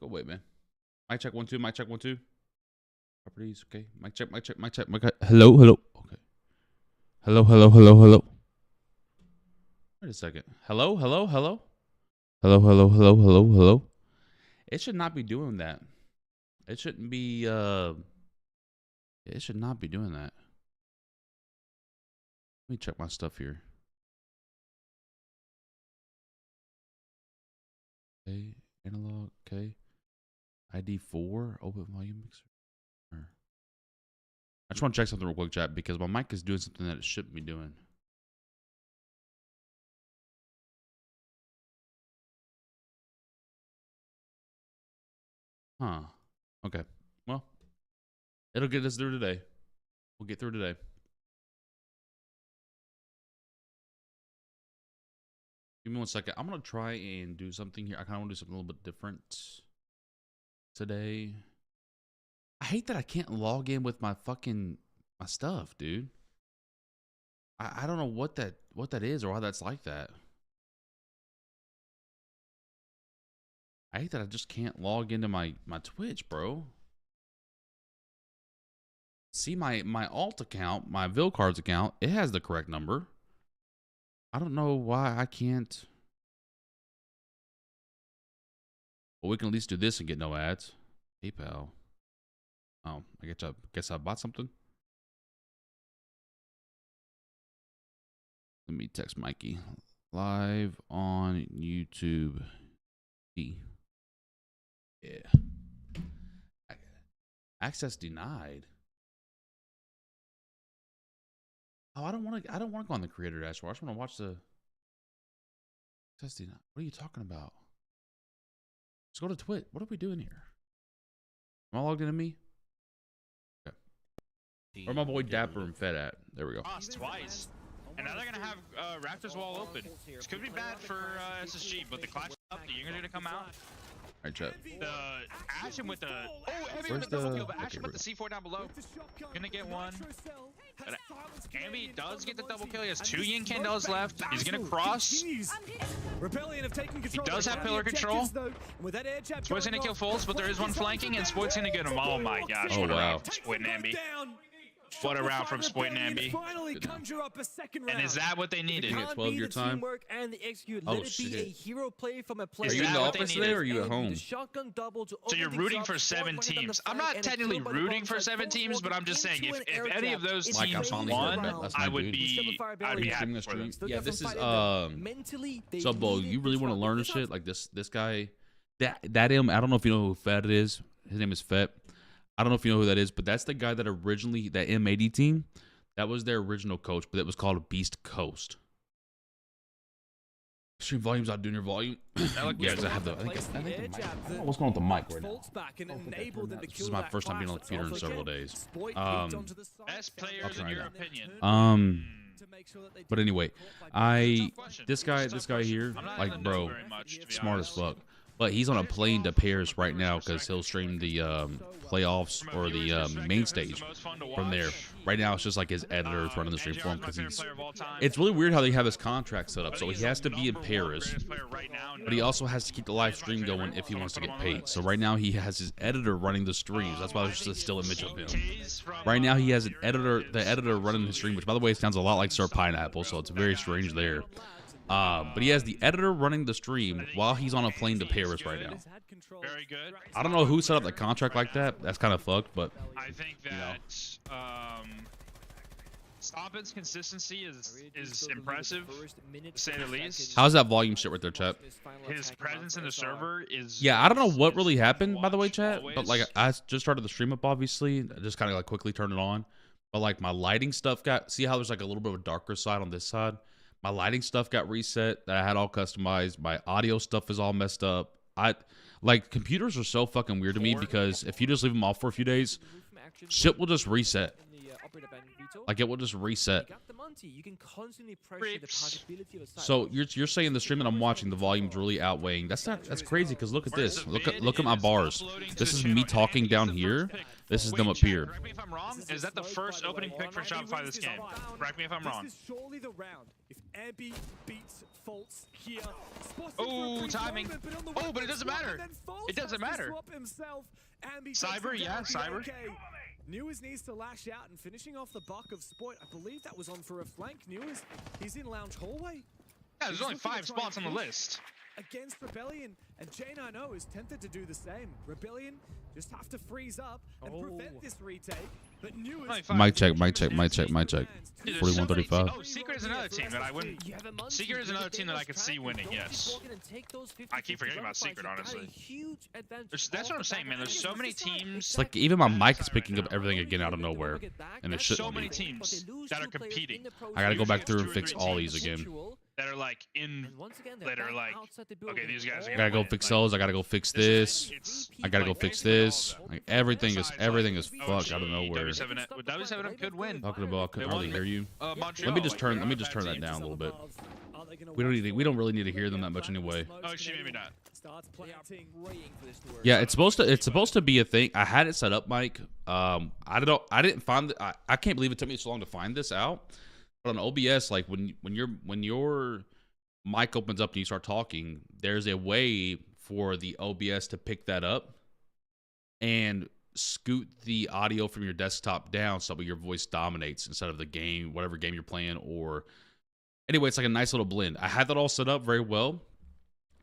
Go wait, man. Mic check 1 2. Mic check 1 2. Properties. Okay. Mic check. Mic check. Mic check. Mic. Hello. Hello. Okay. Hello. Hello. Hello. Hello. Wait a second. Hello. Hello. Hello. Hello. Hello. Hello. Hello. Hello. It should not be doing that. It shouldn't be. It should not be doing that. Let me check my stuff here. Okay. Analog. Okay. ID 4. Open volume mixer. I just want to check something real quick, chat, because my mic is doing something that it shouldn't be doing. Huh. Okay. Well, it'll get us through today. We'll get through today. Give me 1 second. I'm going to try and do something here. I kind of want to do something a little bit different today. I hate that I can't log in with my fucking my stuff, dude. I don't know what that is or why that's like that. I hate that I just can't log into my Twitch, bro. See my alt account, my Vilcards account, it has the correct number. I don't know why I can't. Well, we can at least do this and get no ads. PayPal. Oh, I guess I bought something. Let me text Mikey. Live on YouTube. Yeah. Access denied. Oh, I don't want to go on the creator dashboard. I just want to watch the access denied. What are you talking about? Let's go to Twitch. What are we doing here? Am I logged into me? Okay. Where my boy Dapper and Fed at? There we go. Lost twice. And now they're going to have Raptors wall open. This could be bad for SSG, but the clutch up, the Yingers are going to come out. Alright, chat. The Ashen with the Heavy with the double kill, but Ashen with the C4 down below. Gonna get one. But Ambi does get the double kill. He has 2 Yin Candles left. He's gonna cross. He does have pillar control. Spoit's gonna kill Fulls, but there is one flanking, and Spoit's gonna get him. Oh my gosh. Oh wow. Spoit and Ambi. What a round from Stompn and Ambi. And is that what they needed? You get 12 your time. Oh shit. Are you in the office today or are you at home? So you're rooting for 7 teams. I'm not technically rooting for 7 teams, but I'm just saying if any of those teams won, I would be happy for them. Yeah, this is so Bo, you really want to learn shit like this guy that him. I don't know if you know who Fed is. His name is Fed. I don't know if you know who that is, but that's the guy that originally, that M80 team, that was their original coach, but it was called Beast Coast. Stream volume's not doing your volume. Yeah, I have the, I think the mic. I don't know what's going on with the mic right now. This is my first time being on the computer in several days. Best players in your opinion. But anyway, this guy here, like, bro, smart as fuck. But he's on a plane to Paris right now because he'll stream the playoffs or the main stage from there. Right now, it's just like his editor is running the stream for him because he's. It's really weird how they have his contract set up. So he has to be in Paris, but he also has to keep the live stream going if he wants to get paid. So right now, he has his editor running the streams. That's why there's just a still image of him. Right now, he has an editor, the editor running the stream, which by the way sounds a lot like Sir Pineapple, so it's very strange there. But he has the editor running the stream while he's on a plane to Paris right now. Very good. I don't know who set up the contract like that. That's kind of fucked, but I think that Stompn's consistency is impressive, to say the least. How's that volume shit right there, chat? His presence in the server is. Yeah, I don't know what really happened, by the way, chat. But like, I just started the stream up, obviously. I just kind of like quickly turned it on. But like, my lighting stuff got. See how there's like a little bit of a darker side on this side? My lighting stuff got reset that I had all customized. My audio stuff is all messed up. Like, computers are so fucking weird to me because if you just leave them off for a few days, shit will just reset. Like it will just reset. Creeps. So you're saying the stream that I'm watching, the volume's really outweighing. That's crazy because look at this. Look at my bars. This is me talking down here. This is them up here. Correct me if I'm wrong. Is that the first opening pick for Shopify this game? Correct me if I'm wrong. This is surely the round. If Ambi beats Faults here. Oh, timing. Oh, but it doesn't matter. It doesn't matter. Cyber, yeah, Cyber. Newers needs to lash out and finishing off the buck of Spoit. I believe that was on for a flank. Newers, he's in lounge hallway. Yeah, there's only 5 spots on the list. Against Rebellion, and J90 is tempted to do the same. Rebellion just have to freeze up and prevent this retake. But Newers, Mic check. 4135. Oh, Secret is another team that I wouldn't. Secret is another team that I could see winning. Yes. I keep forgetting about Secret, honestly. That's what I'm saying, man. There's so many teams. It's like even my mic is picking up everything again out of nowhere, and it shouldn't So many be. teams that are competing. I gotta go back through and fix all these again. That are like that are like, okay, these guys are I gonna gotta go win. fix those. I gotta go fix this. I gotta go fix this. Like everything is fucked out of nowhere. W7 could win. Talking about, I couldn't They hardly won. hear you. Montreal. Let me just turn that down a little bit. We don't really need to hear them that much anyway. Oh, actually, maybe not. Yeah, it's supposed to be a thing. I had it set up, Mike. I didn't find I can't believe it took me so long to find this out. But on OBS, like when your mic opens up and you start talking, there's a way for the OBS to pick that up and scoot the audio from your desktop down so that your voice dominates instead of the game, whatever game you're playing. Or anyway, it's like a nice little blend. I had that all set up very well,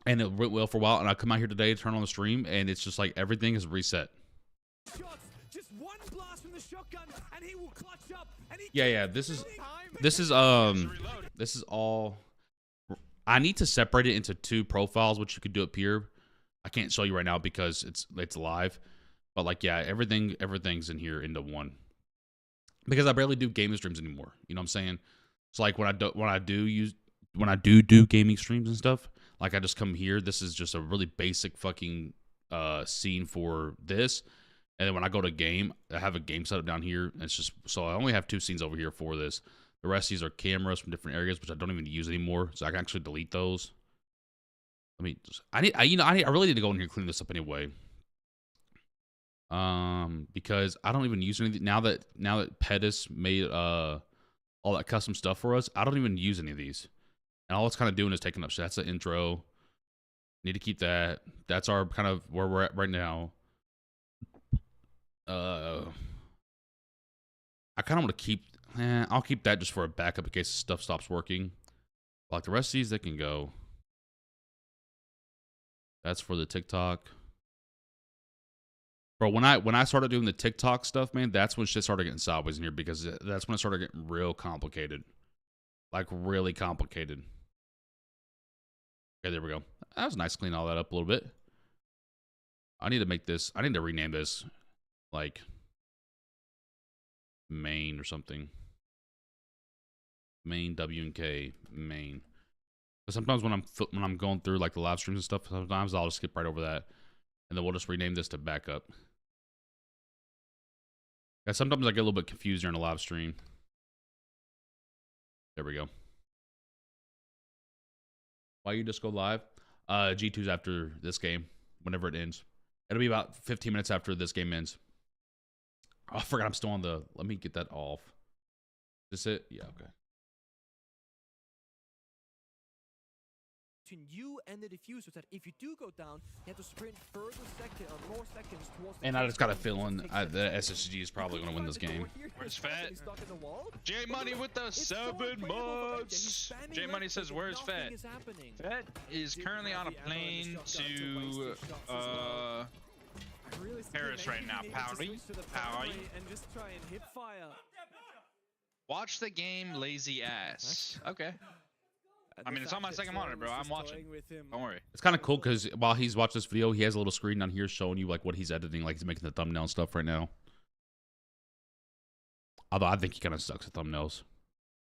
and it went well for a while. And I come out here today to turn on the stream, and it's just like everything is reset. Just one blast from the shotgun, and he will clutch up. And he Yeah. This is all. I need to separate it into 2 profiles, which you could do up here. I can't show you right now because it's live. But like, yeah, everything's in here into one. Because I barely do gaming streams anymore. You know what I'm saying? It's like when I do gaming streams and stuff, like I just come here. This is just a really basic fucking scene for this. And then when I go to game, I have a game set up down here. And it's just, so I only have 2 scenes over here for this. The rest of these are cameras from different areas, which I don't even use anymore. So I can actually delete those. I really need to go in here and clean this up anyway. Because I don't even use anything now that Pettis made all that custom stuff for us. I don't even use any of these, and all it's kind of doing is taking up shit. That's the intro. Need to keep that. That's our kind of where we're at right now. I kind of want to keep. I'll keep that just for a backup in case stuff stops working. Like the rest of these, they can go. That's for the TikTok. Bro, when I started doing the TikTok stuff, man, that's when shit started getting sideways in here because that's when it started getting real complicated. Like, really complicated. Okay, there we go. That was nice to clean all that up a little bit. I need to rename this, like, main or something. Main, W&K, main. But sometimes when I'm going through, like, the live streams and stuff, sometimes I'll just skip right over that. And then we'll just rename this to backup. Yeah, sometimes I get a little bit confused during a live stream. There we go. Why you just go live? G2's after this game, whenever it ends. It'll be about 15 minutes after this game ends. Oh, I forgot I'm still on the... Let me get that off. Is this it? Yeah, okay. Between you and the diffusers that if you do go down, you have to sprint more seconds towards the And I just got a feeling the SSG is probably going to win this game. Where's Fat? J Money with the 7 months. J Money says, "Where's Fat?" Fat is currently on a plane to Paris right now. Pouty. Watch the game, lazy ass. Okay. I mean, it's on my second monitor, bro. I'm watching. Don't worry. It's kind of cool because while he's watching this video, he has a little screen down here showing you like what he's editing, like he's making the thumbnail and stuff right now. Although I think he kind of sucks at thumbnails,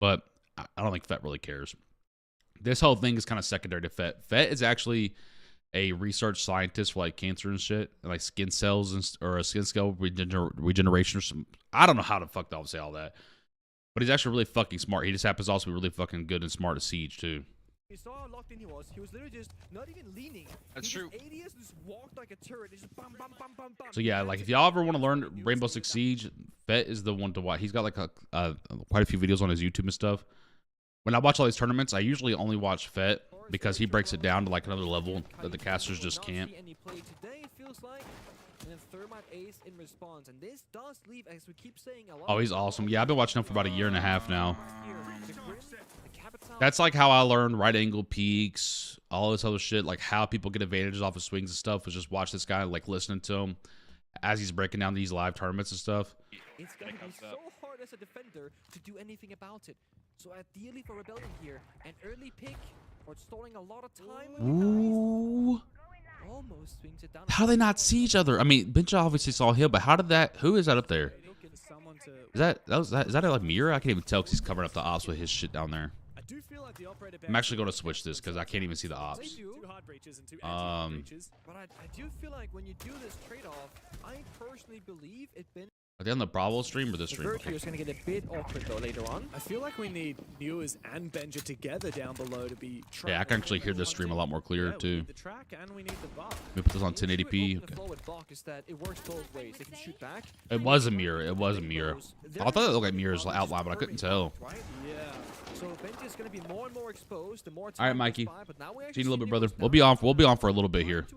but I don't think Fett really cares. This whole thing is kind of secondary to Fett. Fett is actually a research scientist for like cancer and shit, and like skin cells or a skin cell regeneration or some. I don't know how to fuck to say all that, but he's actually really fucking smart. He just happens to also be really fucking good and smart at Siege too. You saw how locked in he was. He was literally just not even leaning. That's he true. Just walked like a turret. He just bam, bam, bam, bam, bam. So yeah, like if y'all ever want to learn Rainbow Six Siege, Fett is the one to watch. He's got like quite a few videos on his YouTube and stuff. When I watch all these tournaments, I usually only watch Fett because he breaks it down to like another level that the casters just can't. Oh, he's awesome. Yeah, I've been watching him for about a year and a half now. That's like how I learned right angle peaks, all this other shit, like how people get advantages off of swings and stuff, was just watch this guy, like listening to him as he's breaking down these live tournaments and stuff. It's going to be so hard as a defender to do anything about it. So ideally for Rebellion here, an early pick or stalling a lot of time. Ooh. Almost swings it down. How do they not see each other? I mean, Bench obviously saw him, but how did that? Who is that up there? Is that like Mira? I can't even tell because he's covering up the ops with his shit down there. I'm actually going to switch this because I can't even see the ops. But I do feel like when you do this trade-off, I personally believe it's been. Are they on the Bravo stream or this stream? Virtue is going to get a bit awkward though later on. I feel like we need Newers and Benja together down below to be. Yeah, I can actually hear this stream a lot more clear too. We need the track and we need the buff. Let me put this on 1080p. Okay. Is that it works both ways. They can shoot back. It was a mirror. It was a mirror. I thought it looked like mirrors outline, but I couldn't tell. Yeah. So Benja is going to be more and more exposed. The more all right, Mikey. But now we See you in a little bit, brother. We'll be on for a little bit here.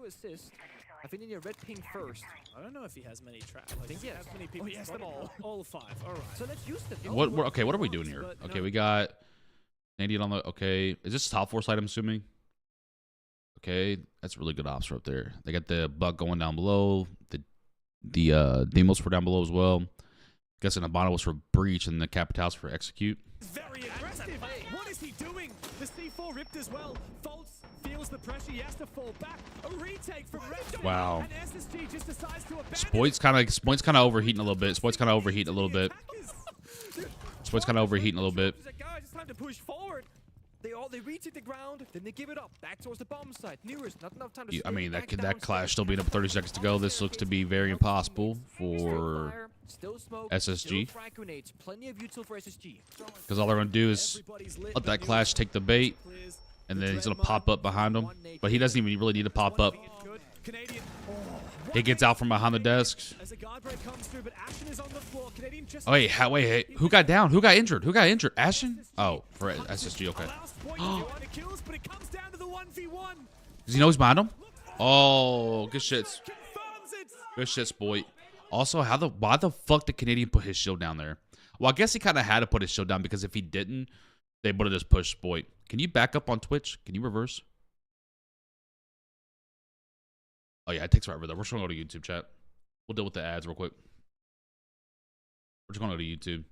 I think you need a red ping first. I don't know if he has many traps. I think he has many people. Oh, he has them all 5. All right. So let's use them. Okay, what are we doing here? Okay, we got Canadian on the. Okay, is this top 4 side? I'm assuming. Okay, that's really good ops right there. They got the Buck going down below. The Demos were down below as well. Guessing the bottom was for breach and the Capitals for execute. Very aggressive. What is he doing? The C4 ripped as well. Foltz feels the pressure. He has to fall back. A retake from Red. Wow. And SSG just decides to abandon. Spoit's kind of overheating a little bit. Spoit's kind of overheating a little bit. Spoit's kind of overheating a little bit. It's time to push forward. They reach the ground, then they give it up back towards the bomb site. Newers, not enough time to. I mean, that clash still being up 30 seconds to go. This looks to be very impossible for SSG. Because all they're gonna do is let that clash take the bait, and then he's gonna pop up behind him. But he doesn't even really need to pop up. He gets out from behind the desks. Oh, wait, wait, who got down? Who got injured? Who got injured? Ashen? Oh, for SSG, okay. Does he know he's behind him? Oh, good shit. Good shit, Spoit. Also, why the fuck did Canadian put his shield down there? Well, I guess he kind of had to put his shield down because if he didn't, they would have just pushed Spoit. Can you back up on Twitch? Can you reverse? Oh, yeah, it takes forever, though. We're just going to go to YouTube, chat. We'll deal with the ads real quick. We're just going to go to YouTube.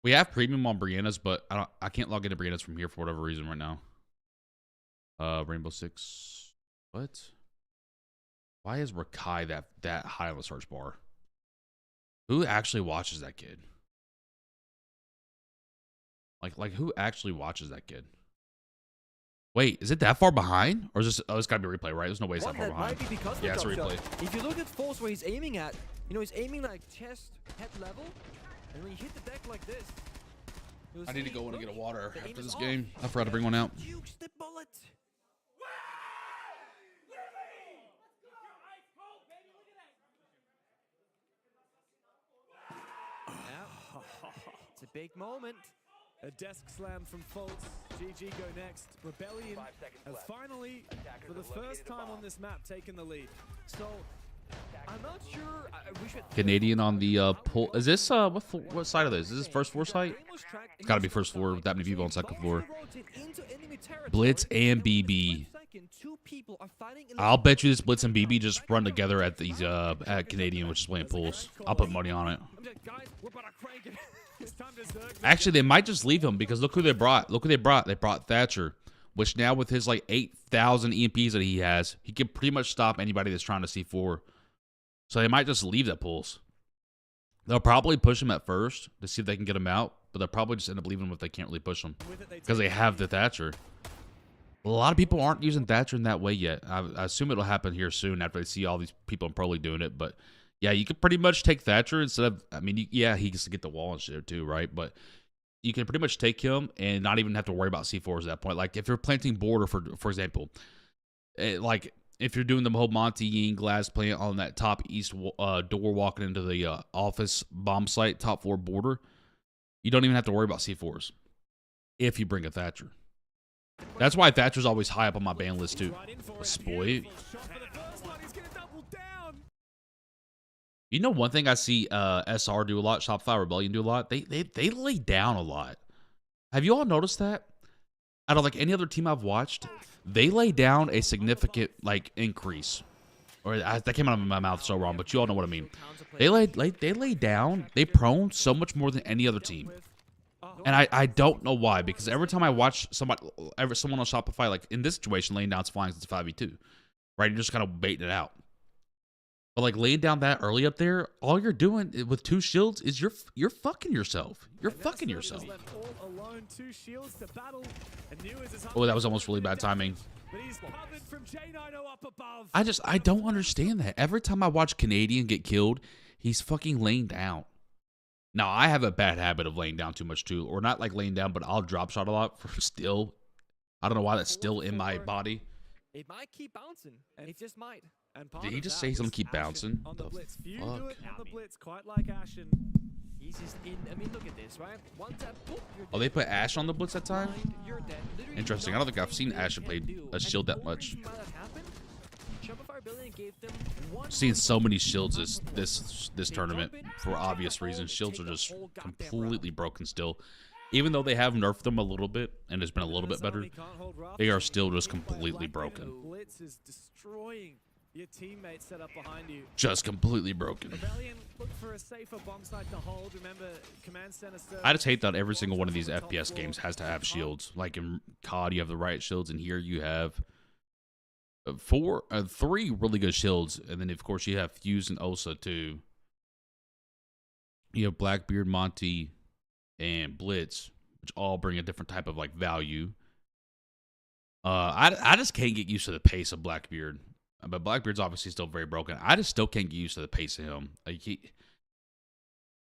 We have premium on Brianna's, but I can't log into Brianna's from here for whatever reason right now. Rainbow Six. What? Why is Rakai that high on the search bar? Who actually watches that kid? Like who actually watches that kid? Wait, is it that far behind? Or is this... Oh, it's got to be a replay, right? There's no way it's that far behind. Yeah, it's a replay. If you look at False where he's aiming at, he's aiming like chest, head level. And when you hit the deck like this... I need to go in and get a water after this game. I forgot to bring one out. Jukes the bullet. It's a big moment. A desk slam from Foltz. GG go next. Rebellion have finally, for the first time on this map, taken the lead. So, I'm not sure. We should Canadian on the pull. Is this what side of this? Is this first floor site? It's got to be first floor with that many people on second floor. Blitz and BB. I'll bet you this Blitz and BB just run together at these at Canadian, which is playing pools. I'll put money on it. Actually, they might just leave him because look who they brought. Look who they brought. They brought Thatcher, which now with his like 8,000 EMPs that he has, he can pretty much stop anybody that's trying to C4. So they might just leave that pulse. They'll probably push him at first to see if they can get him out, but they'll probably just end up leaving him if they can't really push him because they have the Thatcher. A lot of people aren't using Thatcher in that way yet. I assume it'll happen here soon after they see all these people in Pro League doing it. But yeah, you could pretty much take Thatcher instead of. I mean, yeah, he gets to get the wall and shit too, right? But you can pretty much take him and not even have to worry about C4s at that point. Like if you're planting border, for example, like if you're doing the whole Monty Ying glass plant on that top east door walking into the office bomb site, top floor border, you don't even have to worry about C4s if you bring a Thatcher. That's why Thatcher's always high up on my ban list too. Spoil. You know one thing I see SR do a lot, Shopify Rebellion do a lot? They lay down a lot. Have you all noticed that? Out of like any other team I've watched, they lay down a significant like increase. Or that came out of my mouth so wrong, but you all know what I mean. They lay down, they prone so much more than any other team. And I don't know why, because every time I watch someone on Shopify, like in this situation, laying down it's flying since 5v2. Right? You're just kind of baiting it out. But like laying down that early up there, all you're doing with 2 shields is you're fucking yourself. You're fucking yourself. Oh, that was almost really bad timing. I don't understand that. Every time I watch Canadian get killed, he's fucking laying down. Now, I have a bad habit of laying down too much too. Or not like laying down, but I'll drop shot a lot for still. I don't know why that's still in my body. It might keep bouncing. It just might. Did he just say he's gonna keep bouncing? On the blitz. Few Fuck? do it on the blitz, quite like Ashen. He's just in. I mean, look at this, right? One tap, boop, you're Oh, they dead. put Ash on the blitz that time? You're dead. Literally Interesting. I don't think I've seen Ashen play a shield that much. Seeing so many shields this tournament for obvious reasons. Shields are just completely broken still. Even though they have nerfed them a little bit and it's been a little bit better, they are still just completely broken. Blitz is destroying your teammates set up behind you. Just completely broken. Rebellion look for a safer bomb site to hold. Remember, command center. I just hate that every single one of these FPS games has to have shields. Like in COD, you have the riot shields, and here you have 3 really good shields, and then of course you have Fuse and Osa too. You have Blackbeard, Monty, and Blitz, which all bring a different type of like value. I just can't get used to the pace of Blackbeard, but Blackbeard's obviously still very broken. I just still can't get used to the pace of him. Like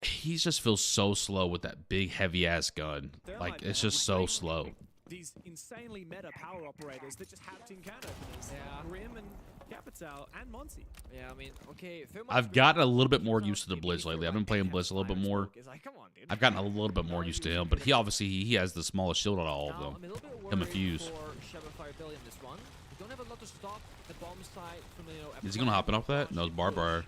he just feels so slow with that big heavy ass gun. Like it's just so slow. These insanely meta power operators that just have to encounter. Yeah. Grim and Capital and Monty. Yeah, I mean, okay. I've gotten a little bit more used to the Blitz lately. I've been playing Blitz a little bit more. I've gotten a little bit more used to him, but he obviously he has the smallest shield out of all of them. Him and Fuse. Is he gonna hop in off that? No, it's barbed wire.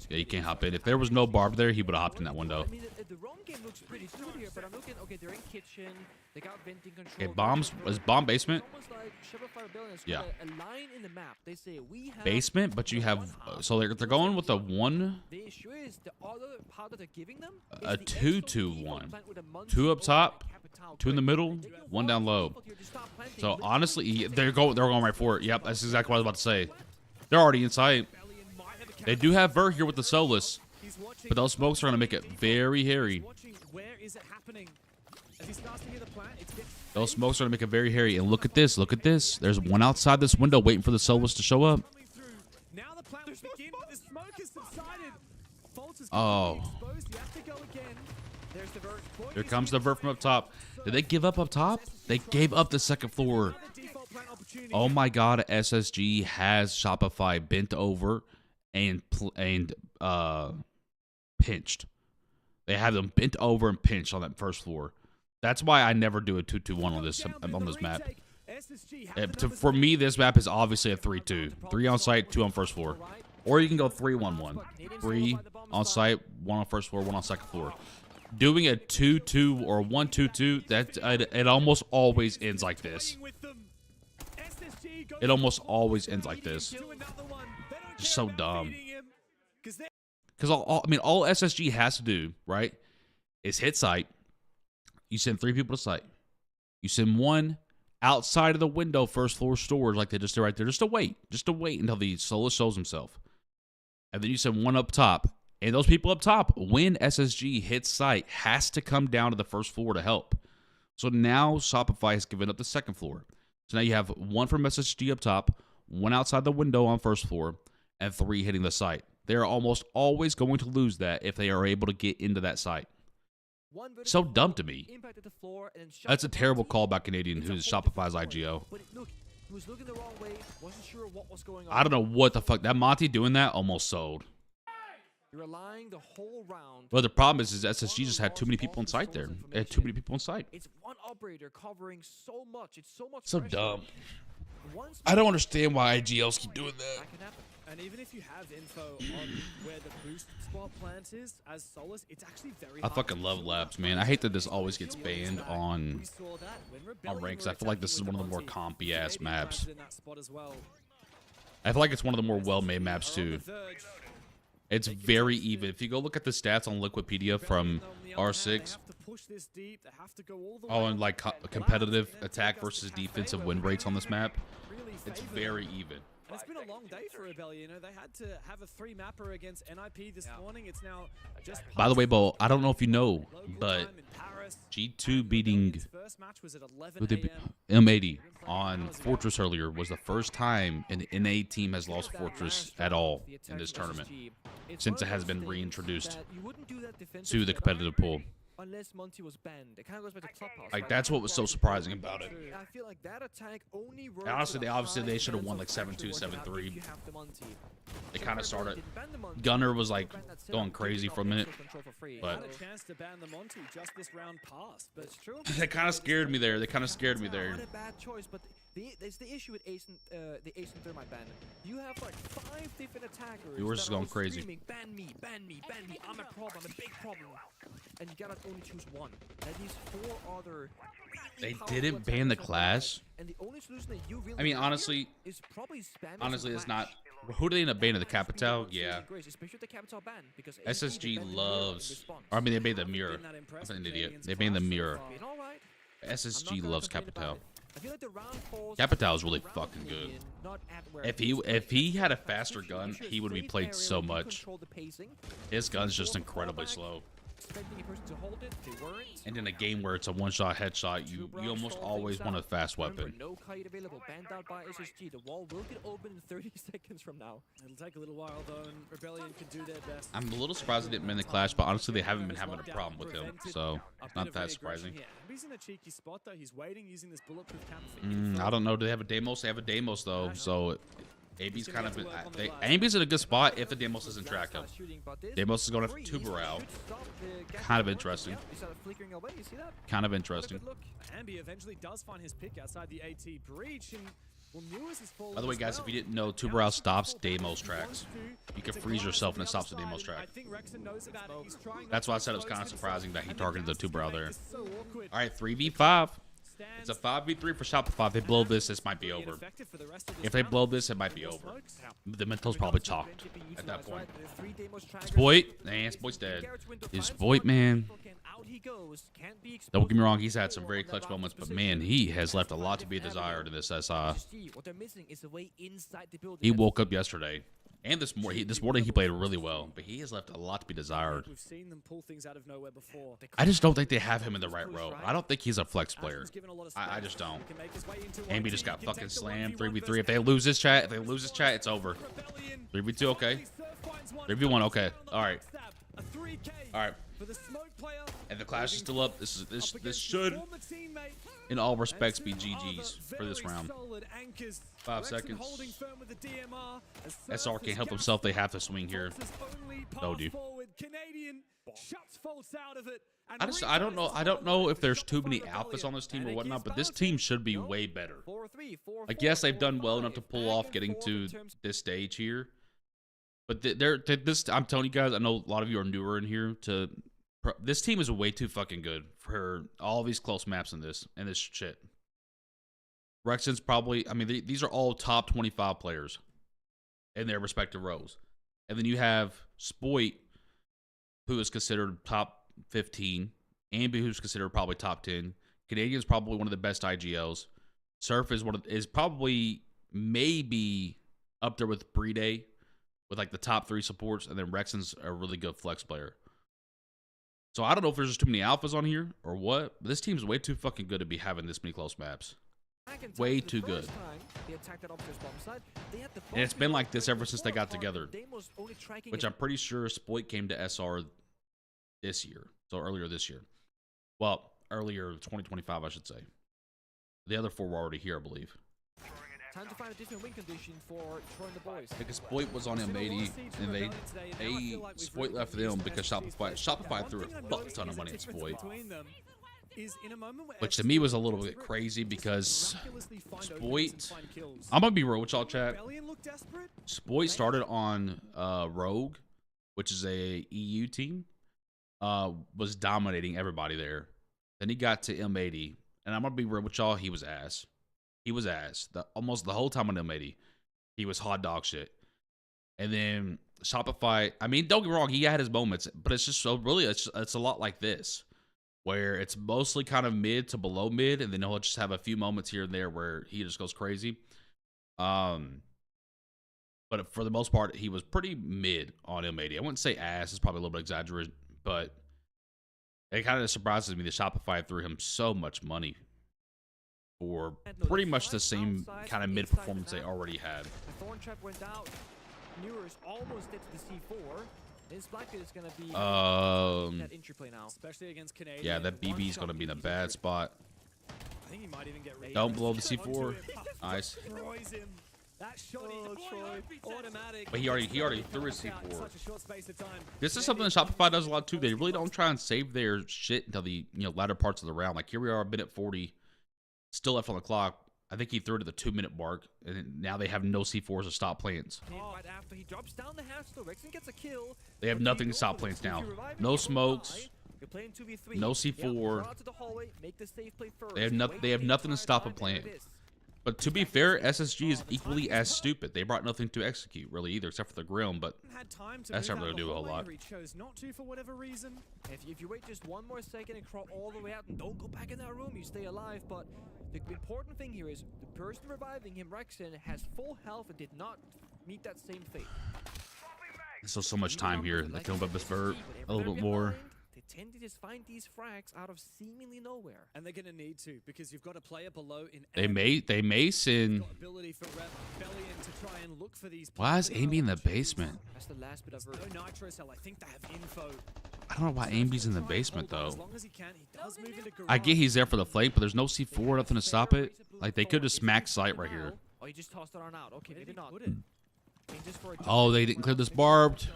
Yeah, you can't hop in. If there was no barb there, he would have hopped in that window. I mean, the roam game looks pretty good here, but I'm looking. Okay, they're in kitchen. They got venting control. Okay, bombs. Is bomb basement? Almost like Shopify Rebellion has Yeah. got a line in the map. They say we have Basement, but you have so they're going with a 1. The issue is the other power that they're giving them. A is the 2-2-1. plant with a Monty 2 up or top, Capital 2 in the Quick. middle, They take your 1 down low. default here to start planting. So Literally, honestly, they're going right for it. Yep, that's exactly what I was about to say. They're already inside. They do have Vert here with the Solus, but those smokes are gonna make it very hairy. Where is it happening? As he starts to hear the plant, it's getting Those smokes are gonna make it very hairy. And look at this. Look at this. There's one outside this window waiting for the Solus to show up. coming through. Now the plant will begin, but the smoke has subsided. Fault is Oh. exposed. You have to go again. There's the Vert. Here comes the Vert from up top. Did they give up top? They gave up the second floor. Another default plant opportunity. Oh my God! SSG has Shopify bent over and pinched. They have them bent over and pinched on that first floor. That's why I never do a 2-2-1 on this map. For me, this map is obviously a 3-2. 3 on site, 2 on first floor. Or you can go 3-1-1. 3 on site, 1 on first floor, 1 on second floor. Doing a 2-2 or 1-2-2, it almost always ends like this. It almost always ends like this. Just so dumb. Because all SSG has to do, right, is hit site. You send 3 people to site. You send 1 outside of the window, first floor storage, like they just did right there, just to wait until the Solus shows himself. And then you send 1 up top. And those people up top, when SSG hits site, has to come down to the first floor to help. So now Shopify has given up the second floor. So now you have 1 from SSG up top, 1 outside the window on first floor, and 3 hitting the site. They are almost always going to lose that if they are able to get into that site. So dumb to me. That's a terrible call by Canadian, who's Shopify's IGO. I don't know what the fuck. That Monty doing that almost sold. Well, the problem is SSG just had too many people in sight there. It had too many people in sight. It's one operator covering so much. It's so much. So dumb. I don't understand why IGLs keep doing that. And even if you have info on where the boost spot plant is as Solus, it's actually very I fucking love labs, man. I hate that this always gets banned on ranks. I feel like this is one of the more compy ass maps. I feel like it's one of the more well-made maps too. It's very even. If you go look at the stats on Liquipedia from R6, and like competitive attack versus defensive win rates on this map, it's very even. And it's been a long day for Rebellion. You know, they had to have a 3-mapper against NIP this morning. It's now just. By the way, Bo, I don't know if you know, but G2 beating M80 on Fortress earlier was the first time an NA team has lost Fortress at all in this tournament since it has been reintroduced to the competitive pool. Unless Monty was banned. It kind of goes back to Clubhouse. Like, that's what was so surprising about it. I feel like that attack only works. Obviously, they should have won like 7-2, 7-3. They kind of started. Gunner was like going crazy for a minute, but that kind of scared me there. They kind of scared me there. Not a bad choice, but there's the issue with the Ace and Thermite ban. You have like 5 different attackers. Yours is going crazy. Ban me, ban me, ban me. I'm a problem. I'm a big problem. And you gotta only choose one. And these 4 other. They didn't ban the Clash. And the only solution that you really I mean, honestly, it's not. Who did they end up banning? The Capital? Yeah. SSG loves. Or, I mean, they banned the Mirror. I'm an idiot. They banned the Mirror. SSG loves Capital. Capital is really fucking good. If he had a faster gun, he would be played so much. His gun's just incredibly slow. And in a game where it's a one-shot headshot, you almost always want a fast weapon. No kite available, banned out by SSG. The wall will get open in 30 seconds from now. It'll take a little while though, and Rebellion can do their best. I'm a little surprised they didn't win the Clash, but honestly, they haven't been having a problem with him, so it's not that surprising. Yeah, he's in a cheeky spot though. He's waiting using this bulletproof camera. I don't know. Do they have a Deimos? They have a Deimos though, so. AB's kind of AB's in a good spot if the Deimos doesn't track him. Deimos is going after Tuberau. Kind of interesting. Kind of interesting. Ambi eventually does find his pick outside the AT breach. By the way, guys, if you didn't know, Tuberau stops Deimos tracks. You can freeze yourself and it stops the Deimos track. That's why I said it was kind of surprising that he targeted the Tuberau there. All right, 3v5. It's a 5v3 for Shopify. If they blow this might be over. If they blow this, it might be over. The mental's probably chalked at that point. Spoit, man, Spoit's dead. Is Spoit, man? Don't get me wrong, he's had some very clutch moments, but man, he has left a lot to be desired in this SI. He woke up yesterday. And this morning he played really well, but he has left a lot to be desired. I just don't think they have him in the right role. I don't think he's a flex player. I just don't. Ambi just got fucking slammed 3v3. If they lose this chat, it's over. 3v2, okay. 3v1, okay. All right. All right. And the Clash is still up. This should, in all respects, be GG's for this round. 5 seconds. SR can't help himself. They have to swing here. No, dude. I don't know. I don't know if there's too many alphas on this team or whatnot, but this team should be way better. Like, yes, they've done well enough to pull off getting to this stage here. But I'm telling you guys, I know a lot of you are newer in here. This team is way too fucking good for all these close maps in this shit. Rexon's probably, I mean, these are all top 25 players in their respective rows. And then you have Spoit, who is considered top 15. Ambi, who's considered probably top 10. Canadian's probably one of the best IGLs. Surf is probably maybe up there with Brede, with like the top 3 supports, and then Rexon's a really good flex player. So I don't know if there's just too many alphas on here or what, but this team's way too fucking good to be having this many close maps. Way too good. And it's been like this ever since they got together. Which I'm pretty sure Spoit came to SR this year. So earlier this year. Well, earlier 2025, I should say. The other 4 were already here, I believe. Time to find a different win condition for Troy and the boys. Because Spoit was on M80, and they Spoit left them because Shopify threw a fuck ton of money at Spoit. Which to me was a little bit crazy because Spoit, I'm gonna be real with y'all, chat. Spoit started on Rogue, which is a EU team, was dominating everybody there. Then he got to M80, and I'm gonna be real with y'all, he was ass. He was ass. Almost the whole time on M80, he was hot dog shit. And then Shopify, I mean, don't get me wrong, he had his moments, but it's just so really, it's a lot like this, where it's mostly kind of mid to below mid, and then he'll just have a few moments here and there where he just goes crazy. But for the most part, he was pretty mid on M80. I wouldn't say ass, it's probably a little bit exaggerated, but it kind of surprises me that Shopify threw him so much money for pretty much the same kind of mid performance they already had. The Thorn Trap went out. Newer's almost hit the C4. This Black is going to be that entry play now. Especially against Canadian. Yeah, that BB is going to be in a bad spot. I think he might even get Don't blow the C4. Nice. That shot Troy, automatic. But he already threw his C4. This is something that Shopify does a lot too. They really don't try and save their shit until the latter parts of the round. Like here we are, a minute 40. Still left on the clock. I think he threw it at the 2-minute mark, and now they have no C4s to stop plants. Right after he drops down the hatch, so Rexon gets a kill. They have nothing to stop plants now. No smokes. No C4. They have nothing to stop a plant. But to be fair, SSG is equally as stupid. They brought nothing to execute really either, except for the Grim, but that's not really do a whole lot. If you wait just one more second and crawl all the way out and don't go back in that room, you stay alive. But the important thing here is the person reviving him, Rexon, has full health and did not meet that same fate. There's so much time here. They can open up this vert a little bit more. They tend to just find these frags out of seemingly nowhere, and they're gonna need to because you've got a player below in. They may send. Why is Amy in the basement? That's the last bit of her. No nitro cell. I think they have info. I don't know why Amy's in the basement though. I get he's there for the flank, but there's no C4, nothing to stop it. Like they could just max sight right here. Oh, he just tossed it on out. Okay, maybe not. Oh, they didn't clear this barbed.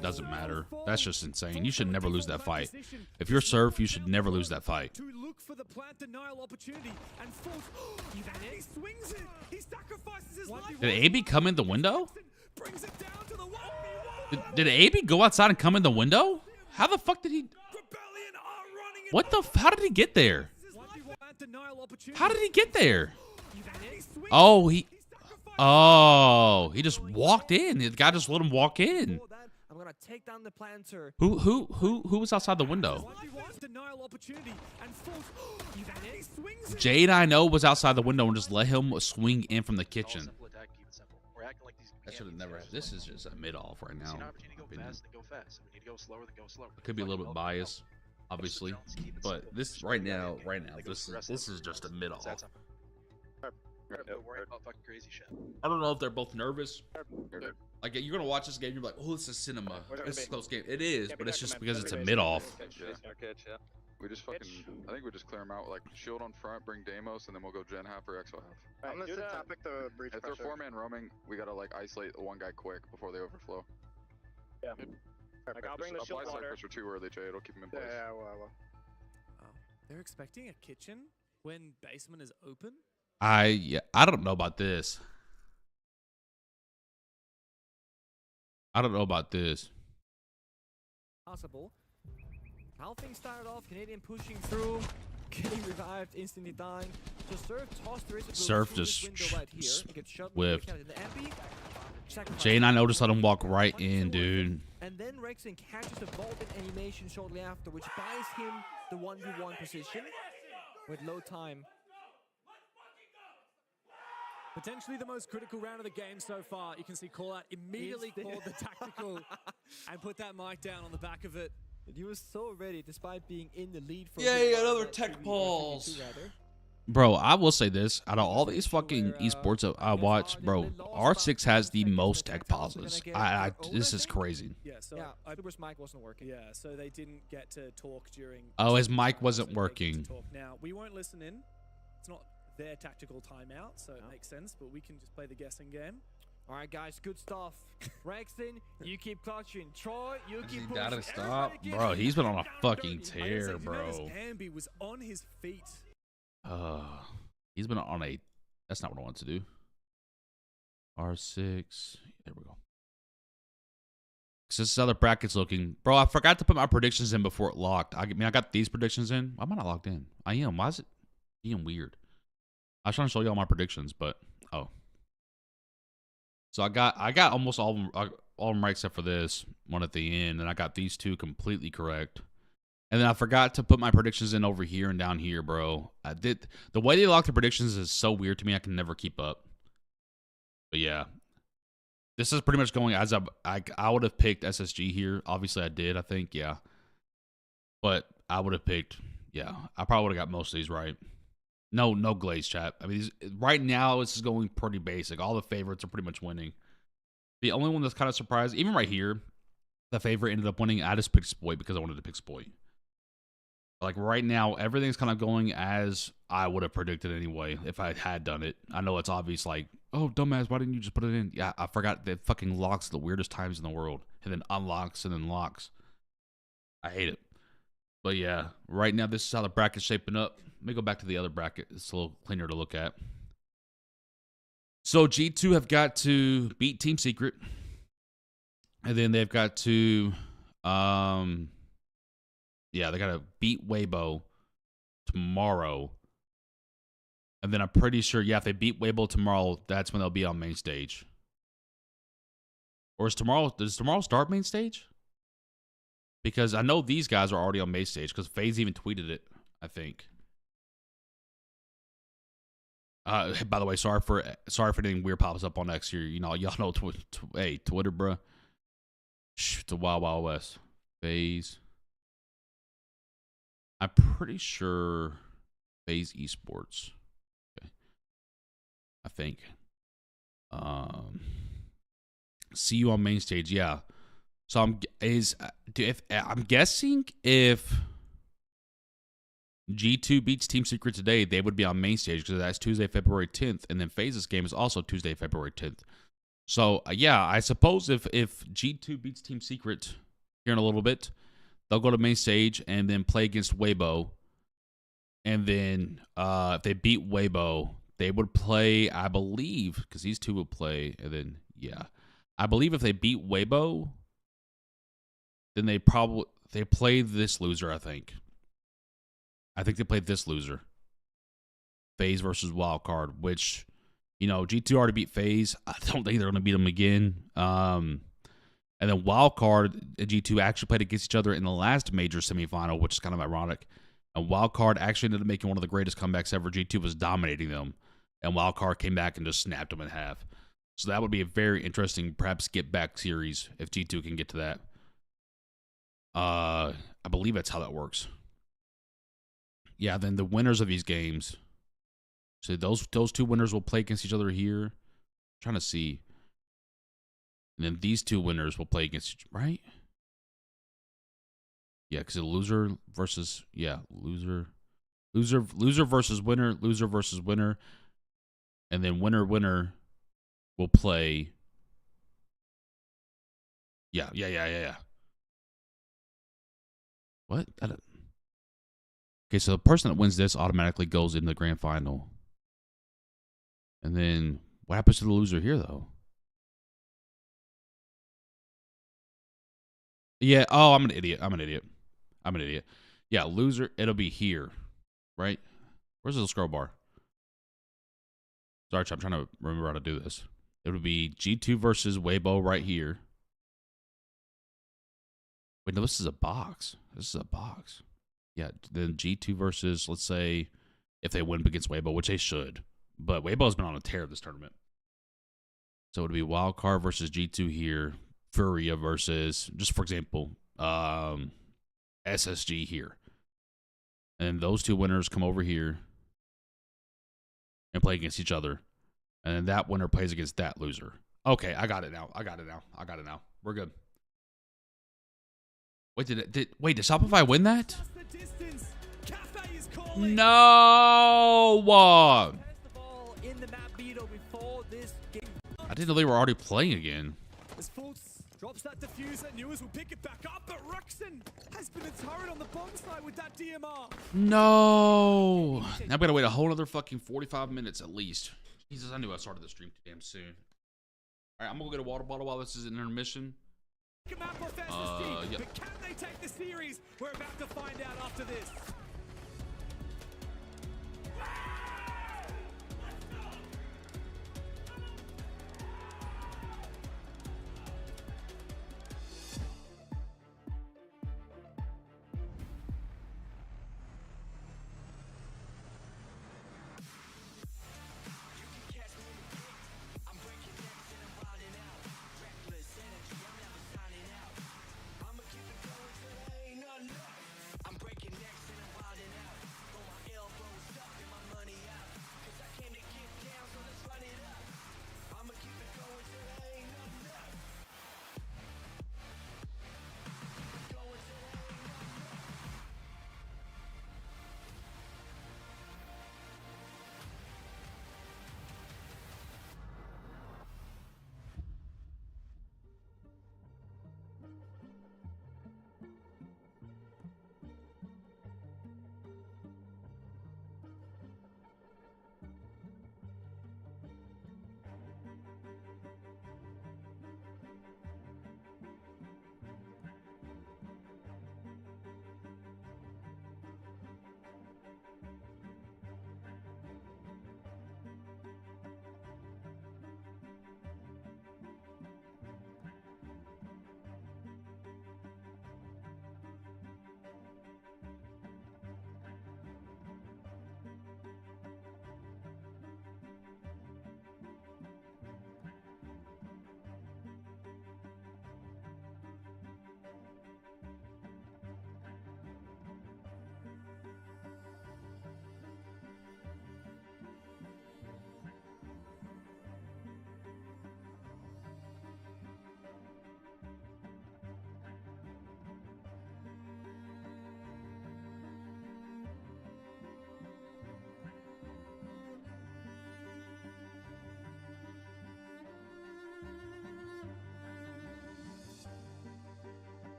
Doesn't matter. That's just insane. You should never lose that fight. If you're Surf, you should never lose that fight. Did AB come in the window? Did AB go outside and come in the window? How the fuck did he? What the? How did he get there? How did he get there? Oh, he just walked in. The guy just let him walk in. I'm gonna take down the planter. Who was outside the window? Jade, I know, was outside the window and just let him swing in from the kitchen. That should have never happened. This is just a mid-off right now. It could be a little bit biased, obviously, but this right now, this is just a mid-off. I don't know if they're both nervous. Like you're gonna watch this game, you're like, oh, it's a cinema. It's a close game. It is, but it's just because it's a mid-off. We just fucking, I think we just clear them out. Like shield on front, bring Deimos, and then we'll go Gen half or Exo half. I'm gonna set topic the breach pressure. If they're 4-man roaming, we gotta like isolate the one guy quick before they overflow. Yeah. Like, I'll bring the shield water. Pressure too early, Jay. It'll keep him in place. Yeah, well. They're expecting a kitchen when basement is open. I don't know about this. I don't know about this. Possible. How things started off, Canadian pushing through, getting revived, instantly dying. So Surf just whiffed. Jane, I noticed let him walk right in, dude. And then Rexon catches the vaulted animation shortly after, which buys him the 1v1 position with low time. Potentially the most critical round of the game so far. You can see Callout immediately called the tactical and put that mic down on the back of it. He was so ready despite being in the lead for yay, another tech pulse. Bro, I will say this. Out of all these fucking esports I watch, bro, R6 has the most tech pauses. This is crazy. Yeah, so Super's mic wasn't working. yeah, so they didn't get to talk during. Oh, his Super's mic timeout, wasn't so they get working. to talk now. We won't listen in. It's not their tactical timeout, so it makes sense. But we can just play the guessing game. All right, guys, good stuff. Rexton, you keep clutching. Troy, you keep pushing. Gotta stop, Everybody bro. keep He's been on a down fucking dirty. I gotta say, tear, did you notice bro. Ambi was on his feet. He's been on a. That's not what I want to do. R6. There we go. So this is how the bracket's looking, bro. I forgot to put my predictions in before it locked. I mean, I got these predictions in. Why am I not locked in? I am. Why is it being weird? I was trying to show you all my predictions, but oh. So I got almost all of them right except for this one at the end, and I got these two completely correct. And then I forgot to put my predictions in over here and down here, bro. I did the way they lock the predictions is so weird to me. I can never keep up. But yeah, this is pretty much going as I would have picked SSG here. Obviously, I did. I think yeah, but I would have picked yeah. I probably would have got most of these right. No glaze, chat. I mean, right now this is going pretty basic. All the favorites are pretty much winning. The only one that's kind of surprised, even right here, the favorite ended up winning. I just picked Spoit because I wanted to pick Spoit. Like right now, everything's kind of going as I would have predicted anyway if I had done it. I know it's obvious, like, oh, dumbass, why didn't you just put it in? Yeah, I forgot that fucking locks at the weirdest times in the world, and then unlocks and then locks. I hate it. But yeah, right now this is how the bracket's shaping up. Let me go back to the other bracket. It's a little cleaner to look at. So G2 have got to beat Team Secret, and then they've got to yeah, they got to beat Weibo tomorrow. And then I'm pretty sure, yeah, if they beat Weibo tomorrow, that's when they'll be on main stage. Or does tomorrow start main stage? Because I know these guys are already on main stage because FaZe even tweeted it, I think. By the way, sorry for anything weird pops up on X here. You know, y'all know hey, Twitter, bro. It's a wild, wild west. FaZe. I'm pretty sure FaZe Esports. Okay. I think. See you on main stage, yeah. So I'm guessing if G2 beats Team Secret today, they would be on main stage because that's Tuesday, February 10th, and then FaZe's game is also Tuesday, February 10th. So yeah, I suppose if G2 beats Team Secret here in a little bit, they'll go to main stage and then play against Weibo. And then if they beat Weibo, they would play, I believe, because these two would play. And then, yeah. I believe if they beat Weibo, then they play this loser, I think. I think they played this loser. FaZe versus Wildcard, which, you know, G2 already beat FaZe. I don't think they're going to beat them again. And then Wildcard and G2 actually played against each other in the last major semifinal, which is kind of ironic. And Wildcard actually ended up making one of the greatest comebacks ever. G2 was dominating them. And Wildcard came back and just snapped them in half. So that would be a very interesting, perhaps, get-back series if G2 can get to that. I believe that's how that works. Yeah, then the winners of these games. So those two winners will play against each other here. I'm trying to see. And then these two winners will play against each other, right? Yeah, because the loser versus, yeah, loser versus winner. And then winner will play. Yeah. What? Okay, so the person that wins this automatically goes in the grand final. And then what happens to the loser here, though? Yeah. Oh, I'm an idiot. Yeah, loser. It'll be here, right? Where's the scroll bar? Sorry, I'm trying to remember how to do this. It would be G2 versus Weibo right here. Wait, no, this is a box. Yeah, then G2 versus, let's say, if they win against Weibo, which they should. But Weibo's been on a tear this tournament. So it would be Wildcard versus G2 here. Furia versus, just for example, SSG here. And those two winners come over here. and play against each other. And then that winner plays against that loser. Okay, I got it now. We're good. Wait, did Shopify win that? No! I didn't know they were already playing again. Drops that diffuser, Newers will pick it back up, but Ruxin has been a turret on the bomb side with that DMR. No! Now I'm gonna wait a whole other fucking 45 minutes at least. Jesus, I knew I started the stream too damn soon. Alright, I'm gonna go get a water bottle while this is an intermission. Yeah. But can they take the series? We're about to find out after this.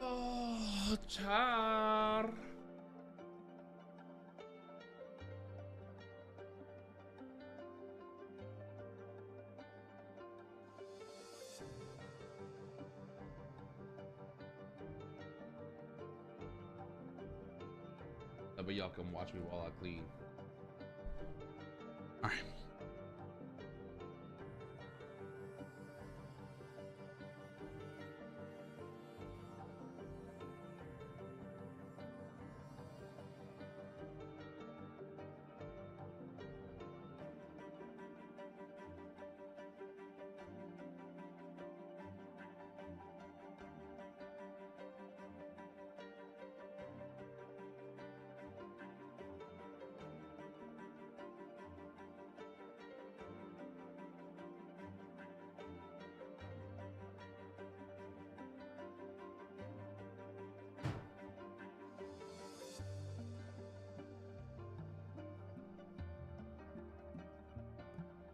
Oh, char. But y'all come watch me while I clean. All right.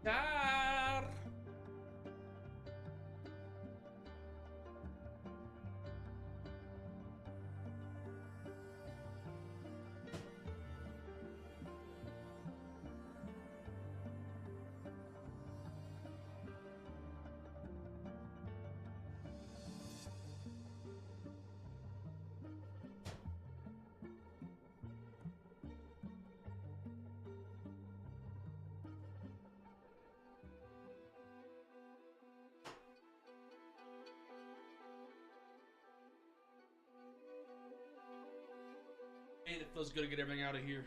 Char. Man, it feels good to get everything out of here.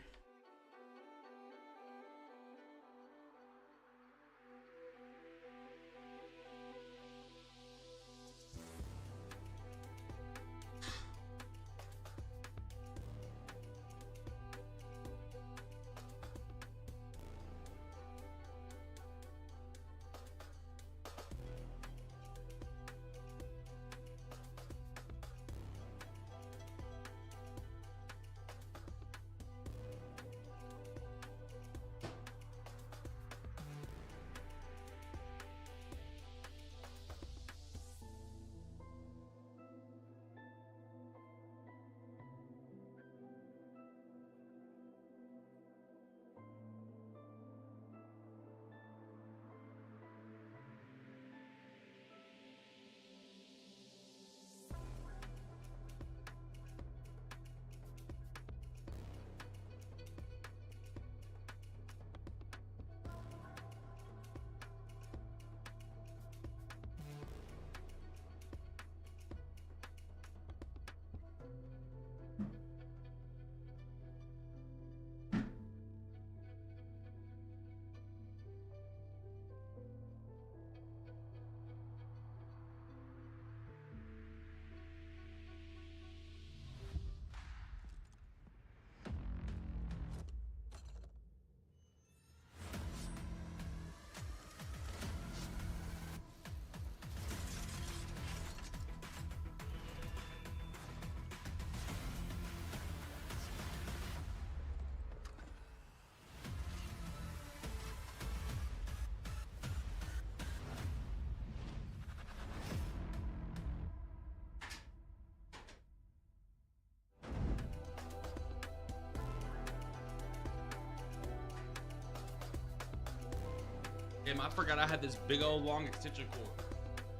Damn, I forgot I had this big old long extension cord.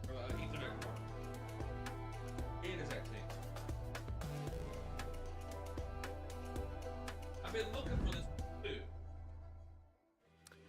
Or, Ethernet cord. It is that thing. I've been looking for this too.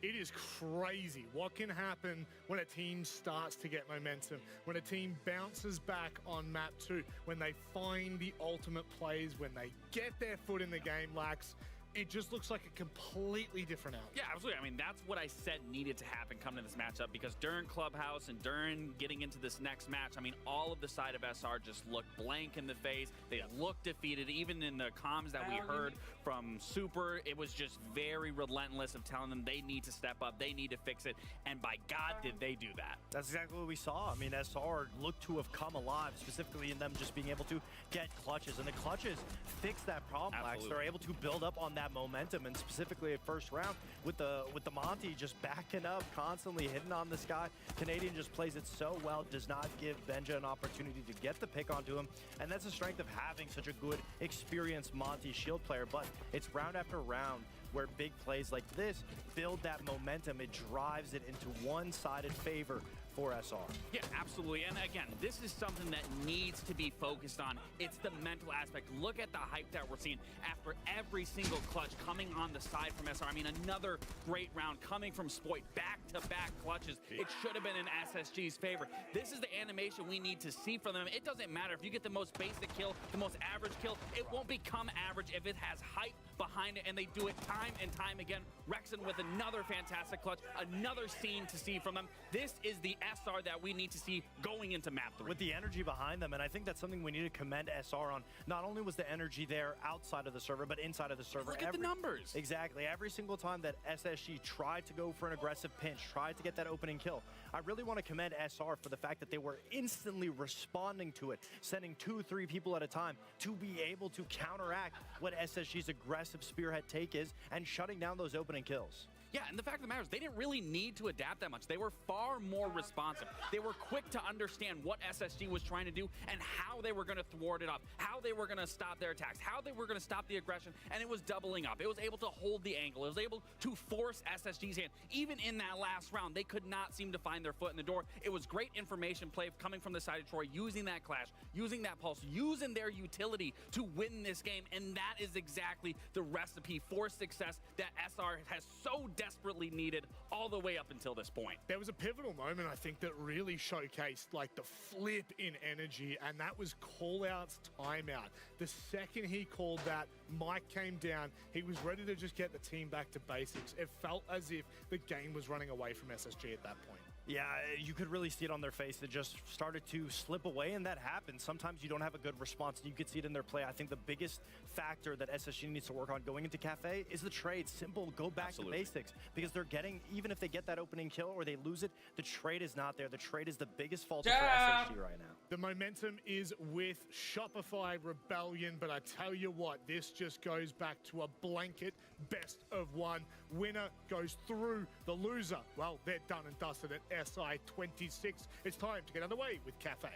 It is crazy what can happen when a team starts to get momentum, when a team bounces back on map 2, when they find the ultimate plays, when they get their foot in the game, Lax. It just looks like a completely different outcome. Yeah, absolutely. I mean, that's what I said needed to happen coming to this matchup, because during Clubhouse and during getting into this next match, I mean, all of the side of SR just looked blank in the face. They looked defeated. Even in the comms that we heard from Super, it was just very relentless of telling them they need to step up, they need to fix it, and by God, did they do that. That's exactly what we saw. I mean, SR looked to have come alive, specifically in them just being able to get clutches, and the clutches fix that problem, Lax. They're able to build up on that momentum, and specifically at first round with the Monty just backing up, constantly hitting on this guy. Canadian just plays it so well, does not give Benja an opportunity to get the pick onto him, and that's the strength of having such a good, experienced Monty shield player. But it's round after round where big plays like this build that momentum. It drives it into one-sided favor for SR. Yeah, absolutely. And again, this is something that needs to be focused on. It's the mental aspect. Look at the hype that we're seeing after every single clutch coming on the side from SR. I mean, another great round coming from Spoit, back-to-back clutches. It should have been in SSG's favor. This is the animation we need to see from them. It doesn't matter if you get the most basic kill, the most average kill. It won't become average if it has hype behind it, and they do it time and time again. Rexon with another fantastic clutch, another scene to see from them. This is the SR that we need to see going into map 3. With the energy behind them, and I think that's something we need to commend SR on. Not only was the energy there outside of the server, but inside of the server. Look at the numbers. Exactly. Every single time that SSG tried to go for an aggressive pinch, tried to get that opening kill, I really want to commend SR for the fact that they were instantly responding to it, sending 2-3 people at a time to be able to counteract what SSG's aggressive spearhead take is and shutting down those opening kills. Yeah, and the fact of the matter is they didn't really need to adapt that much. They were far more responsive. They were quick to understand what SSG was trying to do and how they were going to thwart it off, how they were going to stop their attacks, how they were going to stop the aggression, and it was doubling up. It was able to hold the angle. It was able to force SSG's hand. Even in that last round, they could not seem to find their foot in the door. It was great information play coming from the side of Troy, using that clash, using that pulse, using their utility to win this game, and that is exactly the recipe for success that SR has so desperately needed all the way up until this point. There was a pivotal moment, I think, that really showcased like the flip in energy, and that was call-out's timeout. The second he called that, Mike came down. He was ready to just get the team back to basics. It felt as if the game was running away from SSG at that point. Yeah, you could really see it on their face. It just started to slip away, and that happens. Sometimes you don't have a good response, and you could see it in their play. I think the biggest factor that SSG needs to work on going into Cafe is the trade. Simple, go back to basics, because they're getting, even if they get that opening kill or they lose it, the trade is not there. The trade is the biggest fault for SSG right now. The momentum is with Shopify Rebellion, but I tell you what, this just goes back to a blanket best of one. Winner goes through. The loser, well, they're done and dusted at SI 26. It's time to get underway with Cafe.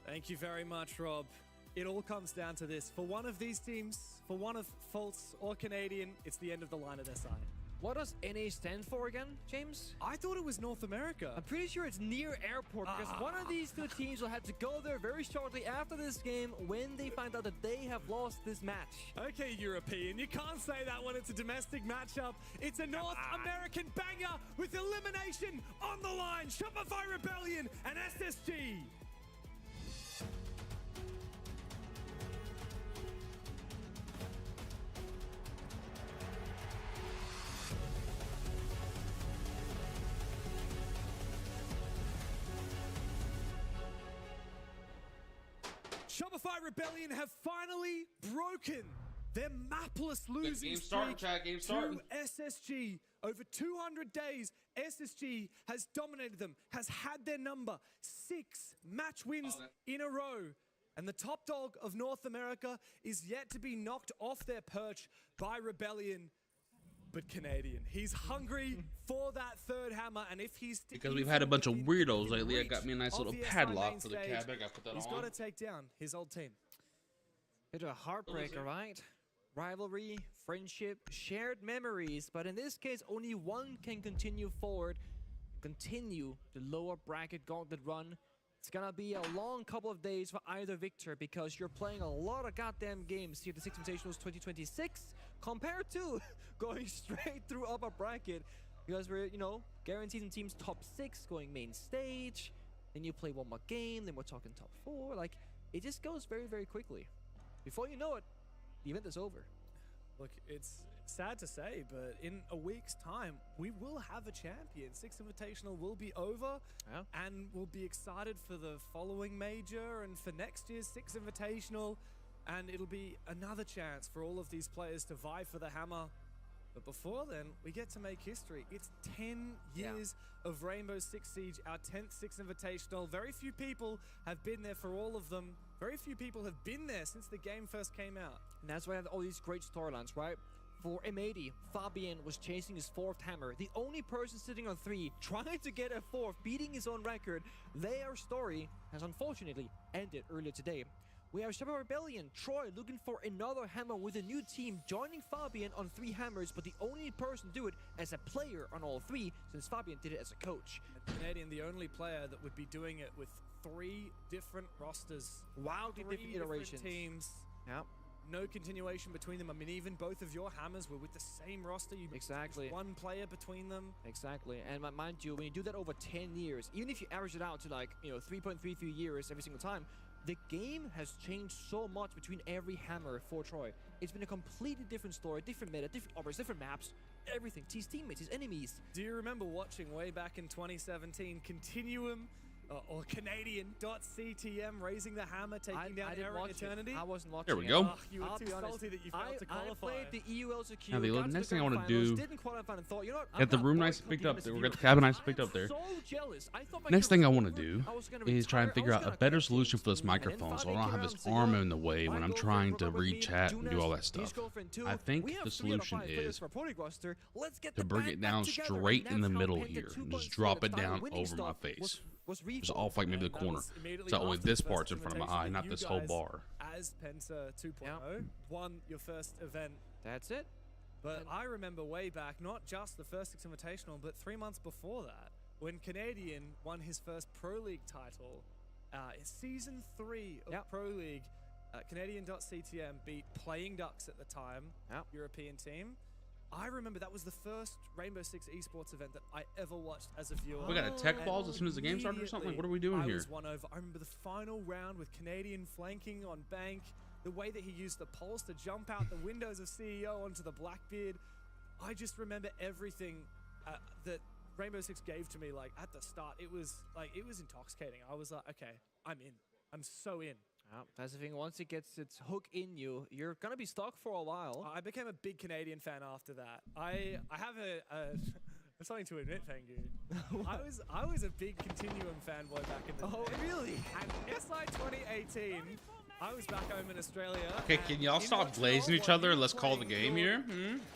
Thank you very much, Rob. It all comes down to this. For one of these teams, for one of Fultz or Canadian, it's the end of the line at SI. What does NA stand for again, James? I thought it was North America. I'm pretty sure it's near airport, because one of these two teams will have to go there very shortly after this game when they find out that they have lost this match. Okay, European, you can't say that when it's a domestic matchup. It's a North American banger with elimination on the line. Shopify Rebellion and SSG. Shopify Rebellion have finally broken their mapless losing streak to SSG. Over 200 days, SSG has dominated them, has had their number. 6 match wins in a row. And the top dog of North America is yet to be knocked off their perch by Rebellion. But Canadian, he's hungry for that third hammer, and if he's because we've had a bunch of weirdos lately, I got me a nice little padlock for the cabinet. I put that on. He's got to take down his old team. It's a heartbreaker, right? Rivalry, friendship, shared memories, but in this case, only one can continue forward, continue the lower bracket gauntlet run. It's gonna be a long couple of days for either victor, because you're playing a lot of goddamn games here at the Six Invitationals 2026 compared to going straight through upper bracket, because we're, you know, guaranteed in teams top 6 going main stage, then you play one more game, then we're talking top 4. Like, it just goes very, very quickly. Before you know it, the event is over. Look, it's sad to say, but in a week's time, we will have a champion. Six Invitational will be over, and we'll be excited for the following major and for next year's Six Invitational, and it'll be another chance for all of these players to vie for the hammer. But before then, we get to make history. It's 10 years of Rainbow Six Siege, our 10th Six Invitational. Very few people have been there for all of them. Very few people have been there since the game first came out. And that's why I have all these great storylines, right? For M80, Fabian was chasing his 4th hammer. The only person sitting on 3, trying to get a 4th, beating his own record. Their story has unfortunately ended earlier today. We have Shopify Rebellion, Troy looking for another hammer with a new team, joining Fabian on 3 hammers, but the only person to do it as a player on all 3, since Fabian did it as a coach. And Canadian, the only player that would be doing it with 3 different rosters. Wildly different iterations. Teams. Yeah. No continuation between them. I mean, even both of your hammers were with the same roster. You exactly. One player between them. Exactly. And mind you, when you do that over 10 years, even if you average it out to like, you know, 3.33 years every single time, the game has changed so much between every hammer for Troy. It's been a completely different story, different meta, different offers, different maps, everything. His teammates, his enemies. Do you remember watching way back in 2017 Continuum or Canadian.CTM raising the hammer, taking down Error in Eternity? I wasn't watching. There we go. You were too salty that you failed to qualify. I played the EULCQ. Now, the next thing I want to do, didn't qualify and thought, you know what, get the room nice picked up there. We'll get the cabin nice picked up there. So jealous. I thought Next thing I want to do is try and figure out a better solution for this microphone, so I don't have this arm in the way when I'm trying to read chat and do all that stuff. I think the solution is to bring it down straight in the middle here and just drop it down over my face. Just off like maybe the corner. So only this part's in front of my eye, not this whole bar. As Penta 2.0 won your first event. That's it. But I remember way back, not just the first Six Invitational, but 3 months before that, when Canadian won his first Pro League title. Season 3 of Pro League, Canadian.CTM beat Playing Ducks at the time, European team. I remember that was the first Rainbow Six esports event that I ever watched as a viewer. We got a tech balls as soon as the game started or something? Like, what are we doing I here? was won over. I remember the final round with Canadian flanking on Bank, the way that he used the pulse to jump out the windows of CEO onto the Blackbeard. I just remember everything that Rainbow Six gave to me. Like at the start, it was intoxicating. I was like, okay, I'm in. I'm so in. That's the thing. Once it gets its hook in you, you're gonna be stuck for a while. I became a big Canadian fan after that. I have a something to admit, Pengu. I was a big Continuum fanboy back in the day. Oh, really? And SI 2018, I was back home in Australia. Okay, can y'all stop glazing each other and let's call the game here?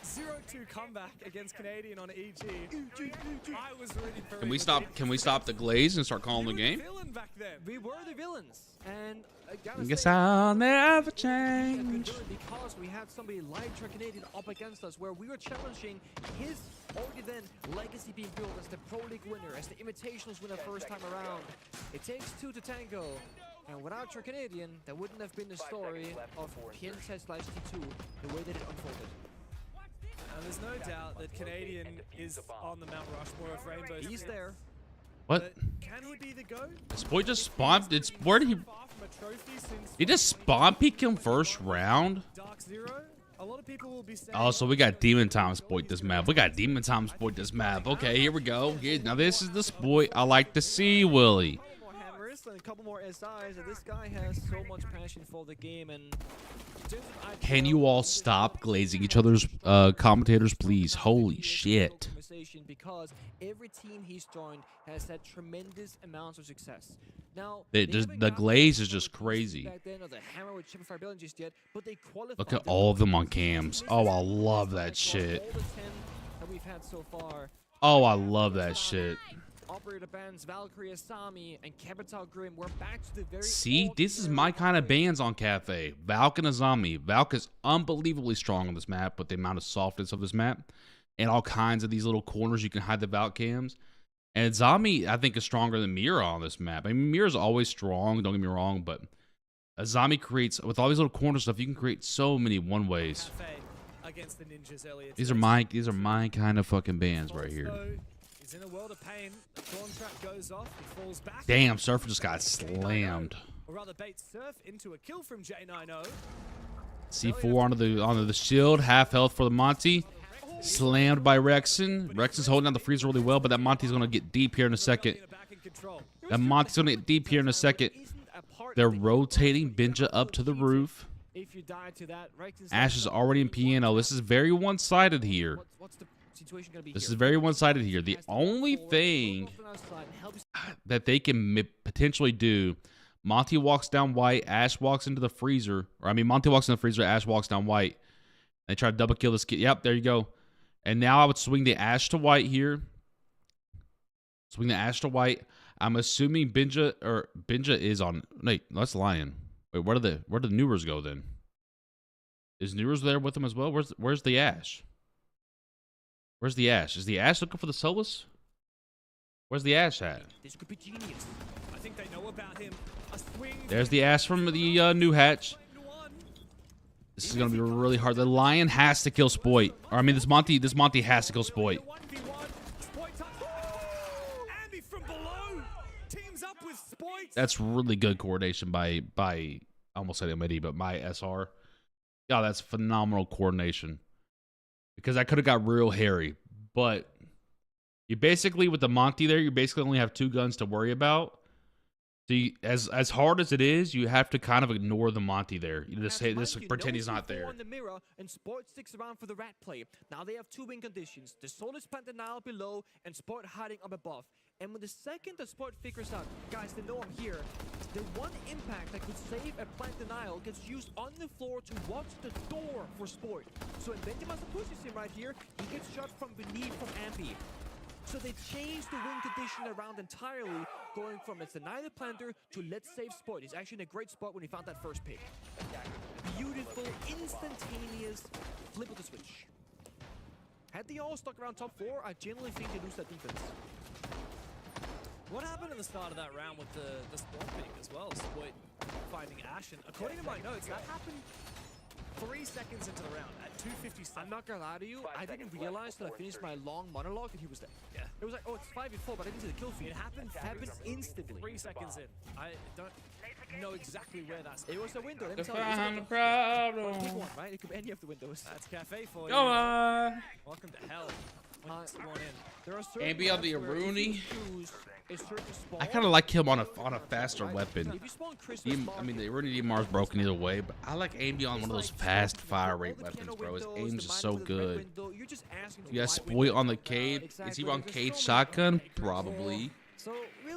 0-2 comeback against Canadian on EG. I was rooting for. Can we stop the glaze and start calling the game? Villain back then. We were the villains, and I guess I'll never change. Because we had somebody like Canadian up against us, where we were challenging his already then legacy being built as the Pro League winner, as the Invitationals winner first time around. It takes two to tango. And without Canadian, that wouldn't have been the story of PNZ/T2 the way that it unfolded. And there's no doubt that Canadian is on the Mount Rushmore of Rainbow Six. He's there. What? But can he be the GOAT? This boy just spawned. It's where did he just spawn peek him first round? Dark Zero. A lot of people will be saying, Oh, so we got Demon Time Spoit this map. We got Demon Time Spoit this map. Okay, here we go. Yeah, now this is the Spoit I like to see, Willie. And a couple more SIs, and this guy has so much passion for the game. And can you all stop glazing each other's commentators, please? Holy shit! Because every team he's joined has had tremendous amounts of success. Now the glaze is just crazy. Look at all of them on cams. Oh, I love that shit. Oh, I love that shit. Operator bands Valkyrie, Asami, and Capital Grim. We're back to the very. See, this is my kind of bands on Cafe. Valk and Azami. Valk is unbelievably strong on this map with the amount of softness of this map. And all kinds of these little corners you can hide the Valk cams. And Azami, I think, is stronger than Mira on this map. I mean, Mira's always strong, don't get me wrong, but Azami creates, with all these little corner stuff, you can create so many one-ways. These are my kind of fucking bands right here. He's in a world of pain. The thorn trap goes off. He falls back. Damn, Surfer just got slammed. Or rather, bait Surf into a kill from J90. C4 onto the shield. Half health for the Monty. Slammed by Rexon. Rexon's holding down the freezer really well, but that Monty's going to get deep here in a second. That Monty's going to get deep here in a second. They're rotating Binja up to the roof. Ash is already in piano. This is very one-sided here. This is very one-sided here. The only thing that they can potentially do, Monty walks down white, Ash walks into the freezer. Or, I mean, Monty walks in the freezer, Ash walks down white. They try to double kill this kid. Yep, there you go. And now I would swing the Ash to white here. Swing the Ash to white. I'm assuming Binja is on. Wait, that's Lion. Wait, where did the Newers go then? Is Newers there with them as well? Where's the Ash? Where's the Ash? Is the Ash looking for the Solus? Where's the Ash at? This could be genius. I think they know about him. A swing. There's the Ash from the new hatch. This is gonna be really hard. The Lion has to kill Spoit. Or I mean, this Monty has to kill Spoit. That's really good coordination by I almost said Midi, but my SR. Yeah, that's phenomenal coordination. Because I could have got real hairy. But you basically, with the Monty there, you basically only have two guns to worry about. So you, as hard as it is, you have to kind of ignore the Monty there. You just say, just pretend he's not there. On the mirror, and Sport sticks around for the rat play. Now they have two win conditions. The Soul is plant denial below, and Sport hiding up above. And when the second the Sport figures out, guys, they know I'm here, the one impact that could save a plant denial gets used on the floor to watch the door for Sport. So when Benjamin pushes him right here, he gets shot from beneath from Ampy. So they changed the win condition around entirely, going from let's deny the planter to let's save Sport. He's actually in a great spot when he found that first pick. Beautiful, instantaneous flip of the switch. Had they all stuck around top 4, I genuinely think they lose that defense. What happened at the start of that round with the spawn pick as well? Spoit finding Ash, and according to my notes, that happened 3 seconds into the round at 2:57. I'm not gonna lie to you, I didn't realize that I finished my long monologue and he was there. Yeah. It was like, oh, it's 5v4, but I didn't see the kill feed. It happened instantly. 3 seconds in. I don't know exactly where that's. It was the window. Let me The tell you. final problem. Pick one, right? It could be any of the windows. That's cafe for you. Come on. Welcome to hell. One in. There are certain Ambi on the maps where if you Aruni. choose a certain spawn, I kind of like him on a faster right? weapon. If you spawn Christmas I mean, the Aruni DMR is broken either way, but I like Ambi on one of those fast fire rate weapons, bro. His aim's just so good. You got Spoit on the Cade. Is he on Cade shotgun? Probably.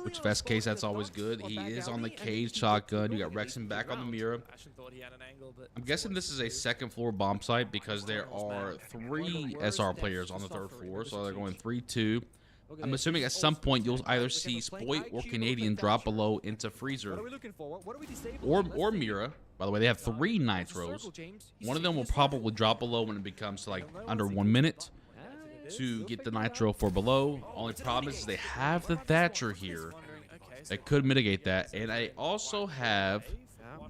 Which best case, that's always good. He is on the Cade shotgun. You got Rexon back on the Mira. I'm guessing this is a second floor bomb site because there are 3 SR players on the 3rd floor, so they're going 3-2. I'm assuming at some point you'll either see Spoit or Canadian drop below into Freezer or Mira. By the way, they have 3 Nitros. One of them will probably drop below when it becomes to like under 1 minute to get the Nitro for below. Only problem is they have the Thatcher here that could mitigate that, and I also have,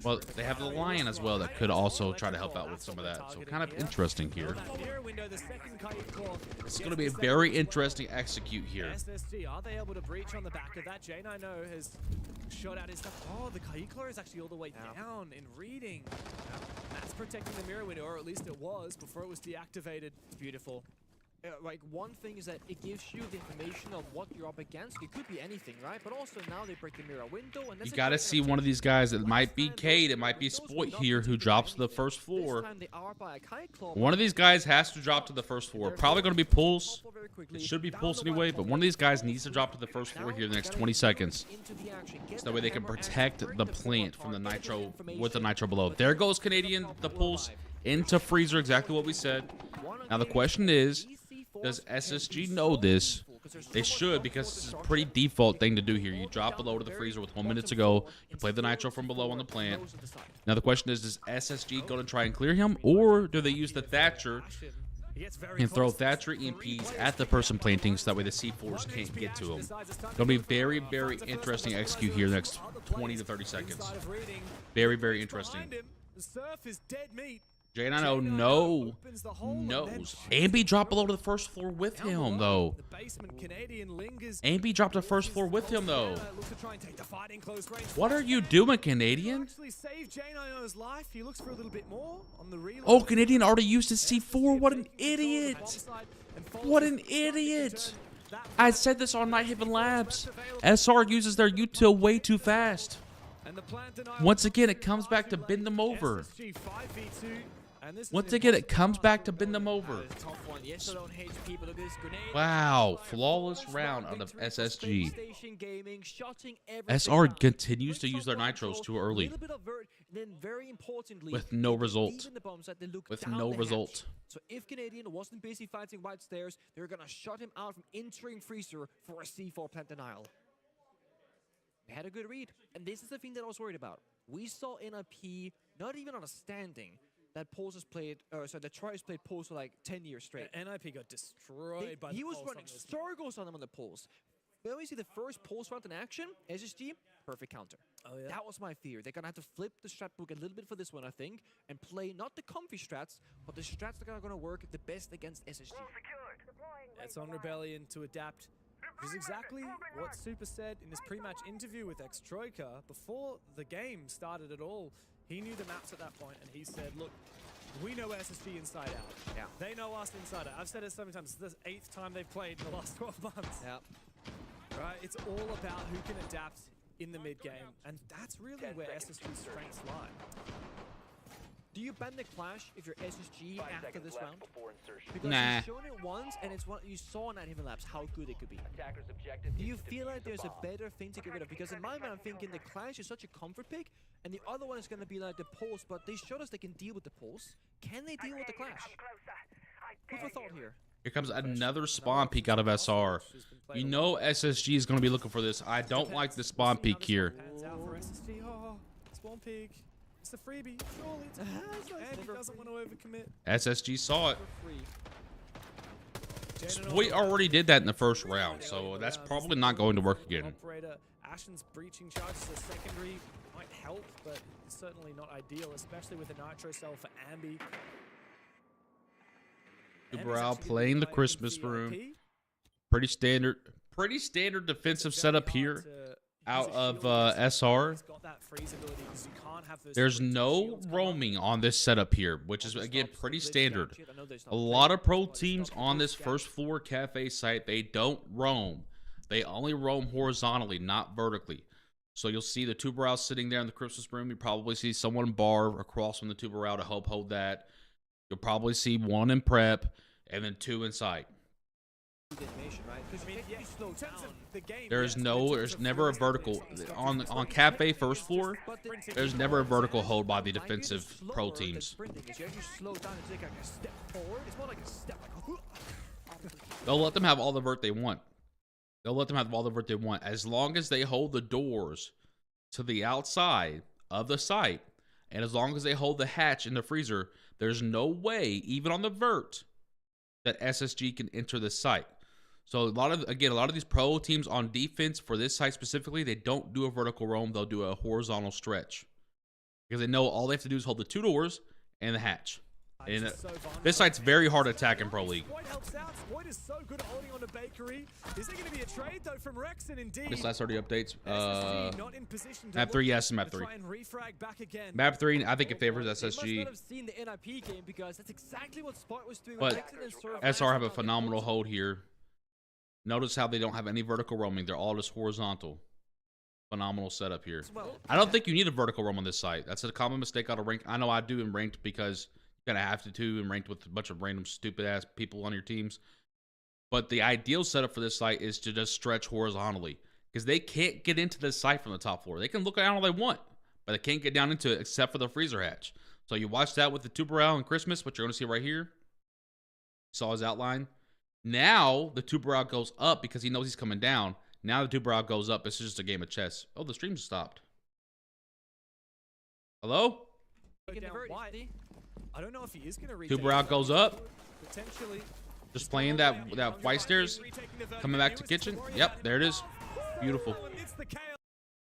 well, they have the Lion as well that could also try to help out with some of that. So kind of interesting here. It's going to be a very interesting execute here. SSG, are they able to breach on the back of that? J9O has shot out his stuff. Oh, the Kaikla is actually all the way down in reading. That's protecting the mirror window, or at least it was before it was deactivated. It's beautiful. Like, one thing is that it gives you the information of what you're up against. It could be anything, right? But also now they break the mirror window, and you got to see one of these guys. It might be Cade, it might be Spoit here who drops to the 1st floor. One of these guys has to drop to the 1st floor. Probably going to be Pulse. It should be Pulse anyway, but one of these guys needs to drop to the 1st floor here in the next 20 seconds. So that way they can protect the plant from the Nitro with the Nitro below. There goes Canadian, the Pulse into Freezer, exactly what we said. Now the question is, does SSG know this? They should, because this is a pretty default thing to do here. You drop below to the Freezer with 1 minute to go. You play the Nitro from below on the plant. Now the question is SSG going to try and clear him, or do they use the Thatcher and throw Thatcher EMPs at the person planting so that way the C4s can't get to him? It'll be very, very interesting execute here in the next 20 to 30 seconds. Very, very interesting. The surf is dead meat. J9O knows. Ambi dropped below to the 1st floor with him, though. Ambi dropped to 1st floor with him, though. What are you doing, Canadian? Oh, Canadian already used his C4. What an idiot. What an idiot. I said this on Night Haven Labs. SR uses their util way too fast. Once again, it comes back to bend them over. Once again, it comes back to bend them over. Wow, flawless round out of SSG. SR continues to use their Nitros too early. With no result. With no result. So if Canadian wasn't busy fighting White Stairs, they're going to shut him out from entering Freezer for a C4 plant denial. They had a good read, and this is the thing that I was worried about. We saw NIP not even on a standing that Pulse has played, that Troy has played Pulse for like 10 years straight. Yeah, NIP got destroyed by the He was Pulse running circles on them on the Pulse. When we see the first Pulse round in action, SSG, perfect counter. Oh, yeah. That was my fear. They're going to have to flip the strat book a little bit for this one, I think, and play not the comfy strats, but the strats that are going to work the best against SSG. It's on Rebellion to adapt. Which is exactly what Super said in his pre-match interview with X-Troika. Before the game started at all, he knew the maps at that point, and he said, look, we know SSG inside out. Yeah. They know us inside out. I've said it so many times. It's the 8th time they've played in the last 12 months. Yeah. Right? It's all about who can adapt in the mid-game, and that's really where SSG's strengths lie. Do you ban the Clash if you're SSG after this round? Because Nah. you've shown it once, and it's what you saw in Night Haven Labs how good it could be. Do you feel like there's a better thing to get rid of? Because in my mind, I'm thinking the Clash is such a comfort pick, and the other one is going to be like the Pulse, but they showed us they can deal with the Pulse. Can they deal with the Clash? Food for thought here. Here comes another spawn peek out of SR. You know SSG is going to be looking for this. I don't like the spawn peek here. Hands out for SSG. Oh, spawn peek. It's a freebie. Surely it's a and he doesn't want to overcommit. SSG saw it. We already did that in the first round, so that's probably not going to work again. Ashen's breaching charge as a secondary might help, but it's certainly not ideal, especially with the Nitro Cell for Ambi. Tuberal playing the Christmas room. Pretty standard defensive setup here out of SR. There's no roaming on this setup here, which is, again, pretty standard. A lot of pro teams on this first floor cafe site, they don't roam. They only roam horizontally, not vertically. So you'll see the Tuberal sitting there in the Christmas room. You probably see someone bar across from the Tuberal to help hold that. You'll probably see one in prep and then two in sight. There's never a vertical on cafe first floor. There's never a vertical hold by the defensive pro teams. They'll let them have all the vert they want. As long as they hold the doors to the outside of the site, and as long as they hold the hatch in the freezer, there's no way, even on the vert, that SSG can enter the site. So a lot of these pro teams on defense for this site specifically, they don't do a vertical roam. They'll do a horizontal stretch because they know all they have to do is hold the two doors and the hatch. And this site's very hard to attack in Pro League. Is so good at holding on to Bakery. Is there going to be a trade though from Rexon? Indeed. This last 30 updates. Not in position to map 3, yes, map 3. Map 3, I think it favors SSG. But SR have a phenomenal hold here. Notice how they don't have any vertical roaming. They're all just horizontal. Phenomenal setup here. I don't think you need a vertical roam on this site. That's a common mistake out of ranked. I know I do in ranked because you kind of have to too in ranked with a bunch of random stupid ass people on your teams. But the ideal setup for this site is to just stretch horizontally because they can't get into this site from the top floor. They can look down all they want, but they can't get down into it except for the freezer hatch. So you watch that with the Tuberal and Christmas, what you're going to see right here. Saw his outline. Now the Tuberal goes up because he knows he's coming down. Now the Tuberal goes up. It's just a game of chess. Oh, the stream stopped. Hello? I don't know if he is going to reach. Tuberal goes up. Just playing that white stairs. Coming back to kitchen. Yep, there it is. Beautiful.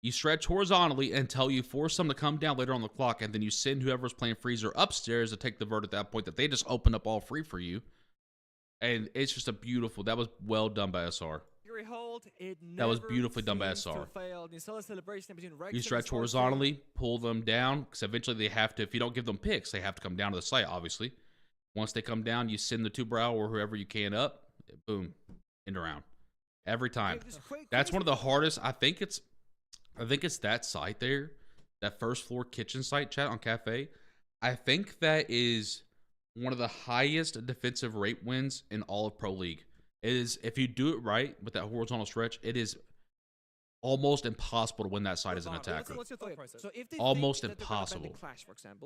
You stretch horizontally until you force them to come down later on the clock, and then you send whoever's playing freezer upstairs to take the vert at that point that they just open up all free for you. And it's just a beautiful. That was well done by SR. That was beautifully done by SR. You stretch horizontally, pull them down, because eventually they have to, if you don't give them picks, they have to come down to the site, obviously. Once they come down, you send the Tuberal or whoever you can up, boom, end around. Every time. That's one of the hardest, I think it's that site there, that first floor kitchen site, chat, on Cafe. I think that is one of the highest defensive rate wins in all of Pro League. It is, if you do it right with that horizontal stretch, it is almost impossible to win that site as an attacker. Almost impossible.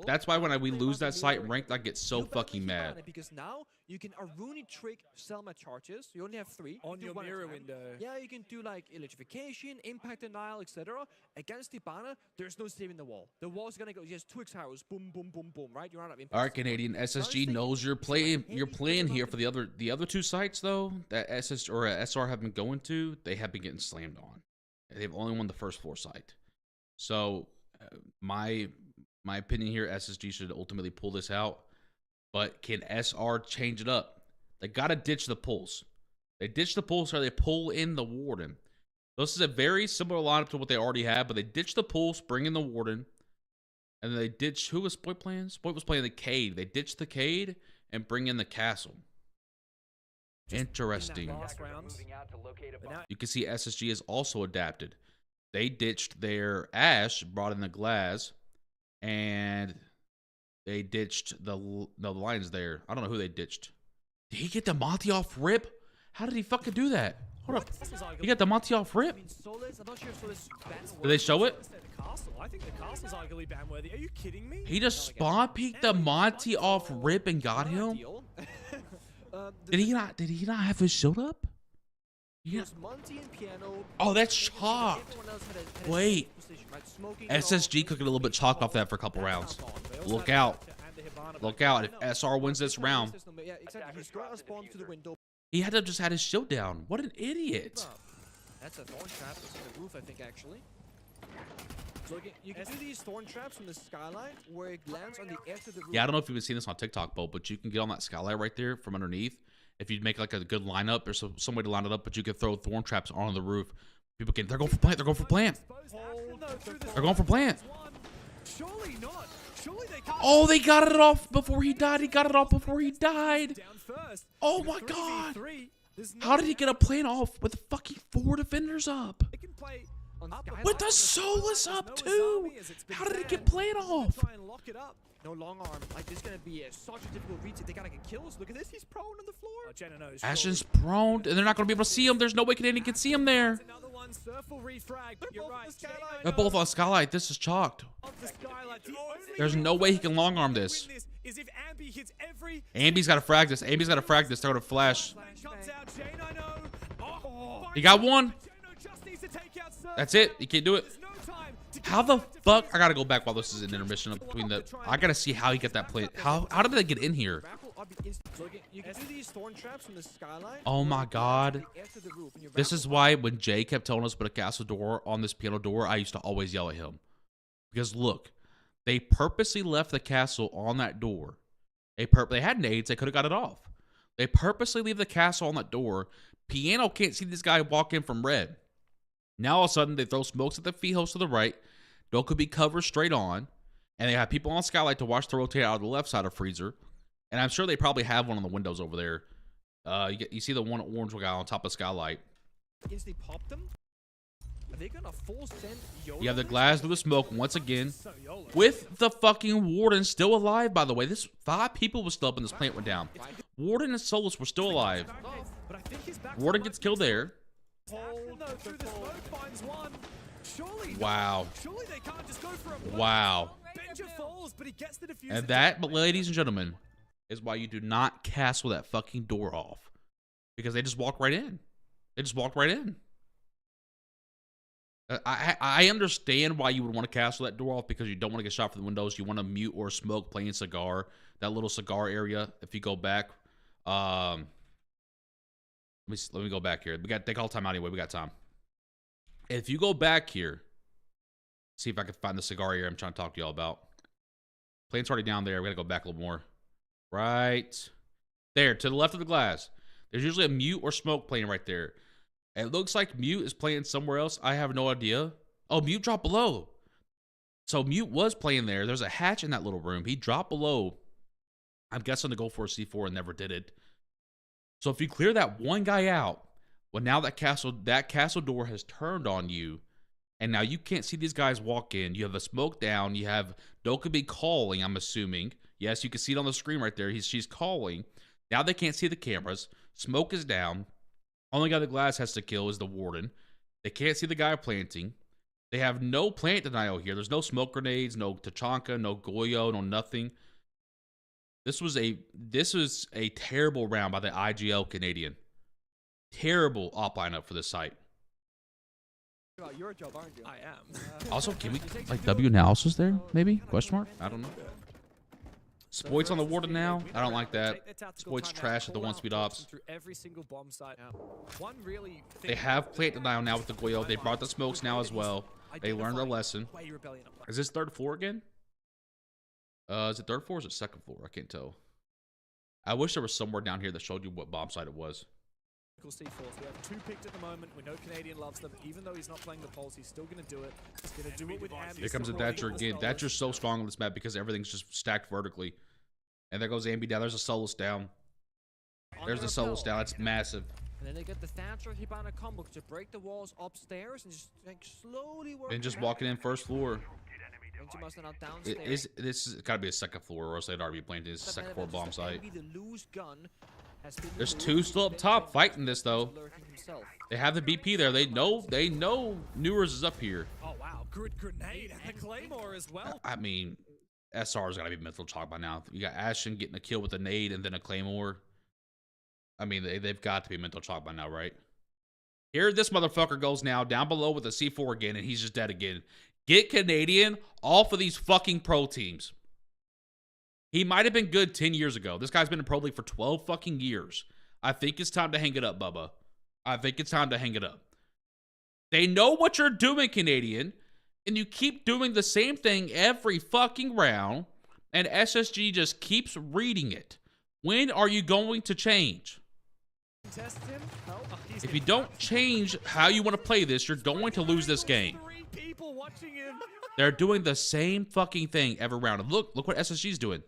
That's why when we lose that site ranked, I get so fucking mad. Because now you can Aruni trick Selma charges. You only have 3 on your mirror window. Yeah, you can do like electrification, impact denial, etc. Against Hibana, there's no saving the wall. The wall's gonna go. Just 2x arrows, boom, boom, boom, boom. Right? You're out of impact. All right, Canadian SSG knows you're playing. You're playing here for the other two sites though that SR have been going to. They have been getting slammed on. They've only won the first floor site. So my opinion here, SSG should ultimately pull this out. But can SR change it up? They got to ditch the pulls. They ditch the pulls or they pull in the Warden. This is a very similar lineup to what they already have, but they ditch the pulse, bring in the Warden. And then they ditch, who was Spoit playing? Spoit was playing the Cade. They ditch the Cade and bring in the Castle. Interesting. You can see SSG is also adapted. They ditched their Ash, brought in the Glass, and they ditched the Lions there. I don't know who they ditched. Did he get the Monty off rip? How did he fucking do that? Hold up. He got the Monty off rip? Did they show it? I think the castle's arguably ban-worthy. Are you kidding me? He just spawn peeked the Monty off rip and got him? Did he not have his shield up? Yeah. Oh, that's chalked. Wait. SSG cooking a little bit chalk off that for a couple rounds. Look out. Look out. If SR wins this round. He had to have just had his shield down. What an idiot. That's a thorn trap. It's on the roof, I think, actually. So you can do these thorn traps from the skylight where it lands on the edge of the roof. Yeah, I don't know if you've seen this on TikTok, Bo, but you can get on that skylight right there from underneath. If you make like a good lineup, there's some way to line it up, but you can throw thorn traps on the roof. People can. They're going for plant. They're going for plant. They're going for plant. Surely not. Surely they can't. Oh, they got it off before he died. He got it off before he died. Down first. Oh my God. 3v3. There's How did he no get a plant off with fucking 4 defenders up? They can play On up Skylight. With the on soulless Skylight. up There's no too. Azami as it's been How did he get banned. plant They're off? try and lock it up. No long arm. Like, this is going to be such a difficult retake. They got to get kills. Look at this. He's prone on the floor. Jenna knows. Ashen's prone, and they're not going to be able to see him. There's no way Canadian can see him there. Another one. Surf will refrag. But you're both on right. the skylight. They're both on skylight. This is chalked. The skylight. The only There's way no way he can long arm this. win is if Ambi hits every Ambi's got to frag this. Ambi's got to frag this. They're going to flash. comes out. Jane, I know. Oh, He got one. Jane just needs to take out Surf. That's it. You can't do it. There's no time to How the get fuck? I gotta go back while this is an intermission between the. I gotta see how he get that plate. How did they get in here? Grapple up instant. So you can do these thorn traps from the skylight. Oh my where it lands God. on the edge of the roof, and you This grapple is why when Jay kept telling us to put a castle door on this piano door, I used to always yell at him. Because look, they purposely left the castle on that door. They had nades. They could have got it off. They purposely leave the castle on that door. Piano can't see this guy walk in from red. Now all of a sudden they throw smokes at the feet host to the right. Door could be covered straight on. And they have people on skylight to watch the rotate out of the left side of freezer. And I'm sure they probably have one on the windows over there. You see the one orange guy on top of skylight. instantly pop them. Are they gonna full send YOLO? You have the glass with the smoke once again. so YOLO. With the fucking warden still alive, by the way. This 5 people was still up when this plant went down. Warden and Solus were still alive. But I think he's back Warden gets killed there. Hold though through the smoke finds one. Surely. Wow. Surely they can't just go for a Wow. Benja falls, but he gets the defuse. And that, ladies and gentlemen, is why you do not castle that fucking door off. Because they just walk right in. They just walked right in. I understand why you would want to castle that door off, because you don't want to get shot from the windows. You want to mute or smoke playing cigar. That little cigar area, if you go back. Let me go back here. They call time out anyway. We got time. If you go back here, see if I can find the cigar area I'm trying to talk to y'all about. Plane's already down there. We got to go back a little more. Right there, to the left of the glass. There's usually a mute or smoke plane right there. It looks like mute is playing somewhere else. I have no idea. Oh, mute dropped below. So mute was playing there. There's a hatch in that little room. He dropped below. I'm guessing to go for a C4 and never did it. So if you clear that one guy out, well, now that castle door has turned on you, and now you can't see these guys walk in. You have a smoke down. You have Dokubi calling, I'm assuming. Yes, you can see it on the screen right there. She's calling. Now they can't see the cameras. Smoke is down. Only guy the glass has to kill is the warden. They can't see the guy planting. They have no plant denial here. There's no smoke grenades, no Tachanka, no Goyo, no nothing. This was a terrible round by the IGL Canadian. Terrible op lineup for this site. About your job, aren't you? I am. Also, can we like W analysis there? Maybe? Question mark? I don't know. Spoits on the warden now. I don't like that. Spoits trash at the 1-speed ops. Through every single bomb site. One really. They have plant denial now with the Goyo. They brought the smokes now as well. They learned their lesson. Is this third floor again? Is it third floor or is it second floor? I can't tell. I wish there was somewhere down here that showed you what bomb site it was. C4s. We have 2 picked at the moment. We know Canadian loves them. Even though he's not playing the pulse, he's still going to do it. He's going to do it with Ambi. Here comes a Thatcher again. Thatcher's so strong on this map because everything's just stacked vertically. And there goes Ambi down. There's a Solus down. There's the Solus down. That's massive. And then they get the Thatcher Hibana combo to break the walls upstairs and just like slowly work. And just walking in first floor. Downstairs. This has got to be a second floor, or else they'd already be playing this second floor bomb site. There's 2 still up top fighting this though. They have the BP there. They know Newers is up here. Oh wow, good grenade and the Claymore as well. I mean, SR's got to be mental chalk by now. You got Ashen getting a kill with a nade and then a Claymore. I mean, they've got to be mental chalk by now, right? Here this motherfucker goes now down below with a C4 again, and he's just dead again. Get Canadian off of these fucking pro teams. He might have been good 10 years ago. This guy's been in pro league for 12 fucking years. I think it's time to hang it up, Bubba. I think it's time to hang it up. They know what you're doing, Canadian, and you keep doing the same thing every fucking round, and SSG just keeps reading it. When are you going to change? If you don't change how you want to play this, you're going to lose this game. They're doing the same fucking thing every round. And look what SSG's doing.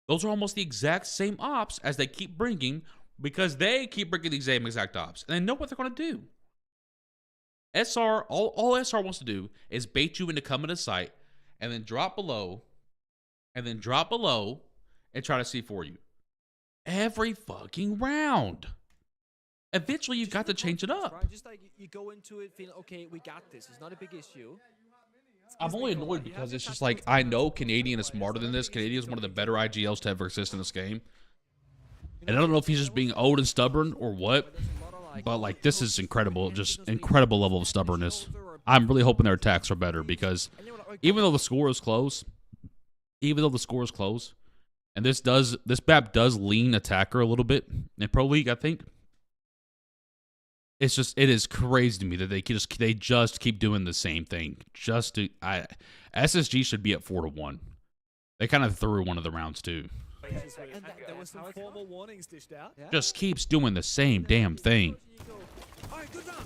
Those are almost the exact same ops as they keep bringing because they keep bringing the same exact ops. And they know what they're going to do. SR, all SR wants to do is bait you into coming to site and then drop below and try to C4 you. Every fucking round. Eventually, you've got to change it up. Right? Just like you go into it feeling, okay, we got this. It's not a big issue. I'm only annoyed because it's just like, I know Canadian is smarter than this. Canadian is one of the better IGLs to ever exist in this game. And I don't know if he's just being old and stubborn or what. But, like, this is incredible. Just incredible level of stubbornness. I'm really hoping their attacks are better because even though the score is close, and this map does lean attacker a little bit in Pro League, I think. It is crazy to me that they just keep doing the same thing. SSG should be at 4-1. They kind of threw one of the rounds too. And there was some formal warnings dished out. Just keeps doing the same damn thing. All right, good round.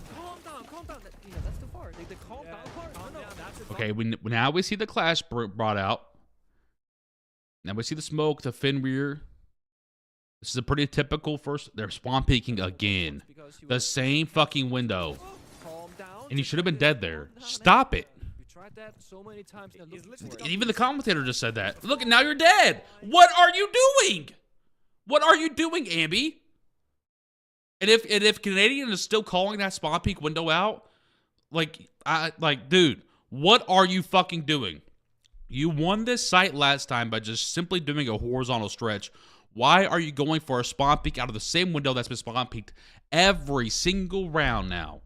Calm down. That's too far. The calm down part. No. Okay, now we see the clash brought out. Now we see the smoke, the Fenrir. This is a pretty typical first. They're spawn peeking again. The same fucking window. And you should have been dead there. Stop it. Tried that so many times. Even the commentator just said that. Look, now you're dead. What are you doing? What are you doing, Ambi? And if Canadian is still calling that spawn peek window out, dude, what are you fucking doing? You won this site last time by just simply doing a horizontal stretch. Why are you going for a spawn peek out of the same window that's been spawn peeked every single round now?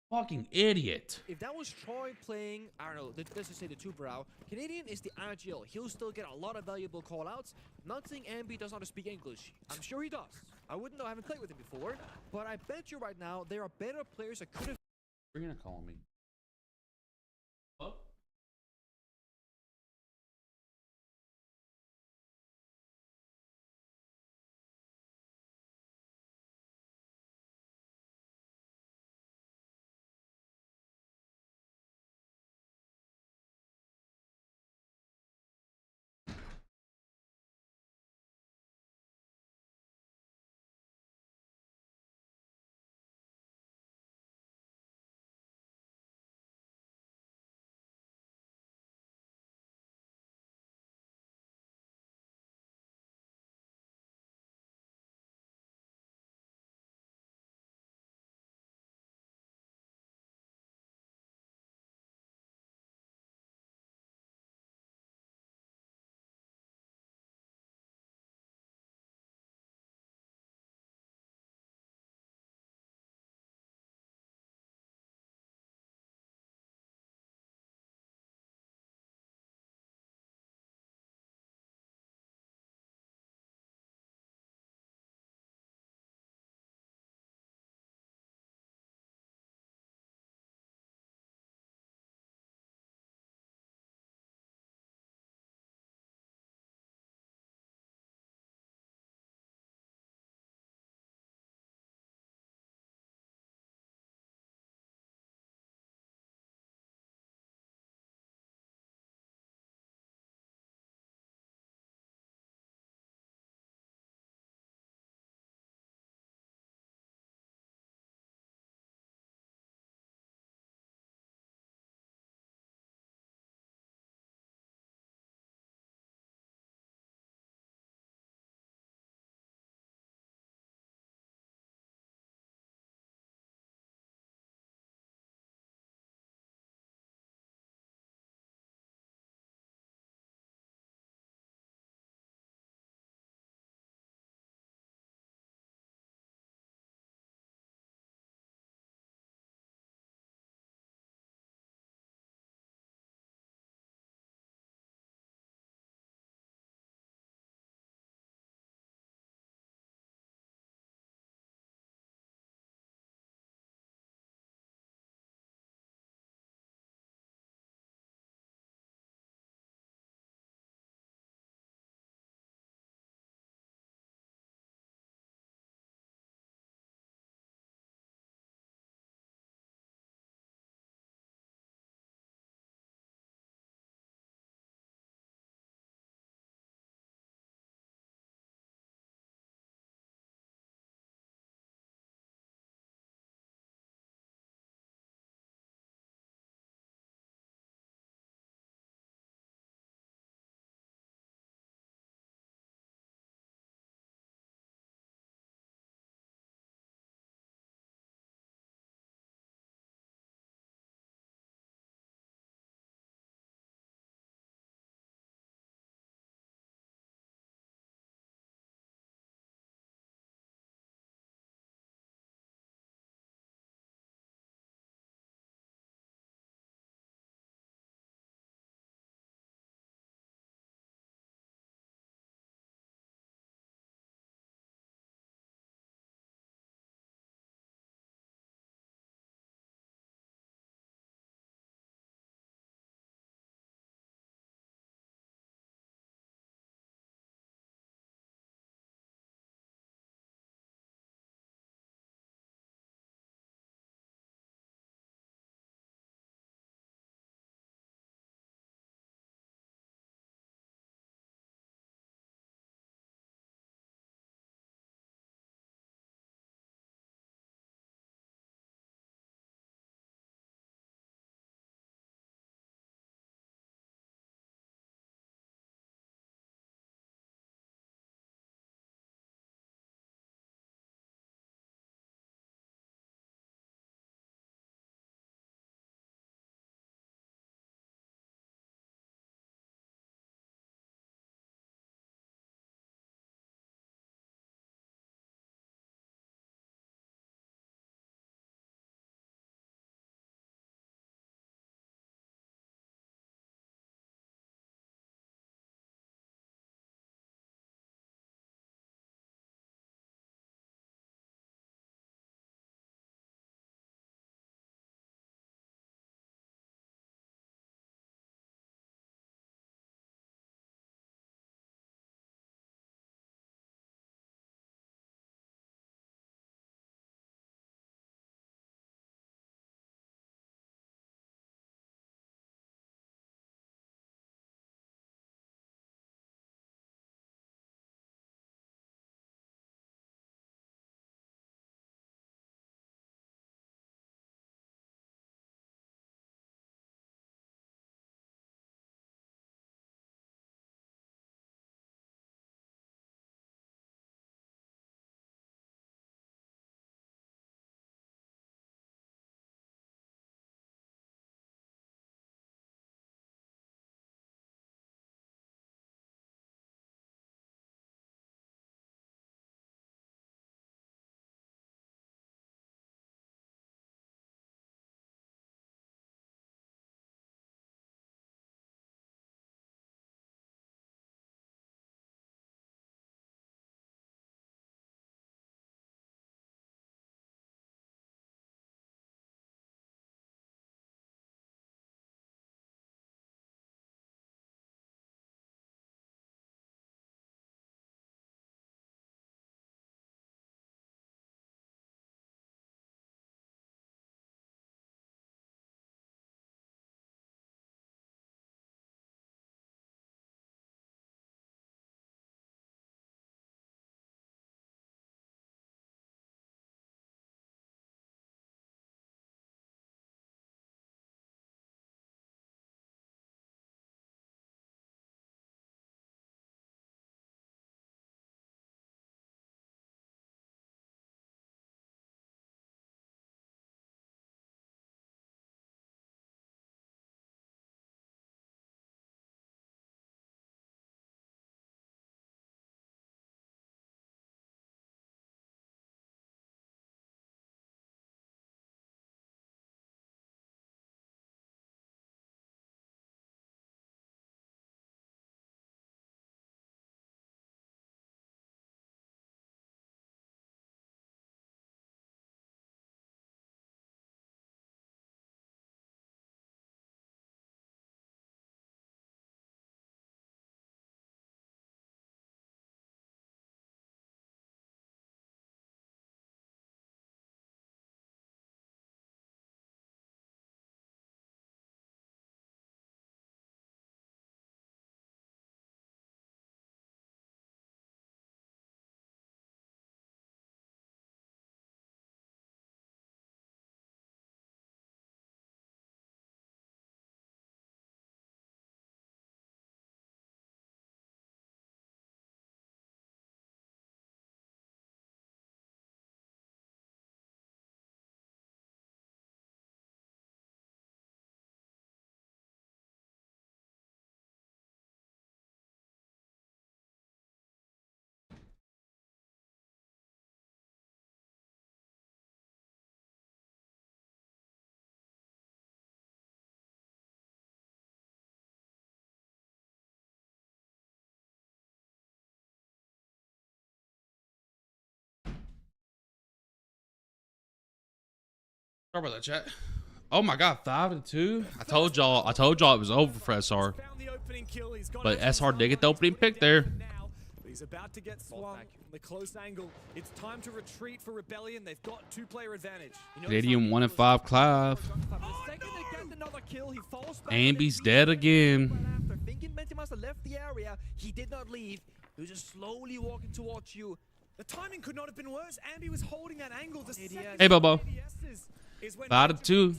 Fucking idiot. If that was Troy playing, I don't know, let's just say the two-brow, Canadian is the IGL. He'll still get a lot of valuable call-outs. Not saying Ambi does not speak English. I'm sure he does. I wouldn't know, I haven't played with him before. But I bet you right now, there are better players that could have... You're gonna call me. Sorry about that, chat. Oh my God, 5-2. I told y'all it was over for SR. But SR did get the opening pick there. He's about to get swung from the close angle. It's time to retreat for Rebellion. They've got 2-player advantage. Canadian 1-5 Clive. Ambi's dead again. After thinking Mentimaster left the area, he did not leave. He was just slowly walking towards you. The timing could not have been worse. Ambi was holding that angle. Hey, Bobo. 5-2.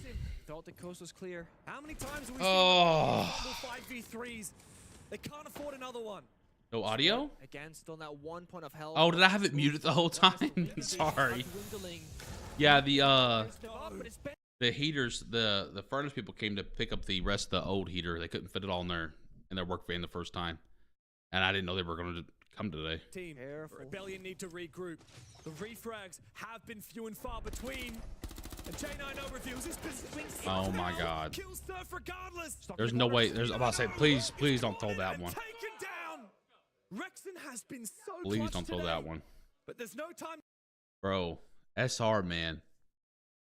Thought the coast was clear. How many times have we seen 5v3s? They can't afford another one. No audio? Again, still on that 1 point of health. Oh, did I have it muted the whole time? Sorry. Yeah, the heaters, the furnace people came to pick up the rest of the old heater. They couldn't fit it all in their work van the first time, and I didn't know they were going to come today. Team, Rebellion need to regroup. The refrags have been few and far between. And J9 reveals his position. Oh my God. Kills Surf regardless. There's no way. I'm about to say, please don't throw that one. Taken down. Rexon has been so Please don't throw that one. But there's no time. Bro, SR, man.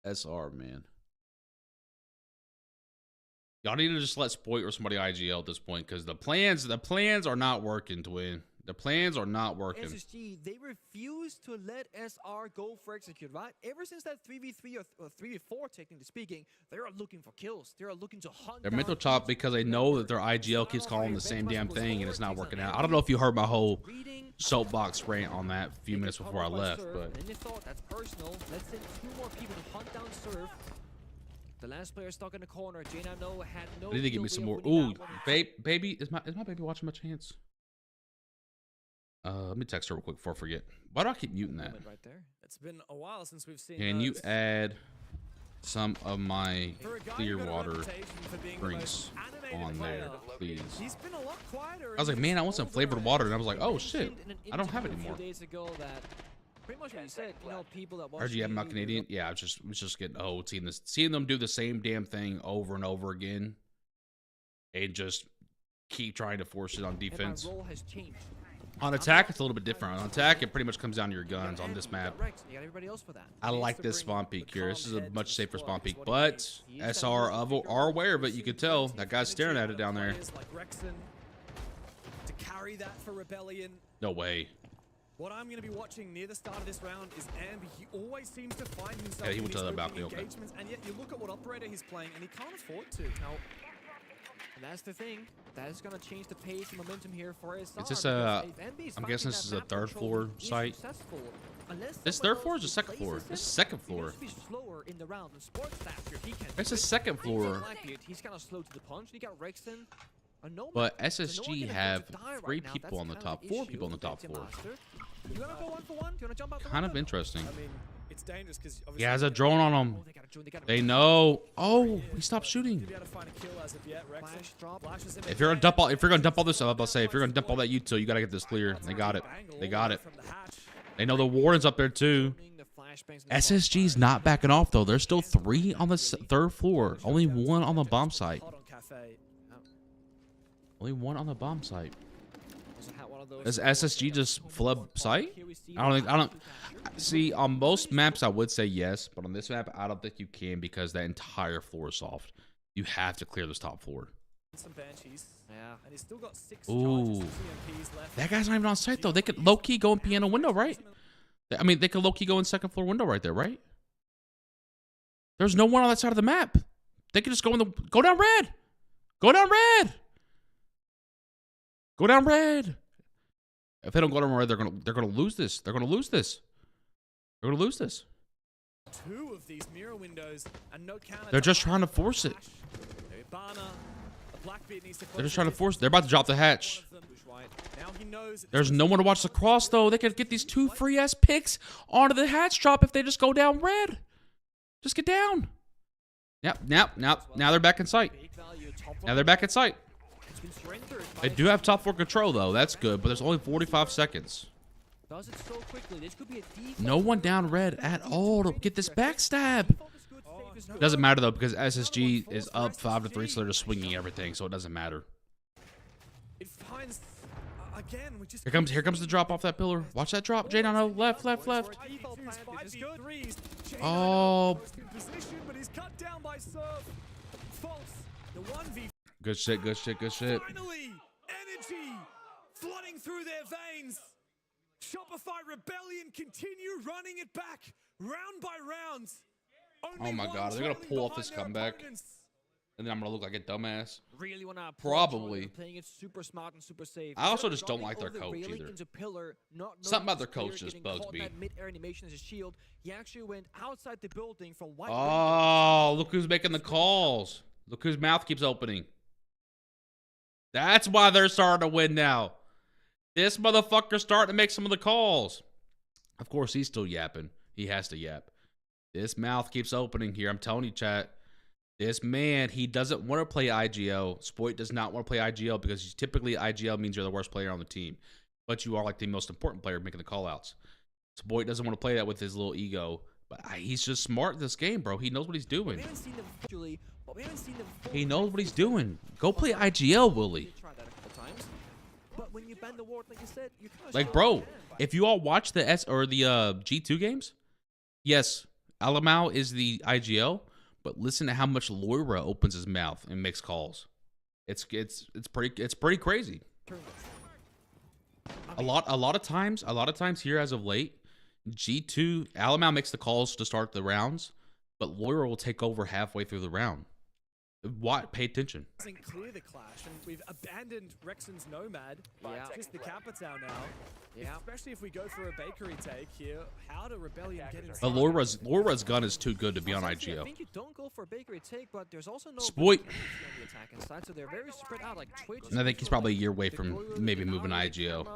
SR, man. Y'all need to just let Spoit or somebody IGL at this point, because the plans are not working, twin. The plans are not working. SSG, they refuse to let SR go for execute, right? Ever since that 3v3 or 3v4, technically speaking, they are looking for kills. They are looking to hunt. They're mental chop because they know that their IGL keeps calling the same damn thing and it's not working out. I don't know if you heard my whole soapbox rant on that a few minutes before I left, but then you thought that's personal. Let's send 2 more people to hunt down Surf. The last player stuck in the corner. J9 had no. I need to give me some more. Ooh, baby, is my baby watching my chance? Let me text her real quick before I forget. Why do I keep muting that? Right there. It's been a while since we've seen. Can you add some of my clear water drinks on there, please? He's been a lot quieter. I was like, man, I want some flavored water, and I was like, oh shit, I don't have it anymore. Days ago that pretty much what you said, you know, people that watch. Heard you have my Canadian? Yeah, I was just getting old seeing them do the same damn thing over and over again, and just keep trying to force it on defense. And my role has changed. On attack, it's a little bit different. On attack, it pretty much comes down to your guns on this map. I like this spawn peak here. This is a much safer spawn peak, but SR are aware of it. You could tell that guy's staring at it down there. To carry that for Rebellion. No way. What I'm going to be watching near the start of this round is Ambi. He always seems to find himself he went in to these the balcony, opening okay. engagements, and yet you look at what operator he's playing, and he can't afford to. No. And that's the thing. That is going to change the pace and momentum here for SR. Is this I'm guessing this is a third floor site. This third floor is a second floor. This is second floor. It's a second floor. He's kind of slow to the punch. You got Rexon. But SSG have 3 people on the top, 4 people on the top floor. You want to go 1 for 1? Do you want to jump out the Kind of window? interesting. I mean, it's dangerous because He has a drone on him. They know. Oh, he stopped shooting. If you're gonna dump all this, I'm about to say, if you're gonna dump all that util, you gotta get this clear. They got it. They got it. They know the warden's up there too. SSG's not backing off though. There's still 3 on the 3rd floor. Only 1 on the bomb site. Only 1 on the bomb site. Does SSG just flub site? I don't see on most maps I would say yes, but on this map I don't think you can because that entire floor is soft. You have to clear this top floor. Some banshees. Yeah. And he's still got 6 Ooh. CMPs left. That guy's not even on site though. They could low key go in piano window, right? I mean, they could low key go in 2nd floor window right there, right? There's no one on that side of the map. They could just go down red. Go down red. Go down red. If they don't go down red, they're gonna lose this. They're gonna lose this. They're gonna lose this. 2 of these mirror windows and no counter. They're just trying to force it. They're just trying to force it. They're about to drop the hatch. There's no one to watch the cross though. They could get these 2 free ass picks onto the hatch drop if they just go down red. Just get down. Yep. Now they're back in sight. Now they're back in sight. They do have top 4 control though. That's good, but there's only 45 seconds. No one down red at all to get this backstab. Doesn't matter though because SSG is up 5-3, so they're just swinging everything, so it doesn't matter. It finds again, we just Here comes the drop off that pillar. Watch that drop. J no, left. Oh. Position, but he's cut down by Surf. False. The 1v. Good shit. Finally, energy flooding through their veins. Shopify Rebellion continue running it back round by round. Oh my God, they're gonna pull off this comeback, and then I'm gonna look like a dumbass. Really wanna Probably. playing it super smart and super safe. I also just don't like their coach either. Something about their coach just bugs me. Mid-air animation as a shield. He actually went outside the building from white. Oh, look who's making the calls. Look whose mouth keeps opening. That's why they're starting to win now. This motherfucker's starting to make some of the calls. Of course, he's still yapping. He has to yap. This mouth keeps opening here. I'm telling you, chat. This man, he doesn't want to play IGL. Spoit does not want to play IGL because typically IGL means you're the worst player on the team. But you are like the most important player making the call-outs. Spoit doesn't want to play that with his little ego. But he's just smart in this game, bro. He knows what he's doing. He knows what he's doing. Go play IGL, Willie. But when you bend the ward, like you said, you like, bro, if you all watch the G2 games, yes, Alamau is the IGL, but listen to how much Loira opens his mouth and makes calls. It's pretty crazy. A lot of times here as of late, G2 Alamau makes the calls to start the rounds, but Loira will take over halfway through the round. What? Pay attention. Doesn't clear the clash, and we've abandoned Rexon's Nomad. Just the Capitao now. Yeah. Especially if we go for a bakery take here. How do Rebellion get inside? But Loira's gun is too good to be on IGO. I think you don't go for a bakery take, but there's also no Spoit. on the attack inside, so they're very spread out like Twitch. And I think he's probably a year away from maybe moving to IGO.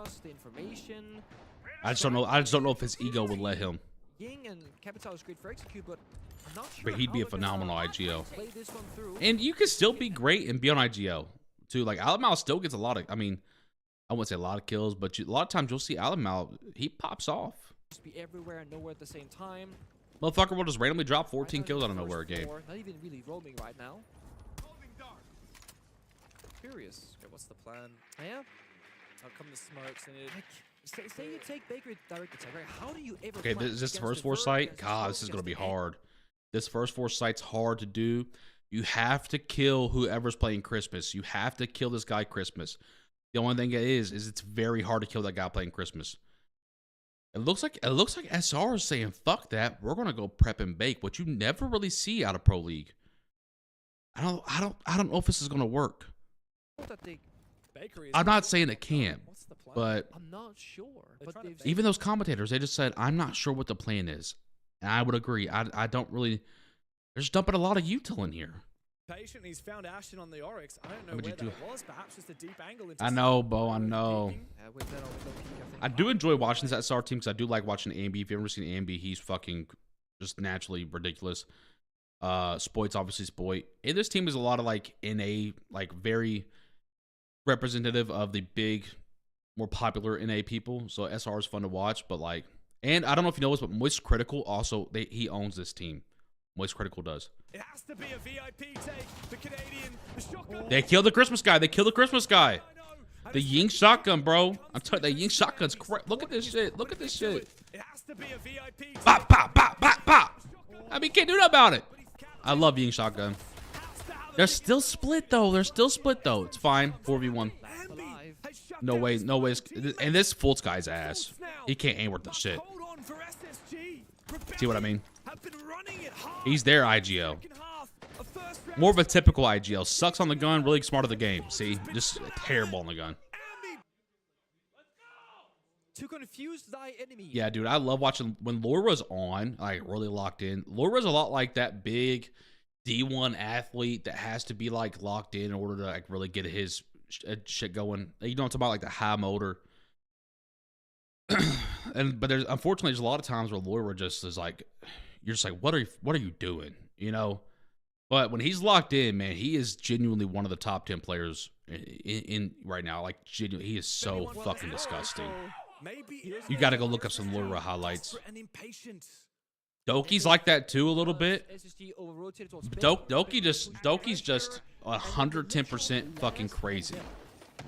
I just don't know if his ego would let him. Ying and Capitao is great for execute, but I'm not sure. But he'd be a phenomenal IGO. And you can still be great and be on IGO too. Like Alamau still gets a lot of, I mean, I wouldn't say a lot of kills, but a lot of times you'll see Alamau, he pops off. Just be everywhere and nowhere at the same time. Motherfucker will just randomly drop 14 kills out of nowhere a game. Not even really roaming right now. Curious. Okay, what's the plan? Yeah. I'll come the smokes and it. Say you take bakery direct attack, right? How do you ever? Okay, is this the first foresight? God, this is gonna be hard. This first foresight's hard to do. You have to kill whoever's playing Christmas. You have to kill this guy Christmas. The only thing is it's very hard to kill that guy playing Christmas. It looks like SR is saying fuck that. We're gonna go prep and bake, what you never really see out of Pro League. I don't know if this is gonna work. I'm not saying it can't, but I'm not sure. But even those commentators, they just said, I'm not sure what the plan is. And I would agree. I don't really. They're just dumping a lot of util in here. Patient, he's found Ashen on the Oryx. I don't know where that was. Perhaps just a deep angle. I know, Bo. I know. I do enjoy watching this SR team because I do like watching Ambi. If you've ever seen Ambi, he's fucking just naturally ridiculous. Spoit's obviously Spoit. And this team is a lot of like NA, like very representative of the big, more popular NA people. So SR is fun to watch, but like, and I don't know if you know this, but Moist Critical also, he owns this team. Moist Critical does. It has to be a VIP take. The Canadian, the shotgun. They killed the Christmas guy. They killed the Christmas guy. The Ying shotgun, bro. I'm telling you, the Ying shotgun's correct. Look at this shit. Look at this shit. It has to be a VIP take. Bop, bop, bop, bop, bop. I mean, can't do nothing about it. I love Ying shotgun. They're still split though. They're still split though. It's fine. 4v1. No way. No way. And this Fultz guy's ass. He can't aim worth the shit. See what I mean? He's their IGO. More of a typical IGO. Sucks on the gun, really smart of the game. See? Just terrible on the gun. To confuse thy enemy. Yeah, dude, I love watching when Loira's on, like really locked in. Loira's a lot like that big D1 athlete that has to be like locked in order to like really get his shit going. You know what I'm talking about, like the high motor. But there's unfortunately there's a lot of times where Loira just is like, you're just like, what are you doing? You know? But when he's locked in, man, he is genuinely one of the top 10 players in right now. Like genuinely, he is so fucking disgusting. You got to go look up some Loira highlights. Doki's like that too a little bit. Doki's just 110% fucking crazy.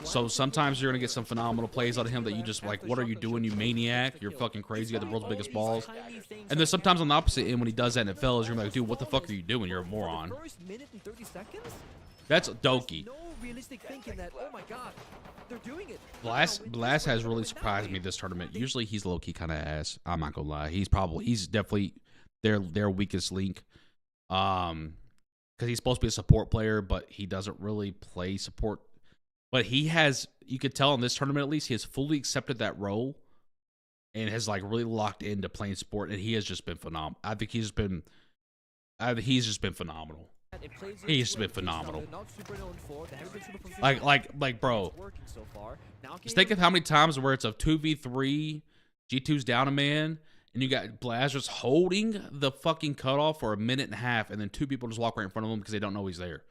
So sometimes you're gonna get some phenomenal plays out of him that you just like, what are you doing, you maniac? You're fucking crazy. You got the world's biggest balls. And then sometimes on the opposite end, when he does that and it fails, you're like, dude, what the fuck are you doing? You're a moron. That's Doki. No realistic thinking that, oh my god, they're doing it. Blast has really surprised me this tournament. Usually he's low key kind of ass. I'm not gonna lie. He's definitely their weakest link. Because he's supposed to be a support player, but he doesn't really play support. But he has, you could tell in this tournament at least, he has fully accepted that role and has like really locked into playing support, and he has just been phenomenal. I think he's just been phenomenal. He's been phenomenal. Like, bro. Just think of how many times where it's a 2v3, G2's down a man, and you got Blaz just holding the fucking cutoff for a minute and a half, and then two people just walk right in front of him because they don't know he's there.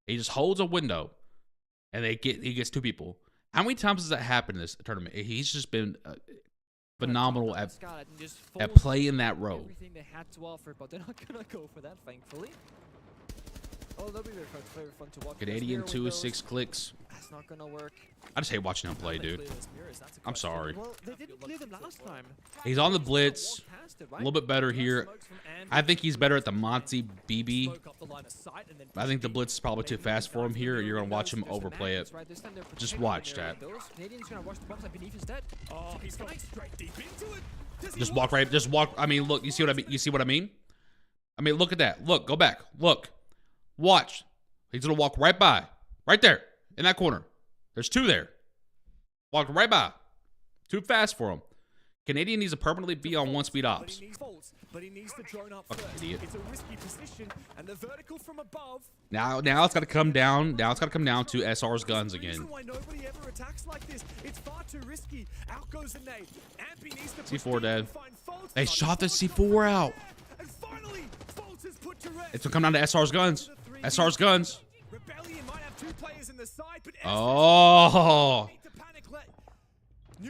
He just holds a window, and he gets two people. How many times has that happened in this tournament? He's just been phenomenal at playing that role. Everything they had to offer, but they're not gonna go for that, thankfully. Oh, that'll be very fun to watch. Canadian 2 is 6 clicks. That's not gonna work. I just hate watching him play, dude. I'm sorry. Well, they didn't clear them last time. He's on the blitz. A little bit better here. I think he's better at the Monty BB. I think the blitz is probably too fast for him here. You're gonna watch him overplay it. Just watch, chat. Just walk right. Just walk. I mean, look. You see what I mean? You see what I mean? I mean, look at that. Look. Go back. Look. Watch. He's gonna walk right by. Right there. In that corner. There's two there. Walked right by. Too fast for him. Canadian needs to permanently be on 1-speed ops. But he needs to drone up Fucking first. idiot. It's a risky position, and the vertical from above. Now it's got to come down. Now it's got to come down to SR's guns again. Why nobody ever attacks like this? It's far too risky. Out goes the nade. Ampy needs to C4 dead. They shot the C4 out. And finally, Fultz is put to rest. It's gonna come down to SR's guns. SR's guns. Rebellion might have two players in the side, but Oh.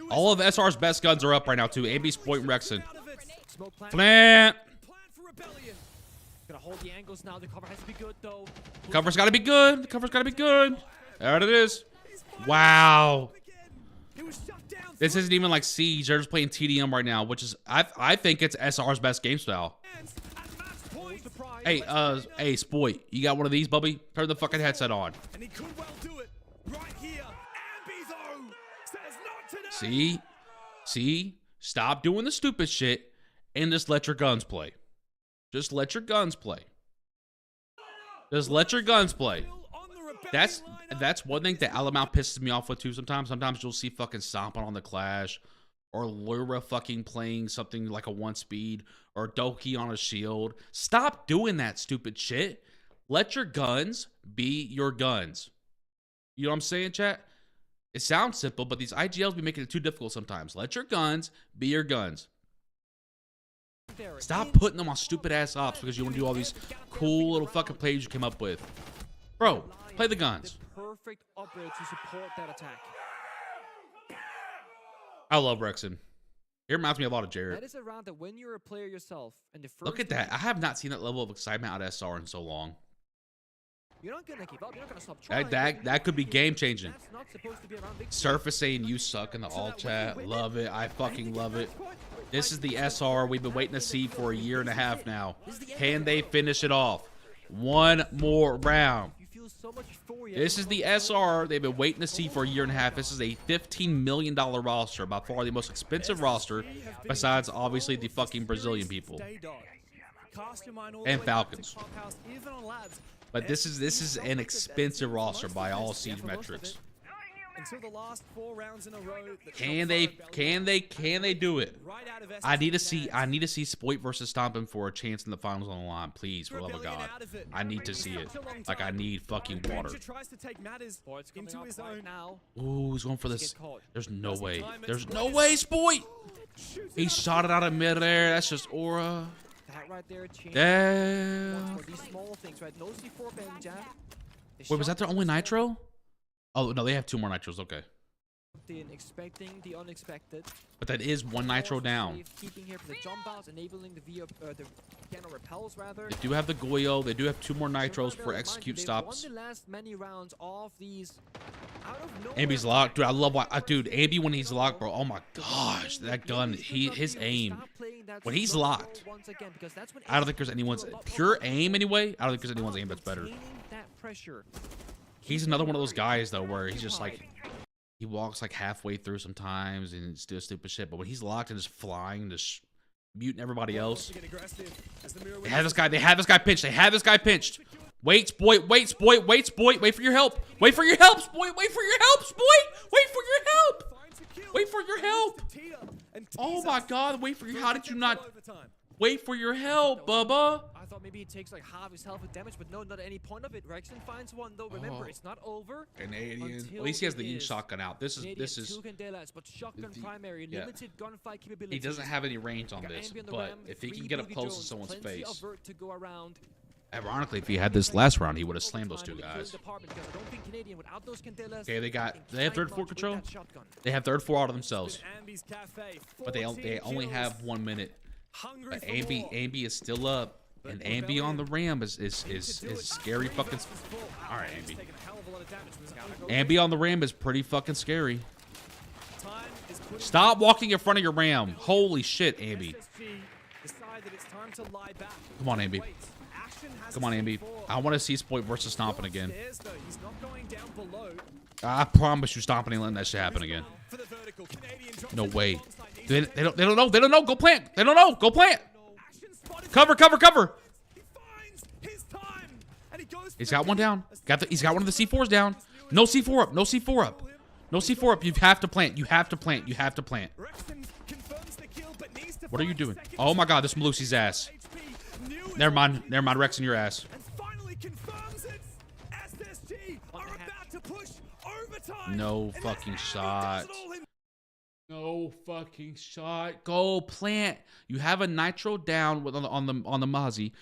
All of SR's best guns are up right now too. AB's Point and Rexon. Plant. Gonna hold the angles now. The cover has to be good though. Cover's gotta be good. The cover's gotta be good. There it is. Wow. This isn't even like Siege. They're just playing TDM right now, which is I think it's SR's best game style. Hey, Spoit, you got one of these, Bubby? Turn the fucking headset on. And he could well do it right here. Ampy though says not today. See? Stop doing the stupid shit and just let your guns play. Just let your guns play. Just let your guns play. That's one thing that Alamount pisses me off with too sometimes. Sometimes you'll see fucking Stompn on the Clash, or Lura fucking playing something like a 1-speed, or Doki on a shield. Stop doing that stupid shit. Let your guns be your guns. You know what I'm saying, chat? It sounds simple, but these IGLs be making it too difficult sometimes. Let your guns be your guns. Stop putting them on stupid ass ops because you want to do all these cool little fucking plays you came up with. Bro, play the guns. Perfect operator to support that attack. I love Rexon. It reminds me a lot of Jared. That is a round that when you're a player yourself and the first look at that. I have not seen that level of excitement out of SR in so long. You're not gonna give up. You're not gonna stop trying. That could be game changing. That's not supposed to be around big Surface saying you suck in the all chat. Love it. I fucking love it. This is the SR we've been waiting to see for a year and a half now. Can they finish it off? One more round. This is the SR they've been waiting to see for a year and a half. This is a $15 million roster, by far the most expensive roster, besides obviously the fucking Brazilian people and Falcons. But this is an expensive roster by all Siege metrics. Until the last 4 rounds in a row. Can they do it? I need to see Spoit versus Stompn for a chance in the finals on the line, please, for the love of God. I need to see it. Like, I need fucking water. Ooh, he's going for this. There's no way. There's no way, Spoit! He shot it out of midair. That's just aura. That right there Damn. these small things, right? No C4 bang jab. Wait, was that their only nitro? Oh, no, they have 2 more nitros. Okay. Expecting the unexpected. But that is 1 nitro down. Keeping here for the jump outs, enabling the piano repels rather. They do have the Goyo. They do have 2 more nitros for execute They stops. won the last many rounds of these Ambi's locked, dude. I love dude. Ambi when he's locked, bro. Oh my gosh, that gun. His aim when he's locked. I don't think there's anyone's pure aim anyway. I don't think there's anyone's aim that's better. He's another one of those guys though, where he's just like he walks like halfway through sometimes and still stupid shit. But when he's locked and just flying, just muting everybody else. They have this guy. They have this guy pinched. They have this guy pinched. Wait, boy. Wait for your help. Wait for your help, boy. Wait for your help, boy. Wait for your help. Wait for your help. Oh my God. Wait for your. How did you not? Wait for your help, Bubba. I thought maybe he takes like half his health with damage, but no, not at any point of it. Rexon finds one though. Remember, it's not over. Canadian. At least he has the Ying shotgun out. This is. Two Candelas, but shotgun primary, limited gunfight capability. He doesn't have any range on this, but if he can get up close to someone's face. Ironically, if he had this last round, he would have slammed those two guys. Okay, they have third floor control. They have third floor out of themselves, but they only have 1 minute. But Ambi is still up, and Ambi on the ram is scary fucking. All right, Ambi. Ambi on the ram is pretty fucking scary. Stop walking in front of your ram. Holy shit, Ambi. Come on, Ambi. Come on, Ambi. I want to see Spoit versus Stompn again. I promise you, Stompn ain't letting that shit happen again. No way. They don't know. They don't know. Go plant. They don't know. Go plant. Cover. He's got one down. He's got one of the C4s down. No C4 up. No C4 up. No C4 up. You have to plant. You have to plant. You have to plant. What are you doing? Oh my God, this Malusi's ass. Never mind, Rex in your ass. No fucking shot. No fucking shot. Go plant. You have a nitro down with on the Mozzie.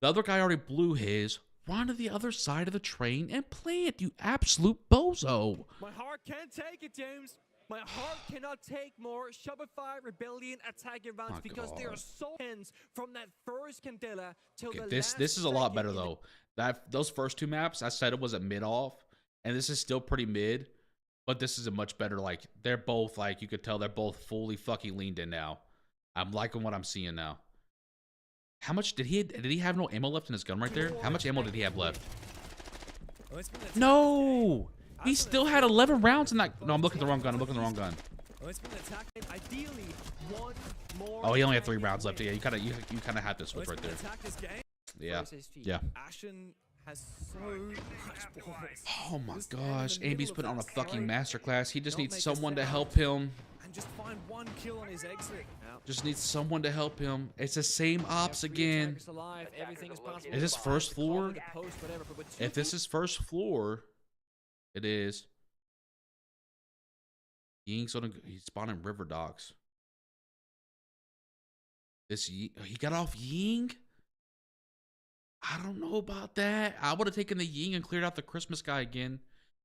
The other guy already blew his. Run to the other side of the train and plant, you absolute bozo. My heart can't take it, James. My heart cannot take more Shopify Rebellion attacking rounds because they are so tense from that first Candela till the last. This is a lot better though. Those first two maps, I said it was a mid off, and this is still pretty mid, but this is a much better. Like they're both like you could tell they're both fully fucking leaned in now. I'm liking what I'm seeing now. How much did he have no ammo left in his gun right there? How much ammo did he have left? No. He still had 11 rounds in that. No, I'm looking at the wrong gun. I'm looking at the wrong gun. Oh, he only had 3 rounds left. Yeah, you kind of had this switch right there. Yeah. Yeah. Oh my gosh, Ambi's put on a fucking masterclass. He just needs someone to help him. Just find 1 kill on his exit. Just needs someone to help him. It's the same ops again. Is this first floor? If this is first floor. It is. He's spawning river docks. He got off Ying? I don't know about that. I would have taken the Ying and cleared out the Christmas guy again.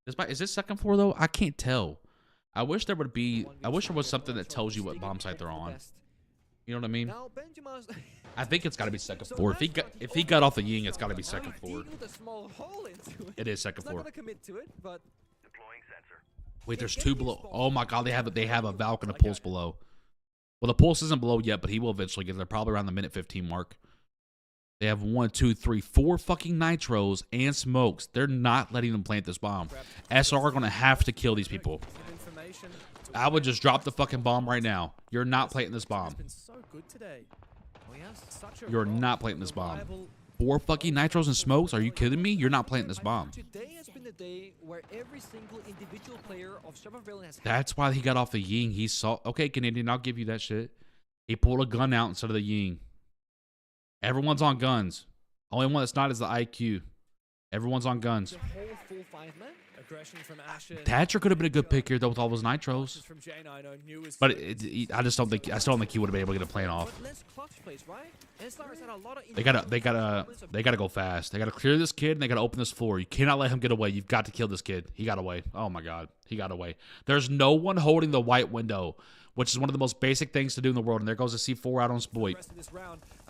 Is this second floor though? I can't tell. I wish there was something that tells you what bomb site they're on. You know what I mean? I think it's got to be second floor. If he got off the Ying, it's got to be second floor. It is second floor. Wait, there's 2 below. Oh my God, they have a Valk and a Pulse below. Well, the Pulse isn't below yet, but he will eventually get there. Probably around the minute 15 mark. They have 1, 2, 3, 4 fucking nitros and smokes. They're not letting them plant this bomb. SR are gonna have to kill these people. I would just drop the fucking bomb right now. You're not planting this bomb. You're not planting this bomb. 4 fucking nitros and smokes? Are you kidding me? You're not planting this bomb. Today has been the day where every single individual player of Stompn has. That's why he got off the Ying. He saw. Okay, Canadian, I'll give you that shit. He pulled a gun out instead of the Ying. Everyone's on guns. Only one that's not is the IQ. Everyone's on guns. Thatcher could have been a good pick here though with all those nitros. But I still don't think he would have been able to get a plan off. They gotta go fast. They gotta clear this kid and they gotta open this floor. You cannot let him get away. You've got to kill this kid. He got away. Oh my God, he got away. There's no one holding the white window, which is one of the most basic things to do in the world. And there goes the C4 out on Spoit.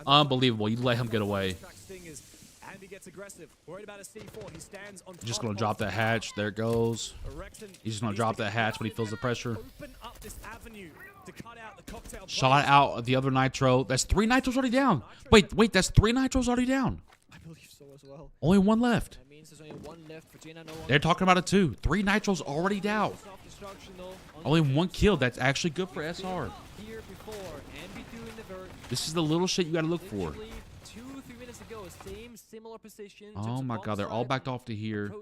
Unbelievable. You let him get away. gets aggressive. Worried about a C4. He stands on top. Just gonna drop that hatch. There it goes. He's just gonna drop that hatch when he feels the pressure. Open up this avenue to cut out the cocktail. Shot out of the other nitro. That's 3 nitros already down. Wait, that's 3 nitros already down. I believe so as well. Only 1 left. That means there's only 1 left for Gina. No one. They're talking about it too. 3 nitros already down. Only 1 kill. That's actually good for SR. Here before, Ambi doing the vert. This is the little shit you gotta look for. Literally 2-3 minutes ago, similar position. Oh my god, they're all backed off to here.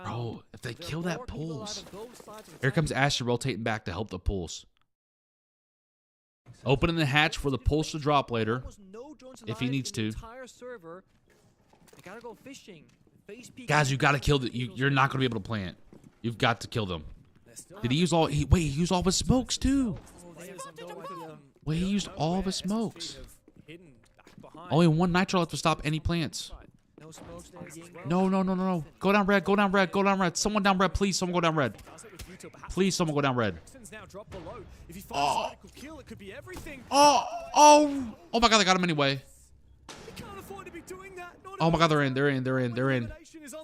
Bro, if they kill that pulse. Here comes Asher rotating back to help the pulse. Opening the hatch for the pulse to drop later. If he needs to. Guys, you gotta kill the. You're not gonna be able to plant. You've got to kill them. Did he use all? Wait, he used all of his smokes too. Wait, he used all of his smokes. Only 1 nitro left to stop any plants. No. Go down red. Go down red. Go down red. Someone down red, please. Someone go down red. Please, someone go down red. Oh my god, they got him anyway. Oh my god, they're in.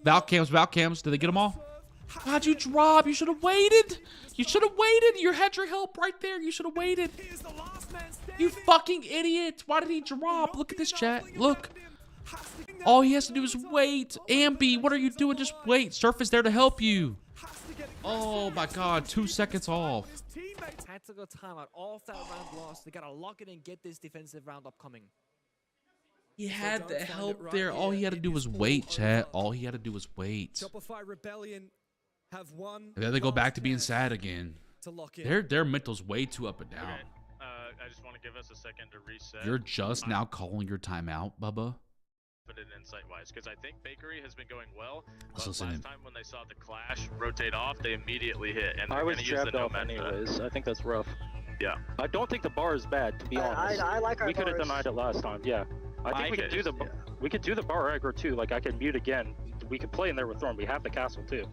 Valcams. Did they get them all? How'd you drop? You should have waited. You had your help right there. You should have waited. You fucking idiot. Why did he drop? Look at this chat. Look. All he has to do is wait. Ambi, what are you doing? Just wait. Surf is there to help you. Oh my god, 2 seconds off. Had to go timeout off that round loss. They gotta lock it and get this defensive round upcoming. He had the help there. All he had to do was wait, chat. All he had to do was wait. Shopify Rebellion have won. And then they go back to being sad again. Their mental's way too up and down. Okay. I just want to give us a second to reset. You're just now calling your timeout, Bubba? Put it insight-wise, because I think Bakery has been going well. But last time when they saw the clash rotate off, they immediately hit, and they're I was going to use the jabbed off nomad for that. anyways. I think that's rough. Yeah. I don't think the bar is bad, to be honest. I like our We could have bars. denied it last time. Yeah. I think we could do the bar aggro too. Like I could mute again. We could play in there with Thorn. We have the castle too.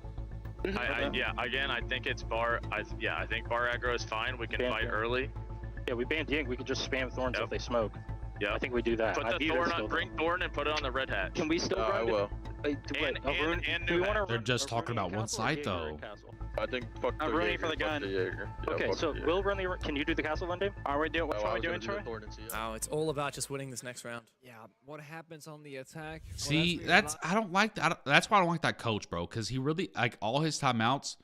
Yeah. Again, I think it's bar. I think bar aggro is fine. We can fight early. Yeah, we ban Ying. We could just spam Thorns if they smoke. Yeah. I think we do that. Put the Thorn on. Bring Thorn and put it on the red hat. Can we still I run? will. They're just talking about one side though. I think fuck I'm the running Jaeger, for the fuck gun. the Jaeger. Yeah, Okay, fuck so the Jaeger. we'll run the. Can you do the castle, London? Are we doing? What are we doing, Troy? Oh, it's all about just winning this next round. Yeah, what happens on the attack? See, I don't like that. That's why I don't like that coach, bro. Because he really, like, all his timeouts,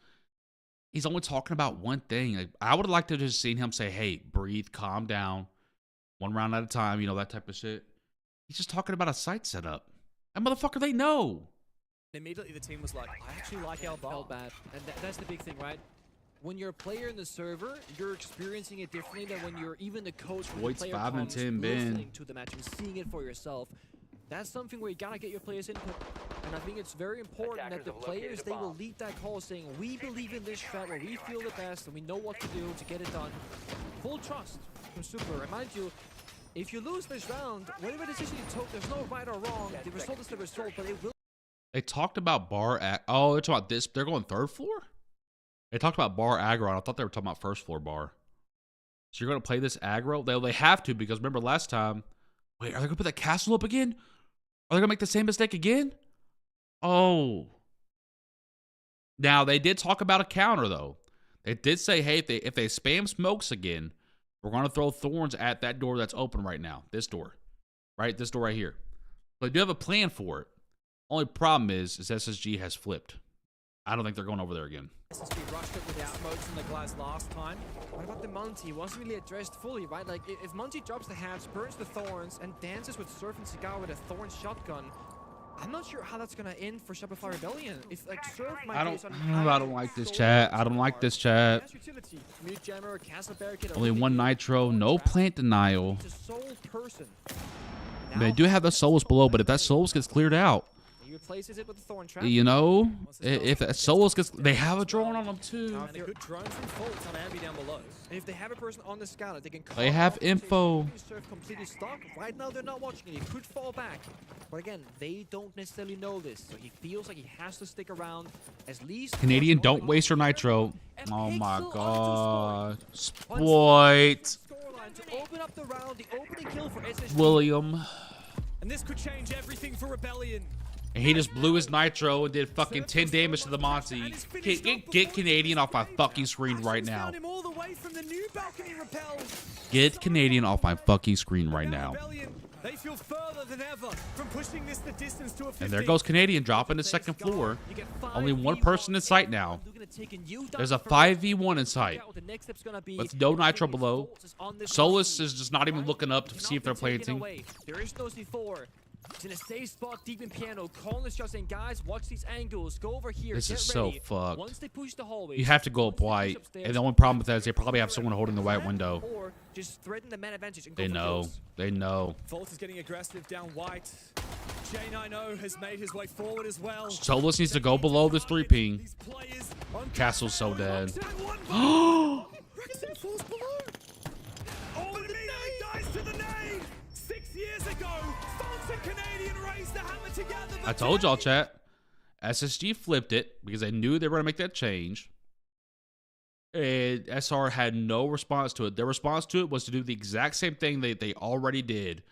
he's only talking about one thing. Like, I would have liked to just seen him say, "Hey, breathe, calm down, 1 round at a time," you know, that type of shit. He's just talking about a site setup. That motherfucker, they know. Immediately, the team was like, "I actually like our bar." Felt bad, and that's the big thing, right? When you're a player in the server, you're experiencing it differently than when you're even the coach. When Void's the player 5 and comes 10 bin. listening to the match and seeing it for yourself. That's something where you gotta get your players' input, and I think it's very important that the players they will lead that call, saying we believe in this strat where we feel the best and we know what to do to get it done. Full trust from Super. Remind you, if you lose this round, whatever decision you took, there's no right or wrong. The result is the result, but it will. They talked about bar. Oh, they're talking about this. They're going 3rd floor. They talked about bar aggro. I thought they were talking about 1st floor bar. So you're going to play this aggro? They have to, because remember last time. Wait, are they going to put that castle up again? Are they going to make the same mistake again? Oh. Now, they did talk about a counter, though. They did say, hey, if they spam smokes again, we're going to throw thorns at that door that's open right now. This door. Right? This door right here. But they do have a plan for it. Only problem is SSG has flipped. I don't think they're going over there again. SSG rushed it without smokes in the glass last time. What about the Monty? He wasn't really addressed fully, right? Like, if Monty drops the hats, burns the thorns, and dances with Surf and Cigar with a thorn shotgun, I'm not sure how that's gonna end for Shopify Rebellion. If like Surf might I don't like this chat. I don't like this chat. Only 1 nitro, no plant denial. They do have the souls below, but if that souls gets cleared out, replaces it with the thorn trap. you know, if that souls gets, they have a drone on them too. And a good drone from Fault on Ambi down below. And if they have a person on the scanner, they can. They have info. Surf completely stuck. Right now, they're not watching it. He could fall back, but again, they don't necessarily know this, so he feels like he has to stick around. At least Canadian, don't waste your nitro. Oh my god, Spoit. Open up the round, the opening kill for SSG. William. And this could change everything for Rebellion. And he just blew his nitro and did fucking 10 damage to the Monty. Get Canadian off my fucking screen right now. Get Canadian off my fucking screen right now. They feel further than ever from pushing this the distance to a 50. And there goes Canadian dropping the second floor. Only one person in sight now. There's a 5v1 in sight. With no nitro below. Solus is just not even looking up to see if they're planting. There is no C4. He's in a safe spot deep in piano. Calling the shots saying, guys, watch these angles. Go over here. This is so fucked. Once they push the hallway, You have to go up white. And the only problem with that is they probably have someone holding the white window. Or just threaten the man advantage and They know. They know. Volt is getting aggressive down white. J90 has made his way forward as well. Solus needs to go below this 3 ping. Castle's so dead. Oh! Rexon falls below. Oh, the nade dies to the nade. 6 years ago, Stompn and Canadian raised the hammer together. I told y'all, chat. SSG flipped it because they knew they were going to make that change. And SR had no response to it. Their response to it was to do the exact same thing they already did,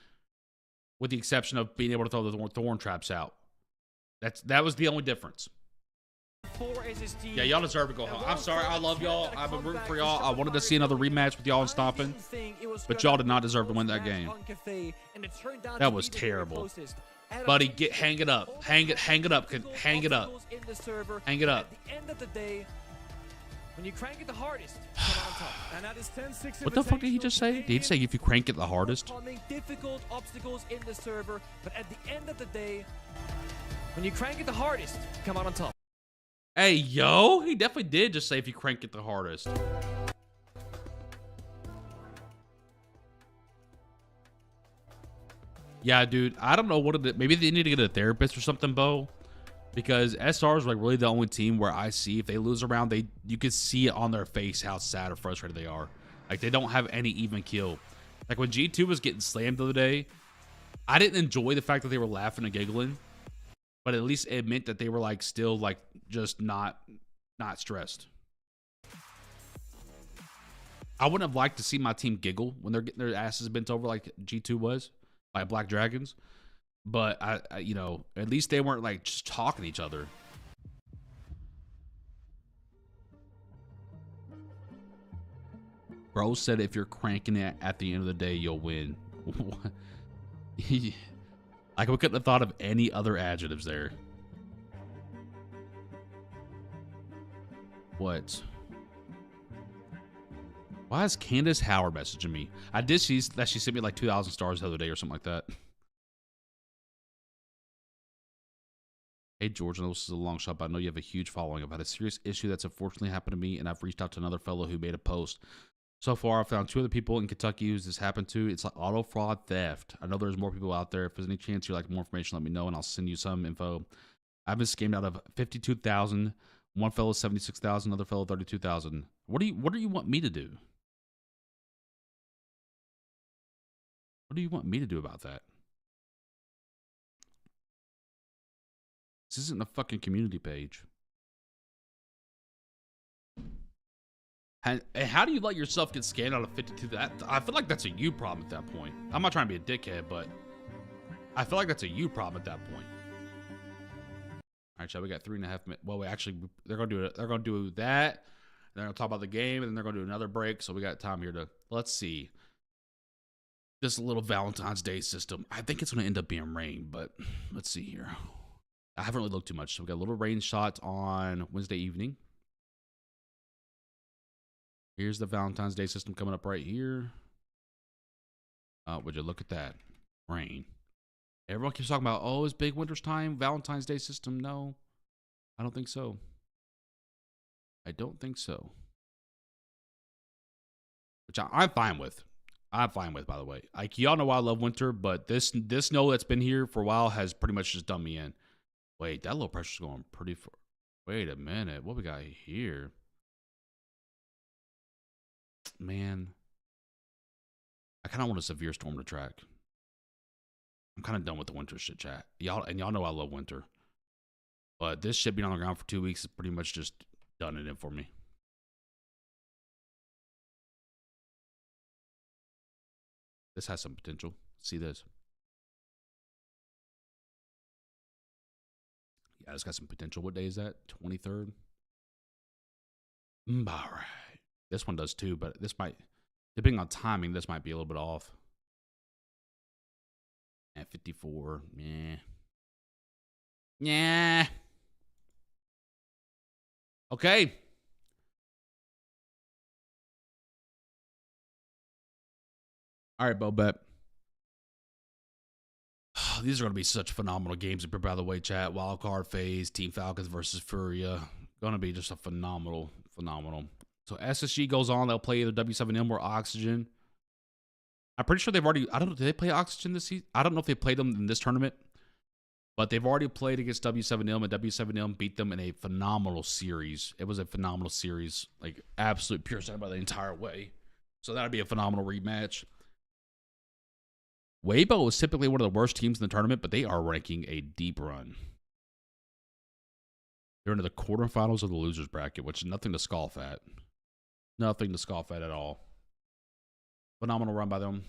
with the exception of being able to throw the thorn traps out. That was the only difference. Yeah, y'all deserve to go home. I'm sorry. I love y'all. I've been rooting for y'all. I wanted to see another rematch with y'all in Stompn, but y'all did not deserve to win that game. That was terrible. Buddy, hang it up. Hang it up. Hang it up. Hang it up. At the end of the day, when you crank it the hardest, come on top. And that is 10-6. What the fuck did he just say? Did he say if you crank it the hardest? Difficult obstacles in the server, but at the end of the day, when you crank it the hardest, come out on top. Hey, yo, he definitely did just say if you crank it the hardest. Yeah, dude, I don't know what it is. Maybe they need to get a therapist or something, Bo. Because SR is like really the only team where I see if they lose a round, you can see it on their face how sad or frustrated they are. Like, they don't have any even kill. Like, when G2 was getting slammed the other day, I didn't enjoy the fact that they were laughing and giggling. But at least it meant that they were, like, still, like, just not stressed. I wouldn't have liked to see my team giggle when they're getting their asses bent over like G2 was by Black Dragons. But, I you know, at least they weren't, like, just talking to each other. Bro said if you're cranking it at the end of the day, you'll win. Like, we couldn't have thought of any other adjectives there. What? Why is Candace Howard messaging me? I did see that she sent me like 2,000 stars the other day or something like that. Hey, George, I know this is a long shot, but I know you have a huge following. I've had a serious issue that's unfortunately happened to me, and I've reached out to another fellow who made a post. So far, I've found 2 other people in Kentucky who's this happened to. It's like auto fraud theft. I know there's more people out there. If there's any chance you'd like more information, let me know, and I'll send you some info. I've been scammed out of 52,000. One fellow 76,000. Another fellow 32,000. What do you want me to do? What do you want me to do about that? This isn't a fucking community page. And how do you let yourself get scanned out of 52? I feel like that's a you problem at that point. I'm not trying to be a dickhead, but I feel like that's a you problem at that point. All right, Chad, we got 3.5 minutes. Well, they're gonna do it. They're gonna do that. They're gonna talk about the game, and then they're gonna do another break. So we got time here to let's see. This little Valentine's Day system. I think it's gonna end up being rain, but let's see here. I haven't really looked too much. So we got a little rain shot on Wednesday evening. Here's the Valentine's Day system coming up right here. Would you look at that? Rain. Everyone keeps talking about, oh, it's big winter's time, Valentine's Day system. No, I don't think so. I don't think so. Which I'm fine with. I'm fine with, by the way. Like, y'all know I love winter, but this snow that's been here for a while has pretty much just done me in. Wait, that low pressure's going pretty far. Wait a minute. What we got here? Man, I kind of want a severe storm to track. I'm kind of done with the winter shit, chat. Y'all know I love winter. But this shit being on the ground for 2 weeks is pretty much just done it in for me. This has some potential. See this. Yeah, it's got some potential. What day is that? 23rd? All right. This one does too, but this might, depending on timing, this might be a little bit off. At 54, yeah. Yeah. Okay. All right, Bobet. These are going to be such phenomenal games. By the way, chat, wildcard phase, Team Falcons versus Furia. Going to be just a phenomenal. So SSG goes on. They'll play either W7M or Oxygen. I'm pretty sure they've already, I don't know, did they play Oxygen this season? I don't know if they played them in this tournament, but they've already played against W7M, and W7M beat them in a phenomenal series. It was a phenomenal series, like absolute pure side by the entire way. So that'd be a phenomenal rematch. Weibo is typically one of the worst teams in the tournament, but they are ranking a deep run. They're into the quarterfinals of the losers bracket, which is nothing to scoff at. Nothing to scoff at all. Phenomenal run by them.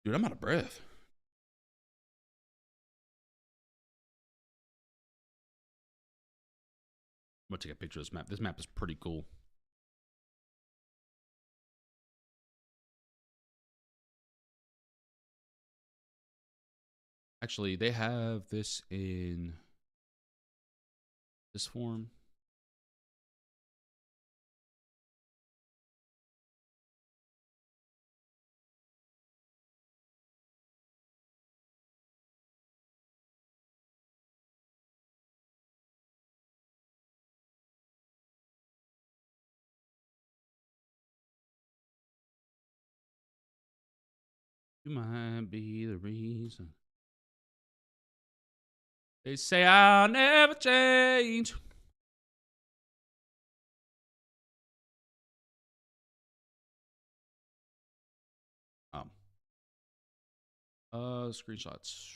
Dude, I'm out of breath. I'm going to take a picture of this map. This map is pretty cool. Actually, they have this in this form. You might be the reason. They say I'll never change. Screenshots.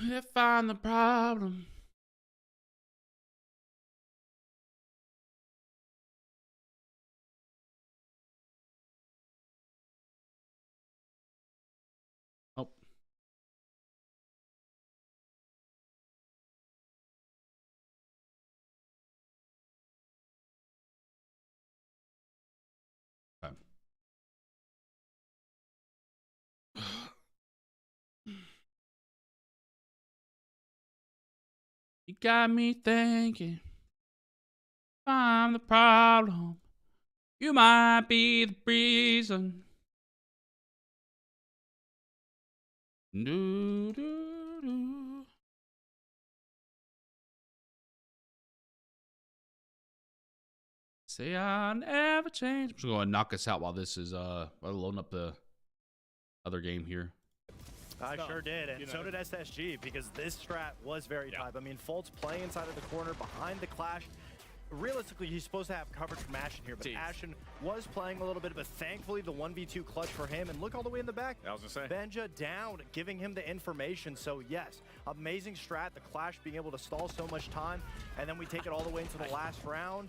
If I'm the problem. Oh. Okay. You got me thinking, if I'm the problem, you might be the reason. Do, do, do. Say I'll never change. I'm just going to knock us out while this is while loading up the other game here. I sure did, and so did SSG, because this strat was very tight. I mean, Fultz playing inside of the corner behind the Clash. Realistically, he's supposed to have coverage from Ashen here, but Ashen was playing a little bit, but thankfully the 1v2 clutch for him, and look all the way in the back. I was gonna say. Benja down, giving him the information, so yes, amazing strat, the Clash being able to stall so much time, and then we take it all the way into the last round.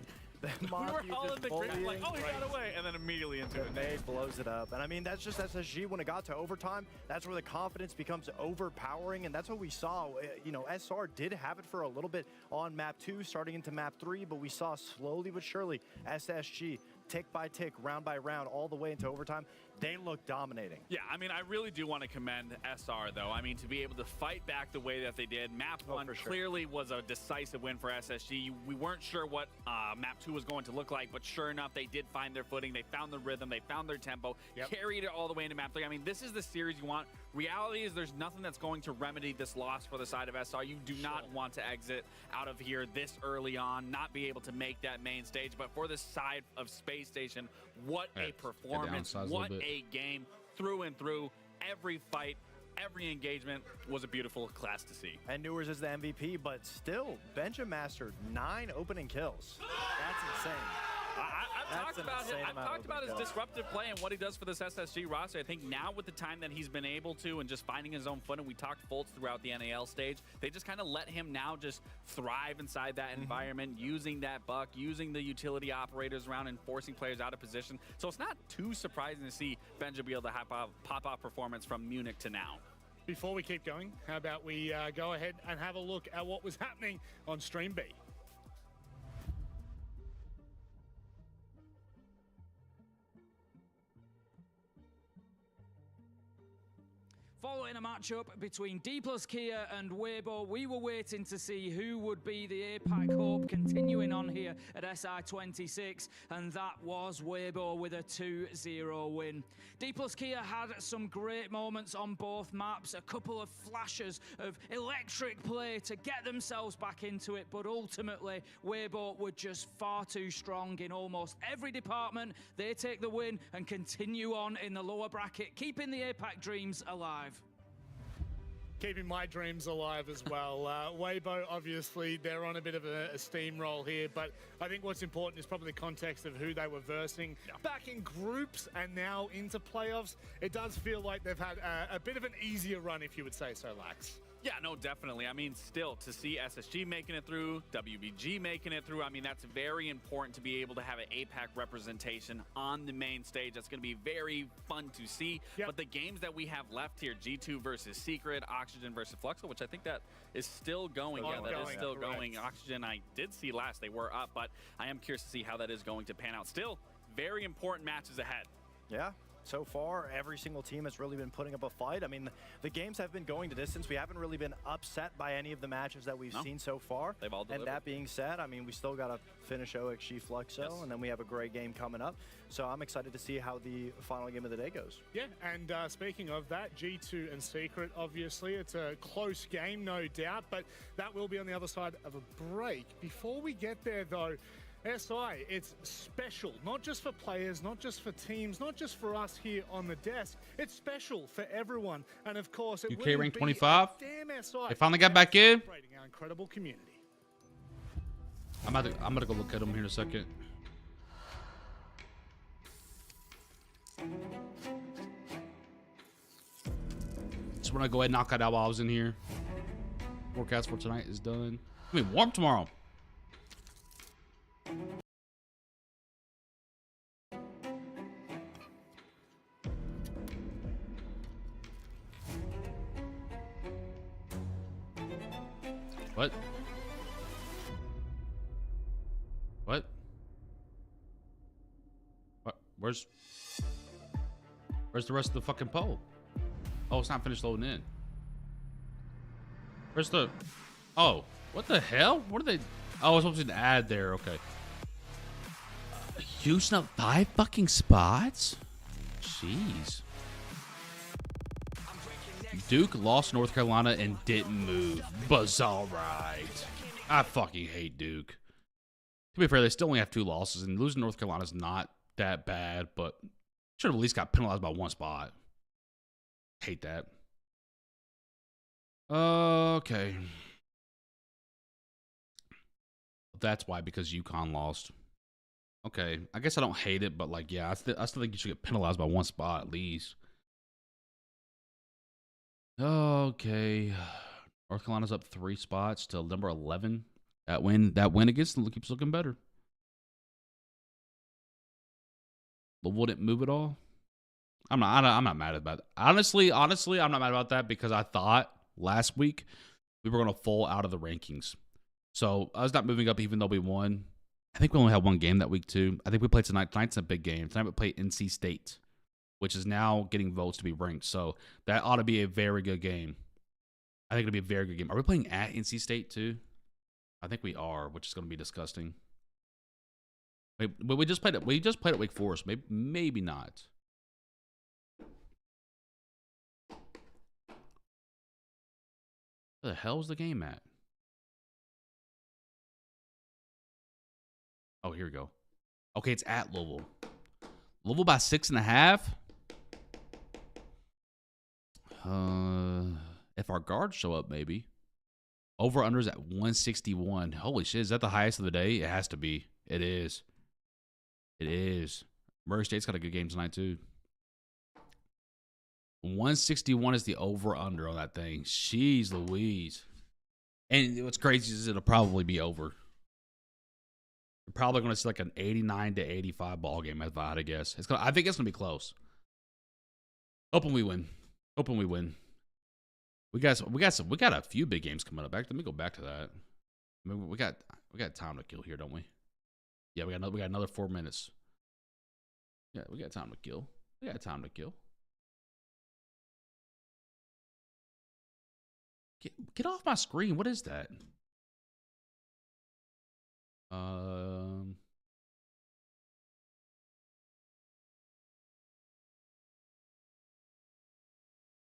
We were all in the grip, like, oh, he got away, and then immediately into it. Nade blows it up. And I mean, that's just SSG. When it got to overtime, that's where the confidence becomes overpowering, and that's what we saw. You know, SR did have it for a little bit on map 2, starting into map 3, but we saw slowly but surely SSG tick by tick, round by round, all the way into overtime, they look dominating. Yeah, I mean, I really do want to commend SR, though. I mean, to be able to fight back the way that they did. Map 1 clearly was a decisive win for SSG. We weren't sure what Map 2 was going to look like, but sure enough, they did find their footing. They found the rhythm. They found their tempo, carried it all the way into Map 3. I mean, this is the series you want. Reality is there's nothing that's going to remedy this loss for the side of SR. You do not want to exit out of here this early on, not be able to make that main stage. But for the side of Space Station, what a performance, what a game through and through. Every fight, every engagement was a beautiful class to see. And Newers is the MVP, but still, Benja mastered 9 opening kills. That's insane. I've talked about his disruptive play and what he does for this SSG roster. I think now with the time that he's been able to and just finding his own footing, we talked Fultz throughout the NAL stage. They just kind of let him now just thrive inside that environment, using that buck, using the utility operators around and forcing players out of position. So it's not too surprising to see Benja be able to pop off performance from Munich to now. Before we keep going, how about we go ahead and have a look at what was happening on Stream B. Following a matchup between D plus Kia and Weibo, we were waiting to see who would be the APAC hope continuing on here at SI26, and that was Weibo with a 2-0 win. D plus Kia had some great moments on both maps, a couple of flashes of electric play to get themselves back into it, but ultimately Weibo were just far too strong in almost every department. They take the win and continue on in the lower bracket, keeping the APAC dreams alive. Keeping my dreams alive as well. Weibo, obviously, they're on a bit of a steamroll here, but I think what's important is probably the context of who they were versing. Back in groups and now into playoffs, it does feel like they've had a bit of an easier run, if you would say so, Lax. Yeah, no, definitely. I mean, still, to see SSG making it through, WBG making it through, I mean, that's very important to be able to have an APAC representation on the main stage. That's going to be very fun to see. But the games that we have left here, G2 versus Secret, Oxygen versus Fluxo, which I think that is still going. Yeah, that is still going. Oxygen, I did see last. They were up, but I am curious to see how that is going to pan out. Still, very important matches ahead. Yeah. So far, every single team has really been putting up a fight. I mean, the games have been going to distance. We haven't really been upset by any of the matches that we've seen so far. They've all delivered. And that being said, I mean, we still got to finish OXG Fluxo, and then we have a great game coming up. So I'm excited to see how the final game of the day goes. Yeah, and speaking of that, G2 and Secret, obviously, it's a close game, no doubt, but that will be on the other side of a break. Before we get there, though, SI, it's special, not just for players, not just for teams, not just for us here on the desk. It's special for everyone. And of course, it UK rank 25. Damn SI. They finally got back in. Our incredible community. I'm gonna go look at them here in a second. Just want to go ahead and knock out while I was in here. Forecast for tonight is done. I mean, warm tomorrow. What? What? What? Where's the rest of the fucking poll? Oh, it's not finished loading in. Where's the... Oh, what the hell? What are they... Oh, I was supposed to add there. Okay. Using up 5 fucking spots? Jeez. Duke lost North Carolina and didn't move. Buzz, all right. I fucking hate Duke. To be fair, they still only have 2 losses, and losing North Carolina is not that bad, but should have at least got penalized by 1 spot. Hate that. Okay. That's why, because UConn lost. Okay, I guess I don't hate it, but like, yeah, I still think you should get penalized by 1 spot at least. Okay, North Carolina's up 3 spots to number 11. That win against them keeps looking better. But would it move at all? I'm not mad about it. Honestly, I'm not mad about that because I thought last week we were gonna fall out of the rankings. So I was not moving up even though we won. I think we only had one game that week too. I think we played tonight. Tonight's a big game. Tonight we play NC State, which is now getting votes to be ranked. So that ought to be a very good game. I think it'll be a very good game. Are we playing at NC State too? I think we are, which is going to be disgusting. But we just played it. We just played at Wake Forest. Maybe not. Where the hell is the game at? Oh, here we go. Okay, it's at Louisville. Louisville by 6.5. If our guards show up, maybe. Over unders at 161. Holy shit, is that the highest of the day? It has to be. It is. It is. Murray State's got a good game tonight, too. 161 is the over-under on that thing. Jeez Louise. And what's crazy is it'll probably be over. We're probably going to see like an 89 to 85 ball game, if I had to guess. I think it's going to be close. Hoping we win. Hoping we win. We got a few big games coming up. Let me go back to that. I mean, we got time to kill here, don't we? Yeah, we got another 4 minutes. Yeah, we got time to kill. We got time to kill. Get off my screen. What is that?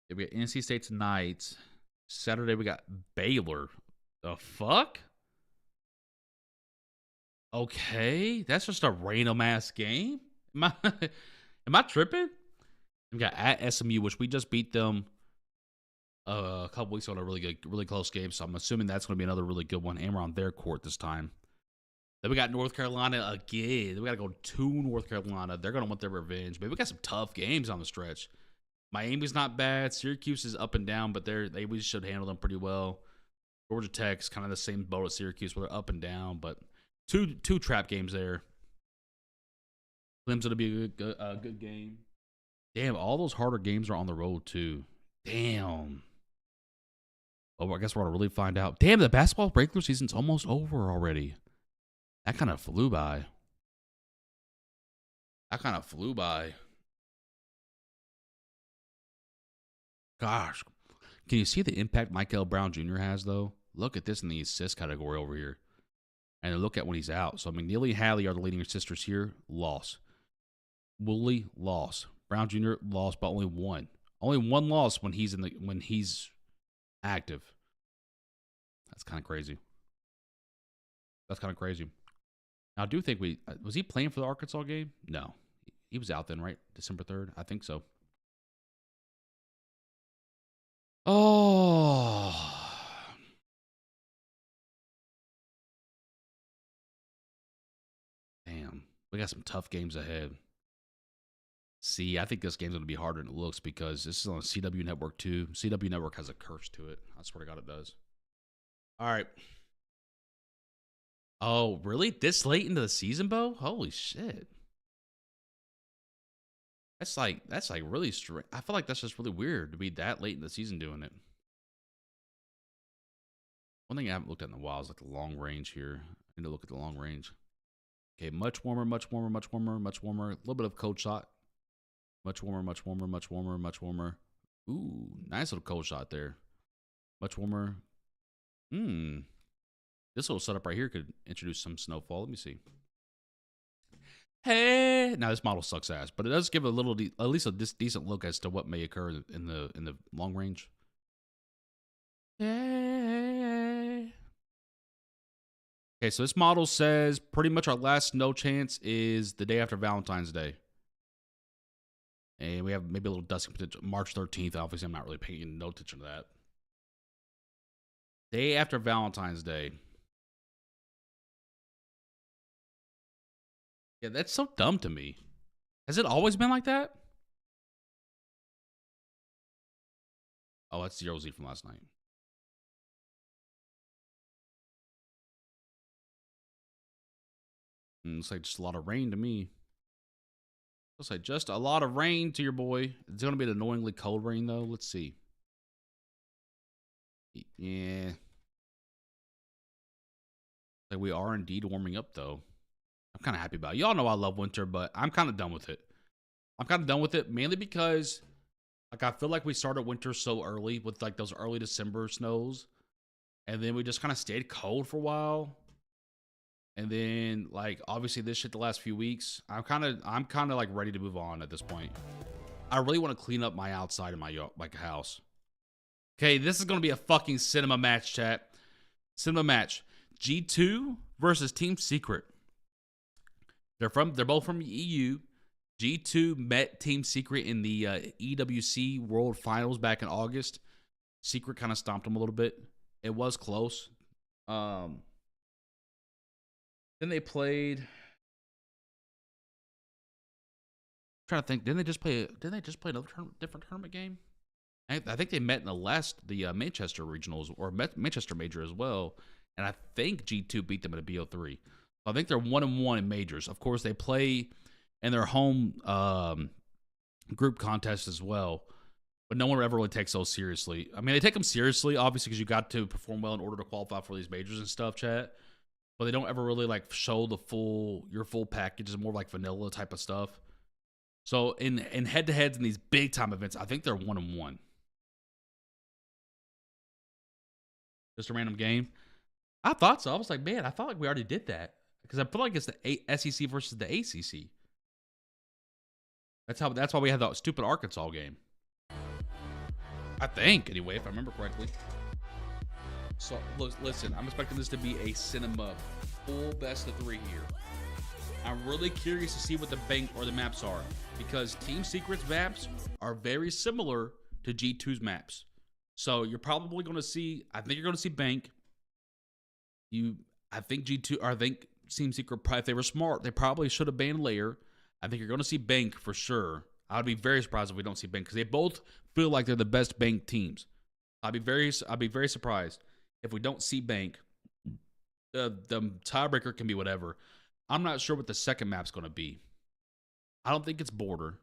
Yeah, we got NC State tonight. Saturday we got Baylor. The fuck? Okay, that's just a random ass game. Am I tripping? We got at SMU, which we just beat them a couple weeks on a really close game. So I'm assuming that's going to be another really good one. And we're on their court this time. Then we got North Carolina again. We got to go to North Carolina. They're going to want their revenge. But we got some tough games on the stretch. Miami's not bad. Syracuse is up and down, but we should handle them pretty well. Georgia Tech's kind of the same boat as Syracuse, where they're up and down, but two trap games there. Clemson will be a good game. Damn, all those harder games are on the road too. Damn. Oh, I guess we're gonna really find out. Damn, the basketball regular season's almost over already. That kind of flew by. Gosh, can you see the impact Michael Brown Jr. has, though? Look at this in the assist category over here. And look at when he's out. So, McNeely and Halley are the leading assisters here. Loss. Woolley, loss. Brown Jr., lost, but only one. Only one loss when he's active. That's kind of crazy. Now, I do think was he playing for the Arkansas game? No. He was out then, right? December 3rd? I think so. Oh. Damn. We got some tough games ahead. See, I think this game's going to be harder than it looks because this is on CW Network too. CW Network has a curse to it. I swear to God it does. All right. Oh, really? This late into the season, Bo? Holy shit. That's like really strange. I feel like that's just really weird to be that late in the season doing it. One thing I haven't looked at in a while is like the long range here. I need to look at the long range. Okay, much warmer. A little bit of cold shot. Much warmer. Ooh, nice little cold shot there. Much warmer. This little setup right here could introduce some snowfall. Let me see. Hey, now this model sucks ass, but it does give a little, at least a decent look as to what may occur in the long range. Hey. Okay, so this model says pretty much our last snow chance is the day after Valentine's Day. And we have maybe a little dusting potential. March 13th, obviously I'm not really paying no attention to that. Day after Valentine's Day. Yeah, that's so dumb to me. Has it always been like that? Oh, that's 0Z from last night. Looks like just a lot of rain to me. Looks like just a lot of rain to your boy. It's going to be an annoyingly cold rain, though. Let's see. Yeah. Like we are indeed warming up, though. kind of happy about it. Y'all know I love winter, but I'm kind of done with it. I'm kind of done with it mainly because like I feel like we started winter so early with like those early December snows, and then we just kind of stayed cold for a while. And then like obviously this shit the last few weeks, I'm kind of like ready to move on at this point. I really want to clean up my outside of my house. Okay, this is going to be a fucking cinema match, chat. Cinema match. G2 versus Team Secret. They're both from EU. G2 met Team Secret in the EWC World Finals back in August. Secret kind of stomped them a little bit. It was close. Then they played. I'm trying to think. Didn't they just play another different tournament game? I think they met in the Manchester regionals or Manchester major as well, and I think G2 beat them in a BO3. So I think they're 1-1 in majors. Of course, they play in their home group contest as well, but no one ever really takes those seriously. I mean, they take them seriously, obviously, because you got to perform well in order to qualify for these majors and stuff, chat. But they don't ever really like show your full package. It's more like vanilla type of stuff. So in head-to-heads in these big-time events, I think they're 1-1. Just a random game. I thought so. I was like, man, I felt like we already did that. Because I feel like it's the SEC versus the ACC. That's why we had that stupid Arkansas game. I think, anyway, if I remember correctly. So, listen, I'm expecting this to be a cinema full best of 3 here. I'm really curious to see what the bank or the maps are. Because Team Secret's maps are very similar to G2's maps. So you're probably going to see, I think you're going to see bank. I think G2, or I think Team Secret, if they were smart, they probably should have banned Layer. I think you're going to see bank for sure. I would be very surprised if we don't see bank because they both feel like they're the best bank teams. I'd be very surprised if we don't see bank. The tiebreaker can be whatever. I'm not sure what the second map's going to be. I don't think it's border.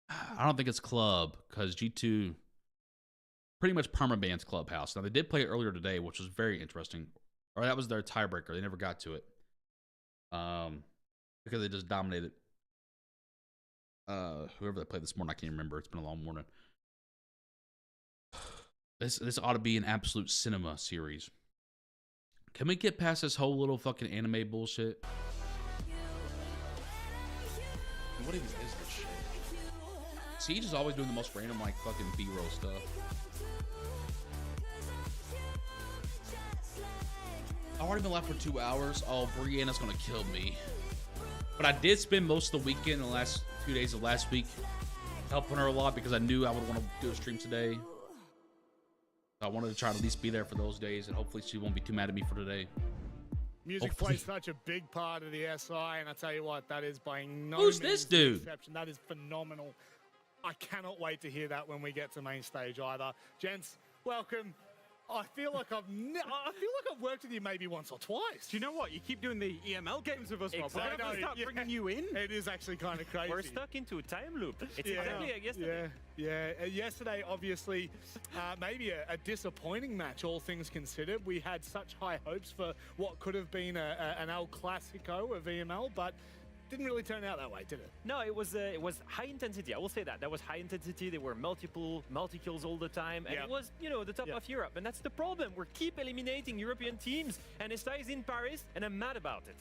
I don't think it's club because G2 pretty much permabans clubhouse. Now they did play it earlier today, which was very interesting. Or that was their tiebreaker. They never got to it. Because they just dominated. Whoever they played this morning, I can't remember. It's been a long morning. This ought to be an absolute cinema series. Can we get past this whole little fucking anime bullshit? What even is this shit? Siege is always doing the most random, like, fucking B-roll stuff. I've already been live for 2 hours. Oh, Brianna's gonna kill me. But I did spend most of the weekend, the last few days of last week, helping her a lot because I knew I would want to do a stream today. I wanted to try to at least be there for those days, and hopefully she won't be too mad at me for today. Music plays such a big part of the SI, and I tell you what, that is by no Who's means this dude? exception. That is phenomenal. I cannot wait to hear that when we get to main stage either. Gents, welcome. I feel like I've worked with you maybe once or twice. Do you know what? You keep doing the EML games with us, Rob. Exactly. We're going to start bringing you in. It is actually kind of crazy. We're stuck into a time loop. It's exactly like yesterday. Yeah. Yesterday, obviously, maybe a disappointing match, all things considered. We had such high hopes for what could have been an El Clasico of EML, but didn't really turn out that way, did it? No, it was high intensity. I will say that. That was high intensity. There were multi-kills all the time. And it was, the top of Europe. And that's the problem. We keep eliminating European teams. And SI is in Paris, and I'm mad about it.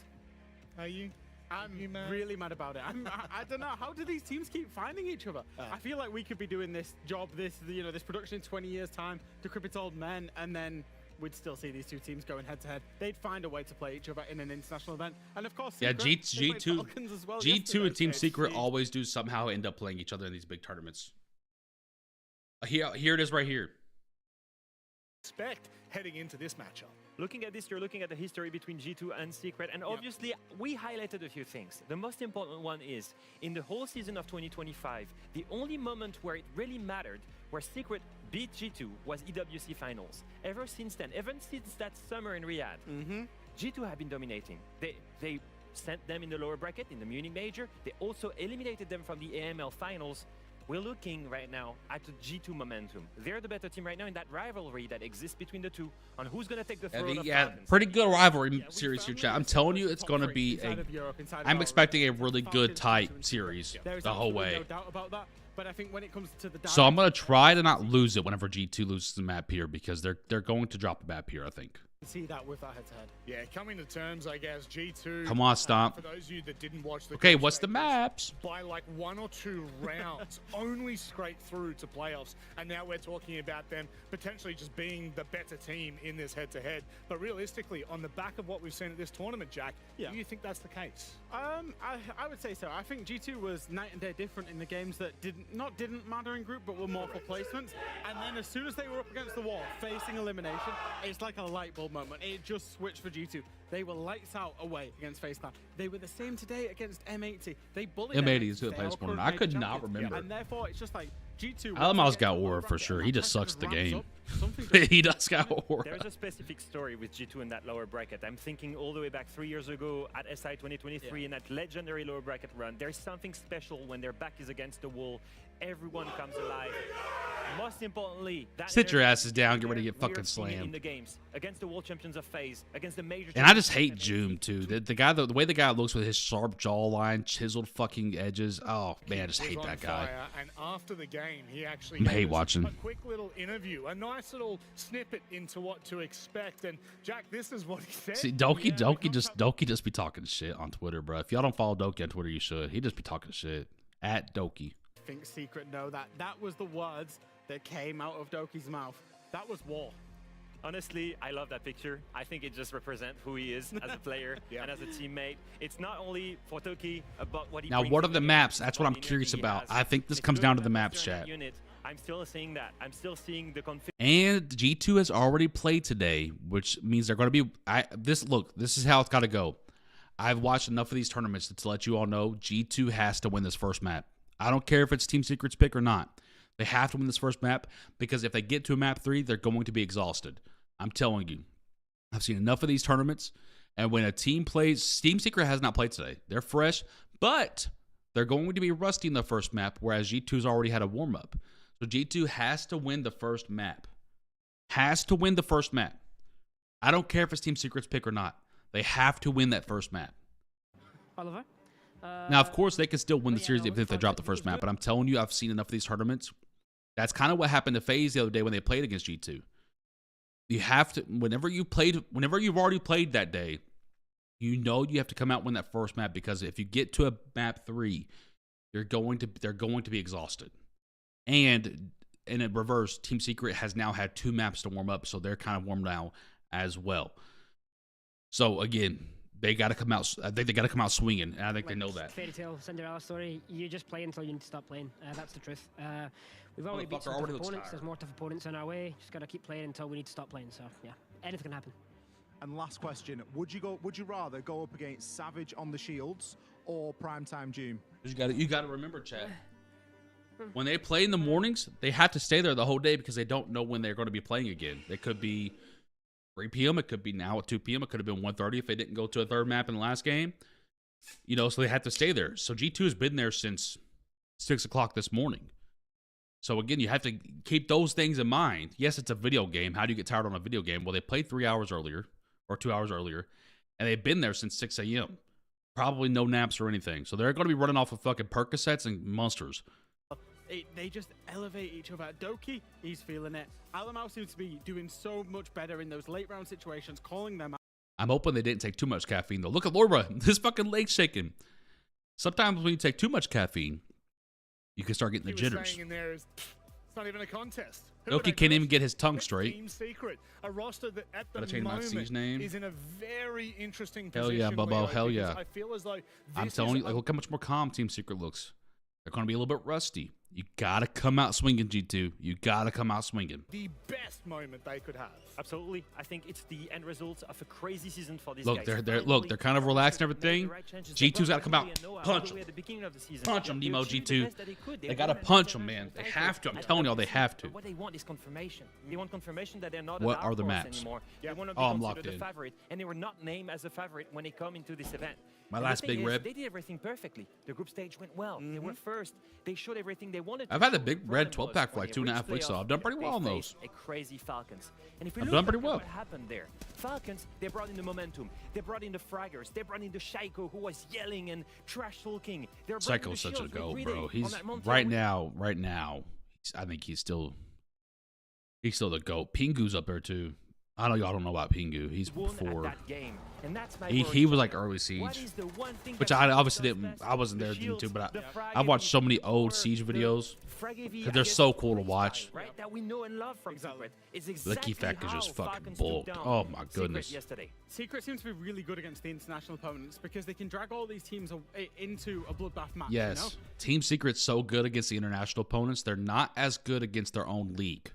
Are you? I'm really mad about it. I don't know. How do these teams keep finding each other? I feel like we could be doing this job, this production in 20 years' time, decrepit old men, and then we'd still see these two teams going head-to-head. They'd find a way to play each other in an international event. And of course, G2 and Team Secret always do somehow end up playing each other in these big tournaments. Here it is right here. Expect heading into this matchup. Looking at this, you're looking at the history between G2 and Secret, and obviously we highlighted a few things. The most important one is, in the whole season of 2025, the only moment where it really mattered, where Secret beat G2, was EWC Finals. Ever since then, even since that summer in Riyadh, G2 have been dominating. They sent them in the lower bracket in the Munich Major. They also eliminated them from the AML Finals. we're looking right now at the G2 momentum. They're the better team right now in that rivalry that exists between the two on who's going to take the throne of Falcons. Pretty good rivalry series here, chat. I'm telling you, it's going to be I'm expecting a really good tight series the whole way. No doubt about that. But I think when it comes to the So I'm going to try to not lose it whenever G2 loses the map here because they're going to drop the map here, I think. See that with that head-to-head. Yeah, coming to terms, I guess, G2. Come on, Stompn. For those of you that didn't watch the okay, what's the maps? By like 1 or 2 rounds, only scraped through to playoffs. And now we're talking about them potentially just being the better team in this head-to-head. But realistically, on the back of what we've seen at this tournament, Jack, do you think that's the case? I would say so. I think G2 was night and day different in the games that didn't matter in group, but were more for placements. And then as soon as they were up against the wall, facing elimination, it's like a light bulb moment. It just switched for G2. They were lights out away against FaZe Clan. They were the same today against M80. They bullied M80 is who they played this morning. I could not remember. And therefore, it's just like G2. Alamal's got Aura for sure. He just sucks at the game. He does got Aura. There's a specific story with G2 in that lower bracket. I'm thinking all the way back 3 years ago at SI 2023 in that legendary lower bracket run. There's something special when their back is against the wall. Everyone comes alive. Most importantly, sit your asses down. Get ready to get fucking slammed. In the games against the world champions of FaZe, against the major. And I just hate Joom too. The way the guy looks with his sharp jawline, chiseled fucking edges. Oh man, I just hate that guy. And after the game, he actually hate watching. A quick little interview, a nice little snippet into what to expect. And Jack, this is what he said. See, Doki just be talking shit on Twitter, bro. If y'all don't follow Doki on Twitter, you should. He just be talking shit at Doki. I think Secret know that was the words that came out of Doki's mouth. That was war. Honestly, I love that picture. I think it just represents who he is as a player and as a teammate. It's not only for Doki about what he now, what are the maps? That's what I'm curious about. I think this comes down to the maps, chat. I'm still seeing that. I'm still seeing the config. And G2 has already played today, which means they're going to be. This is how it's got to go. I've watched enough of these tournaments to let you all know G2 has to win this first map. I don't care if it's Team Secret's pick or not. They have to win this first map because if they get to a map 3, they're going to be exhausted. I'm telling you. I've seen enough of these tournaments, and when a team plays, Team Secret has not played today. They're fresh, but they're going to be rusty in the first map, whereas G2's already had a warm-up. So G2 has to win the first map. Has to win the first map. I don't care if it's Team Secret's pick or not. They have to win that first map. Oliver? Now, of course, they can still win the series if they drop the first map, but I'm telling you, I've seen enough of these tournaments. That's kind of what happened to FaZe the other day when they played against G2. You have to, whenever you've already played that day, you know you have to come out and win that first map because if you get to a map 3, they're going to be exhausted. And in a reverse, Team Secret has now had 2 maps to warm up, so they're kind of warmed now as well. So again, they got to come out. I think they got to come out swinging, and I think they know that. Fairy tale Cinderella story. You just play until you need to stop playing. That's the truth. We've already beat some tough opponents. There's more tough opponents on our way. Just got to keep playing until we need to stop playing. So yeah, anything can happen. And last question: Would you rather go up against Savage on the shields or Primetime Doom? You got to remember, chat. When they play in the mornings, they have to stay there the whole day because they don't know when they're going to be playing again. It could be 3 p.m. It could be now at 2 p.m. It could have been 1:30 if they didn't go to a third map in the last game. You know, so they have to stay there. So G2 has been there since 6 o'clock this morning. So again, you have to keep those things in mind. Yes, it's a video game. How do you get tired on a video game? Well, they played 3 hours earlier or 2 hours earlier, and they've been there since 6 a.m. Probably no naps or anything. So they're going to be running off of fucking Percocets and Monsters. They just elevate each other. Doki, he's feeling it. Alamau seems to be doing so much better in those late round situations, calling them out. I'm hoping they didn't take too much caffeine, though. Look at Laura. This fucking leg's shaking. Sometimes when you take too much caffeine, you can start getting the jitters. Saying in there is, it's not even a contest. Doki can't even get his tongue straight. Team Secret, a roster that at the moment is in a very interesting position. Hell yeah, Bubbo. Hell yeah. I feel as though I'm telling you, like, look how much more calm Team Secret looks. They're going to be a little bit rusty. You got to come out swinging, G2. You got to come out swinging. The best moment they could have. Absolutely. I think it's the end result of a crazy season for these guys. They're kind of relaxed and everything. G2's got to come out. Punch them. Punch them, Nemo, G2. They got to punch them, man. They have to. I'm telling y'all, they have to. What they want is confirmation. They want confirmation that they're not what are the maps? Anymore. They want to be I'm locked the in. favorite, and they were not named as a favorite when they come into this event. My last big rib. They did everything perfectly. The group stage went well. They were first. They showed everything they wanted I've to had the show big what red Brooklyn 12 was pack for when like they 2.5 reached weeks, so playoffs. I've done pretty well on They those. faced a crazy Falcons. And if you I've look done back pretty at well. what happened there, Falcons, they brought in the momentum. They brought in the fraggers. They brought in the Shaiko who was yelling and trash talking. They're bringing Psycho's the such a Shields with go, Relay bro. on He's that Montreal right week. now. I think he's still the GOAT. Pingu's up there too. I know y'all don't know about Pingu. He's before. That game. And that's my He was like worry. early What Siege, is the one thing which that I Siege obviously does didn't. best? I wasn't The there shields, too, but the frag I've watched heavy so many old power, Siege the videos frag heavy because they're against so cool to freestyle, watch. right? That we know and love from Secret. It's The exactly key fact is how just fucking Falcons took bulked. down Oh my Secret goodness. yesterday. Secret seems to be really good against the international opponents because they can drag all these teams into a bloodbath match. Yes, You know? Team Secret's so good against the international opponents. They're not as good against their own league.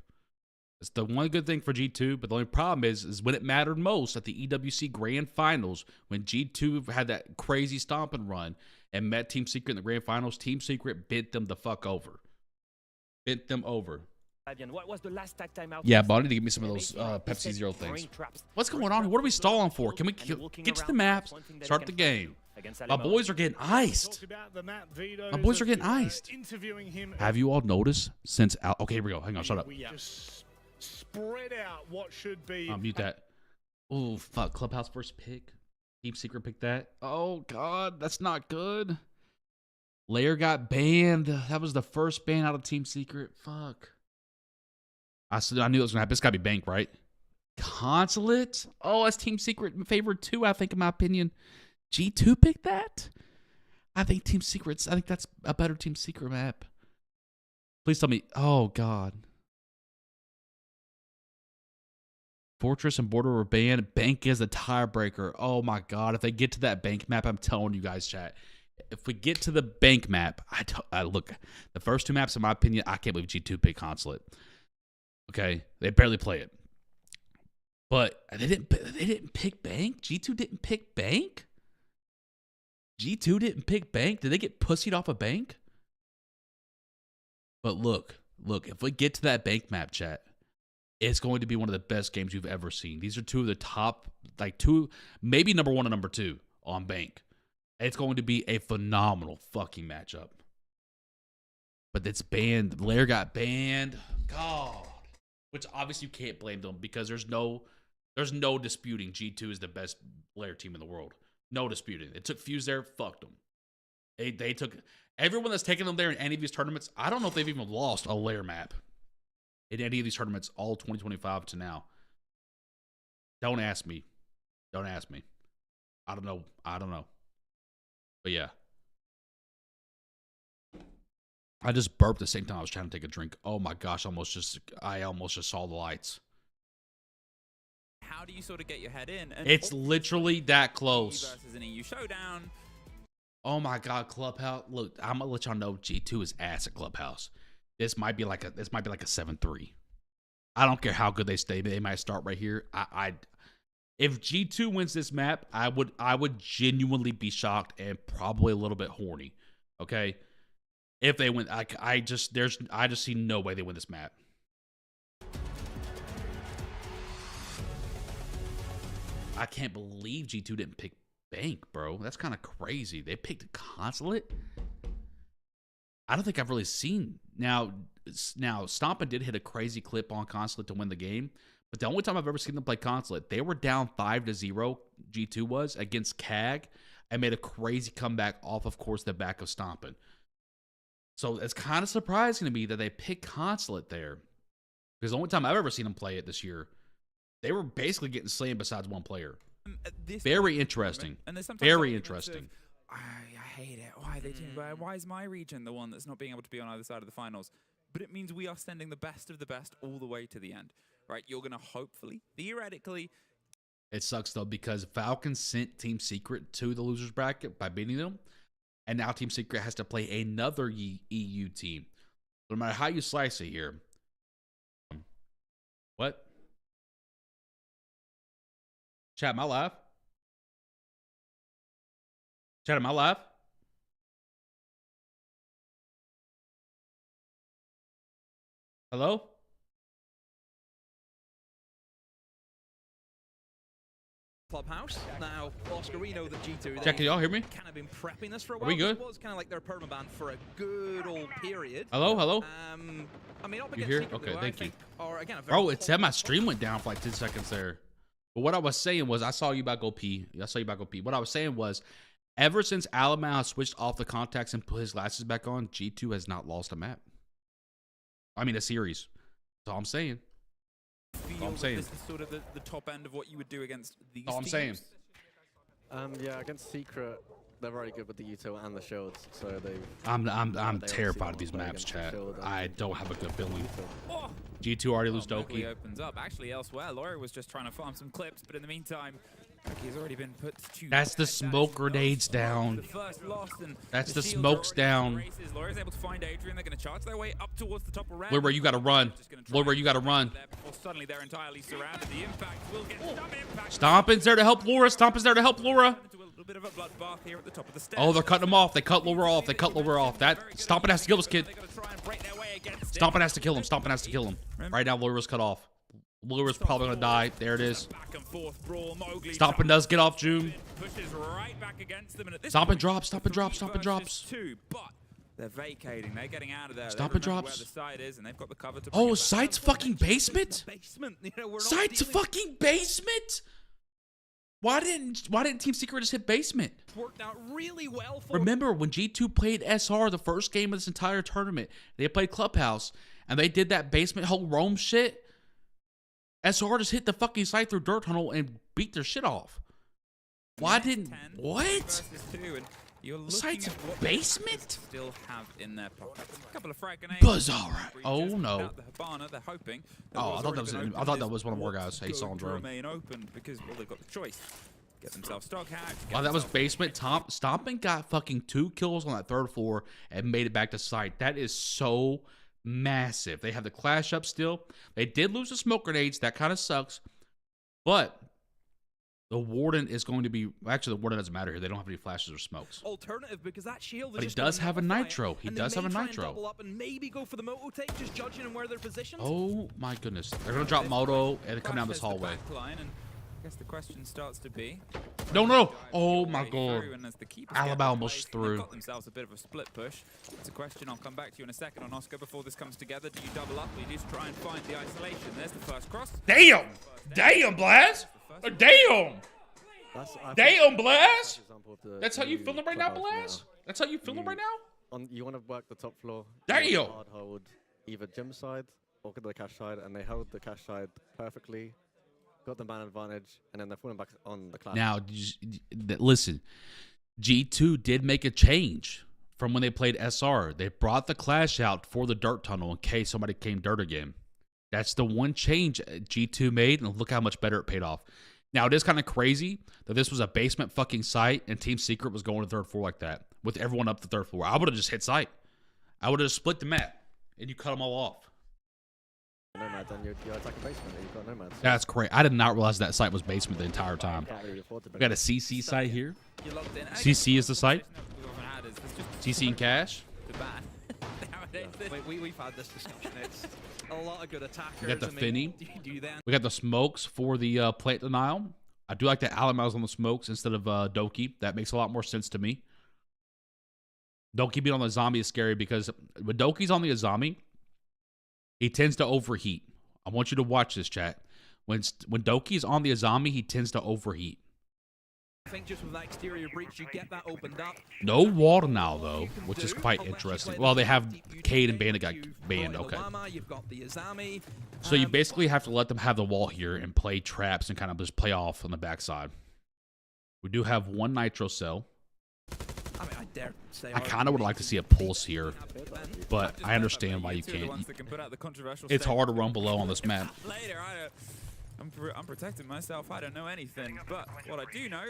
It's the one good thing for G2, but the only problem is when it mattered most at the EWC Grand Finals, when G2 had that crazy Stompn run and met Team Secret in the Grand Finals, Team Secret bent them the fuck over. Bent them over. Fabian, what was the last time out? Yeah, but I need to give me some of those Pepsi Zero things. What's going on here? What are we stalling for? Can we get to the maps, start the game? My boys are getting iced. My boys are getting iced. Have you all noticed since Al? Okay, here we go. Hang on, shut up. Just spread out what should be. Mute that. Oh, fuck. Clubhouse first pick. Team Secret picked that. Oh, God. That's not good. Lair got banned. That was the first ban out of Team Secret. Fuck. I knew it was going to happen. It's got to be Bank, right? Consulate? Oh, that's Team Secret favorite too, I think, in my opinion. G2 picked that? I think Team Secret's... I think that's a better Team Secret map. Please tell me... Oh, God. Fortress and Border were banned. Bank is a tiebreaker. Oh, my God. If they get to that Bank map, I'm telling you guys, chat. If we get to the Bank map, I look, the first two maps, in my opinion, I can't believe G2 picked Consulate. Okay? They barely play it. But they didn't pick Bank? G2 didn't pick Bank? G2 didn't pick Bank? Did they get pussied off a Bank? But look, if we get to that Bank map, chat, it's going to be one of the best games you've ever seen. These are two of the top, like two, maybe number one and number two on Bank. It's going to be a phenomenal fucking matchup. But it's banned. Lair got banned. God. Which obviously you can't blame them because there's no disputing G2 is the best Lair team in the world. No disputing. It took Fuse there, fucked them. They took everyone that's taken them there in any of these tournaments. I don't know if they've even lost a Lair map in any of these tournaments all 2025 to now. Don't ask me. Don't ask me. I don't know. But yeah. I just burped at the same time I was trying to take a drink. Oh my gosh, I almost just saw the lights. How do you sort of get your head in? And it's literally that close. Versus an EU showdown. Oh my God, Clubhouse. Look, I'm gonna let y'all know G2 is ass at Clubhouse. This might be like a 7-3. I don't care how good they stay. They might start right here. If G2 wins this map, I would genuinely be shocked and probably a little bit horny. Okay? If they win, I just see no way they win this map. I can't believe G2 didn't pick Bank, bro. That's kind of crazy. They picked Consulate. I don't think I've really seen. Now Stompn did hit a crazy clip on Consulate to win the game, but the only time I've ever seen them play Consulate, they were down 5-0. G2 was against CAG and made a crazy comeback off, of course, the back of Stompn. So it's kind of surprising to me that they picked Consulate there, because the only time I've ever seen them play it this year, they were basically getting slammed besides one player. Very interesting. And very interesting. I hate it. Why they doing? Why is my region the one that's not being able to be on either side of the finals? But it means we are sending the best of the best all the way to the end, right? You're gonna hopefully, theoretically. It sucks though because Falcons sent Team Secret to the losers bracket by beating them, and now Team Secret has to play another EU team. No matter how you slice it here. What? Chat, am I live? Chat, am I live? Hello? clubhouse. Now, Oscar, we know that G2. Jack, can y'all hear me? Kind of been prepping this for a while. Are we good? It was kind of like their permaban for a good old period. Hello, hello. I mean, You here? Okay, thank you. Bro, it said my stream went down for like 10 seconds there. But what I was saying was, I saw you about go pee. I saw you about go pee. What I was saying was, ever since Alabama switched off the contacts and put his glasses back on, G2 has not lost a map. I mean, a series. That's all I'm saying. That's all I'm saying. This is sort of the top end of what you would do against these That's all I'm teams. saying. Yeah, against Secret, they're very good with the Uto and the shields, so they. I'm terrified of these maps, chat. I don't have a good feeling. G2 already lose Doki. Opens up. Actually, elsewhere, Laura was just trying to farm some clips, but in the meantime, he's already been put to. That's the smoke grenades down. That's the smokes down. Laura's able to find Adrian. They're going to charge their way up towards the top of round. Where you got to run. Where you got to run. Suddenly they're entirely surrounded. The impact will get Stompn's there to help Laura. Stompn's there to help Laura. A bit of a bloodbath here at the top of the stairs. Oh, they're cutting him off. They cut Laura off. They cut Laura off. That Stompn has to kill this kid. Stompn has to kill him. Stompn has to kill him. Right now, Laura's cut off. Laura's probably gonna die. There it is. Stompn does get off June. Stompn drops. Stompn drops. Stompn drops. But they're vacating. They're getting out of there. Stompn drops. Where the site is, and they've got the cover to Oh, Sight's fucking basement. You know, Sight's fucking basement. Why didn't Team Secret just hit basement? Worked out really well for Remember when G2 played SR the first game of this entire tournament? They played Clubhouse and they did that basement whole roam shit. SR just hit the fucking site through dirt tunnel and beat their shit off. Why didn't what? Site's basement? Still have in their pockets. A couple of frag grenades. Bizarre. Oh no. They're hoping. Oh, I thought that was one of more guys. He saw him drone. Remain open because well, they've got the choice. Get themselves stock hacked. Wow, that was basement. Stompn got fucking 2 kills on that 3rd floor and made it back to site. That is so massive. They have the clash up still. They did lose the smoke grenades. That kind of sucks. But the Warden is going to be... Actually, the Warden doesn't matter here. They don't have any flashes or smokes. Alternative because that shield But he does have a nitro. He does have a nitro. Double up and maybe go for the moto take, just judging on where they're positioned. Oh my goodness. They're going to drop moto and come down this hallway. I guess the question starts to be... No. Oh my god. Alabama almost through. They've got themselves a bit of a split push. It's a question I'll come back to you in a second on Oscar before this comes together. Do you double up or you just try and find the isolation? There's the first cross. Damn, Blaz. Damn. Damn, Blaz. That's how you feeling right now, Blaz? That's how you feeling right now? You want to work the top floor. Damn. Hard hold either gym side or the cash side, and they held the cash side perfectly. Got the man advantage, and then they're falling back on the clash. Now, listen, G2 did make a change from when they played SR. They brought the clash out for the dirt tunnel in case somebody came dirt again. That's the one change G2 made, and look how much better it paid off. Now, it is kind of crazy that this was a basement fucking site, and Team Secret was going to 3rd floor like that, with everyone up the 3rd floor. I would have just hit site. I would have just split the map, and you cut them all off. Nomads and you're attacking basement, you've got nomads. That's great. I did not realize that site was basement the entire time. We got a CC site here. CC is the site. CC and Cash. We've had this discussion. It's a lot of good attackers. We got the Finny. We got the smokes for the plate denial. I do like that Alama's on the smokes instead of Doki. That makes a lot more sense to me. Doki being on the zombie is scary because when Doki's on the Azami, he tends to overheat. I want you to watch this, chat. When Doki's on the Azami, he tends to overheat. I think just with that exterior breach, you get that opened up. No water now, though, which is quite interesting. Well, they have Cade and Bandit got banned. Okay. So you basically have to let them have the wall here and play traps and kind of just play off on the backside. We do have 1 nitro cell. I kind of would like to see a pulse here, but I understand why you can't. It's hard to run below on this map. I'm protecting myself. I don't know anything, but what I do know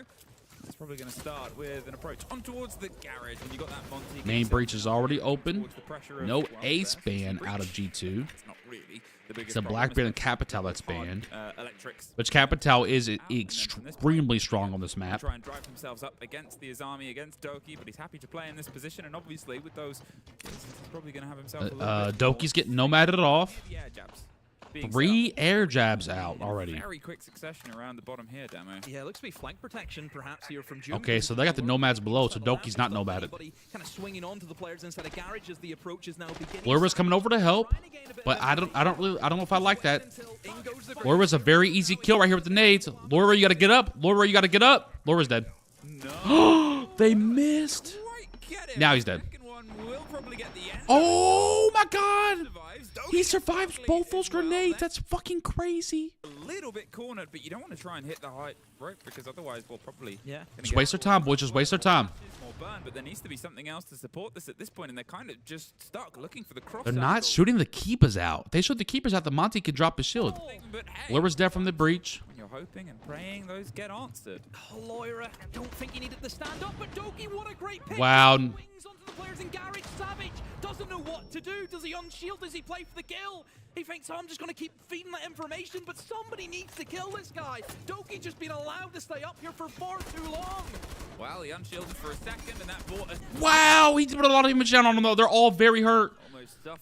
is probably going to start with an approach on towards the garage. When you got that Monty main breach is already open. No ace ban out of G2. It's a black band and Capital that's banned. Which Capital is extremely strong on this map. Try and drive themselves up against the Azami, against Doki, but he's happy to play in this position, and obviously with those, he's probably going to have himself a little bit Doki's getting nomaded off. Yeah, jabs. being 3 air jabs out already. Very quick succession around the bottom here, Demo. Yeah, it looks to be flank protection perhaps here from June. Okay, so they got the nomads below, so Doki's not nomaded. Kind of swinging on to the players inside a garage as the approach is now beginning. Lura's coming over to help, but I don't know if I like that. Lura's a very easy kill right here with the nades. Lura, you gotta get up. Lura, you gotta get up. Lura's dead. No. They missed. Now he's dead. Oh my god! He survives both those grenades. That's fucking crazy. A little bit cornered, but you don't want to try and hit the high rope because otherwise we'll probably Just waste their time, boys. Just waste their time. more burn. But there needs to be something else to support this at this point, and they're kind of just stuck looking for the cross. They're not shooting the keepers out. If they shoot the keepers out, the Monty could drop his shield. Lura's dead from the breach. You're hoping and praying those get answered. Oh, Loira, I don't think he needed the stand up, but Doki, what a great pick. Wow. Swings onto the players in garage. Savage doesn't know what to do. Does he unshield? Does he play for the kill? He thinks, oh, I'm just going to keep feeding that information, but somebody needs to kill this guy. Doki just been allowed to stay up here for far too long. Well, he unshielded for a second, and that brought us. Wow, he put a lot of damage down on them, though. They're all very hurt.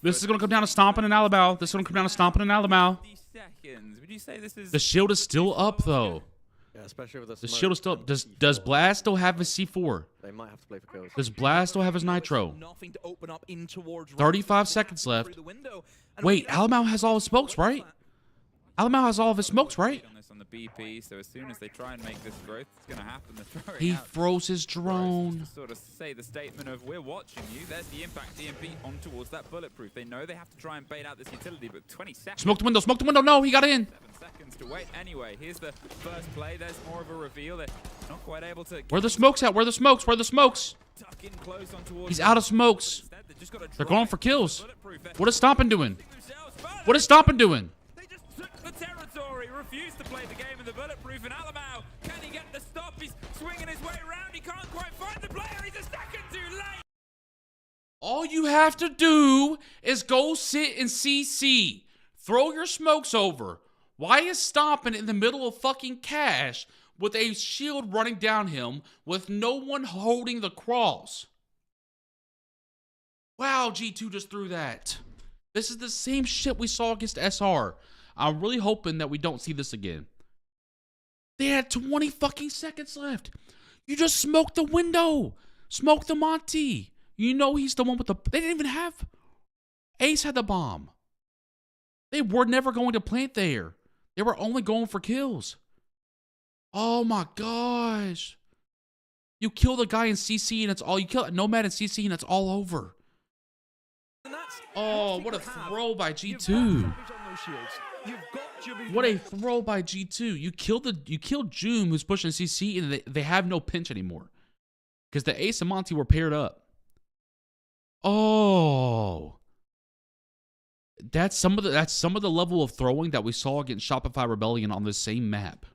This is going to come down to Stompn and Alabama. This is going to come down to Stompn and Alabama. Seconds. Would you say this is? The shield is still up, though. Yeah, especially with the shield is still up. Does Blast still have his C4? They might have to play for kills. Does Blast still have his Nitro? Nothing to open up in towards 35 seconds left. Wait, Alabama has all his smokes, right? Alabama has all of his smokes, right? On the BP, so as soon as they try and make this growth, it's going to happen. They're throwing He out froze his drone. to sort of say the statement of we're watching you. There's the impact DMP on towards that bulletproof. They know they have to try and bait out this utility, but 20 seconds. Smoke the window, smoke the window. No, he got in. 7 seconds to wait. Anyway, here's the first play. There's more of a reveal. They're not quite able to. Where are the smokes at? Where are the smokes? Where are the smokes? Tuck in close on towards. He's out of smokes. They're going for kills. What is Stompn doing? What is Stompn doing? The territory refused to play the game in the bulletproof, and Alamau, can he get the stop? He's swinging his way around. He can't quite find the player. He's a second too late. All you have to do is go sit in CC. Throw your smokes over. Why is Stompn in the middle of fucking cash with a shield running down him with no one holding the cross? Wow, G2 just threw that. This is the same shit we saw against SR. I'm really hoping that we don't see this again. They had 20 fucking seconds left. You just smoked the window. Smoke the Monty. You know he's the one with the... They didn't even have... Ace had the bomb. They were never going to plant there. They were only going for kills. Oh my gosh. You kill the guy in CC and it's all... You kill a Nomad in CC and it's all over. Oh, what a throw by G2. What a throw by G2. You killed Joom, who's pushing CC, and they have no pinch anymore. Because the Ace and Monty were paired up. Oh. That's some of the level of throwing that we saw against Shopify Rebellion on this same map.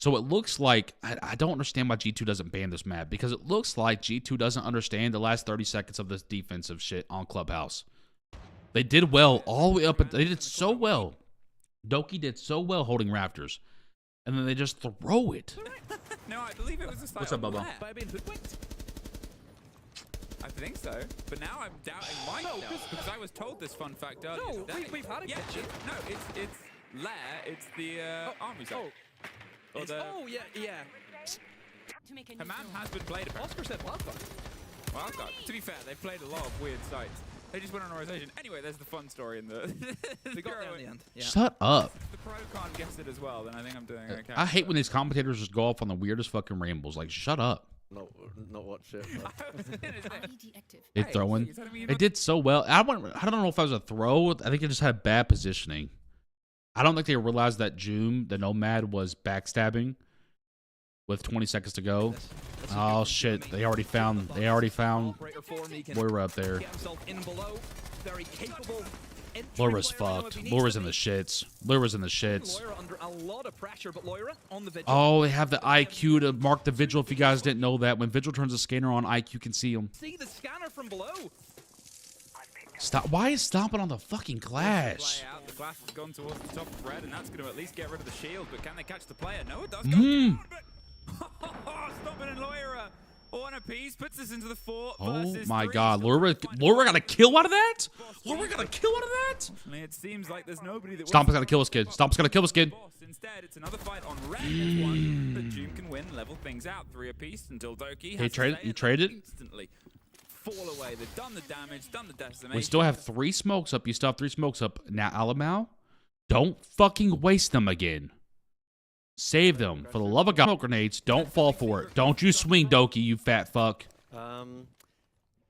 So it looks like I don't understand why G2 doesn't ban this map, because it looks like G2 doesn't understand the last 30 seconds of this defensive shit on Clubhouse. They did well all the way up. They did so well. Doki did so well holding Raptors. And then they just throw it. No, I believe it was a slight. What's up, Bubba? I think so. But now I'm doubting myself because I was told this fun fact earlier. No, today. we've had a kitchen. No, it's Lair. It's the army side. Oh, yeah. Hammam has been played apparently. Oscar said wildcard. Wildcard. To be fair, they've played a lot of weird sites. They just went on a rotation. Anyway, there's the fun story in the... We got there in the end. Yeah. Shut up. If the pro can't guess it as well, then I think I'm doing okay. I hate when these commentators just go off on the weirdest fucking rambles. Like, shut up. Not what shit. They throwing. They did so well. I don't know if that was a throw. I think they just had bad positioning. I don't think they realized that Joom, the Nomad, was backstabbing with 20 seconds to go. Oh shit! They already found Moira up there. Laura's fucked. Laura's in the shits. Laura's in the shits. Oh, they have the IQ to mark the Vigil. If you guys didn't know that, when Vigil turns the scanner on, IQ can see him. See the scanner from below. Stop! Why is Stompn on the fucking Clash? The Clash has gone towards the top of red, and that's going to at least get rid of the shield. But can they catch the player? No, it does go down. But Stompn and Loira One apiece puts us into the 4 Oh versus my 3. God, Laura got a kill out of that? Laura got a kill out of that? It seems like there's nobody that Stomp's gotta kill this kid. Stomp's gotta kill this kid. Instead, it's another fight on red. It's one that Doom can win, level things out. 3 apiece until Doki has You traded? instantly fall away. They've done the damage, done the decimation. We still have 3 smokes up. You still have 3 smokes up. Now, Alamau, don't fucking waste them again. Save them. For the love of God, smoke grenades. Don't fall for it. Don't you swing, Doki, you fat fuck.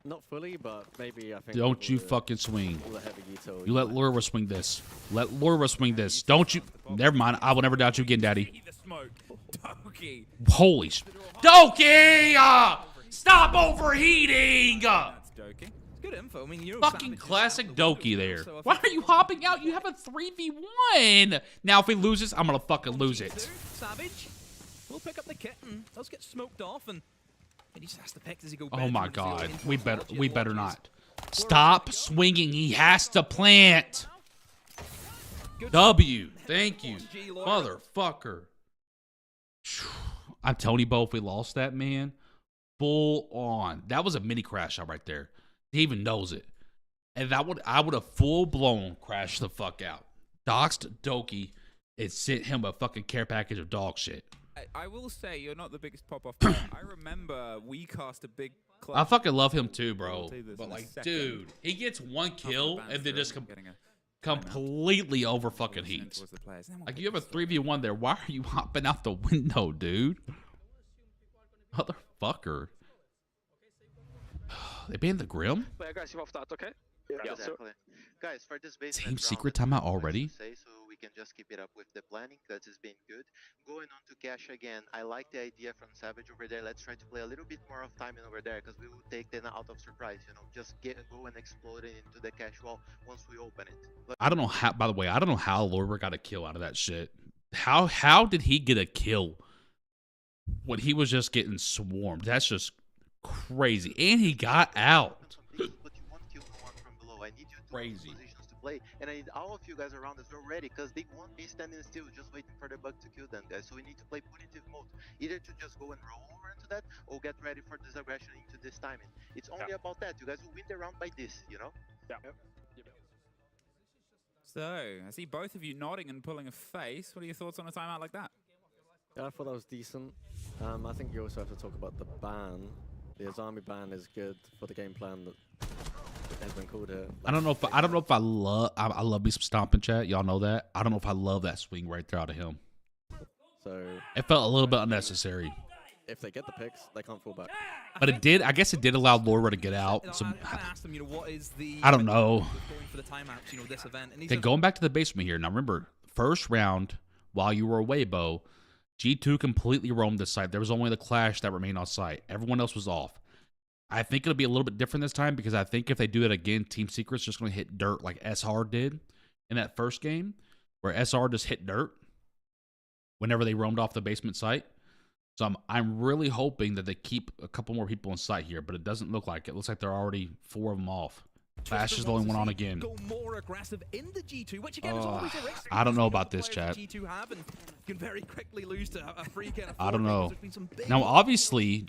Not fully, but maybe I think. Don't you fucking swing. All the heavy util, You let Laura swing this. Let Laura swing this. Don't you. Never mind. I will never doubt you again, Daddy. Doki. Holy sh. Doki! Stop overheating! That's Doki. It's good info. I mean, you Fucking classic Doki there. Why are you hopping out? You have a 3v1. Now, if he loses, I'm gonna fucking lose it. Savage will pick up the kit and does get smoked off, and he just has to pick as he goes. Oh my God. We better not. Stop swinging. He has to plant. W. Thank you. Motherfucker. I'm telling you both, if we lost that, man, full on. That was a mini crash out right there. He even knows it. And I would have full blown crashed the fuck out. Doxed Doki and sent him a fucking care package of dog shit. I will say, you're not the biggest pop-off player. I remember we cast a big clutch. I fucking love him too, bro. But like, dude, he gets 1 kill and then just completely over fucking heats. Like, you have a 3v1 there. Why are you hopping out the window, dude? Motherfucker. They banned the Grim? Guys, you off that, okay? Yeah, exactly. Guys, for this basement Team Secret timeout already? so we can just keep it up with the planning. That has been good. Going on to Cash again, I like the idea from Savage over there. Let's try to play a little bit more of timing over there, because we will take them out of surprise, you know. Just go and explode it into the cash wall once we open it. I don't know how, by the way, I don't know how Lorber got a kill out of that shit. How did he get a kill when he was just getting swarmed? That's just crazy. And he got out. Crazy. To play, and I need all of you guys around us ready, because they won't be standing still just waiting for the bug to kill them, guys. So we need to play punitive mode, either to just go and roll over into that, or get ready for this aggression into this timing. It's only about that. You guys will win the round by this, you know? Yeah. So, I see both of you nodding and pulling a face. What are your thoughts on a timeout like that? Yeah, I thought that was decent. I think you also have to talk about the ban. The Azami ban is good for the game plan that has been called here. I don't know if I love me some Stompn chat. Y'all know that. I don't know if I love that swing right there out of him. So it felt a little bit unnecessary. If they get the picks, they can't fall back. But it did. I guess it did allow Laura to get out. So, I asked him, what is the? I don't know. Going for the timeouts, this event. And okay, going back to the basement here. Now remember, first round while you were away, Bo, G2 completely roamed the site. There was only the Clash that remained on site. Everyone else was off. I think it'll be a little bit different this time, because I think if they do it again, Team Secret's just going to hit dirt like SR did in that first game, where SR just hit dirt whenever they roamed off the basement site. So I'm really hoping that they keep a couple more people in sight here, but it doesn't look like it. It looks like they're already 4 of them off. Flash is the only one on again. Go more aggressive in the G2, which again is always a risk. I don't know about this, chat. G2 have and can very quickly lose to a free kind of. I don't know. Now, obviously,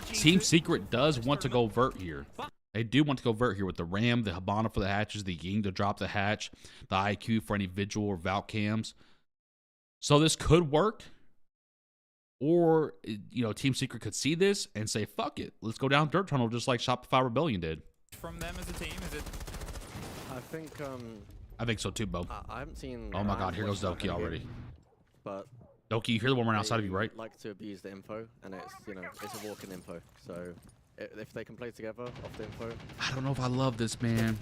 Team Secret does want to go vert here. They do want to go vert here with the Ram, the Hibana for the hatches, the Ying to drop the hatch, the IQ for any Vigil or Valk cams. So this could work. Or, Team Secret could see this and say, fuck it. Let's go down dirt tunnel just like Shopify Rebellion did. From them as a team, is it? I think so too, Bo. I haven't seen. Oh my God, here goes Doki already. But Doki, you hear the one right outside of you, right? Like to abuse the info, and it's it's a walk-in info. So if they can play together off the info. I don't know if I love this, man.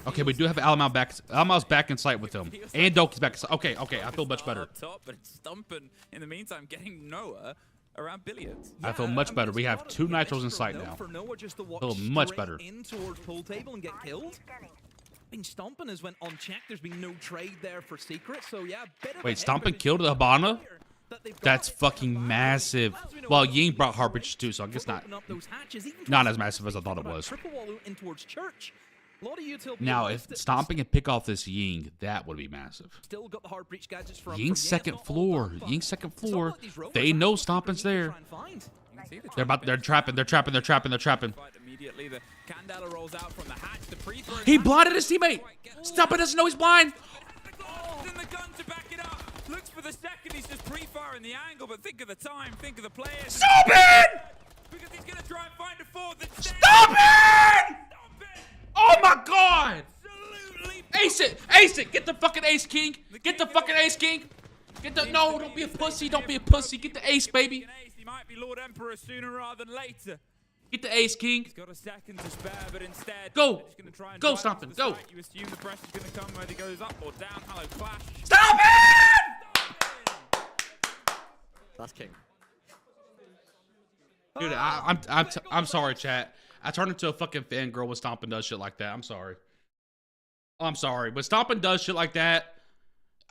Okay, we do have Alamau back. Alamau's back in sight with him, and Doki's back in sight. Okay, I feel much better. Top, but it's Stompn in the meantime getting Noah around billiards. I feel much better. We have 2 nitros in sight now. I feel much better. In towards pool table and get killed. I mean, Stompn has went unchecked. There's been no trade there for Secret, so yeah. Wait, Stompn killed the Hibana? That's fucking massive. Well, Ying brought Heartbreachers too, so I guess not as massive as I thought it was. Now, if Stompn can pick off this Ying, that would be massive. Still got the Heartbreach gadgets from Ying's second floor. Ying's second floor. They know Stompn's there. They're trapping. Immediately, the Candela rolls out from the hatch. The pre-throw. He blinded his teammate. Stompn doesn't know he's blind. In the gun to back it up. Looks for the second. He's just pre-firing the angle, but think of the time. Think of the players. Stompn! Because he's gonna try and find a fourth. Stompn! Oh my God! Ace it! Ace it! Get the fucking ace, king! Get the fucking ace, king! Get the no! Don't be a pussy! Don't be a pussy! Get the ace, baby! He might be Lord Emperor sooner rather than later. Get the ace, king! He's got a second to spare, but instead, go! Try and go, Stompn! Go! You assume the pressure's gonna come whether he goes up or down. Hello, Clash. Stompn! That's king. Dude, I'm sorry, chat. I turned into a fucking fangirl when Stompn does shit like that. I'm sorry. I'm sorry. When Stompn does shit like that,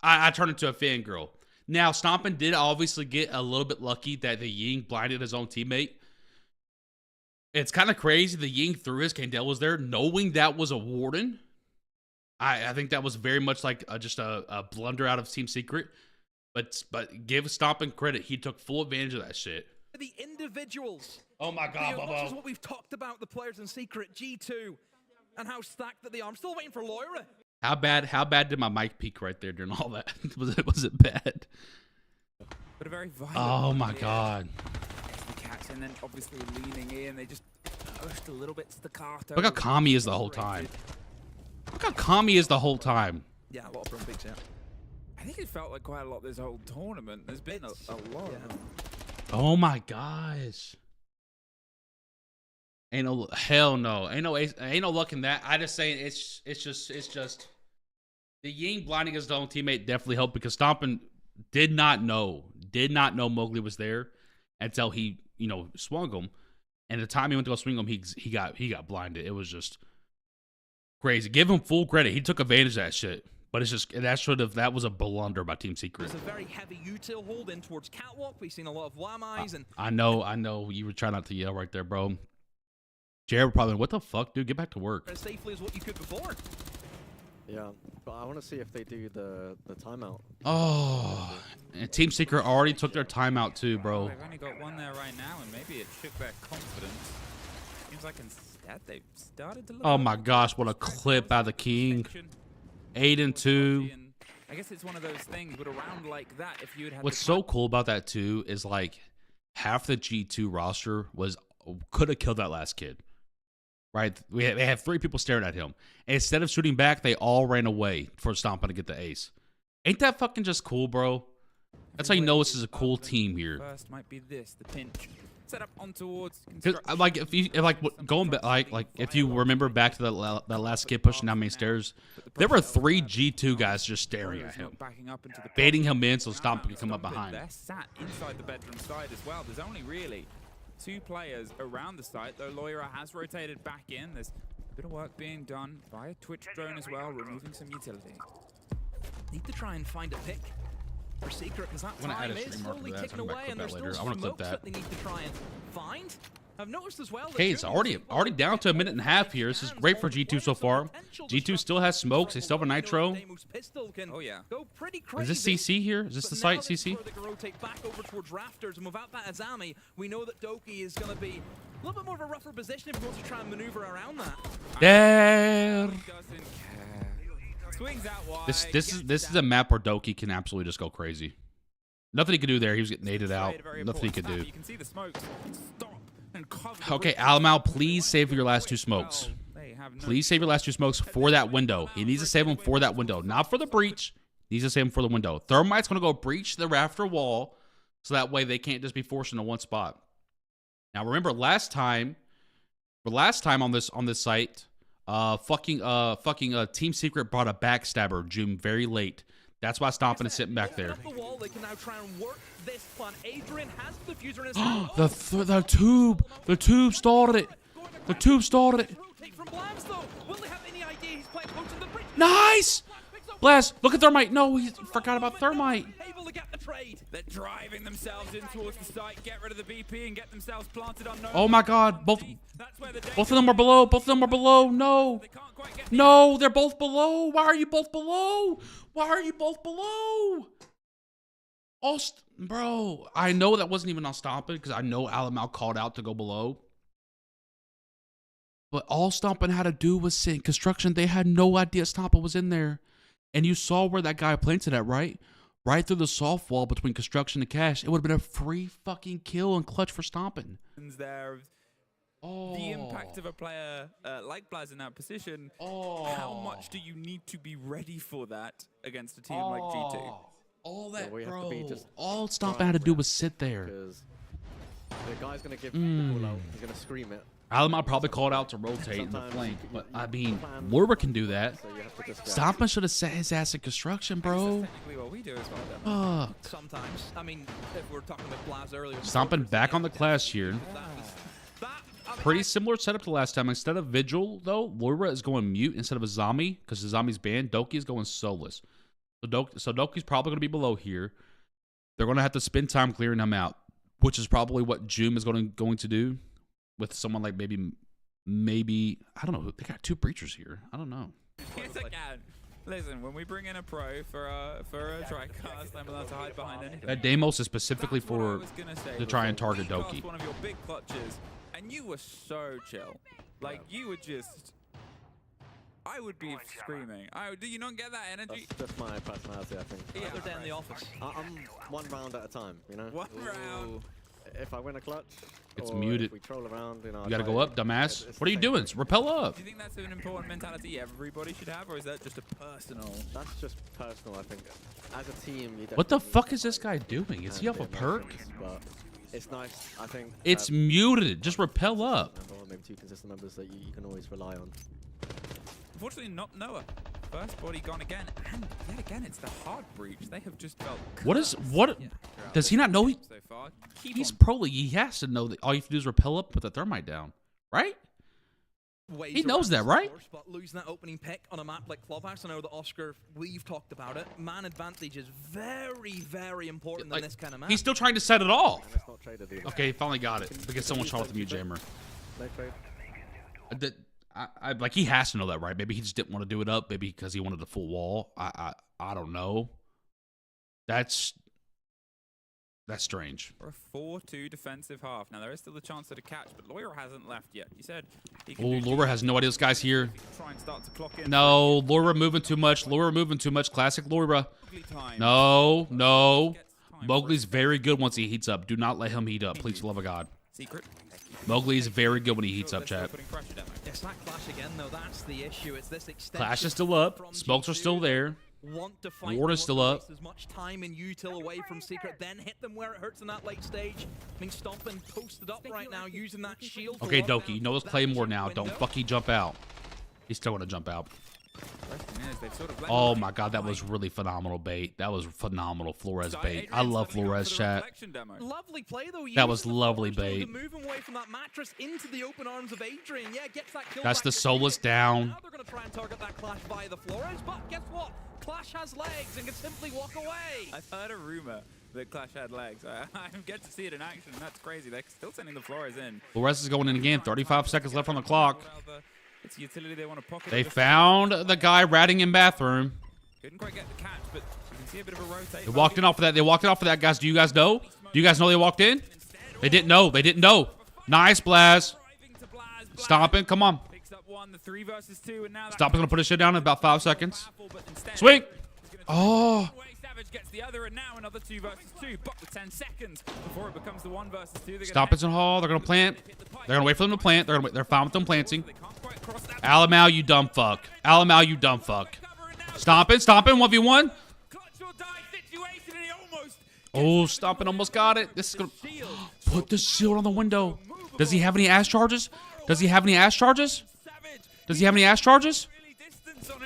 I turn into a fangirl. Now, Stompn did obviously get a little bit lucky that the Ying blinded his own teammate. It's kind of crazy the Ying threw his Candela was there, knowing that was a Warden. I think that was very much like just a blunder out of Team Secret. But give Stompn credit. He took full advantage of that shit. The individuals. Oh my God, Much Bobo. as what we've talked about the players in Secret, G2, and how stacked that they are. I'm still waiting for Loira. How bad did my mic peak right there during all that? was it bad? But a very violent oh my God. The catch, and then obviously leaning in, they just pushed a little bit staccato. Look how calm he is the whole time. Look how calm he is the whole time. Yeah, a lot of front picks, yeah. I think it felt like quite a lot this whole tournament. There's been a lot of them. Oh my gosh. Ain't no hell no. Ain't no luck in that. I just saying it's just the Ying blinding his own teammate definitely helped because Stompn did not know Mowgli was there until he, swung him. And the time he went to go swing him, he got blinded. It was just crazy. Give him full credit. He took advantage of that shit. But it's just that was a blunder by Team Secret. There's a very heavy util hold in towards Catwalk. We've seen a lot of Whammies and I know. You were trying not to yell right there, bro. Jared probably, what the fuck, dude? Get back to work. as safely as what you could before. Yeah, but I want to see if they do the timeout. Oh, and Team Secret already took their timeout too, bro. They've only got one there right now, and maybe it shook their confidence. Seems like instead they've started to look. Oh my gosh, what a clip by the King. 8-2. I guess it's one of those things, but around like that, if you had What's so cool about that too is like half the G2 roster could have killed that last kid. Right? They had 3 people staring at him. And instead of shooting back, they all ran away for Stompn to get the ace. Ain't that fucking just cool, bro? That's how you know this is a cool team here. First might be this, the pinch. Set up on towards. Like if you remember back to that last kid pushing down main stairs, there were 3 G2 guys just staring at him, baiting him in so Stompn could come up behind. They're sat inside the bedroom side as well. There's only really 2 players around the site, though Loira has rotated back in. There's a bit of work being done by a Twitch drone as well, removing some utility. Need to try and find a pick for Secret, because that time is slowly ticking away, and there's still smokes that they need to try and find. I've noticed as well. Okay, it's already down to a minute and a half here. This is great for G2 so far. G2 still has smokes. They still have a nitro. Oh yeah. Is this CC here? Is this the site CC? Rotate back over towards Rafters, and without that Azami, we know that Doki is going to be a little bit more of a rougher position if he wants to try and maneuver around that. There. Swings out wide. This is a map where Doki can absolutely just go crazy. Nothing he could do there. He was getting naded out. Nothing he could do. You can see the smokes. Okay, Alamal, please save your last 2 smokes. Please save your last 2 smokes for that window. He needs to save them for that window, not for the breach. He needs to save them for the window. Thermite's going to go breach the rafter wall, so that way they can't just be forced into one spot. Now remember, last time on this site, Team Secret brought a backstabber June very late. That's why Stompn is sitting back there. The wall, they can now try and work this plan. Adrian has the diffuser in his hand. The tube started it. The tube started it. Nice! Blast, look at Thermite. No, he forgot about Thermite. They're driving themselves in towards the site, get rid of the BP and get themselves planted on. Oh my god, both of them are below. Both of them are below. No. No, they're both below. Why are you both below? Why are you both below? Bro, I know that wasn't even on Stompn because I know Alamau called out to go below. But all Stompn had to do was sit in construction. They had no idea Stompn was in there. And you saw where that guy planted at, right? Right through the soft wall between construction and cash. It would have been a free fucking kill and clutch for Stompn. There, the impact of a player like Blaz in that position. How much do you need to be ready for that against a team like G2? All that, we bro. have to be just All Stompn had to do was sit there. Because the guy's going to give the ball out. He's going to scream it. Alamau probably called out to rotate in the flank, but I mean, Lurber can do that. Stompn should have set his ass in construction, bro. What we do as well, Fuck. Sometimes, I mean, if we're talking about Blaz earlier. Stompn back on the class here. Pretty similar setup to last time. Instead of Vigil, though, Lura is going mute instead of a zombie because the zombie's banned. Doki is going soulless. So Doki's probably going to be below here. They're going to have to spend time clearing him out, which is probably what Joom is going to do with someone like maybe I don't know. They got 2 breachers here. I don't know. Yes, I can. Listen, when we bring in a pro for a tricast, I'm allowed to hide behind anything. That Deimos is specifically to try and target Doki. One of your big clutches, and you were so chill. Like you were just. I would be screaming. Do you not get that energy? That's my personality, I think. Yeah, they're down in the office. I'm one round at a time, you know? One round. If I win a clutch, it's or muted. If we troll around, you know, You gotta go up, dumbass. What are you doing? Repel up. Do you think that's an important mentality everybody should have, or is that just a personal? That's just personal, I think. As a team, you what the fuck is this guy doing? Is he off a perk? But it's nice, I think. It's muted. Just repel up. Maybe 2 consistent members that you can always rely on. Unfortunately, not Noah. First body gone again, and yet again, it's the hard breach. They have just felt. What? Does he not know? He's pro league. He has to know that all you have to do is repel up, put the thermite down, right? He knows that, right? Course, but losing that opening pick on a map like Clubhouse, I know that Oscar, we've talked about it. Man advantage is very, very important in this kind of map. He's still trying to set it off. Okay, finally got it because someone shot with the mute jammer. Like he has to know that, right? Maybe he just didn't want to do it up. Maybe because he wanted the full wall. I don't know. That's strange. For a 4-2 defensive half. Now there is still a chance at a catch, but Lawyer hasn't left yet. He said. Oh, Laura has no idea this guy's here. Try and start to clock in. No, Laura moving too much. Laura moving too much. Classic Laura. No, no. Mowgli's very good once he heats up. Do not let him heat up, please, for the love of God. Secret. Mowgli is very good when he heats up, chat. It's that clash again, though. That's the issue. It's this extension. Clash is still up. Smokes are still there. Ward is still up. As much time and util away from Secret, then hit them where it hurts in that late stage. I mean, Stompn posted up right now using that shield. Okay, Doki, you know let's play more now. Don't fucking jump out. He's still gonna jump out. Oh my god, that was really phenomenal bait. That was phenomenal Flores bait. I love Flores, chat. Lovely play though. That was lovely bait. Move away from that mattress into the open arms of Adrian. Yeah, gets that kill. That's the soulless down. Now they're gonna try and target that Clash via the Flores, but guess what? Clash has legs and can simply walk away. I've heard a rumor that Clash had legs. I get to see it in action. That's crazy. They're still sending the Flores in. Flores is going in again. 35 seconds left on the clock. It's utility they want to pocket. They found the guy ratting in bathroom. Couldn't quite get the catch, but you can see a bit of a rotate. They walked in off of that. They walked in off of that, guys. Do you guys know? Do you guys know they walked in? They didn't know. They didn't know. Nice, Blaz. Stompn, come on. Stompn's gonna put his shit down in about 5 seconds. Swing. Oh. Savage gets the other, and now another 2 versus 2, but with 10 seconds before it becomes the 1 versus 2. Stompn's in hall. They're gonna plant. They're gonna wait for them to plant. They're fine with them planting. Alamau, you dumb fuck. Alamau, you dumb fuck. Stompn, 1v1. Oh, Stompn almost got it. This is gonna put the shield on the window. Does he have any ass charges? Does he have any ass charges? Does he have any ass charges?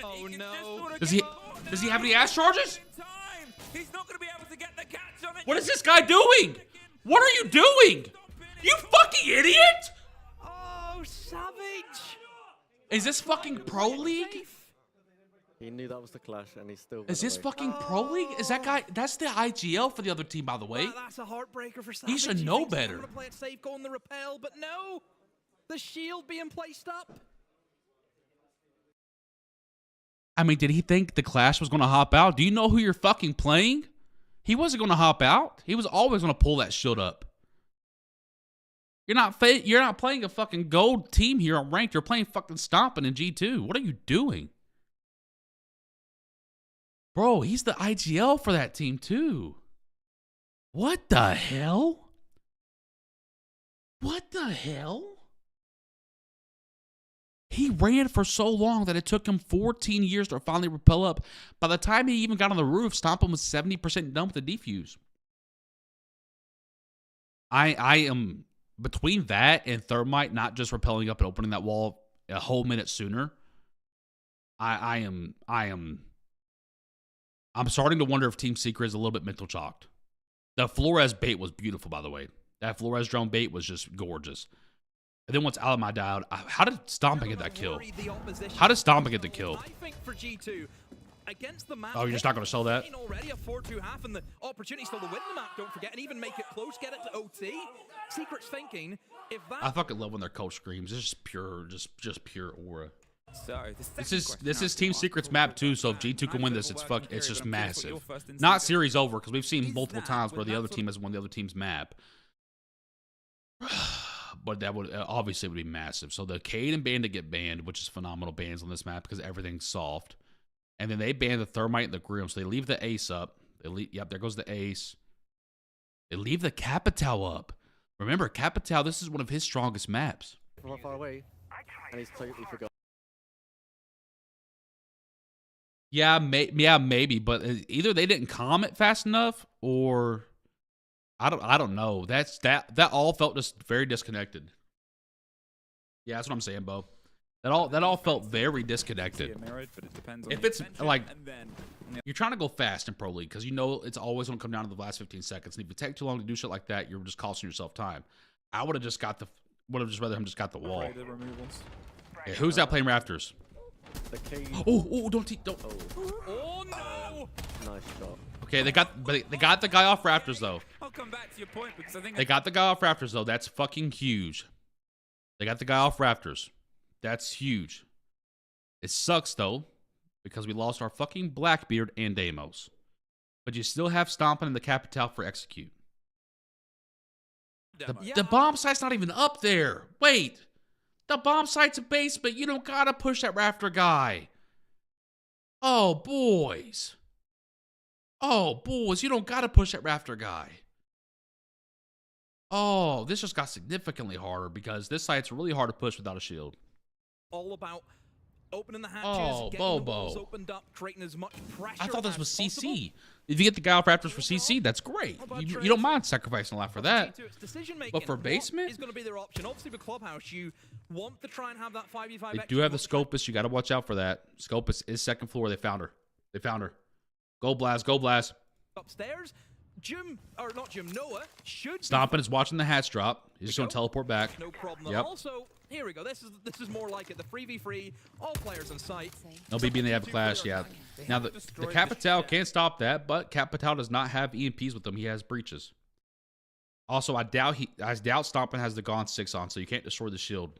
Oh no. Does he have any ass charges? He's not going to be able to get the catch on it. What is this guy doing? What are you doing? You fucking idiot! Oh, Savage! Is this fucking Pro League? He knew that was the clash, and he still. Is this fucking Pro League? Is that guy? That's the IGL for the other team, by the way. That's a heartbreaker for Savage. He should know better. To play it safe, go on the repel, but no, the shield being placed up. I mean, did he think the Clash was going to hop out? Do you know who you're fucking playing? He wasn't going to hop out. He was always going to pull that shield up. You're not playing a fucking gold team here on ranked. You're playing fucking Stompn in G2. What are you doing? Bro, he's the IGL for that team too. What the hell? What the hell? He ran for so long that it took him 14 years to finally rappel up. By the time he even got on the roof, Stompn was 70% done with the defuse. I am between that and Thermite not just rappelling up and opening that wall a whole minute sooner. I'm starting to wonder if Team Secret is a little bit mental chalked. The Flores bait was beautiful, by the way. That Flores drone bait was just gorgeous. And then once Alamai died, how did Stompn get that kill? How did Stompn get the kill? I think for G2, against the map, Oh, you're just not going to sell that? Already a 4-2 half and the opportunity still to win the map, don't forget, and even make it close, get it to OT. Secret's thinking, if that... I fucking love when their coach screams. It's just pure, just pure aura. So This is Team Secret's map too, so if G2 can win this, it's just massive. Not series over, because we've seen multiple times where the other team has won the other team's map. But that would obviously would be massive. So the Cade and Bandit get banned, which is phenomenal bans on this map because everything's soft. And then they ban the Thermite and the Grim, so they leave the Ace up. Yep, there goes the Ace. They leave the Capital up. Remember, Capital, this is one of his strongest maps. From far away, and he's totally forgot. Yeah, maybe, but either they didn't comment fast enough, or I don't know. That all felt just very disconnected. Yeah, that's what I'm saying, Bo. That all felt very disconnected. If it's like you're trying to go fast in Pro League because you know it's always going to come down to the last 15 seconds, and if you take too long to do shit like that, you're just costing yourself rather him just got the wall. Yeah, who's that playing Raptors? Oh, don't. Oh no! Nice shot. Okay, they got the guy off Raptors though. I'll come back to your point because I think They got the guy off Raptors though. That's fucking huge. They got the guy off Raptors. That's huge. It sucks though because we lost our fucking Blackbeard and Deimos. But you still have Stompn and the Capital for execute. The bomb site's not even up there. Wait. The bomb site's a basement. You don't gotta push that Raptor guy. Oh, boys. You don't gotta push that Raptor guy. Oh, this just got significantly harder because this site's really hard to push without a shield. All about opening the hatches, Oh, getting Bobo. the walls opened up, creating as much pressure I thought this was as possible. CC. If you get the guy off Raptors for CC, that's great. You don't mind sacrificing a lot for that. But for basement? Is going to be their option. Obviously, with Clubhouse, you want to try and have that 5v5. They do have the Scopus. You got to watch out for that. Scopus is second floor. They found her. Go Blast. Upstairs, Noah should. Stompn is watching the hatch drop. He's just going to teleport back. No problem. Yep. Also, here we go. This is more like it. The 3v3, all players in sight. No BB and they have Clash, yeah. Now, the Capital can't stop that, but Capital does not have EMPs with him. He has breaches. Also, I doubt Stompn has the Gauntlet 6 on, so you can't destroy the shield.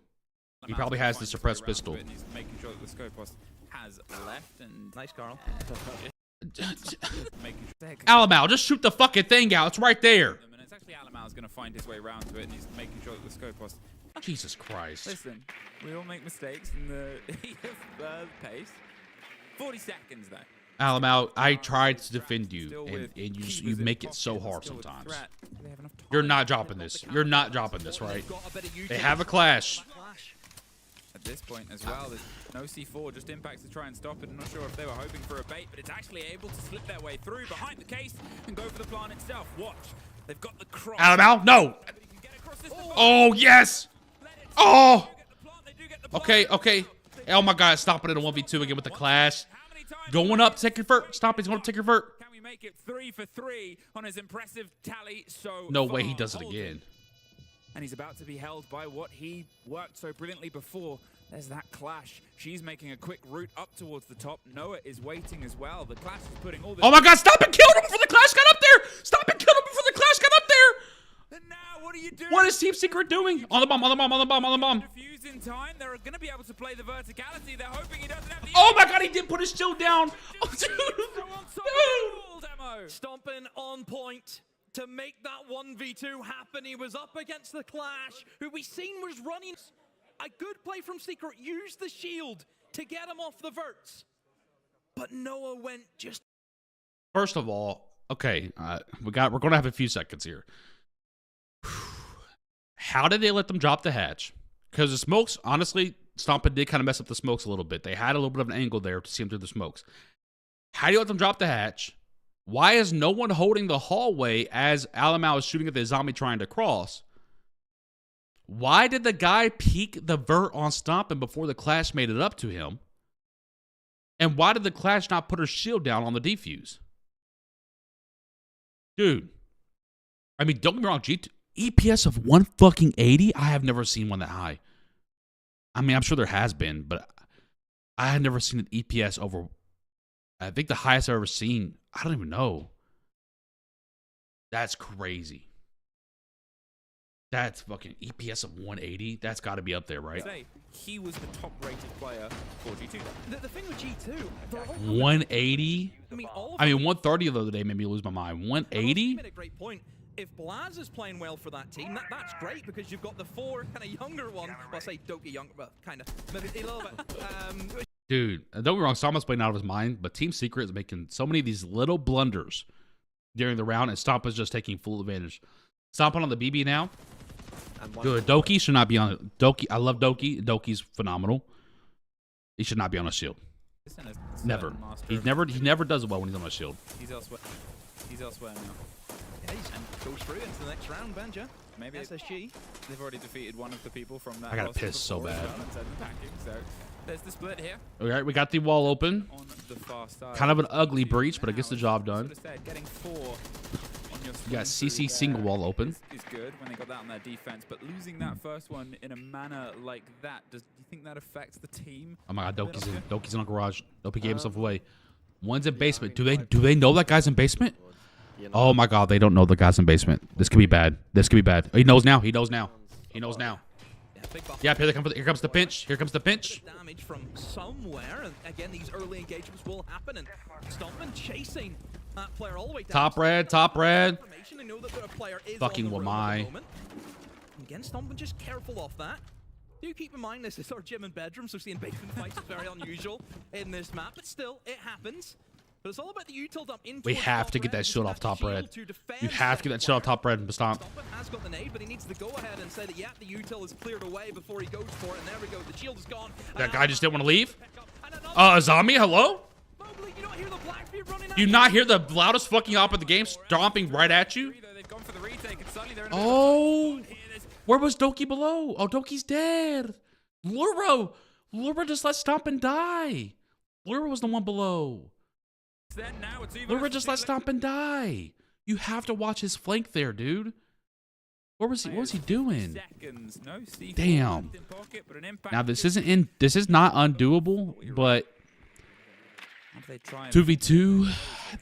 He probably has the suppressed pistol. He's making sure that the Scopus has left and nice, Carl. Alamau, just shoot the fucking thing out. It's right there. And it's actually Alamau's going to find his way around to it, and he's making sure that the Scopus. Jesus Christ. Listen, we all make mistakes in the heat of pace. 40 seconds, though. Alamau, I tried to defend you, and you make it so hard sometimes. You're not dropping this. You're not dropping this, right? They have a clash. At this point as well, there's no C4, just impacts to try and stop it. I'm not sure if they were hoping for a bait, but it's actually able to slip their way through behind the case and go for the plant itself. Watch. They've got the cross. Alamau, no! Oh, yes! Oh! Okay. Oh my God, stopping it in 1v2 again with the clash. Going up, take convert. Stop, he's going to take convert. Can we make it 3 for 3 on his impressive tally so No far? way he does it again. And he's about to be held by what he worked so brilliantly before. There's that clash. She's making a quick route up towards the top. Noah is waiting as well. The clash is putting all this... Oh my God, stop and kill him before the clash got up there! Stop and kill him before the clash got up there! And now, what are you doing? What is Team Secret doing? On the bomb. Defuse in time. They're going to be able to play the verticality. They're hoping he doesn't have the... Oh my God, he did put his shield down. Oh, dude. Stompn on point to make that 1v2 happen. He was up against the Clash, who we seen was running. A good play from Secret, used the shield to get him off the verts. But Noah went just... First of all, okay, we're going to have a few seconds here. How did they let them drop the hatch? Because the smokes, honestly, Stompn did kind of mess up the smokes a little bit. They had a little bit of an angle there to see him through the smokes. How do you let them drop the hatch? Why is no one holding the hallway as Alamau is shooting at the zombie trying to cross? Why did the guy peek the vert on Stompn before the Clash made it up to him? And why did the Clash not put her shield down on the defuse? Dude. I mean, don't get me wrong, G2, EPS of 180? I have never seen one that high. I mean, I'm sure there has been, but I have never seen an EPS over... I think the highest I've ever seen, I don't even know. That's crazy. That's fucking EPS of 180. That's got to be up there, right? He was the top-rated player for G2. The thing with G2, 180? I mean, 130 the other day made me lose my mind. 180? You made a great point. If Blaz is playing well for that team, that's great because you've got the 4 kind of younger one. Well, I say Doki younger, but kind of. Maybe a little bit. Dude, don't get me wrong, Stompn's playing out of his mind, but Team Secret is making so many of these little blunders during the round, and Stompn is just taking full advantage. Stompn on the BB now. Good. Doki should not be on Doki. I love Doki. Doki's phenomenal. He should not be on a shield. Never. He never does well when he's on a shield. He's elsewhere. He's elsewhere now. Yeah, he goes through into the next round, Benja. Maybe SSG. They've already defeated one of the people from that. I got pissed so bad. So there's the split here. All right, we got the wall open. On the far side. Kind of an ugly breach, but it gets the job done. Getting 4 on your You got CC single wall open. Is good when they got that on their defense, but losing that first one in a manner like that, do you think that affects the team? Oh my God, Doki's in a garage. Doki gave himself away. One's in basement. Do they know that guy's in basement? Oh my God, they don't know the guy's in basement. This could be bad. This could be bad. He knows now. He knows now. He knows now. Yeah, here comes the pinch. Here comes the pinch. Damage from somewhere, and again, these early engagements will happen, and Stompn chasing that player all the way down. Top red, top red. I know that a player is fucking Wamai. Again, Stompn just careful off that. Do keep in mind this is our gym and bedroom, so seeing basement fights is very unusual in this map, but still, it happens. But it's all about the util dump in. We have to get that shield off top red. You have to get that shield off top red and Stompn. Stompn has got the nade, but he needs to go ahead and say that, yeah, the util is cleared away before he goes for it. And there we go. The shield is gone. That guy just didn't want to leave? Zombie, hello? Do you not hear the loudest fucking op of the game stomping right at you? Oh, where was Doki below? Oh, Doki's dead. Lura just let Stompn die. Lura was the one below. Lura just let Stompn die. You have to watch his flank there, dude. What was he doing? Damn. Now this is not undoable, but 2v2.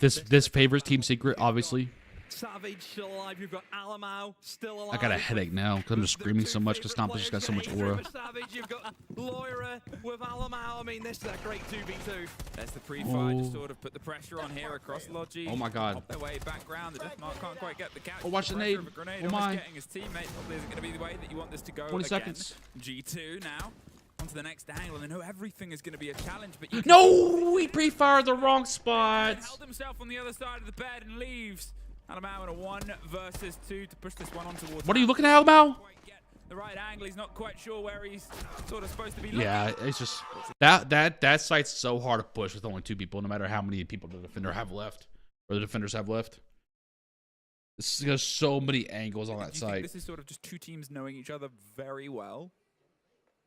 This favors Team Secret, obviously. Savage still alive. You've got Alamau still alive. I got a headache now because I'm just screaming so much because Stompn just got so much aura. Savage, you've got Loira with Alamau. I mean, this is a great 2v2. There's the pre-fight to sort of put the pressure on here across Logi. Oh my God. Up their way background. The Deathmark can't quite get the catch. Oh, watch the nade. Oh my. Getting his teammate. Probably isn't going to be the way that you want this to go. 20 seconds. G2 now. Onto the next angle, and I know everything is going to be a challenge, but no, he pre-fired the wrong spot. Held himself on the other side of the bed and leaves. Alamau in a 1 versus 2 to push this one on towards. What are you looking at, Alamau? The right angle. He's not quite sure where he's sort of supposed to be. Yeah, it's just that site's so hard to push with only 2 people, no matter how many people the defenders have left. There's so many angles on that site. This is sort of just 2 teams knowing each other very well.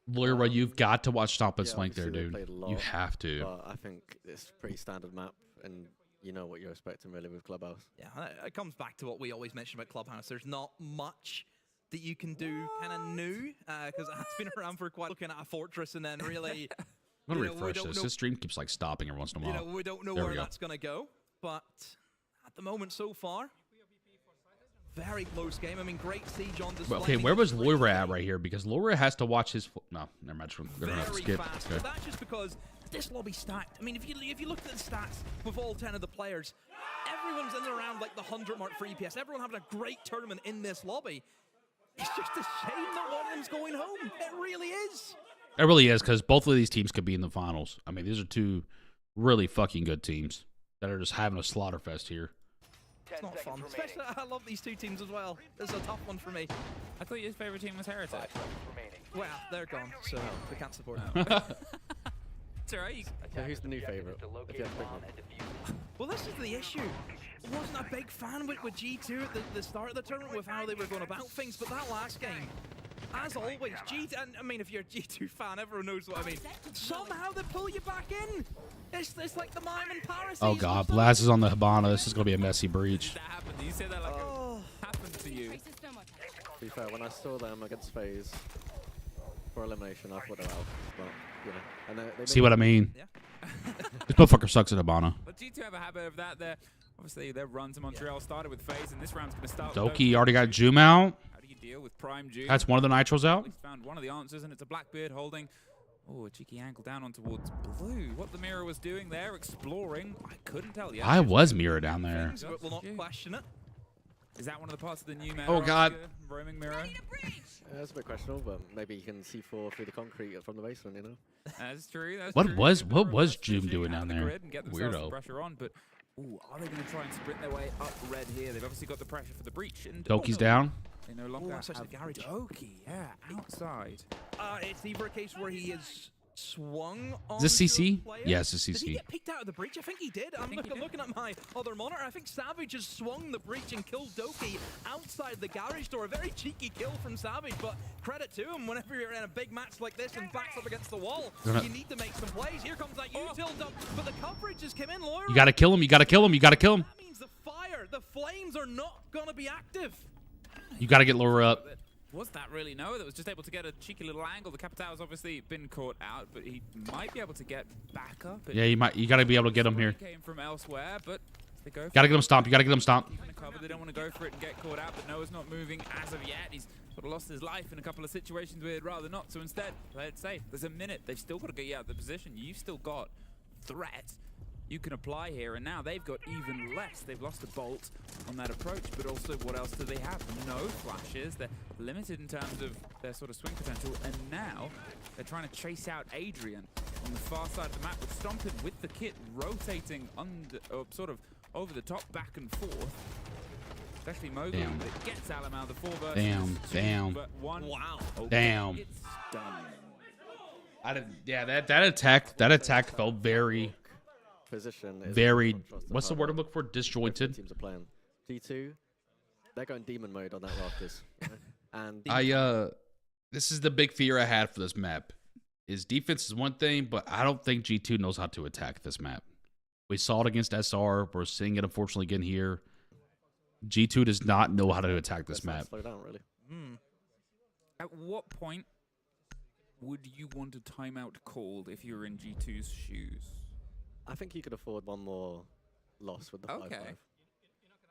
Lura, you've got to watch Stompn's flank there, dude. You have to. I think it's a pretty standard map, and you know what you're expecting really with Clubhouse. Yeah, it comes back to what we always mention about Clubhouse. There's not much that you can do kind of new, because it's been around for quite looking at a fortress and then really... I'm going to refresh this. This stream keeps like stopping every once in a while. We don't know where that's going to go, but at the moment so far, very close game. I mean, great siege on display. Okay, where was Loira at right here? Because Loira has to watch his... No, never mind. They're going to have to skip. Fast. Okay. That's just because this lobby's stacked. I mean, if you look at the stats with all 10 of the players, everyone's in and around like the 100 mark for EPS. Everyone having a great tournament in this lobby. It's just a shame that one of them's going home. It really is. It really is, because both of these teams could be in the finals. I mean, these are two really fucking good teams that are just having a slaughter fest here. It's not fun. Especially, I love these two teams as well. This is a tough one for me. I thought your favorite team was Heretic. Well, they're gone, so we can't support them. them. It's alright. So who's the new favorite? If you have to pick one. Well, this is the issue. I wasn't a big fan with G2 at the start of the tournament with how they were going about things, but that last game, as always, G2, and I mean, if you're a G2 fan, everyone knows what I mean. Somehow they pull you back in. It's like the mime in Paris. Oh god, Blast is on the Hibana. This is gonna be a messy breach. That happened. You said that like it happened to you. To be fair, when I saw them against FaZe for elimination, I thought they were out. But, you know, and they See what I mean? Yeah. This motherfucker sucks at Hibana. But G2 have a habit of that. Obviously, their run to Montreal started with FaZe, and this round's going to start with Doki already got Joom out. How do you deal with Prime Joom? That's one of the nitros out. He's found one of the answers, and it's a Blackbeard holding. Oh, a cheeky angle down on towards blue. What the mirror was doing there, exploring, I couldn't tell yet. I was mirror down there. But we'll not question it. Is that one of the parts of the new meta? Oh god. Roaming mirror. Yeah, it's a bit questionable, but maybe you can C4 through the concrete from the basement, you know? That's true. That's What true. was Joom doing down there? And get themselves some Weirdo. pressure on, but ooh, are they going to try and sprint their way up red here? They've obviously got the pressure for the breach. And Doki's down. They no longer that's have actually the garage. Doki, yeah, outside. It's either a case where he is swung on. Is this CC? Player. Yeah, it's a Did he CC. get peeked out of the breach? I think he did. I'm looking at my other monitor. I think Savage has swung the breach and killed Doki outside the garage door. A very cheeky kill from Savage, but credit to him. Whenever you're in a big match like this and backs up against the wall, you need to make some plays. Here comes that util dump, but the coverage has come in. Loyal. You gotta kill him. You gotta kill him. You gotta kill him. That means the fire, the flames are not gonna be active. You gotta get Laura up. Was that really Noah that was just able to get a cheeky little angle? The Capital's obviously been caught out, but he might be able to get back up. Yeah, you gotta be able to get him here. Came from elsewhere, but they go. Gotta get him stomped. You gotta get him stomped. Keeping the cover, they don't want to go for it and get caught out, but Noah's not moving as of yet. He's sort of lost his life in a couple of situations where he'd rather not. So instead, play it safe. There's a minute. They've still got to get you out of the position. You've still got threat you can apply here, and now they've got even less. They've lost a bolt on that approach, but also what else do they have? No flashes. They're limited in terms of their sort of swing potential, and now they're trying to chase out Adrian on the far side of the map with Stompn with the kit rotating under, sort of over the top, back and forth. Especially Mogul that gets Alam out of the 4 versus 2, Damn. but 1. Wow. Okay, Damn. it's done. Yeah, that attack felt very Position is very. What's the word I'm looking for? Disjointed. Teams are playing. G2, they're going demon mode on that Rafters. And this is the big fear I had for this map. Is defense is one thing, but I don't think G2 knows how to attack this map. We saw it against SR. We're seeing it unfortunately again here. G2 does not know how to attack this map. Slow down, really. At what point would you want a timeout called if you were in G2's shoes? I think you could afford one more loss with the 5-5.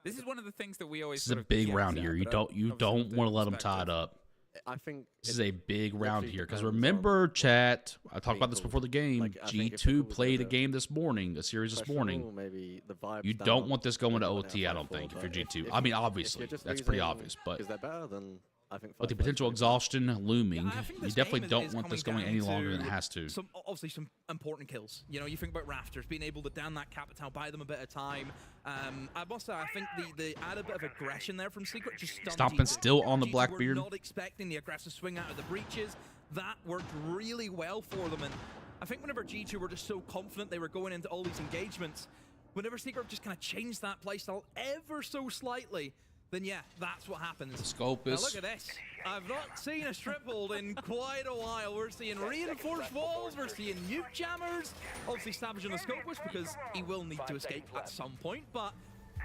This is one of the things that we always. This is a big round here. You don't want to let them tie it up. I think this is a big round here because remember, chat. I talked about this before the game. G2 played a game this morning, a series this morning. Maybe the vibes you don't want this going to OT. I don't think if you're G2. I mean, obviously that's pretty obvious, but is that better than? I think with the potential exhaustion looming, you definitely don't want this going any longer than it has to. Obviously, some important kills. You know, you think about Rafters being able to down that Capital, buy them a bit of time. I must say, I think the add a bit of aggression there from Secret just Stompn still on the Blackbeard. We're not expecting the aggressive swing out of the breaches. That worked really well for them, and I think whenever G2 were just so confident they were going into all these engagements, whenever Secret just kind of changed that playstyle ever so slightly, then yeah, that's what happens. Scopus. Now look at this. I've not seen a strip hold in quite a while. We're seeing reinforced walls, we're seeing nuke jammers. Obviously Savage on the Scopus because he will need to escape at some point, but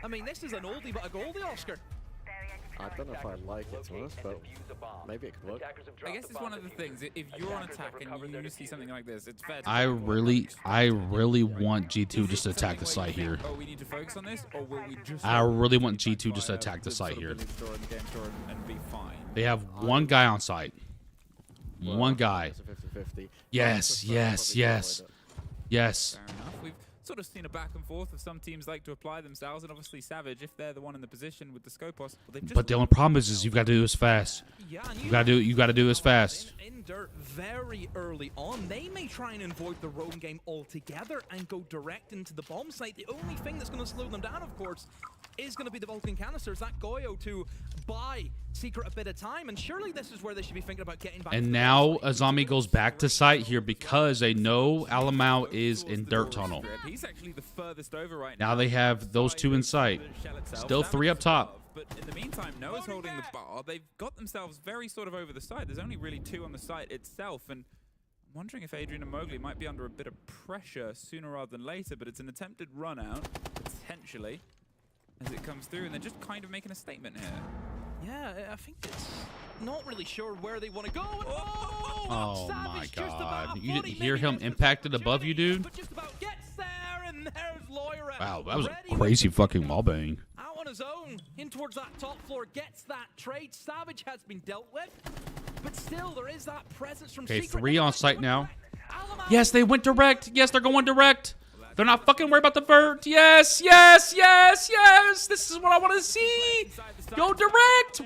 I mean, this is an oldie but a goldie, Oscar. I don't know if I like it, to be honest, but maybe it could work. I guess it's one of the things. If you're on attack and you see something like this, it's fair to I really want G2 just to attack the site here. Oh, we need to focus on this, or will we just? I really want G2 just to attack the site here. They have one guy on site. One guy. Yes. Fair enough. We've sort of seen a back and forth of some teams like to apply themselves, and obviously Savage, if they're the one in the position with the Scopos, well, they've just... But the only problem is you've got to do this fast. Yeah, You got to do this fast. In dirt very early on, they may try and avoid the roam game altogether and go direct into the bomb site. The only thing that's going to slow them down, of course, is going to be the Vulcan canisters. That Goyo to buy Secret a bit of time, and surely this is where they should be thinking about getting back. And now Azami goes back to site here because they know Alamau is in dirt tunnel. He's actually the furthest over right now. Now they have those two in sight. Still 3 up top. But in the meantime, Noah's holding the bar. They've got themselves very sort of over the side. There's only really 2 on the site itself, and I'm wondering if Adrian and Mowgli might be under a bit of pressure sooner rather than later, but it's an attempted run out, potentially, as it comes through, and they're just kind of making a statement here. Yeah, I think it's not really sure where they want to go. Oh my god. You didn't hear him impacted above you, dude? Just about gets there, and there's Loira. Wow, that was a crazy fucking wallbang. Out on his own, in towards that top floor, gets that trade. Savage has been dealt with, but still there is that presence from Okay, Secret. 3 on site now. Yes, they went direct. Yes, they're going direct. They're not fucking worried about the vert. Yes, yes, yes, yes. This is what I want to see. Go direct.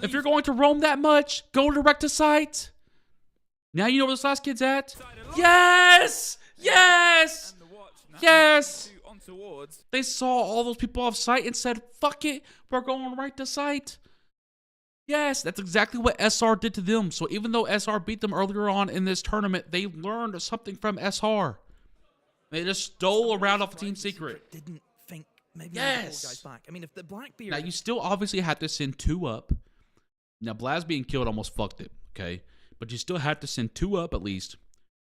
If you're going to roam that much, go direct to site. Now you know where this last kid's at. Yes, yes, yes. They saw all those people off site and said, fuck it, we're going right to site. Yes, that's exactly what SR did to them. So even though SR beat them earlier on in this tournament, they learned something from SR. They just stole a round off a team secret. Didn't think maybe guys back. I mean, if the Blackbeard. Now you still obviously have to send 2 up. Now Blaz being killed almost fucked it, okay? But you still have to send 2 up at least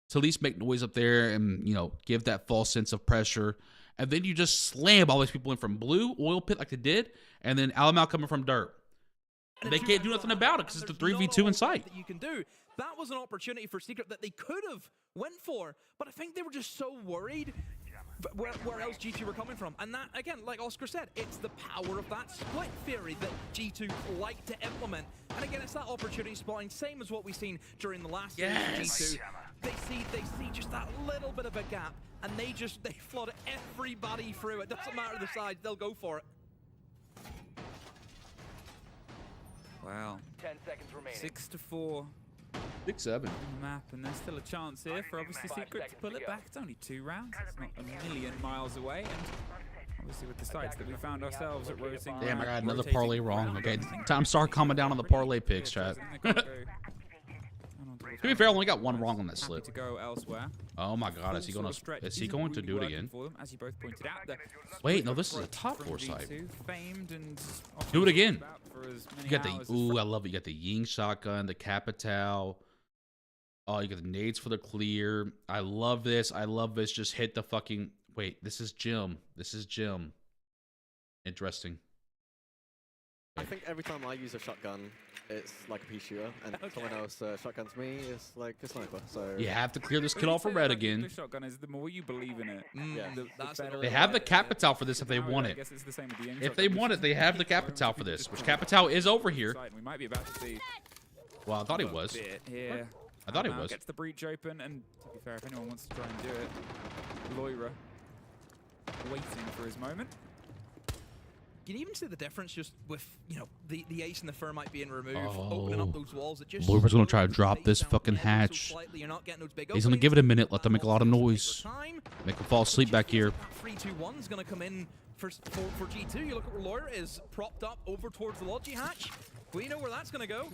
to at least make noise up there and, you know, give that false sense of pressure. And then you just slam all these people in from blue, oil pit like they did, and then Alamau coming from dirt. And they can't do nothing about it because it's the 3v2 in sight. That you can do. That was an opportunity for Secret that they could have went for, but I think they were just so worried where else G2 were coming from. And that, again, like Oscar said, it's the power of that split theory that G2 like to implement. And again, it's that opportunity spotting, same as what we've seen during the last series of G2. They see just that little bit of a gap, and they flood everybody through. It doesn't matter the size, they'll go for it. Wow. 10 seconds remaining. 6-4. 6-7. Map, and there's still a chance here for obviously Secret to pull it back. It's only 2 rounds. It's not a million miles away, and obviously with the sites that we found ourselves at rotating. Damn, I got another parlay wrong. Okay, time to start calming down on the parlay picks, chat. To be fair, I only got 1 wrong on that slip. To go elsewhere. Oh my god, is he going to do it again? As you both pointed out, wait, no, this is a top 4 site. Famed and do it again. You got the I love it. You got the Ying shotgun, the Capital. Oh, you got the nades for the clear. I love this. I love this. Just hit the fucking. Wait, this is Jim. This is Jim. Interesting. I think every time I use a shotgun, it's like a pea shooter, and someone else shotguns me, it's like a sniper. So you have to clear this kill off for red again. The shotgun is the more you believe in it. Yeah. The better. They have the Capital for this if they want it. If they want it, they have the Capital for this, which Capital is over here. We might be about to see. Well, I thought he was. Yeah. I thought he was. Gets the breach open, and to be fair, if anyone wants to try and do it, Loira waiting for his moment. You can even see the difference just with, you know, the ace and the thermite being removed, opening up those walls. It just Loira's going to try to drop this fucking hatch. He's going to give it a minute, let them make a lot of noise. Make them fall asleep back here. 3-2-1 is going to come in for G2. You look at where Loira is propped up over towards the Logi hatch. We know where that's going to go.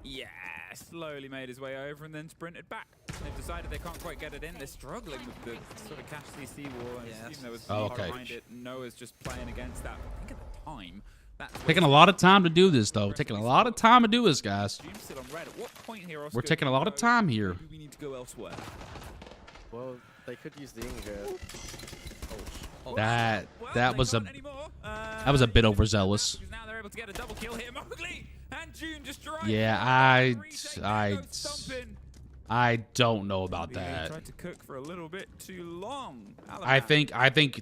Yeah, slowly made his way over and then sprinted back. They've decided they can't quite get it in. They're struggling with the sort of cash CC wall. And there was behind it. Noah's just playing against that. I think at the time, taking a lot of time to do this, though. Taking a lot of time to do this, guys. Still on red. At what point here, Oscar, we're taking a lot of time here. We need to go elsewhere. Well, they could use the Inga. That was a bit overzealous. Now they're able to get a double kill here. Mowgli and June just yeah, I don't know about that. Tried to cook for a little bit too long. I think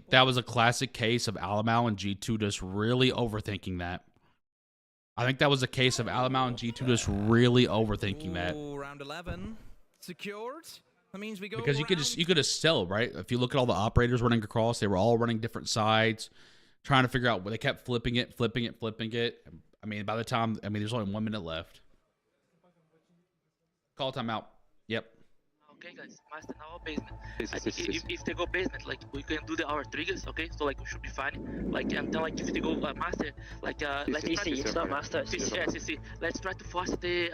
that was a classic case of Alamau and G2 just really overthinking that. I think that was a case of Alamau and G2 just really overthinking that. Round 11 secured. That means we go because you could just sell, right? If you look at all the operators running across, they were all running different sides, trying to figure out where they kept flipping it. I mean, by the time, there's only 1 minute left. Call timeout. Yep. Okay, guys, master now basement. I think if they go basement, like we can do our triggers, okay? So like we should be fine. Like and then like if they go master, like let's try to it's not master. CC. Let's try to force the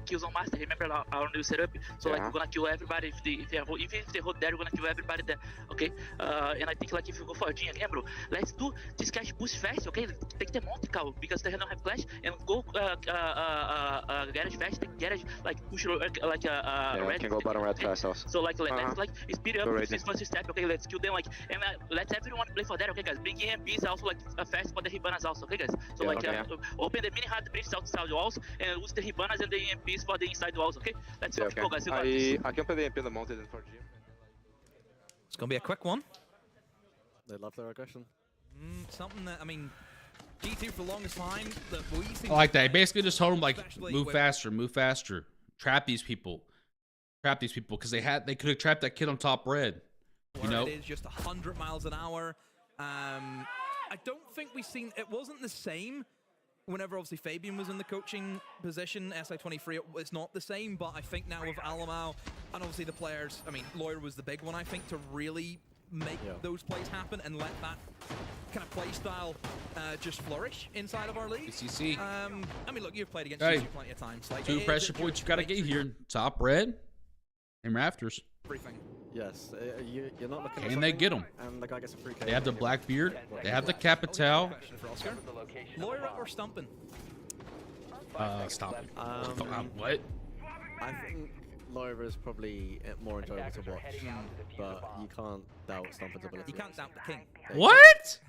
kills on master. Remember our new setup? So like we're gonna kill everybody if they hold there, we're gonna kill everybody there, okay? And I think like if you go for Jin again, bro, let's do this cash push fast, okay? Take the Monte Carlo because they don't have flash and go garage fast, take garage like push like red. Can go bottom right fast also. So like let's like speed up this first step, okay? Let's kill them like and let everyone play for that, okay, guys? Bring EMPs also like fast for the Hibanas also, okay, guys? So like open the mini hard briefs outside walls and use the Hibanas and the EMPs for the inside walls, okay? Let's go, guys. I can play the EMP in the mounted and for Jim. It's gonna be a quick one. They love their aggression. Something that G2 for the longest time that we see. I like that. He basically just told them like, move faster, trap these people, because they could have trapped that kid on top red. You know, it is just 100 miles an hour. I don't think we've seen it. Wasn't the same whenever obviously Fabian was in the coaching position. SI23, it's not the same. But I think now with Alamau and obviously the players, Lawyer was the big one. I think to really make those plays happen and let that kind of play style just flourish inside of our league. BCC. Look, you've played against GG plenty of times. Like, 2 pressure points you got to get here. Top red and rafters. Everything. Yes, you're not looking. Can they get them? And the guy gets a free. They have the black beard. They have the capital. Lawyer or Stompn? Stompn. What? I think Lawyer is probably more enjoyable to watch, but you can't doubt Stompn's ability. You can't doubt the king. What?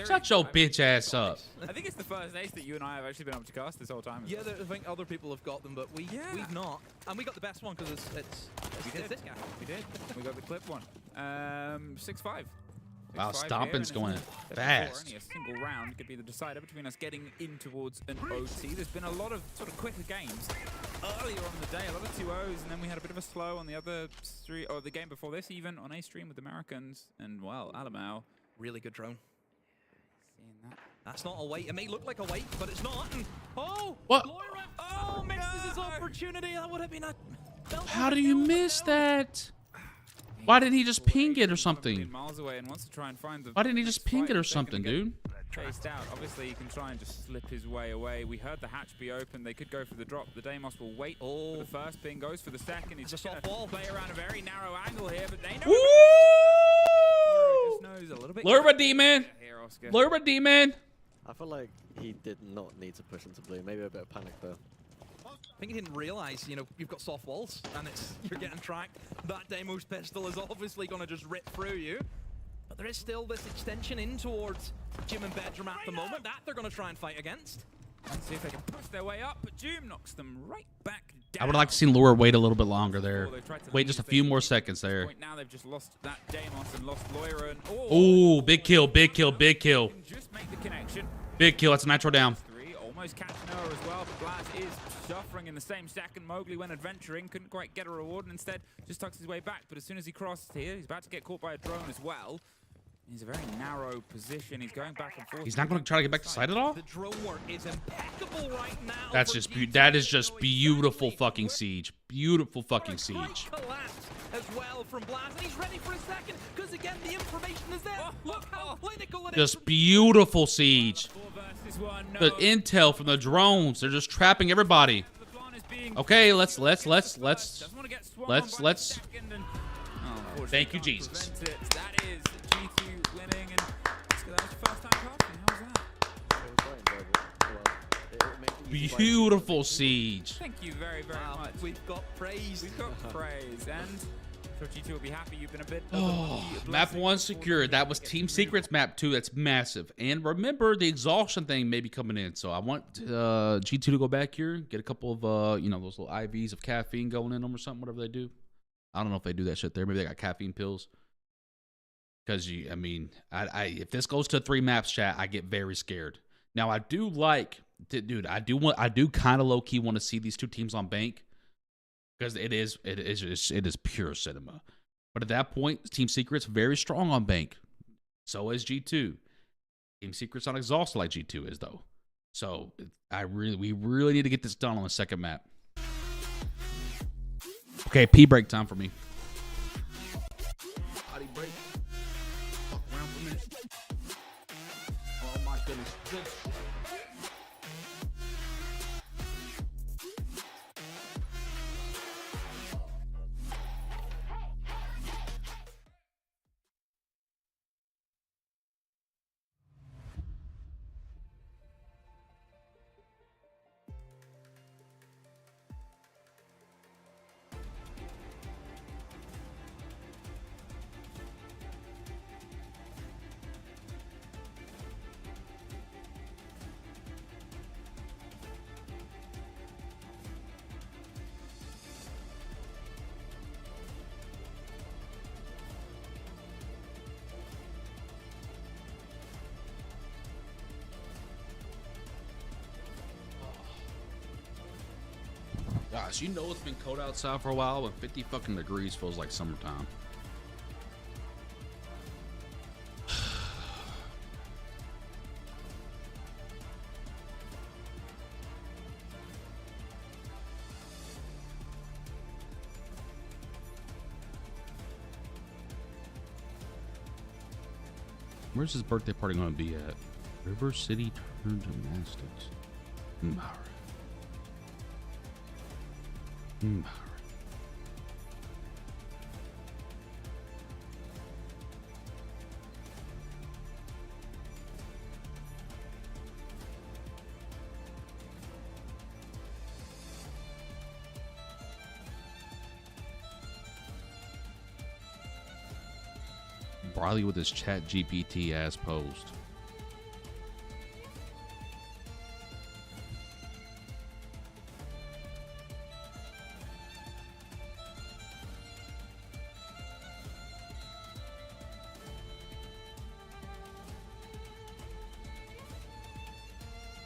Shut your bitch ass up. I think it's the first ace that you and I have actually been able to cast this whole time. Yeah, I think other people have got them, but we've not. And we got the best one because it's this guy. We did. We got the clip one. 6-5. Wow, Stompn's going fast. Only a single round could be the decider between us getting in towards an OT. There's been a lot of sort of quicker games earlier on the day, a lot of 2-0s, and then we had a bit of a slow on the other stream, or the game before this even, on A stream with Americans, and well, Alamau. Really good drone. Seeing that. That's not a wait. It may look like a wait, but it's not. Oh! What? Oh, misses his opportunity. That would have been a... How do you miss that? Why didn't he just ping it or something? Miles away and wants to try and find the. Why didn't he just ping it or something, dude? Chased out. Obviously, he can try and just slip his way away. We heard the hatch be open. They could go for the drop. The Deimos will wait for the first ping. Goes for the second. He's just going to play around a very narrow angle here, but they know. Just knows a little bit. Lurba D-Man. Lurba D-Man. I feel like he did not need to push into blue. Maybe a bit of panic there. I think he didn't realize, you've got soft walls and you're getting tracked. That Deimos pistol is obviously going to just rip through you. But there is still this extension in towards Jim and Bedroom at the moment that they're going to try and fight against. Let's see if they can push their way up, but Doom knocks them right back down. I would like to see Lure wait a little bit longer there. Wait just a few more seconds there. Now they've just lost that Deimos and lost Loira. Oh, big kill, big kill, big kill. Just make the connection. Big kill, that's a nitro down. Almost catching her as well, but Blaz is suffering in the same second. Mowgli went adventuring, couldn't quite get a reward, and instead just tucks his way back. But as soon as he crosses here, he's about to get caught by a drone as well. He's a very narrow position. He's going back and forth. He's not going to try to get back to side at all? The drone work is impeccable right now. That is just beautiful fucking siege. Beautiful fucking siege. Collapse as well from Blaz, and he's ready for a second because again the information is there. Look how clinical it is. Just beautiful siege. The intel from the drones, they're just trapping everybody. Okay, let's. Thank you, Jesus. That is G2 winning, and that's the first time casting. How's that? Beautiful siege. Thank you very, very much. We've got praise. We've got praise, and I'm sure G2 will be happy. You've been a bit. Map 1 secured. That was Team Secrets map 2. That's massive. And remember, the exhaustion thing may be coming in. So I want G2 to go back here, get a couple of those little IVs of caffeine going in them or something, whatever they do. I don't know if they do that shit there. Maybe they got caffeine pills. Because if this goes to 3 maps, chat, I get very scared. Now I do like, dude. I do kind of low key want to see these 2 teams on bank. because it is pure cinema. But at that point, Team Secret's very strong on Bank. So is G2. Team Secret's not exhausted like G2 is, though. So we really need to get this done on the second map. Okay, pee break time for me. Body break. Fuck around for a minute. Oh my goodness. Gosh, you know it's been cold outside for a while, but 50 fucking degrees feels like summertime. Where's his birthday party going to be at? River City Turn Gymnastics. Briley with his chat GPT ass post.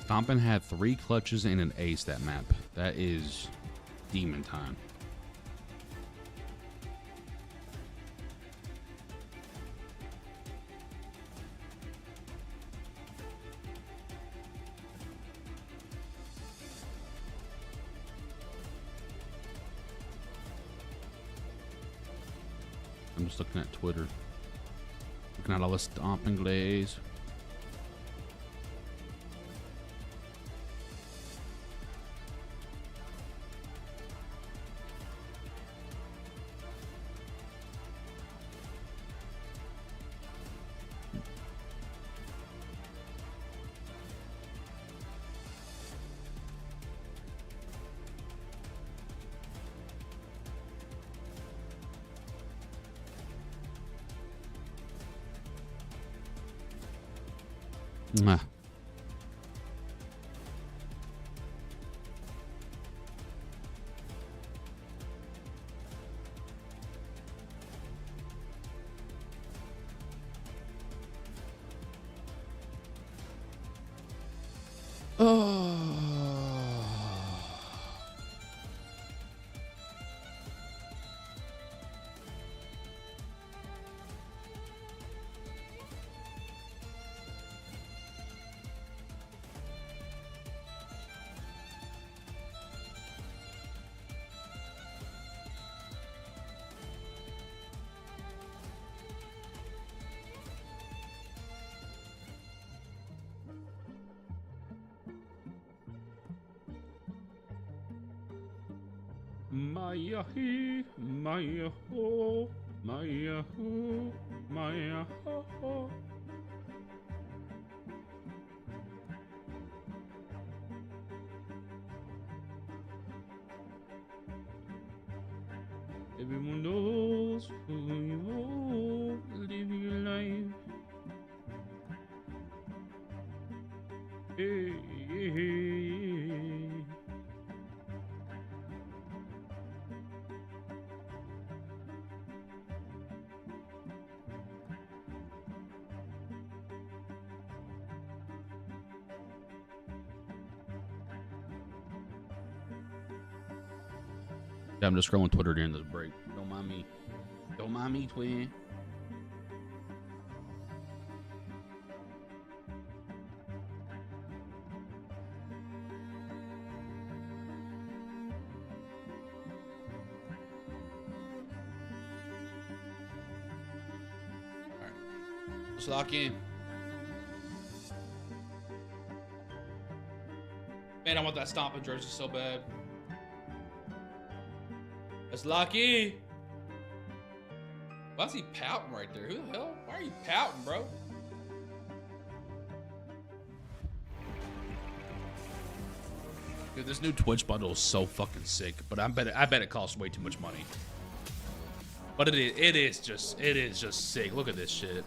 Stompn had 3 clutches and an ace that map. That is demon time. I'm just looking at Twitter. Looking at all the Stompn glaze. Mwah. Maya he, Maya ho, Maya ho, Maya ho. Everyone knows who you are, live your life. Hey, hey, hey. Yeah, I'm just scrolling Twitter during this break. Don't mind me. Don't mind me, twin. Let's lock in. Man, I want that Stompn jersey so bad. Let's lock in. Why is he pouting right there? Who the hell? Why are you pouting, bro? Dude, this new Twitch bundle is so fucking sick, but I bet it costs way too much money. But it is just sick. Look at this shit.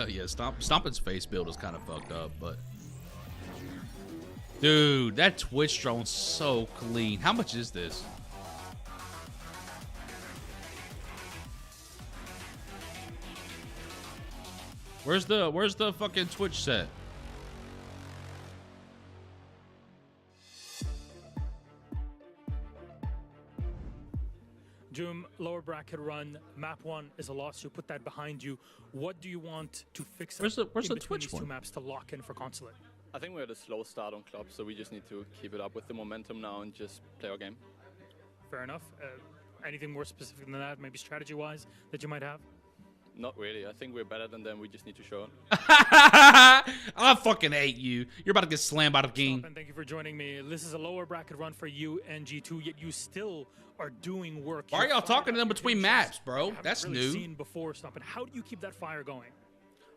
Yeah, Stompn's face build is kind of fucked up, but dude, that Twitch drone's so clean. How much is this? Where's the fucking Twitch set? Doom, lower bracket run, map 1 is a loss. You put that behind you. What do you want to fix Where's the Twitch Twitch one? two maps to lock in for Consulate? I think we had a slow start on Club, so we just need to keep it up with the momentum now and just play our game. Fair enough. Anything more specific than that, maybe strategy-wise, that you might have? Not really. I think we're better than them. We just need to show it. I fucking hate you. You're about to get slammed out of the game. And thank you for joining me. This is a lower bracket run for you and G2, yet you still are doing work. Why are y'all talking to them between maps, bro? That's really new. Seen before, Stompn. How do you keep that fire going?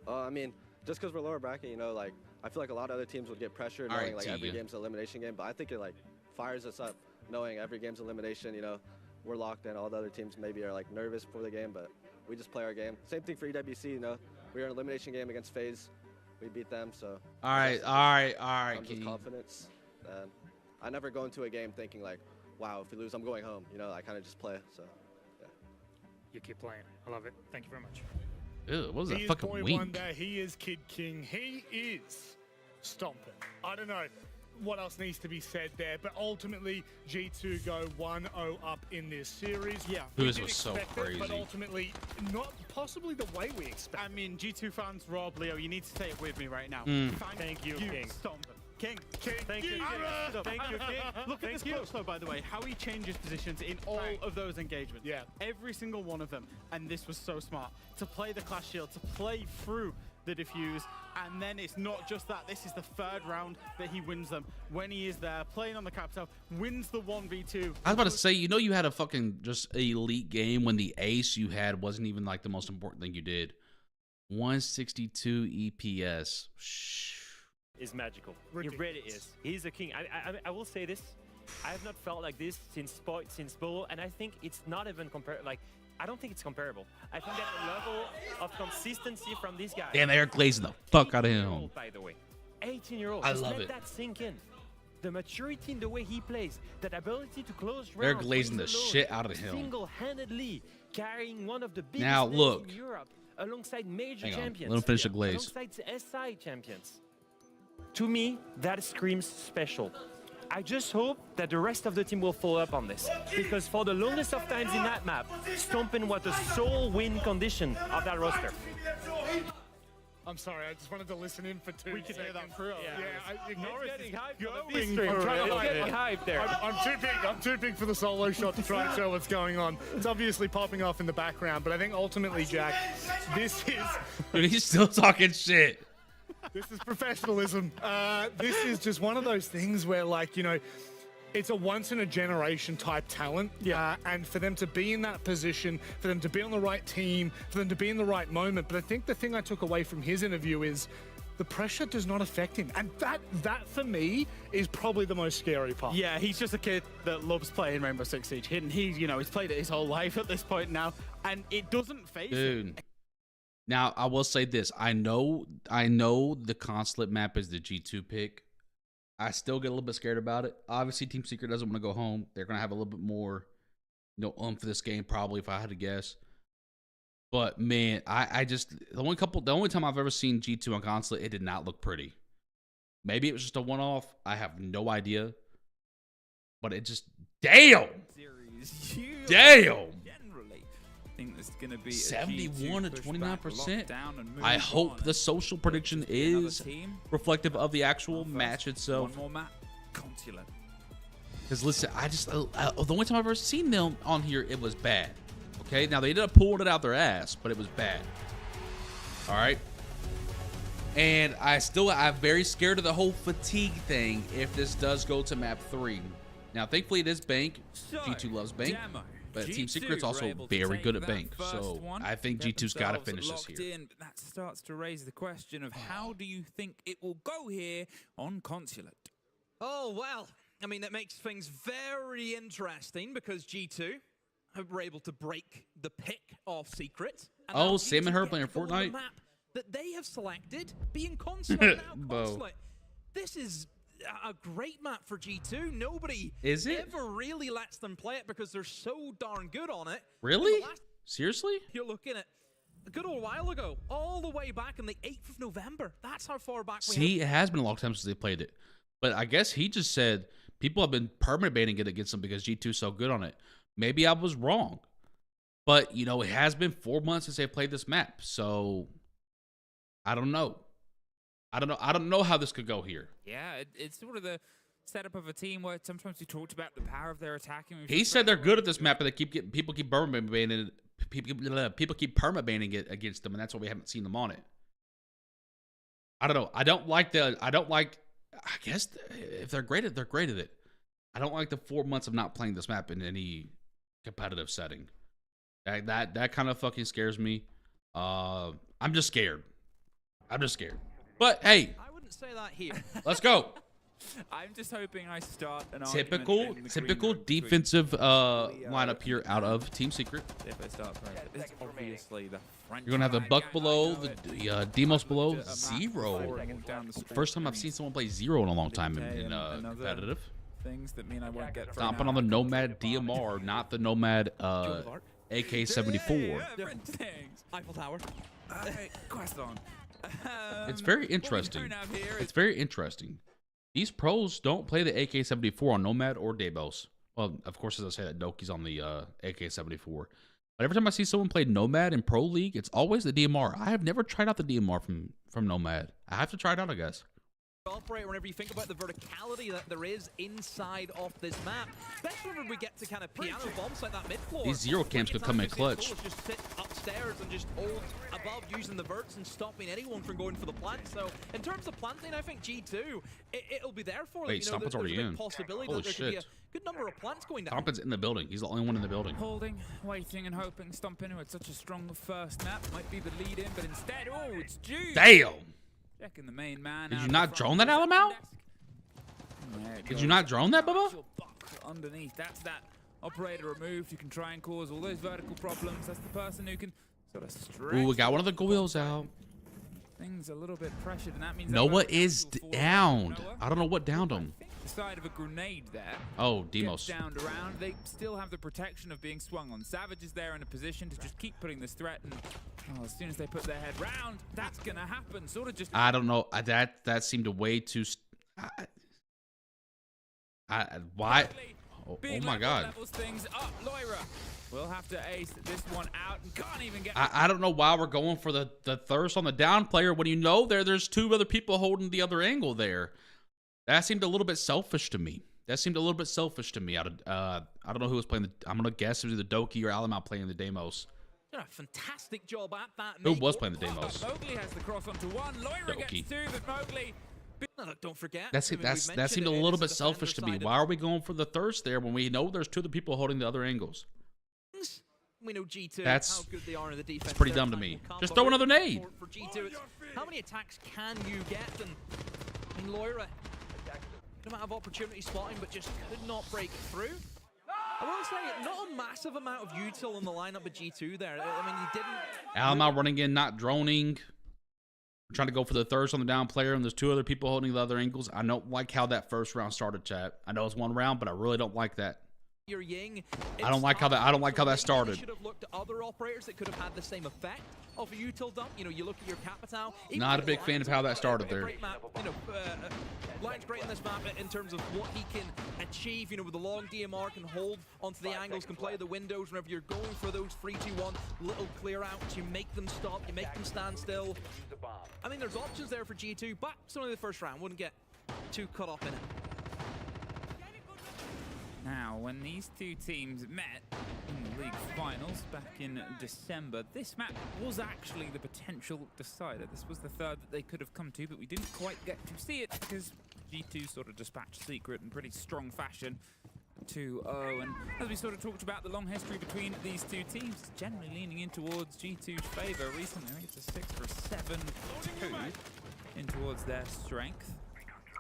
I mean, just because we're lower bracket, you know, like I feel like a lot of other teams would get pressured All knowing right, like every Tia. game's an elimination game, but I think it like fires us up knowing every game's elimination. You know, we're locked in. All the other teams maybe are like nervous before the game, but we just play our game. Same thing for EWC. You know, we were in an elimination game against FaZe. We beat them, so. All right. Comes with confidence. And I never go into a game thinking like, wow, if we lose, I'm going home. You know, I kind of just play. So, yeah. You keep playing. I love it. Thank you very much. Ew, what was that He is fucking Boy wink? Wonder, he is Kid King, he is Stompn. I don't know what else needs to be said there, but ultimately G2 go 1-0 up in this series. Yeah, This was so But crazy. ultimately, not possibly the way we expect. I mean, G2 fans, Rob, Leo, you need to say it with me right now. Thank you, King. Stompn. King. Thank you, King. Thank you, King. Look at this clutch though, by the way, how he changes positions in all of those engagements. Yeah. Every single one of them. And this was so smart. To play the Clash Shield, to play through the defuse, and then it's not just that, this is the third round that he wins them. When he is there, playing on the capital, wins the 1v2. I was about to say, you know, you had a fucking just elite game when the ace you had wasn't even like the most important thing you did. 162 EPS. Is magical. Ridiculous. It really is. He's a king. I will say this. I have not felt like this since Bolo, and I think it's not even I don't think it's comparable. I think that the level of consistency from these guys. Damn, they're glazing the fuck out of him. By the way, 18-year-old. I Just love let it. that sink in. The maturity in the way he plays, that ability to close rounds. They're glazing the alone, shit out of him. Single-handedly carrying one of the biggest Now, names look. in Europe alongside major Hang on, champions. let him finish the glaze. Alongside SI champions. To me, that screams special. I just hope that the rest of the team will follow up on this, because for the longest of times in that map, Stompn was the sole win condition of that roster. I'm sorry, I just wanted to listen in for 2 seconds. We can hear that through. Norris getting is hyped on the going B-stream. for it. It's getting hyped there. I'm too big for the solo shot to try and show what's going on. It's obviously popping off in the background, but I think ultimately, Jack, this is... Dude, he's still talking shit. This is professionalism. This is just one of those things where, like, you know, it's a once-in-a-generation type talent. Yeah. And for them to be in that position, for them to be on the right team, for them to be in the right moment. But I think the thing I took away from his interview is the pressure does not affect him. And that for me, is probably the most scary part. Yeah, he's just a kid that loves playing Rainbow Six Siege. He's played it his whole life at this point now, and it doesn't phase him. Dude. Now, I will say this. I know the Consulate map is the G2 pick. I still get a little bit scared about it. Obviously, Team Secret doesn't want to go home. They're going to have a little bit more, oomph for this game, probably, if I had to guess. But man, I just the only time I've ever seen G2 on console, it did not look pretty. Maybe it was just a one-off. I have no idea. But it just damn. Damn. I think there's going to be 71 to 29%. I hope the social prediction is reflective of the actual match itself. One more map. Consulate. Because listen, the only time I've ever seen them on here, it was bad. Okay, now they ended up pulling it out their ass, but it was bad. All right. And I'm very scared of the whole fatigue thing if this does go to map 3. Now, thankfully, it is Bank. G2 loves Bank. But Team Secret's also very good at Bank. So I think G2's got to finish this here. But that starts to raise the question of how do you think it will go here on Consulate? Oh, well, I mean, that makes things very interesting because G2 were able to break the pick of Secret. Oh, Sam and her playing Fortnite? Map that they have selected being Consulate now. Consulate. This is a great map for G2. Nobody ever really lets them play it because they're so darn good on it. Really? Seriously? You're looking at a good old while ago, all the way back on the 8th of November. That's how far back we See, it has been a long time since they played it. But I guess he just said people have been permanent banning it against them because G2's so good on it. Maybe I was wrong. But, you know, it has been 4 months since they played this map. So, I don't know. I don't know how this could go here. Yeah, it's sort of the setup of a team where sometimes we talked about the power of their attacking. He said they're good at this map, but they people keep permanent banning people keep permanent banning it against them, and that's why we haven't seen them on it. I don't know. I guess if they're great at it. I don't like the 4 months of not playing this map in any competitive setting. That kind of fucking scares me. I'm just scared. But hey, I wouldn't say that here. Let's go. I'm just hoping I start an typical defensive lineup here out of Team Secret. If they start playing, it's obviously the French. You're gonna have the Buck below, the Demos below, 0. First time I've seen someone play 0 in a long time in competitive. Things that mean I won't get Stomping on the Nomad DMR, not the Nomad AK-74. Different things. Eiffel Tower. Quest on. It's very interesting. These pros don't play the AK-74 on Nomad or Deimos. Well, of course, as I say, that Doki's on the AK-74. But every time I see someone play Nomad in Pro League, it's always the DMR. I have never tried out the DMR from Nomad. I have to try it out, I guess. Operate whenever you think about the verticality that there is inside of this map, especially whenever we get to kind of piano bombs like that mid floor. These 0 camps could come in clutch. Just sit upstairs and just hold above using the verts and stopping anyone from going for the plant. So in terms of planting, I think G2 it'll be there for them. Wait, Stompn's already in. Possibility Holy that there shit. could be a good number of plants going down. Stompn's in the building. He's the only one in the building. Holding, waiting, and hoping. Stompn, who had such a strong first map, might be the lead in, but instead, oh, it's Jude. Damn. Checking the main man. Did you not drone that Alamau? Did you not drone that, Bubba? Underneath, that's that operator removed. You can try and cause all those vertical problems. That's the person who can sort of stretch. Ooh, we got one of the goils out. Things a little bit pressured, and that means Noah is downed. I don't know what downed him. The side of a grenade there. Oh, Demos. Downed around. They still have the protection of being swung on. Savage is there in a position to just keep putting this threat, and as soon as they put their head round, that's gonna happen. Sort of just. I don't know. That seemed a way too. Why? Oh my God. Levels things up. Loira will have to ace this one out and can't even get. I don't know why we're going for the thirst on the down player when you know there's 2 other people holding the other angle there. That seemed a little bit selfish to me. I don't know who was playing the. I'm gonna guess it was the Doki or Alamau playing the Deimos. Did a fantastic job at that. Who was playing the Deimos? Mowgli has the cross onto one. Loira gets 2, but Mowgli. No, look, don't forget. That seemed a little bit selfish to me. Why are we going for the thirst there when we know there's 2 other people holding the other angles? We know G2. That's how good they are in the defense. It's pretty dumb to me. Just throw another nade. For G2, how many attacks can you get? And I mean, Loira, good amount of opportunity spotting, but just could not break through. I will say, not a massive amount of util in the lineup with G2 there. I mean, you didn't. Alamau running in, not droning. We're trying to go for the thirst on the down player, and there's 2 other people holding the other angles. I don't like how that first round started, chat. I know it's 1 round, but I really don't like that. Your Ying. I don't like how that started. Should have looked at other operators that could have had the same effect of a util dump. You know, you look at your Capitao. Not a big fan of how that started there. Great map. You know, Lion's great in this map in terms of what he can achieve. You know, with the long DMR, can hold onto the angles, can play the windows whenever you're going for those 3-2-1 little clear outs. You make them stop, you make them stand still. I mean, there's options there for G2, but it's only the first round. Wouldn't get too caught up in it. Now, when these two teams met in the league finals back in December, this map was actually the potential decider. This was the third that they could have come to, but we didn't quite get to see it because G2 sort of dispatched Secret in pretty strong fashion. 2-0, and as we sort of talked about the long history between these two teams, it's generally leaning in towards G2's favor. Recently, I think it's a 6 or 7-2 in towards their strength.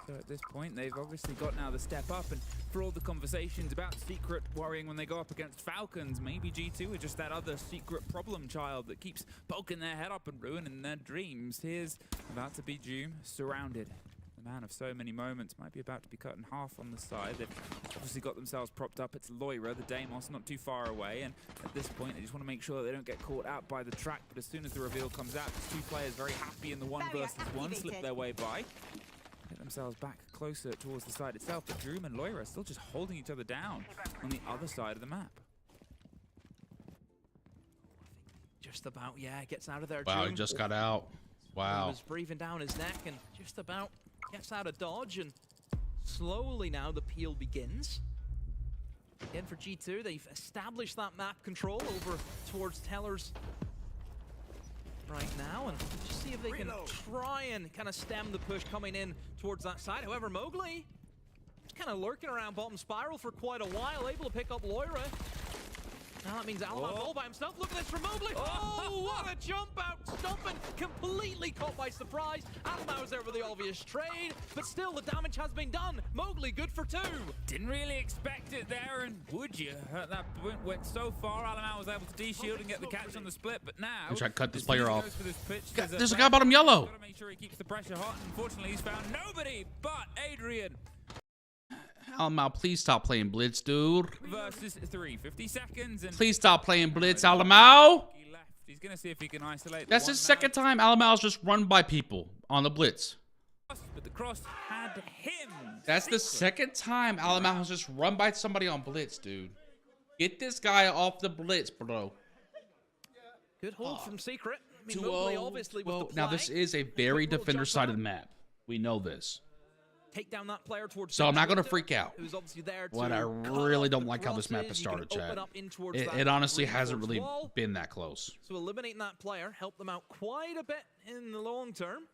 So at this point, they've obviously got now the step up, and for all the conversations about Secret worrying when they go up against Falcons, maybe G2 are just that other Secret problem child that keeps poking their head up and ruining their dreams. Here's about to be Doom, surrounded. The man of so many moments might be about to be cut in half on the side. They've obviously got themselves propped up. It's Loira, the Deimos, not too far away, and at this point, they just want to make sure that they don't get caught out by the track, but as soon as the reveal comes out, these two players very happy in the 1 versus 1, slip their way by. Get themselves back closer towards the side itself, but Droom and Loira are still just holding each other down on the other side of the map. Just about, yeah, gets out of there. Wow, Droom. he just got out. Wow. He was breathing down his neck and just about gets out of dodge, and slowly now the peel begins. Again for G2, they've established that map control over towards Teller's right now, and just see if they can try and kind of stem the push coming in towards that side. However, Mowgli is kind of lurking around bottom spiral for quite a while, able to pick up Loira. Now that means Alamaz all by himself. Look at this from Mowgli. Oh, what a jump out. Stompn completely caught by surprise. Alamaz there with the obvious trade, but still the damage has been done. Mowgli good for 2. Didn't really expect it there, and would you? At that point went so far, Alamaz was able to de-shield and get the catch on the split, but now... Wish I cut this player off. Pitch, There's a guy bottom yellow. Gotta make sure he keeps the pressure hot. Unfortunately, he's found nobody but Adrian. Alamaz, please stop playing Blitz, dude. Versus 350 seconds. And please stop playing Blitz, Alamaz. He's gonna see if he can isolate. That's his second time Alamaz just run by people on the Blitz. But the cross had him. That's the second time Alamaz has just run by somebody on Blitz, dude. Get this guy off the Blitz, bro. Good hold from Secret. I mean, Mowgli obviously with the play. Now, this is a very defender-sided map. We know this. Take down that player towards so I'm not going to freak out. Who's obviously there but I really don't like how this map has started, Chad. It honestly hasn't really been that close. So eliminating that player helped them out quite a bit in the long term.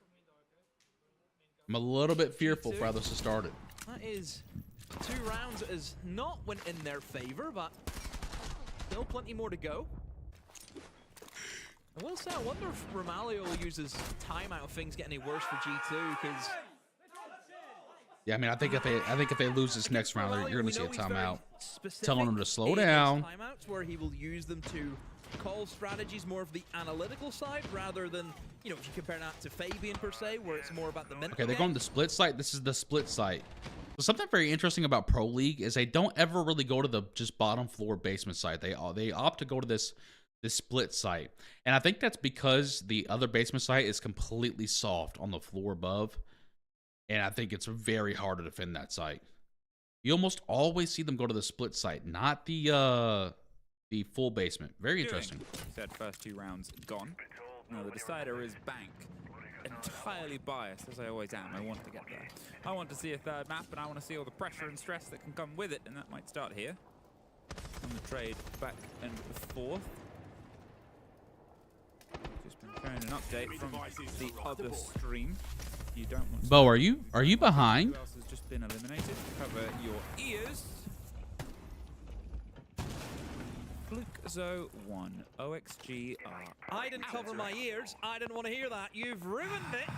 I'm a little bit fearful for how this has started. That is 2 rounds that has not went in their favor, but still plenty more to go. I will say, I wonder if Romalio will use his time out of things get any worse for G2, because... Yeah, I mean, I think if they lose this next round, you're gonna see a timeout, telling them to slow down. Timeouts where he will use them to call strategies more of the analytical side rather than, you know, if you compare that to Fabian per se, where it's more about the mental. Okay, they're going to the split site. This is the split site. So something very interesting about Pro League is they don't ever really go to the just bottom floor basement site. They opt to go to this split site, and I think that's because the other basement site is completely soft on the floor above. And I think it's very hard to defend that site. You almost always see them go to the split site, not the full basement. Very interesting. Said first 2 rounds gone. Now the decider is Bank. Entirely biased, as I always am. I want to get there. I want to see a third map, and I want to see all the pressure and stress that can come with it, and that might start here. On the trade back and forth. Just been showing an update from the other stream. You don't want Bo, are you behind? Who else has just been eliminated? Cover your ears. Fluke 1 OXGR. I didn't cover my ears. I didn't want to hear that. You've ruined it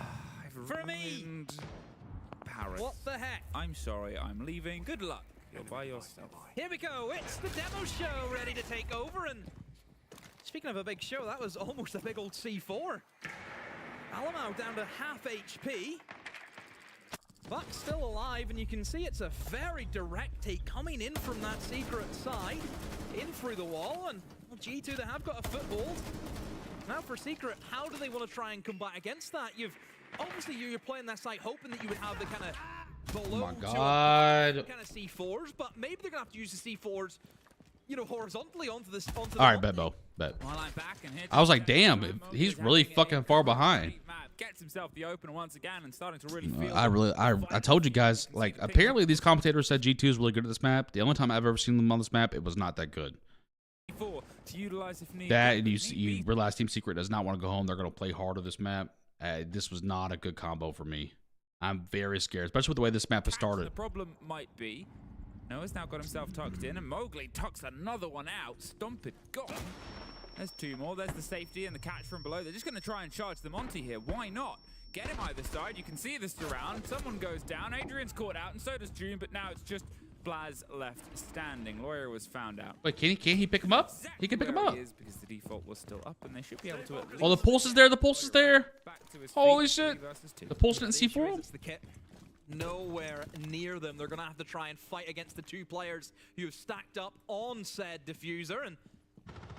for me. Paris. What the heck? I'm sorry. I'm leaving. Good luck. You're by yourself. Here we go. It's the demo show ready to take over. And speaking of a big show, that was almost a big old C4. Alamaz down to half HP. Buck's still alive, and you can see it's a very direct take coming in from that secret side, in through the wall, and well, G2, they have got a foothold. Now for Secret, how do they want to try and combat against that? Obviously you're playing that side hoping that you would have the kind of below kind of C4s, but maybe they're gonna have to use the C4s, you know, horizontally onto this. All right, bet, Bo. Bet. I was like, damn, he's really fucking far behind. Gets himself the opener once again and starting to really feel. I told you guys, like, apparently these commentators said G2 is really good at this map. The only time I've ever seen them on this map, it was not that good. To utilize if needed. That and you realize Team Secret does not want to go home. They're going to play harder this map. This was not a good combo for me. I'm very scared, especially with the way this map has started. The problem might be Noah's now got himself tucked in, and Mowgli tucks another one out. Stompn gone. There's two more. There's the safety and the catch from below. They're just going to try and charge the Monty here. Why not? Get him either side. You can see this around. Someone goes down. Adrian's caught out, and so does June, but now it's just Blaz left standing. Lawyer was found out. Wait, can he pick him up? He can pick him up. He is, because the default was still up, and they should be able to. Oh, the pulse is there. The pulse is there. Holy shit! The pulse didn't see for him. Nowhere near them. They're gonna have to try and fight against the two players who have stacked up on said diffuser, and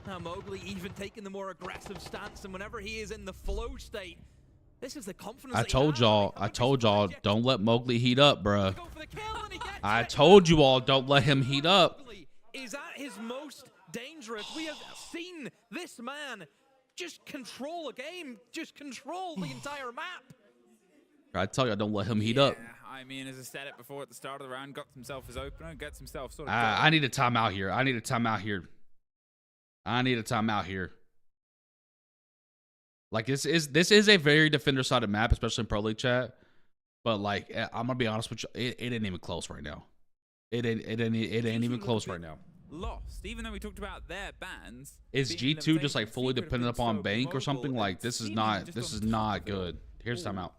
now Mowgli even taking the more aggressive stance. And whenever he is in the flow state, this is the confidence. I told y'all, don't let Mowgli heat up, bruh. I told you all, don't let him heat up. Is at his most dangerous. We have seen this man just control a game, just control the entire map. I tell you, don't let him heat up. I mean, as I said it before at the start of the round, got himself his opener, gets himself sort of. I need a timeout here. I need a timeout here. Like this is a very defender-sided map, especially in Pro League chat. But like, I'm gonna be honest with you, it ain't even close right now. It ain't even close right now. Lost, even though we talked about their bans. Is G2 just like fully dependent upon Bank or something? Like this is not good. Here's timeout.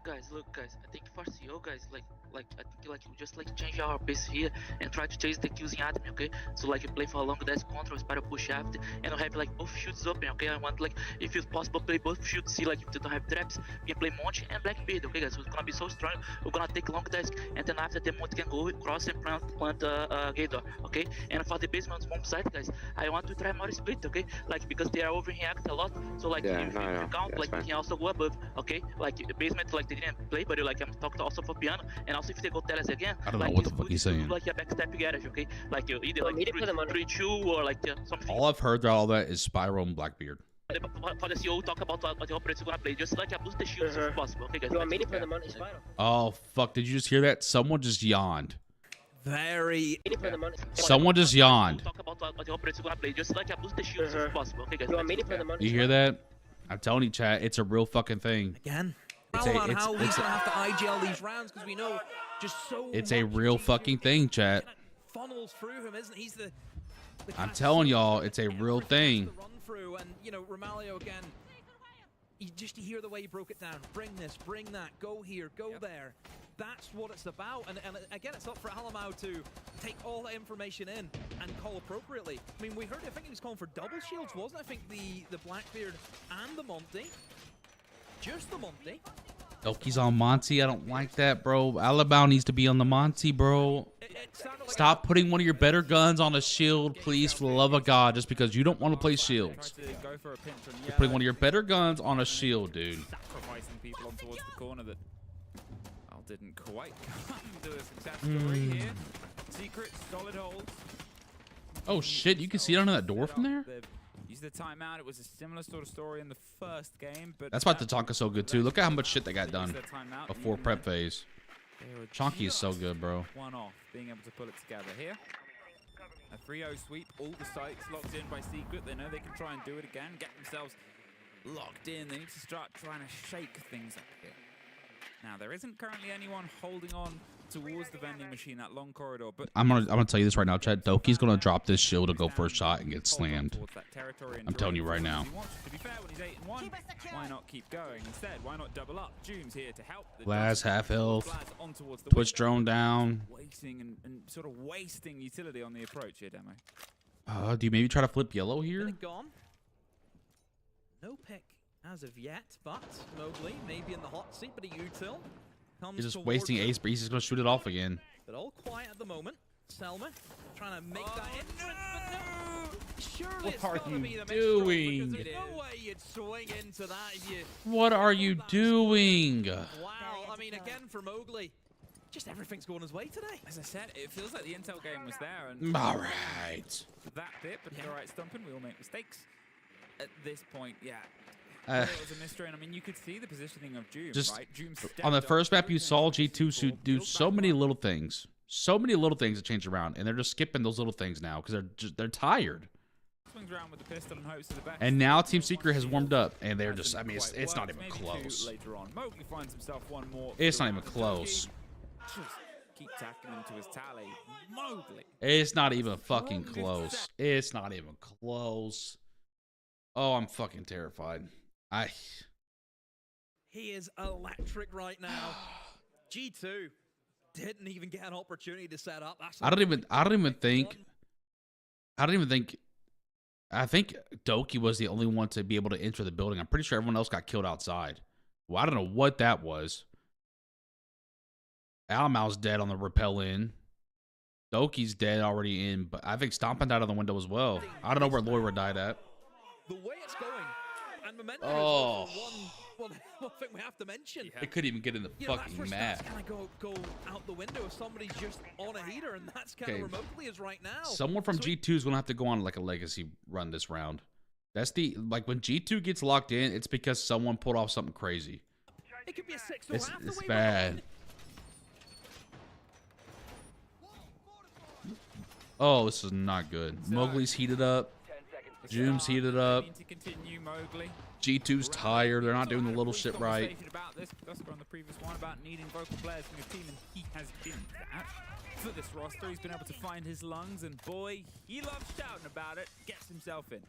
Guys, look, guys. I think for CO, guys, I think we just change our pace here and try to chase the kills in admin, okay? So you play for a long dash control, spider push after, and have both shoots open, okay? I want if it's possible, play both shoots. See if they don't have traps, we can play Monty and Blackbeard, okay, guys? So it's gonna be so strong. We're gonna take long dash, and then after the Monty can go cross and plant gate door, okay? And for the basement bomb side, guys, I want to try more split, okay? Because they are overreact a lot. So if you count, we can also go above, okay? The basement, they didn't play, but I'm talking also for piano, and also if they go Teles again, I don't know what the fuck he's saying. A backstep garage, okay? Either 3-2 or something. All I've heard all that is Spyro and Blackbeard. For the CO, talk about what the operator's gonna play. Just a boost the shields if possible, okay, guys? You want me to play the money, Spyro? Oh fuck! Did you just hear that? Someone just yawned. Someone just yawned. Talk about what the operator's gonna play. Just a boost the shields if possible, okay, guys? You want me to play the money? You hear that? I'm telling you, chat. It's a real fucking thing. Again. How Lee's gonna have to IGL these rounds because we know just so. It's a real fucking thing, chat. Funnels through him, isn't he? He's the I'm telling y'all, it's a real thing. Run through, and Romalio again. You hear the way he broke it down. Bring this, bring that, go here, go there. That's what it's about. And again, it's up for Alamau to take all that information in and call appropriately. I mean, we heard. I think he was calling for double shields, wasn't it? I think the Blackbeard and the Monty. Just the Monty. Doki's on Monty. I don't like that, bro. Alabama needs to be on the Monty, bro. Stop putting one of your better guns on a shield, please, for the love of God, just because you don't want to play shields. You're putting one of your better guns on a shield, dude. Sacrificing people on towards the corner that didn't quite come to a success story here. Secret, solid hold. Oh shit, you can see it under that door from there? Use the timeout. It was a similar sort of story in the first game, but that's why Tatanka's so good too. Look at how much shit they got done before prep phase. Chonky is so good, bro. One off, being able to pull it together here. A 3-0 sweep, all the sites locked in by Secret. They know they can try and do it again, get themselves locked in. They need to start trying to shake things up here. Now, there isn't currently anyone holding on towards the vending machine, that long corridor, but I'm gonna tell you this right now, Chad. Doki's gonna drop this shield to go for a shot and get slammed. I'm telling you right now. To be fair, when he's 8-1, why not keep going? Instead, why not double up? June's here to help. Last half health. Twitch drone down. Waiting and sort of wasting utility on the approach here, Demo. Do you maybe try to flip yellow here? Gone. No pick as of yet, but Mowgli maybe in the hot seat, but a util. He's just wasting ace, but he's just gonna shoot it off again. But all quiet at the moment. Selma trying to make that entrance, but no. Surely it's What are gotta be you the minstrel, doing? because there's no way you'd swing into that if you. What are you doing? Wow, I mean, again for Mowgli, just everything's going his way today. As I said, it feels like the intel game was there. And All right. that bit, but all right, Stompn, we all make mistakes. At this point, yeah. Uh, It was a mystery, and I mean, you could see the positioning of Doom, Just right? Doom on the stepped first up, map, you saw G2 do so many little things. So many little things that change around, and they're just skipping those little things now because they're tired. swings around with the pistol and hopes for the best. And now Team Secret has warmed up, and they're just, I mean, it's not even Maybe close. two later on. Mowgli finds himself one more. It's not even close. Just keep tacking him to his tally. Mowgli. It's not even fucking close. It's not even close. Oh, I'm fucking terrified. He is electric right now. G2 didn't even get an opportunity to set up. That's I don't even think I think Doki was the only one to be able to enter the building. I'm pretty sure everyone else got killed outside. Well, I don't know what that was. Almau's dead on the rappel in. Doki's dead already in, but I think Stompn died on the window as well. I don't know where Loira died at. The way it's going, and momentum Oh. is one thing we have to mention. It couldn't even get in the fucking map. That's kind of go out the window if somebody's just on a heater, and that's kind of where Mowgli is right now. Someone from G2 is gonna have to go on like a legacy run this round. That's the when G2 gets locked in, it's because someone pulled off something crazy. It could be a 6 It's bad. Oh, this is not good. Mowgli's heated up. Zoom's heated up. G2's tired. They're not doing the little shit right. About this, on the previous one about needing vocal players from your team, and he has been that for this roster. He's been able to find his lungs, and boy, he loves shouting about it. Gets himself in,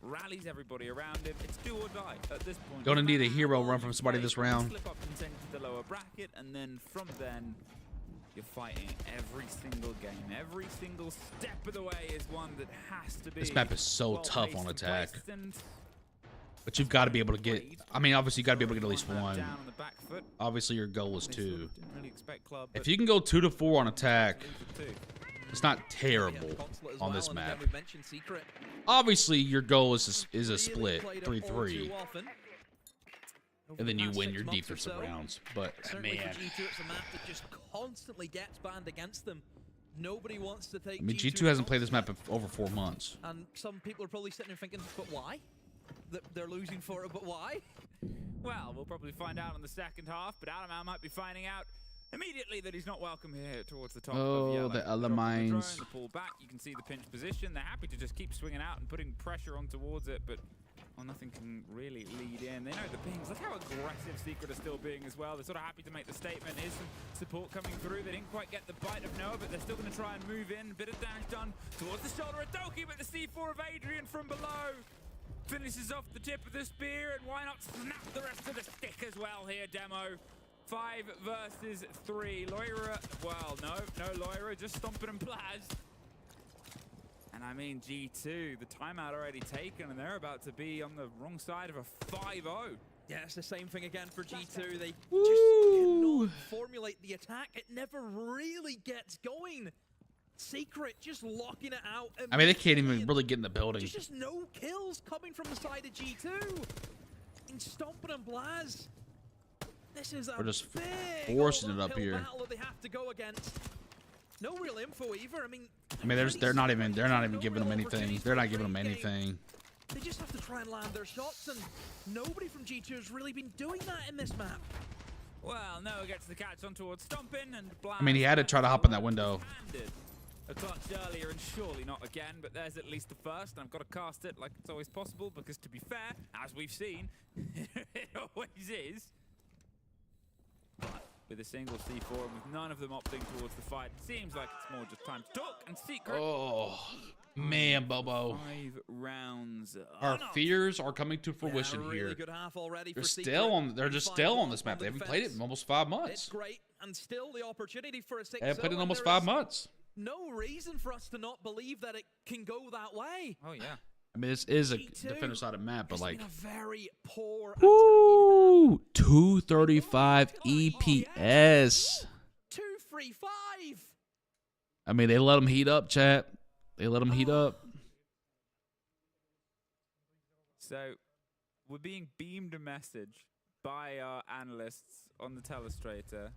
rallies everybody around him. It's do or die at this point. Gonna need a hero run from somebody this round. Slip up and send to the lower bracket, and then from then, you're fighting every single game. Every single step of the way is one that has to be. This map is so well tough on paced attack. and But you've got to be able to get. I mean, obviously you got to be able to get at least one. down on the back foot. Obviously your goal is 2. Didn't really expect Club, If you can go 2 to 4 on attack, it's not terrible on this map. Obviously your goal is a split 3-3, and then you win your defensive rounds. But Certainly man, for G2, it's a map that just constantly gets banned against them. Nobody wants to take. I mean G2 hasn't played this map in over 4 months. And some people are probably sitting there thinking, but why? They're losing for it, but why? Well, we'll probably find out in the second half, but Alamau might be finding out immediately that he's not welcome here towards the top of yellow. The Alamines. The pull back, you can see the pinch position. They're happy to just keep swinging out and putting pressure on towards it, but nothing can really lead in. They know the pings. Look how aggressive Secret are still being as well. They're sort of happy to make the statement. Here's some support coming through. They didn't quite get the bite of Noah, but they're still going to try and move in. A bit of damage done towards the shoulder of Doki, but the C4 of Adrian from below finishes off the tip of the spear, and why not snap the rest of the stick as well here, Demo. 5 versus 3. Loira, well, no Loira, just Stompn and Plaz. And I mean, G2, the timeout already taken, and they're about to be on the wrong side of a 5-0. Yeah, it's the same thing again for G2. They just cannot formulate the attack. It never really gets going. Secret just locking it out. I mean, they can't even really get in the building. There's just no kills coming from the side of G2. And Stompn and Blaz. This is a We're just big forcing it up uphill here. battle that they have to go against. No real info either. I mean, they're not even giving them anything. They're not giving them anything. they just have to try and land their shots, and nobody from G2 has really been doing that in this map. Well, Noah gets the catch on towards Stompn, and Blaz. I mean, he had to try to hop in that window. A clutch earlier, and surely not again, but there's at least the first, and I've got to cast it like it's always possible, because to be fair, as we've seen, it always is. But with a single C4 and with none of them opting towards the fight, it seems like it's more just time to talk and Secret. Oh, man, Bobo. 5 rounds. Our fears are coming to fruition really here. good half already They're for still on. They're just still on this map. the They haven't played it in almost 5 months. It's great, and still the opportunity for a 6-0. They haven't played it in almost and there 5 is months. No reason for us to not believe that it can go that way. Oh, yeah. I mean, this is a defender-sided map, but like, a very poor woo, 235 EPS. 235. I mean, they let him heat up, chat. They let him heat up. So, we're being beamed a message by our analysts on the telestrator.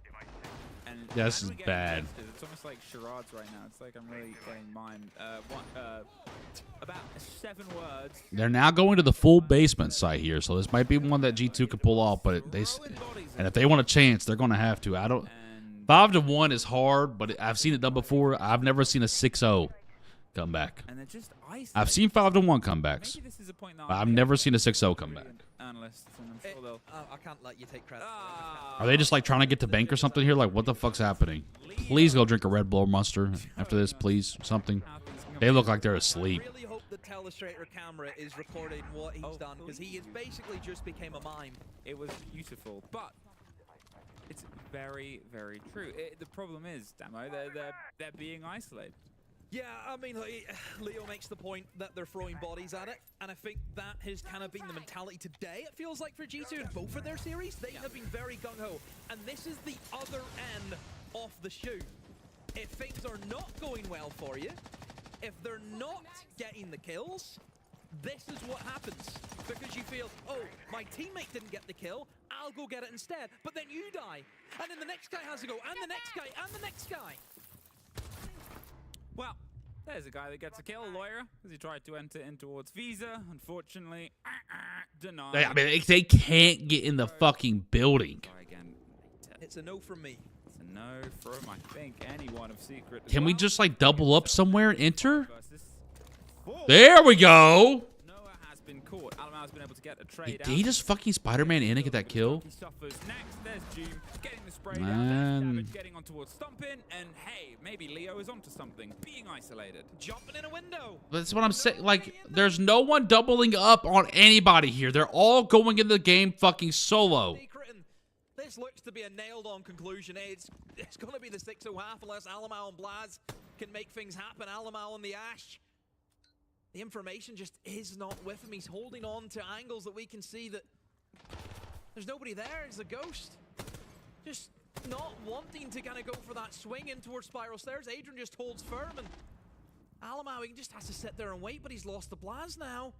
And Yeah, this is we're getting bad. tested. It's almost like charades right now. It's like I'm really getting mine. About 7 words. They're now going to the full basement site here, so this might be one that G2 could pull off. But and if they want a chance, they're going to have to. 5-1 is hard, but I've seen it done before. I've never seen a 6-0 comeback. And they're just I've seen 5-1 comebacks. Maybe this is a point that I've never seen a 6-0 comeback. analysts, and I'm sure they'll. I can't let you take credit. Are they just like trying to get to bank or something here? Like, what the fuck's happening? Please go drink a Red Bull or Monster after this, please. Something. They look like they're asleep. I really hope the telestrator camera is recording what he's done, because he has basically just became a mime. It was beautiful, but it's very, very true. The problem is, Damo, they're being isolated. Yeah, I mean, Leo makes the point that they're throwing bodies at it, and I think that has kind of been the mentality today, it feels like, for G2 in both of their series. They have been very gung-ho, and this is the other end of the shoe. If things are not going well for you, if they're not getting the kills, this is what happens. Because you feel, oh, my teammate didn't get the kill, I'll go get it instead, but then you die. And then the next guy has to go, and the next guy, and the next guy. Well, there's a guy that gets a kill, Lawyer, as he tried to enter in towards Visa. Unfortunately, denied. I mean, they can't get in the fucking building. It's a no from me. It's a no from, I think, anyone of Secret. Can we just like double up somewhere and enter? There we go. Noah has been caught. Alamao's been able to get a trade Did he just fucking Spider-Man in and get that kill? He suffers next. There's Doom getting the spray down. Man. There's Savage getting on towards Stompn. And hey, maybe Leo is onto something. Being isolated. Jumping in a window. That's what I'm saying. Like, there's no one doubling up on anybody here. They're all going in the game fucking solo. This looks to be a nailed-on conclusion. It's going to be the 6-0 half unless Alamao and Blaz can make things happen. Alamao on the Ash. The information just is not with him. He's holding on to angles that we can see that there's nobody there. It's a ghost. Just not wanting to kind of go for that swing in towards Spiral Stairs. Adrian just holds firm, and Alamao, he just has to sit there and wait, but he's lost the Blaz now.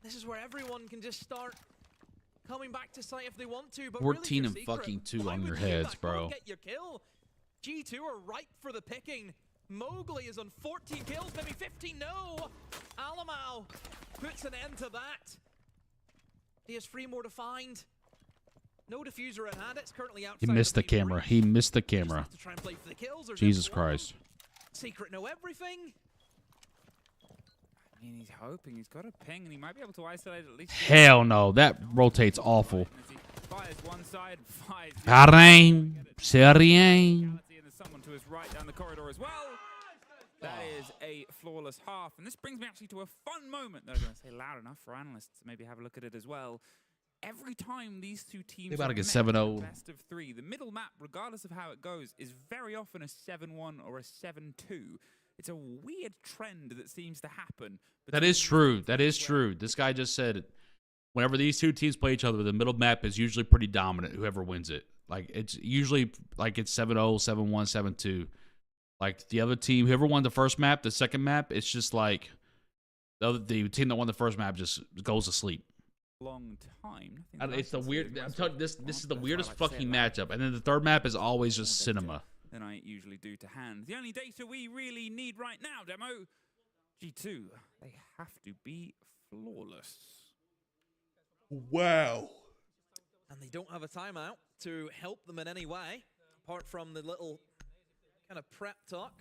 This is where everyone can just start coming back to sight if they want to. But 14 really, and Secret, fucking 2 why on would your you heads, back? Go bro. Get your kill. G2 are ripe for the picking. Mowgli is on 14 kills, maybe 15. No! Alamao puts an end to that. He has 3 more to find. No diffuser in hand. It's currently outside. He missed the camera. He missed the camera. To try and play for the kills. Jesus Christ. Secret know everything. I mean, he's hoping. He's got a ping, and he might be able to isolate at least. Hell no. That rotates awful. Fires one side, fires Rien. C'est rien. and there's someone to his right down the corridor as well. That is a flawless half. And this brings me actually to a fun moment that I'm going to say loud enough for analysts to maybe have a look at it as well. Every time these two teams They about to get met 7-0. best of 3, the middle map, regardless of how it goes, is very often a 7-1 or a 7-2. It's a weird trend that seems to happen. That is true. That is true. This guy just said it. Whenever these two teams play each other, the middle map is usually pretty dominant, whoever wins it. Like, it's usually like it's 7-0, 7-1, 7-2. Like, the other team, whoever won the first map, the second map, it's just like the team that won the first map just goes to sleep. Long time. It's the weird. I'm telling you, this is the weirdest fucking matchup. And then the third map is always just cinema. Than I usually do to hand. The only data we really need right now, Demo, G2, they have to be flawless. Wow. And they don't have a timeout to help them in any way, apart from the little kind of prep talk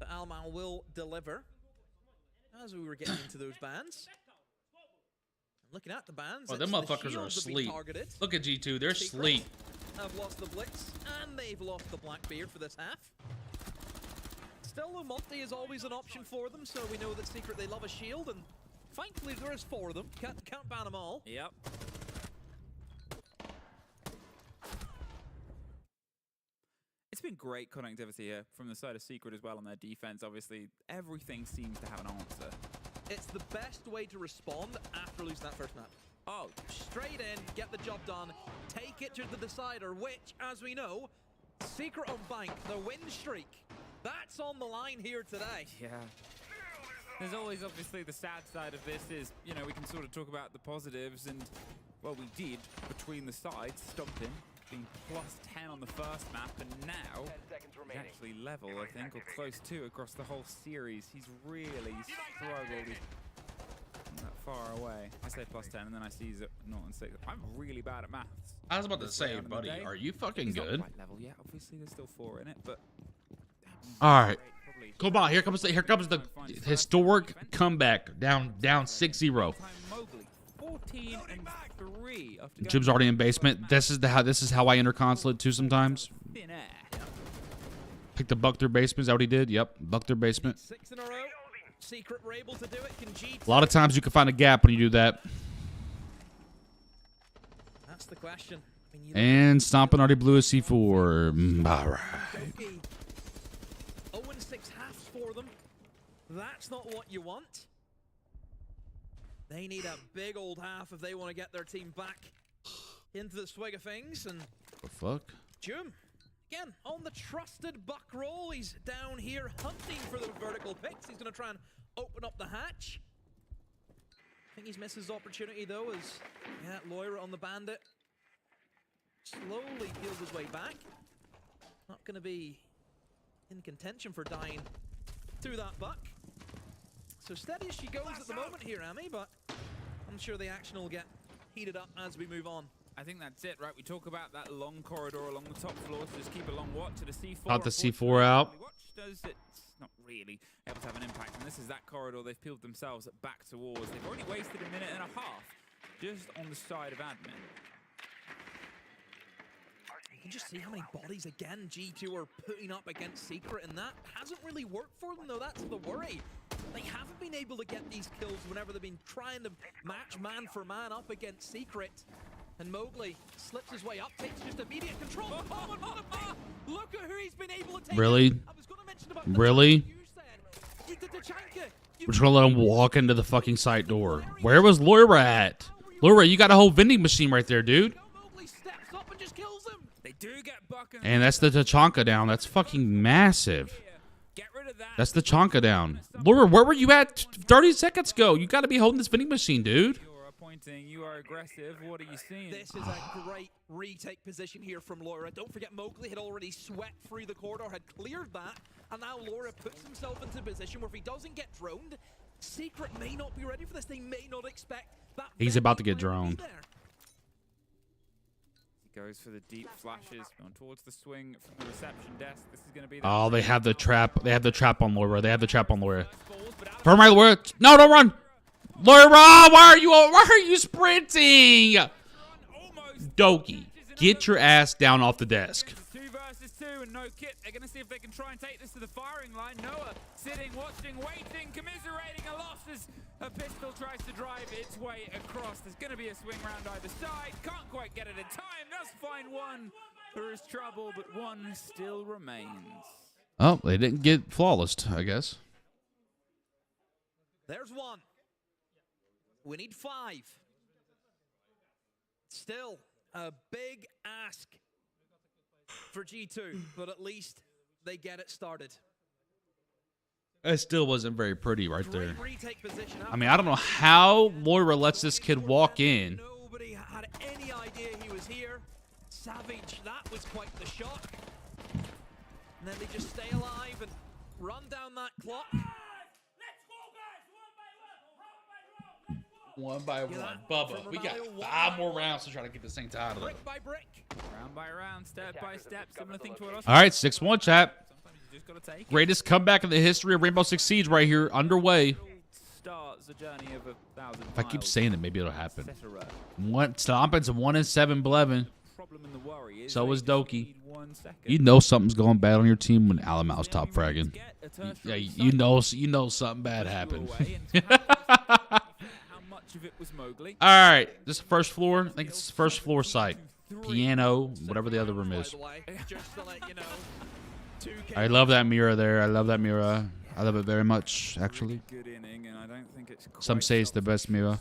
that Alman will deliver as we were getting into those bans. Looking at the bans, Oh, them motherfuckers are asleep. Look at G2, they're asleep. Have lost the Blitz, and they've lost the Blackbeard for this half. Still, though, Monty is always an option for them, so we know that Secret, they love a shield, and thankfully there is 4 of them. Can't ban them all. Yep. It's been great connectivity here from the side of Secret as well on their defense. Obviously, everything seems to have an answer. It's the best way to respond after losing that first map. Oh, straight in, get the job done, take it to the decider, which, as we know, Secret on Bank, the win streak, that's on the line here today. Yeah. There's always obviously the sad side of this is, you know, we can sort of talk about the positives and, well, we did between the sides, Stompn being +10 on the first map, and now he's actually level, I think, or close to across the whole series. He's really struggled. He's that far away. I say +10, and then I see he's at 0 and 6. I'm really bad at maths. I was about to say, buddy, are you fucking good? Not quite level yet. Obviously, there's still 4 in it, but all right, come on. Here comes the historic comeback. Down 6-0. 14-3 after Jim's already in basement. This is how I enter consulate too sometimes. Pick the buck through basement. Is that what he did? Yep, buck through basement. 6 in a row. Secret were able to do it. Can G2? A lot of times you can find a gap when you do that. That's the question. And Stompn already blew a C4. All right. 0-6 halves for them. That's not what you want. They need a big old half if they want to get their team back into the swing of things. And the fuck? Jim, again, on the trusted buck roll. He's down here hunting for those vertical picks. He's going to try and open up the hatch. I think he's missed his opportunity, though, as Loira on the bandit slowly peels his way back. Not going to be in contention for dying through that buck. So steady as she goes at the moment here, Ami, but I'm sure the action will get heated up as we move on. I think that's it, right? We talk about that long corridor along the top floor, so just keep a long watch to the C4. Got the C4 out. Watch does it's not really able to have an impact, and this is that corridor they've peeled themselves back towards. They've already wasted a minute and a half just on the side of admin. You can just see how many bodies, again, G2 are putting up against Secret, and that hasn't really worked for them, though. That's the worry. They haven't been able to get these kills whenever they've been trying to match man for man up against Secret. And Mowgli slips his way up, takes just immediate control. Look at who he's been able to take. Really? Really? We're just gonna let him walk into the fucking side door. Where was Loira at? Loira, you got a whole vending machine right there, dude. And that's the Tachanka down. That's fucking massive. That's the Tachanka down. Laura, where were you at 30 seconds ago? You got to be holding this vending machine, dude. You are aggressive. What are you seeing? This is a great retake position here from Loira. Don't forget, Mowgli had already swept through the corridor, had cleared that, and now Loira puts himself into a position where if he doesn't get droned, Secret may not be ready for this. They may not expect that. He's about to get droned. Goes for the deep flashes going towards the swing from the reception desk. This is going to be. Oh, they have the trap. They have the trap on Loira. They have the trap on Loira. Turn right, Loira. No, don't run. Loira, why are you sprinting? Doki, get your ass down off the desk. 2 versus 2 and no kit. They're going to see if they can try and take this to the firing line. Noah sitting, watching, waiting, commiserating a loss as a pistol tries to drive its way across. There's going to be a swing round either side. Can't quite get it in time. Does find one. There is trouble, but one still remains. Oh, they didn't get flawless, I guess. There's one. We need 5. Still a big ask for G2, but at least they get it started. It still wasn't very pretty right there. I mean, I don't know how Loira lets this kid walk in. Nobody had any idea he was here. Savage, that was quite the shock. And then they just stay alive and run down that clock. One by one. Bubba, we got 5 more rounds to try to get this thing tied up. Brick by brick. Round by round, step by step, similar thing to what else. All right, 6-1, chat. You just gotta take it. Greatest comeback in the history of Rainbow Six Siege right here, underway. Starts a journey of 1,000 If I keep miles. saying it, maybe it'll happen. Stompn's a 1-7 Blevin. So is Doki. You know something's going bad on your team when Alamau's top fragging. Yeah, you know something bad happened. Of it was Mowgli. All right, this is first floor. I think it's first floor site. Piano, whatever the other room is. Just to let you know, I love that mirror there. I love that mirror. I love it very much, actually. Good inning, and I don't think it's Some say it's the best mirror.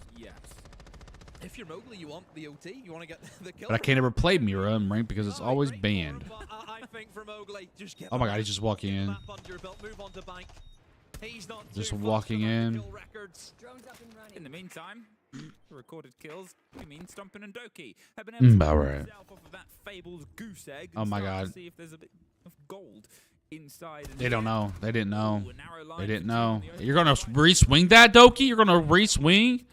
If you're Mowgli, you want the OT. You want to get the kill. But I can't ever play mirror in ranked because it's always banned. I think for Mowgli, just get Oh my god, he's just walking in. map under your belt, move on to bank. He's not Just too fast walking for that in. kill records. In the meantime, recorded kills, I mean Stompn and Doki have been able to All right. off of that fabled goose egg. Oh and my start to god. see if there's a bit of gold inside. They don't know. They didn't know. They didn't know. You're gonna re-swing that, Doki? You're gonna re-swing?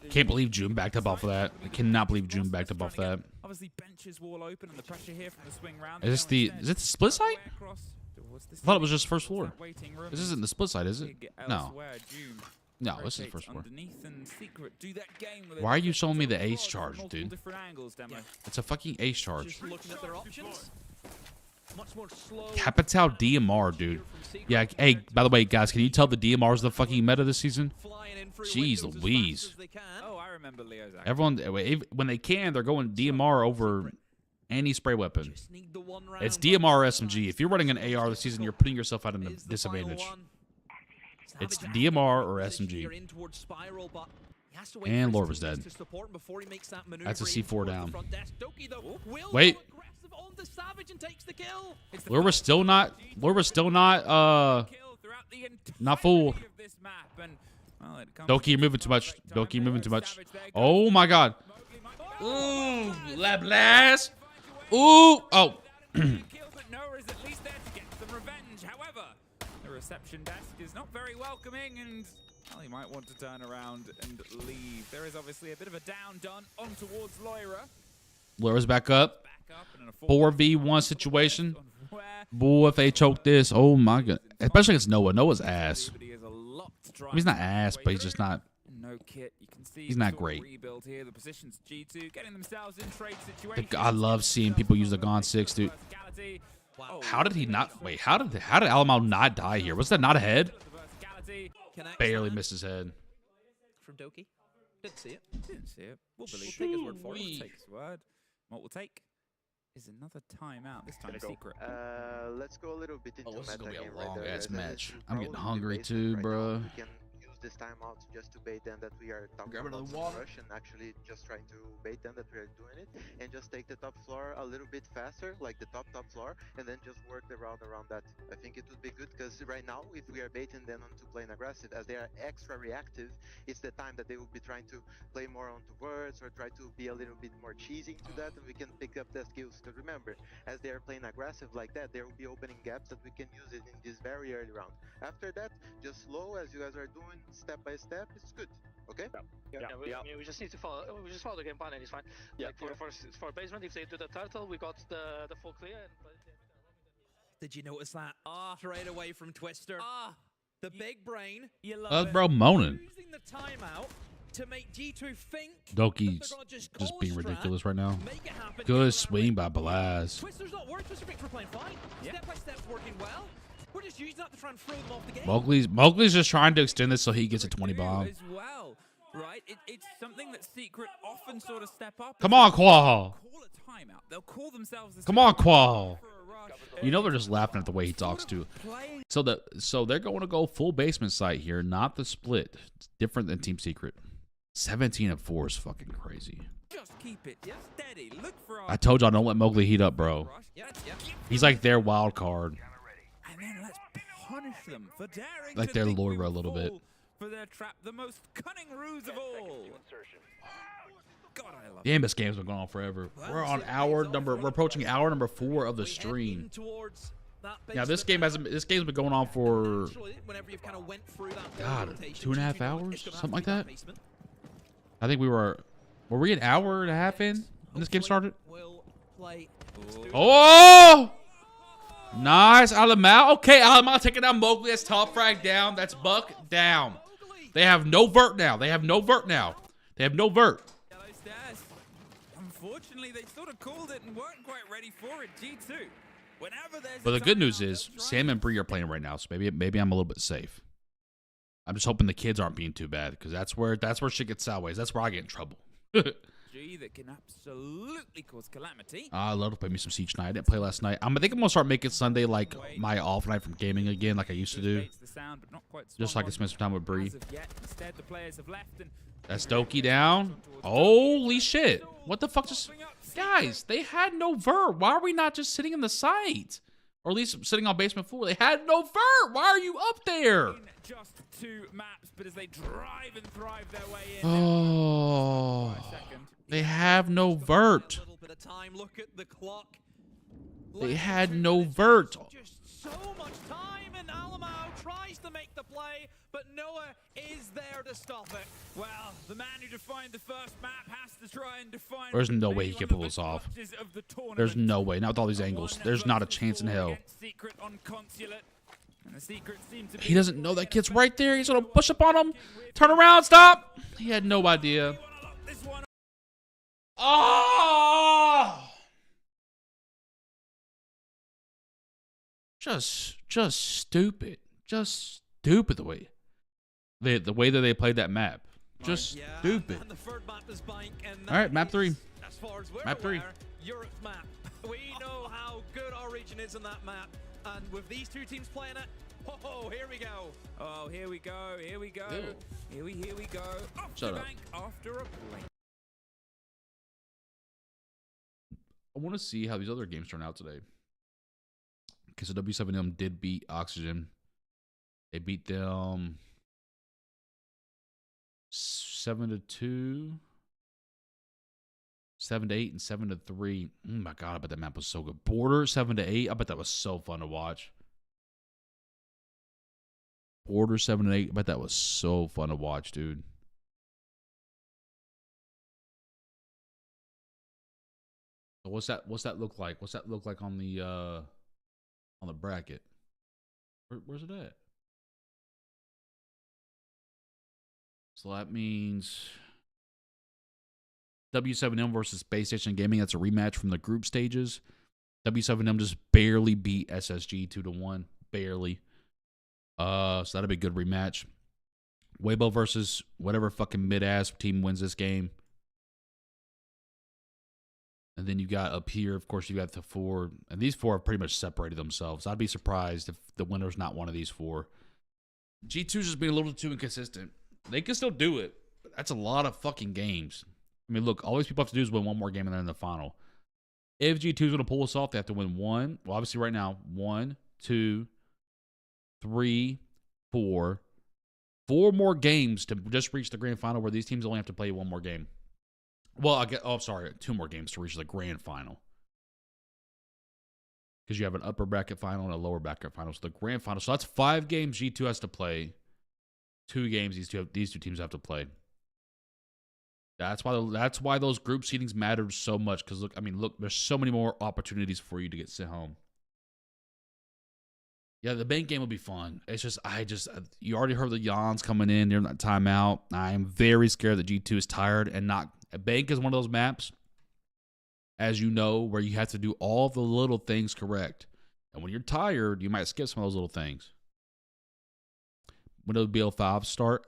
Can't believe June backed up off of that. I cannot believe June backed up off that. Obviously, benches wall open and the pressure here from the swing round. Is it the split side? I thought it was just first floor. This isn't the split side, is it? No. No, this is first floor. Why are you showing me the ace charge, dude? It's a fucking ace charge. Just looking at their options. Much more slow. Capital DMR, dude. Yeah, hey, by the way, guys, can you tell the DMR is the fucking meta this season? Jeez Louise. Oh, I remember Leo's act. Everyone, when they can, they're going DMR over any spray weapon. It's DMR or SMG. If you're running an AR this season, you're putting yourself out in a disadvantage. It's DMR or SMG. And Lord was dead. That's a C4 down. Wait. Lord was still not fooled. Doki, you're moving too much. Doki, you're moving too much. Oh my god. Ooh, la blast. Ooh, oh. The reception desk is not very welcoming, and well, he might want to turn around and leave. There is obviously a bit of a down done on towards Loira. Loira's back up. 4v1 situation. Boy, if they choke this, oh my god. Especially against Noah. Noah's ass. He's not ass, but he's just not. No kit. You can see he's not great. Rebuild here. The position's G2 getting themselves in trade situations. I love seeing people use the Gon 6, dude. How did he not? Wait, how did Alamo not die here? Was that not a head? Barely missed his head. From Doki. Didn't see it. Didn't see it. We'll believe. Take his word for it. We'll take his word. What we'll take is another timeout. This time secret. Let's go a little bit into this is gonna be a right long there. ass This match. is I'm getting probably hungry basic too, right bro. now. We can use this timeout just to bait them that we are talking Grab about another some water. rush and actually just trying to bait them that we are doing it, and just take the top floor a little bit faster, like the top floor, and then just work the round around that. I think it would be good because right now, if we are baiting them onto playing aggressive, as they are extra reactive, it's the time that they will be trying to play more onto words or try to be a little bit more cheesy to that, and we can pick up the skills. Because remember, as they are playing aggressive like that, there will be opening gaps that we can use it in this very early round. After that, just slow as you guys are doing, step by step, it's good. Okay? We just need to follow. We just follow the game plan and it's fine. Like for basement, if they do the turtle, we got the full clear. Did you notice that? Straight away from Twister. The big brain. You love That's it. bro moaning. Using the timeout to make G2 think Doki's just being ridiculous right now. Good swing by Blaz. Twister's not working. Twister thinks we're playing fine. Step by step working well. We're just using that to try and throw them off the game. Mowgli's just trying to extend this so he gets a 20 bomb. As well, right? It's something that Secret often sort of step up. Come on, Qual. Call a timeout. They'll call themselves the Come on, Qual. You know they're just laughing at the way he talks too. So they're going to go full basement site here, not the split. It's different than Team Secret. 17-4 is fucking crazy. Just keep it steady. Look for I told y'all don't let Mowgli heat up, bro. He's like their wild card. And then let's punish them for daring Like to their think we Laura a will little bit. fall for their trap, the most cunning ruse of all. God, I love Damn, this game's been going on forever. We're on we're approaching hour number 4 of the stream. Now this game's been going on for God, 2.5 hours, something like that. I think were we an hour and a half in when this game started? Oh! Nice, Alamau. Okay, Alamau taking down Mowgli. That's top frag down. That's Buck down. They have no vert now. They have no vert. Unfortunately, they sort of called it and weren't quite ready for it. G2. But the good news is Sam and Bree are playing right now, so maybe I'm a little bit safe. I'm just hoping the kids aren't being too bad because that's where shit gets sideways. That's where I get in trouble. SSG that can absolutely cause calamity. I love to play me some Siege tonight. I didn't play last night. I think I'm gonna start making Sunday like my off night from gaming again, like I used to do. Just so I can spend some time with Bree. Instead, the players have left and That's Doki down. Holy shit! What the fuck just? Guys, they had no vert. Why are we not just sitting in the site? Or at least sitting on basement floor. They had no vert. Why are you up there? just 2 maps, but as they drive and thrive their way in. Oh, they have no vert. Look at the clock. They had no vert. Just so much time, and Alamau tries to make the play, but Noah is there to stop it. Well, the man who defined the first map has to try and define. There's no way he can pull this off. There's no way. Not with all these angles. There's not a chance in hell. Secret on Consulate. And the secret seems to be He doesn't know that kid's right there. He's gonna push up on him. Turn around, stop. He had no idea. Oh! Just stupid. Just stupid the way that they played that map. Just stupid. All right, map 3. As far as we're Map 3. aware, Europe's map. We know how good our region is in that map, and with these two teams playing it, oh, here we go. Oh, here we go. Here we go. Here we go. Off Shut the up. bank after a blink. I want to see how these other games turn out today. Okay, so W7M did beat Oxygen. They beat them 7-2, 7-8, and 7-3. Oh my god, I bet that map was so good. Border 7-8. I bet that was so fun to watch. Border 7-8. I bet that was so fun to watch, dude. So what's that look like? What's that look like on the bracket? Where's it at? So that means W7M versus Space Station Gaming. That's a rematch from the group stages. W7M just barely beat SSG 2-1. Barely. So that'll be a good rematch. Weibo versus whatever fucking mid-ass team wins this game. And then you got up here, of course, you got the 4. And these 4 have pretty much separated themselves. I'd be surprised if the winner's not one of these 4. G2's just being a little too inconsistent. They can still do it, but that's a lot of fucking games. I mean, look, all these people have to do is win one more game and they're in the final. If G2's going to pull us off, they have to win 1. Well, obviously right now, 1, 2, 3, 4. 4 more games to just reach the grand final, where these teams only have to play 1 more game. Well, 2 more games to reach the grand final. Because you have an upper bracket final and a lower bracket final. So the grand final. So that's 5 games G2 has to play. 2 games these two teams have to play. That's why those group seedings matter so much. Because look, there's so many more opportunities for you to get sent home. Yeah, the bank game will be fun. It's just, you already heard the yawns coming in during that timeout. I am very scared that G2 is tired and not. Bank is one of those maps, as you know, where you have to do all the little things correct. And when you're tired, you might skip some of those little things. When the BO5 start,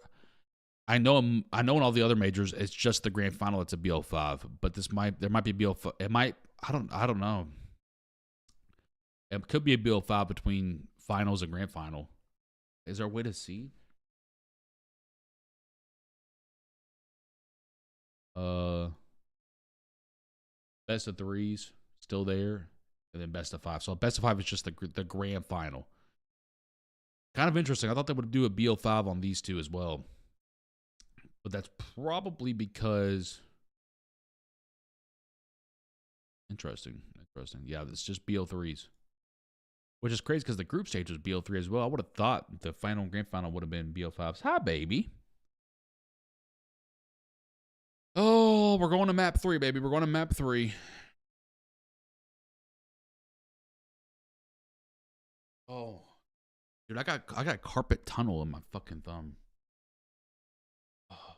I know in all the other majors, it's just the grand final that's a BO5. But there might be a BO5. It might, I don't know. It could be a BO5 between finals and grand final. Is there a way to see? Best of 3s still there, and then best of 5. So best of 5 is just the grand final. Kind of interesting. I thought they would do a BO5 on these 2 as well, but that's probably because interesting. Yeah, it's just BO3s, which is crazy because the group stage was BO3 as well. I would have thought the final and grand final would have been BO5s. Hi, baby. Oh, we're going to map 3, baby. We're going to map 3. Oh. Dude, I got carpet tunnel in my fucking thumb. Oh.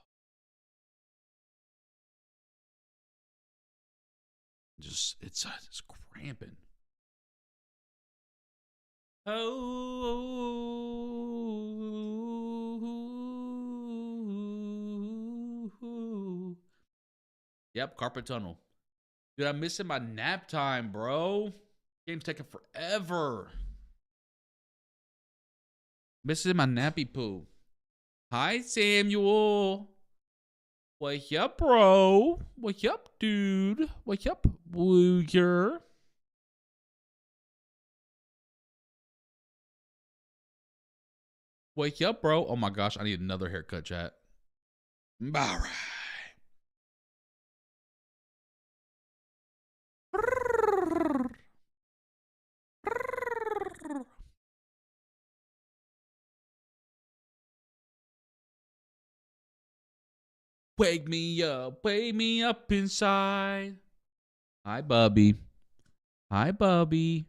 It's cramping. Yep, carpet tunnel. Dude, I'm missing my nap time, bro. Game's taking forever. Missing my nappy poo. Hi, Samuel. Wake up, bro. Wake up, dude. Wake up, Wooger. Wake up, bro. Oh my gosh, I need another haircut, chat. All right. Wake me up inside. Hi, Bubby. Hi, Bubby.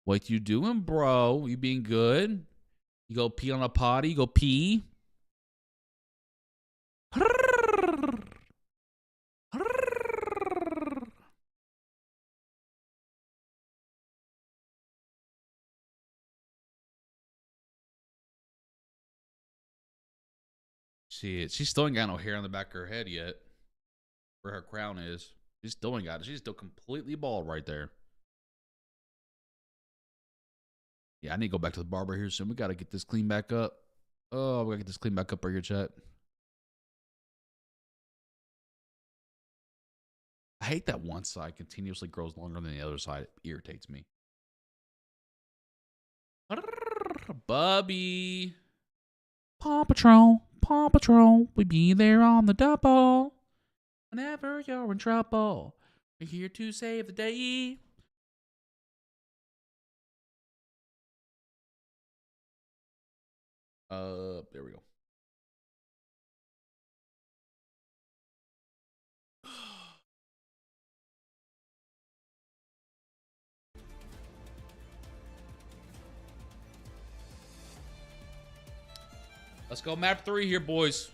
What you doing, bro? You being good? You go pee on a potty? You go pee? Shit, she still ain't got no hair on the back of her head yet. Where her crown is. She still ain't got it. She's still completely bald right there. Yeah, I need to go back to the barber here soon. We got to get this clean back up. Oh, we got to get this clean back up right here, chat. I hate that one side continuously grows longer than the other side. It irritates me. Bubby. Paw Patrol, we be there on the double. Whenever you're in trouble, we're here to save the day. There we go. Let's go map 3 here, boys.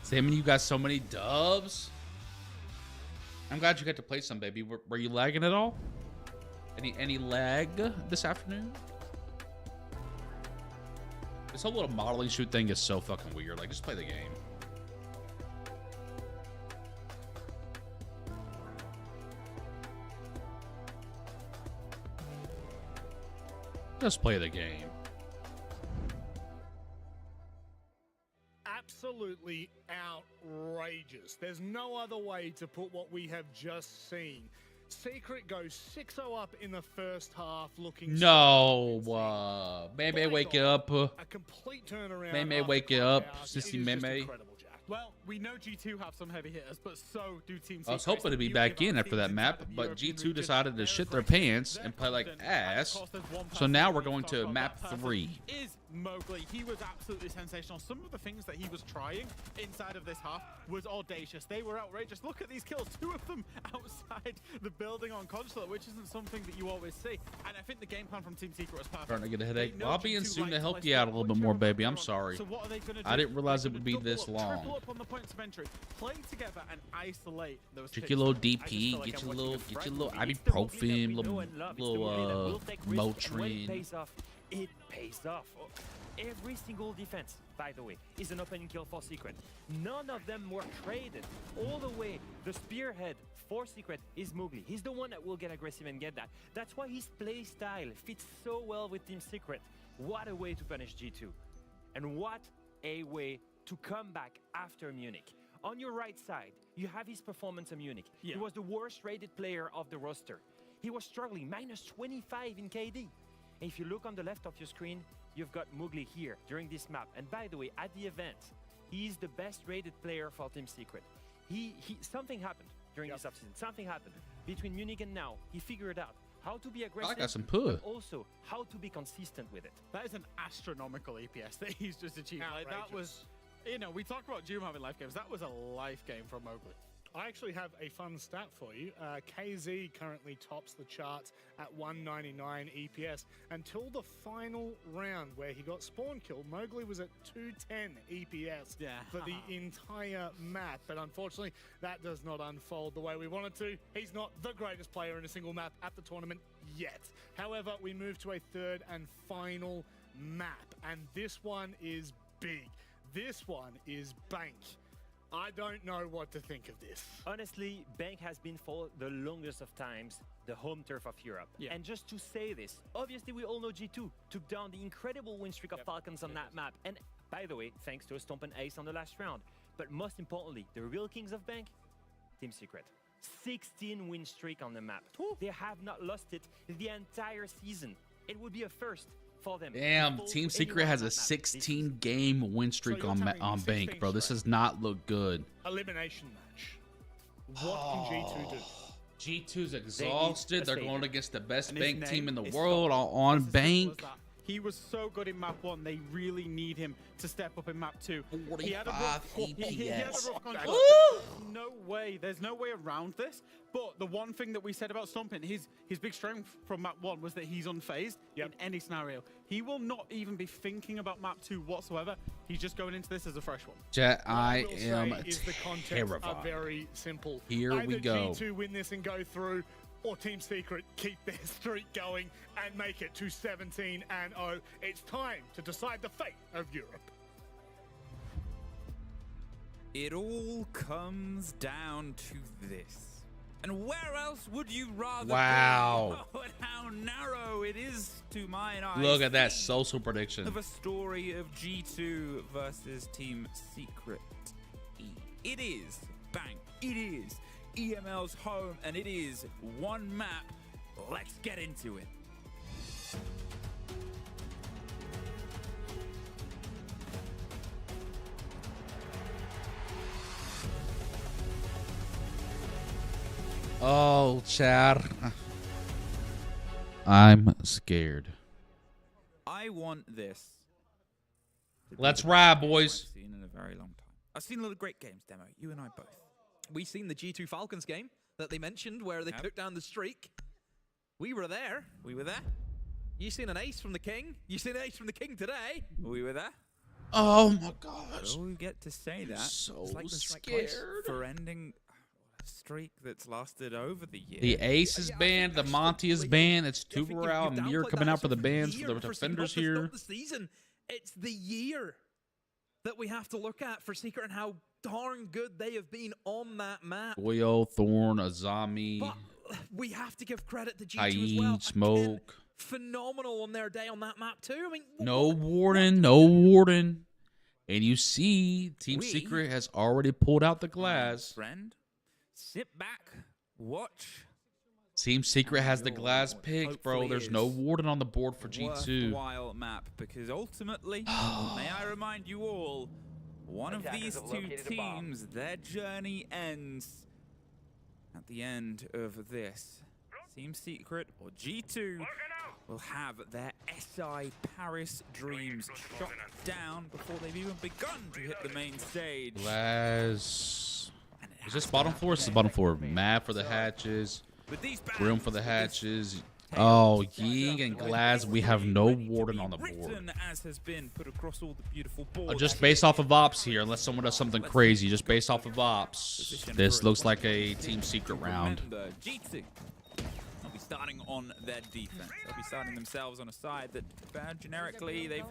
Sam, you got so many dubs. I'm glad you got to play some, baby. Were you lagging at all? Any lag this afternoon? This whole little modeling shoot thing is so fucking weird. Like, just play the game. Just play the game. Absolutely outrageous. There's no other way to put what we have just seen. Secret goes 6-0 up in the first half, looking No, Meme, wake up. a complete turnaround. Meme, wake up, sissy Meme. Well, we know G2 have some heavy hitters, but so do Team Secret. I was hoping to be back in after that map, but G2 decided to shit their pants and play like ass. So now we're going to map 3. Is Mowgli. He was absolutely sensational. Some of the things that he was trying inside of this half was audacious. They were outrageous. Look at these kills. 2 of them outside the building on Consulate, which isn't something that you always see. And I think the game plan from Team Secret was perfect. Starting to get a headache. Well, I'll be in soon to help you out a little bit more, baby. I'm sorry. I didn't realize it would be this long. Up on the points of entry, play together and isolate those. Get your little DP, get your little ibuprofen, little Motrin. It pays off. Every single defense, by the way, is an opening kill for Secret. None of them were traded. All the way, the spearhead for Secret is Mowgli. He's the one that will get aggressive and get that. That's why his play style fits so well with Team Secret. What a way to punish G2. And what a way to come back after Munich. On your right side, you have his performance in Munich. He was the worst rated player of the roster. He was struggling, -25 in KD. And if you look on the left of your screen, you've got Mowgli here during this map. And by the way, at the event, he's the best rated player for Team Secret. Something happened during this offseason. Something happened. Between Munich and now, he figured out how to be aggressive, I got some put. but also how to be consistent with it. That is an astronomical EPS that he's just achieved. Like, that was, you know, we talk about Doom having life games. That was a life game from Mowgli. I actually have a fun stat for you. KZ currently tops the charts at 199 EPS. Until the final round where he got spawn killed, Mowgli was at 210 EPS for the entire map. But unfortunately, that does not unfold the way we wanted to. He's not the greatest player in a single map at the tournament yet. However, we move to a third and final map. And this one is big. This one is Bank. I don't know what to think of this. Honestly, Bank has been for the longest of times the home turf of Europe. And just to say this, obviously we all know G2 took down the incredible win streak of Falcons on that map. And by the way, thanks to a Stompn ace on the last round. But most importantly, the real kings of Bank, Team Secret. 16 win streak on the map. They have not lost it the entire season. It would be a first. Damn, Team Secret has a 16-game win streak on Bank, bro. This does not look good. Elimination match. What can G2 do? G2's exhausted. They're going against the best Bank team in the world on Bank. He was so good in map 1. They really need him to step up in map 2. 45 EPS. No way. There's no way around this. But the one thing that we said about Stompn, his big strength from map 1 was that he's unfazed in any scenario. He will not even be thinking about map 2 whatsoever. He's just going into this as a fresh one. Chat, I am terrified. Are very simple. Here we go. Either G2 win this and go through, or Team Secret keep their streak going and make it to 17-0. It's time to decide the fate of Europe. It all comes down to this. And where else would you rather Wow. go? Oh, and how narrow it is to mine eyes. Look at that social prediction. Of a story of G2 versus Team Secret. It is Bank. It is EML's home, and it is one map. Let's get into it. Oh, Chad. I'm scared. I want this. Let's ride, boys. I've seen in a very long time. I've seen a lot of great games, Demo. You and I both. We've seen the G2 Falcons game that they mentioned where they took down the streak. We were there. We were there. You seen an ace from the king? You seen an ace from the king today? We were there. Oh my gosh. We get to say that. So it's like scared. For ending a streak that's lasted over the year. The ace is banned. The Monty is banned. It's Tuber out. And Muir coming out for the bans for the defenders here. The season. It's the year that we have to look at for Secret and how darn good they have been on that map. Goyo, Thorn, Azami, but we have to give credit to G2 as well. Smoke. Phenomenal on their day on that map too. I mean, no warden, no warden. And you see, Team Secret has already pulled out the glass. Friend, sit back, watch. Team Secret has the glass picked, bro. There's no warden on the board for G2. Worthwhile map, because ultimately, may I remind you all, one of these two teams, their journey ends at the end of this. Team Secret or G2 will have their SI Paris dreams shot down before they've even begun to hit the main stage. Glass. Is this bottom floor? This is bottom floor. Map for the hatches. Room for the hatches. Oh, Ying and Glaz, we have no warden on the board. As has been put across all the beautiful boards. Just based off of ops here, unless someone does something crazy, just based off of ops, this looks like a Team Secret round. G2 will be starting on their defense. They'll be starting themselves on a side that generically they've,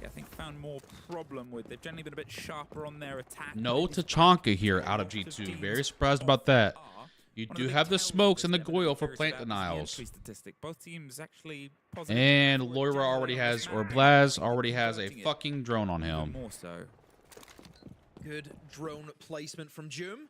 I think, found more problem with. They've generally been a bit sharper on their attack. No Tachanka here out of G2. Very surprised about that. You do have the smokes and the Goyle for plant denials. Both teams actually and Loira already has, or Blaz already has a fucking drone on him. More so. Good drone placement from Jum.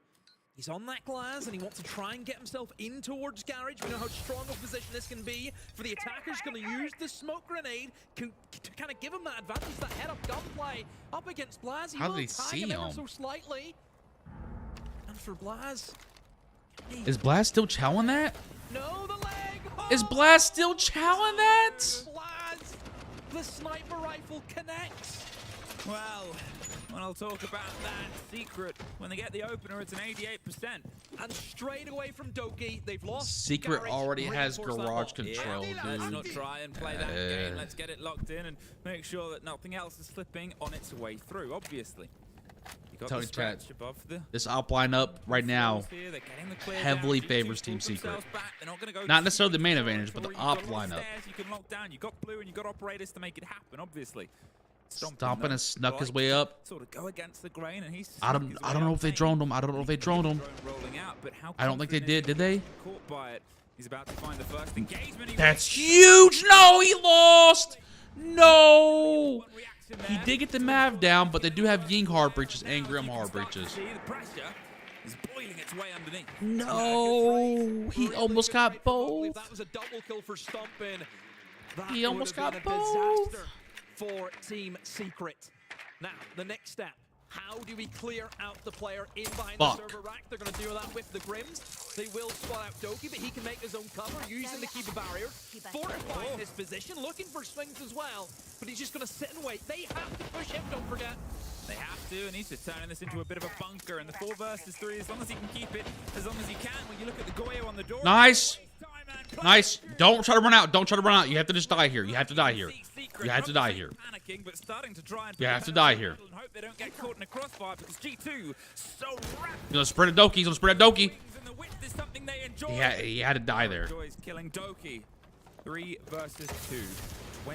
He's on that glass and he wants to try and get himself in towards Garage. We know how strong a position this can be for the attackers. Going to use the smoke grenade to kind of give him that advantage, that head-up gunplay up against Blaz. How did they see him? Ever so slightly. And for Blaz. Is Blaz still chowing that? No, the leg. Is Blast still chowing that? Blast. The sniper rifle connects. Well, when I'll talk about that secret, when they get the opener, it's an 88%. And straight away from Doki, they've lost. Secret Garage, already has reinforce that garage ball. control, Yeah, dude. let's not try and play that game. Let's get it locked in and make sure that nothing else is slipping on its way through, obviously. You got Tony the Chat, stretch above the this op lineup right now here. They're getting the clear heavily down. favors G2 Team pulled Secret. themselves back. They're not gonna go Not necessarily the main advantage, but the You've op got little lineup. stairs you can lock down. You got blue and you got operators to make it happen, obviously. Stompn has snuck his way up. Sort of go against the grain, and he's I don't know if they droned him. I don't know if they droned him. I don't think they did they? Caught by it. He's about to find the first engagement. That's huge! No, he lost! No! He did get the Mav down, but they do have Ying hard breaches and Grim hard breaches. The pressure is boiling its way underneath. No! He almost got both. That was a double kill for Stompn. He almost got a both. disaster for Team Secret. Now, the next step. How do we clear out the player in behind the server rack? They're going to do that with the Grims. They will spot out Doki, but he can make his own cover, using the keeper barrier, fortifying his position, looking for swings as well. But he's just going to sit and wait. They have to push him, don't forget. They have to, and he's just turning this into a bit of a bunker. And the 4 versus 3, as long as he can keep it, as long as he can. When you look at the Goyo on the door. Nice. Nice. Don't try to run out. Don't try to run out. You have to just die here. You have to die here. You have to die here. Panicking, but starting to try and You have to die here. and hope they don't get caught in a crossfire because G2 so rapid. He's gonna sprint a Doki. He's gonna sprint a Doki. In the width is something they enjoy. He had to die there. Enjoys killing Doki. 3 versus 2.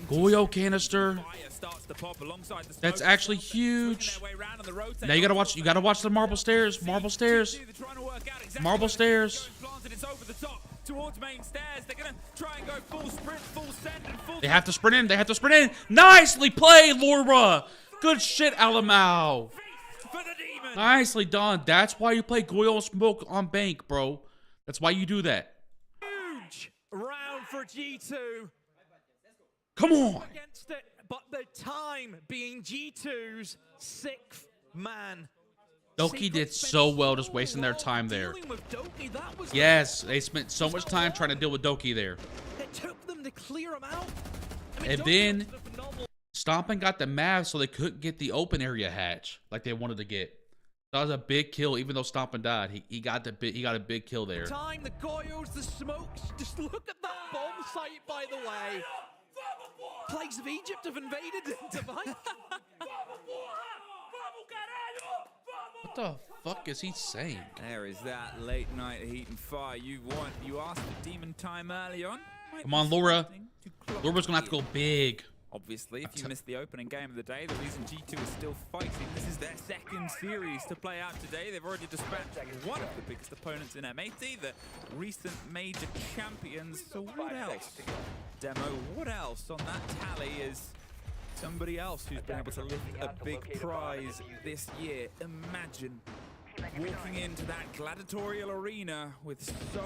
Goyo canister. Fire starts to pop alongside the That's smoke. actually huge. Their way around on the rotate. Now you gotta watch. You gotta watch the marble stairs. Marble stairs. They're trying to work out exactly Marble stairs. planted. It's over the top towards main stairs. They're gonna try and go full sprint, full send, and full. They have to sprint in. They have to sprint in. Nicely played, Laura. Good shit, Alamau. Nicely done. That's why you play Goyo Smoke on bank, bro. That's why you do that. Huge round for G2. Come on. Against it, but the time being G2's 6th man. Doki did so well just wasting their time there. Yes, they spent so much time trying to deal with Doki there. It took them to clear him out. I mean, And then Stompn got the Mav so they couldn't get the open area hatch like they wanted to get. That was a big kill, even though Stompn died. He got a big kill there. Time, the Goyos, the smokes. Just look at that bomb site, by the way. Plagues of Egypt have invaded Dubai. What the fuck is he saying? There is that late night heat and fire you want. You asked for demon time early on. Come on, Laura. Laura's gonna have to go big. Obviously, if you missed the opening game of the day, the reason G2 is still fighting, this is their second series to play out today. They've already dispatched one of the biggest opponents in MAT, the recent major champions. So what else? Demo, what else on that tally is somebody else who's been able to lift a big prize this year? Imagine walking into that gladiatorial arena with so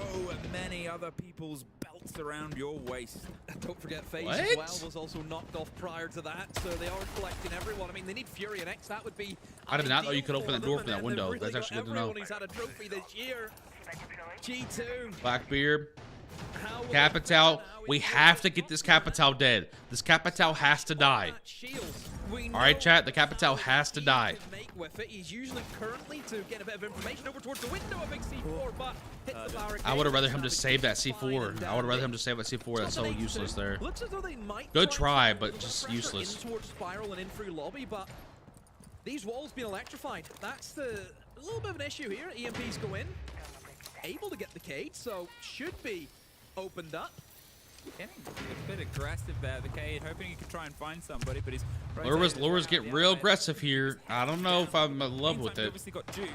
many other people's belts around your waist. Don't forget FaZe as well was also knocked off prior to that, so they are collecting everyone. I mean, they need Fury and X. That would be. I did not know you could open that door from that window. Really That's actually good to know. Everyone who's had a trophy this year. G2. Blackbeard. Capital. We have to get this Capital dead. This Capital has to die. Alright, chat. The Capital has to die. With it. He's usually currently to get a bit of information over towards the window, a big C4, but hits the barricade. I would have rather him just save that C4. I would have rather him just save that C4. That's so useless there. Looks as though they might Good try, but just useless. In towards Spiral and in through lobby, but these walls being electrified. That's a little bit of an issue here. EMPs go in, able to get the Cade, so should be opened up. Getting a bit aggressive there, the Cade, hoping he could try and find somebody, but he's... Laura's getting real aggressive here. I don't know if I'm in love with it. Obviously got Juke.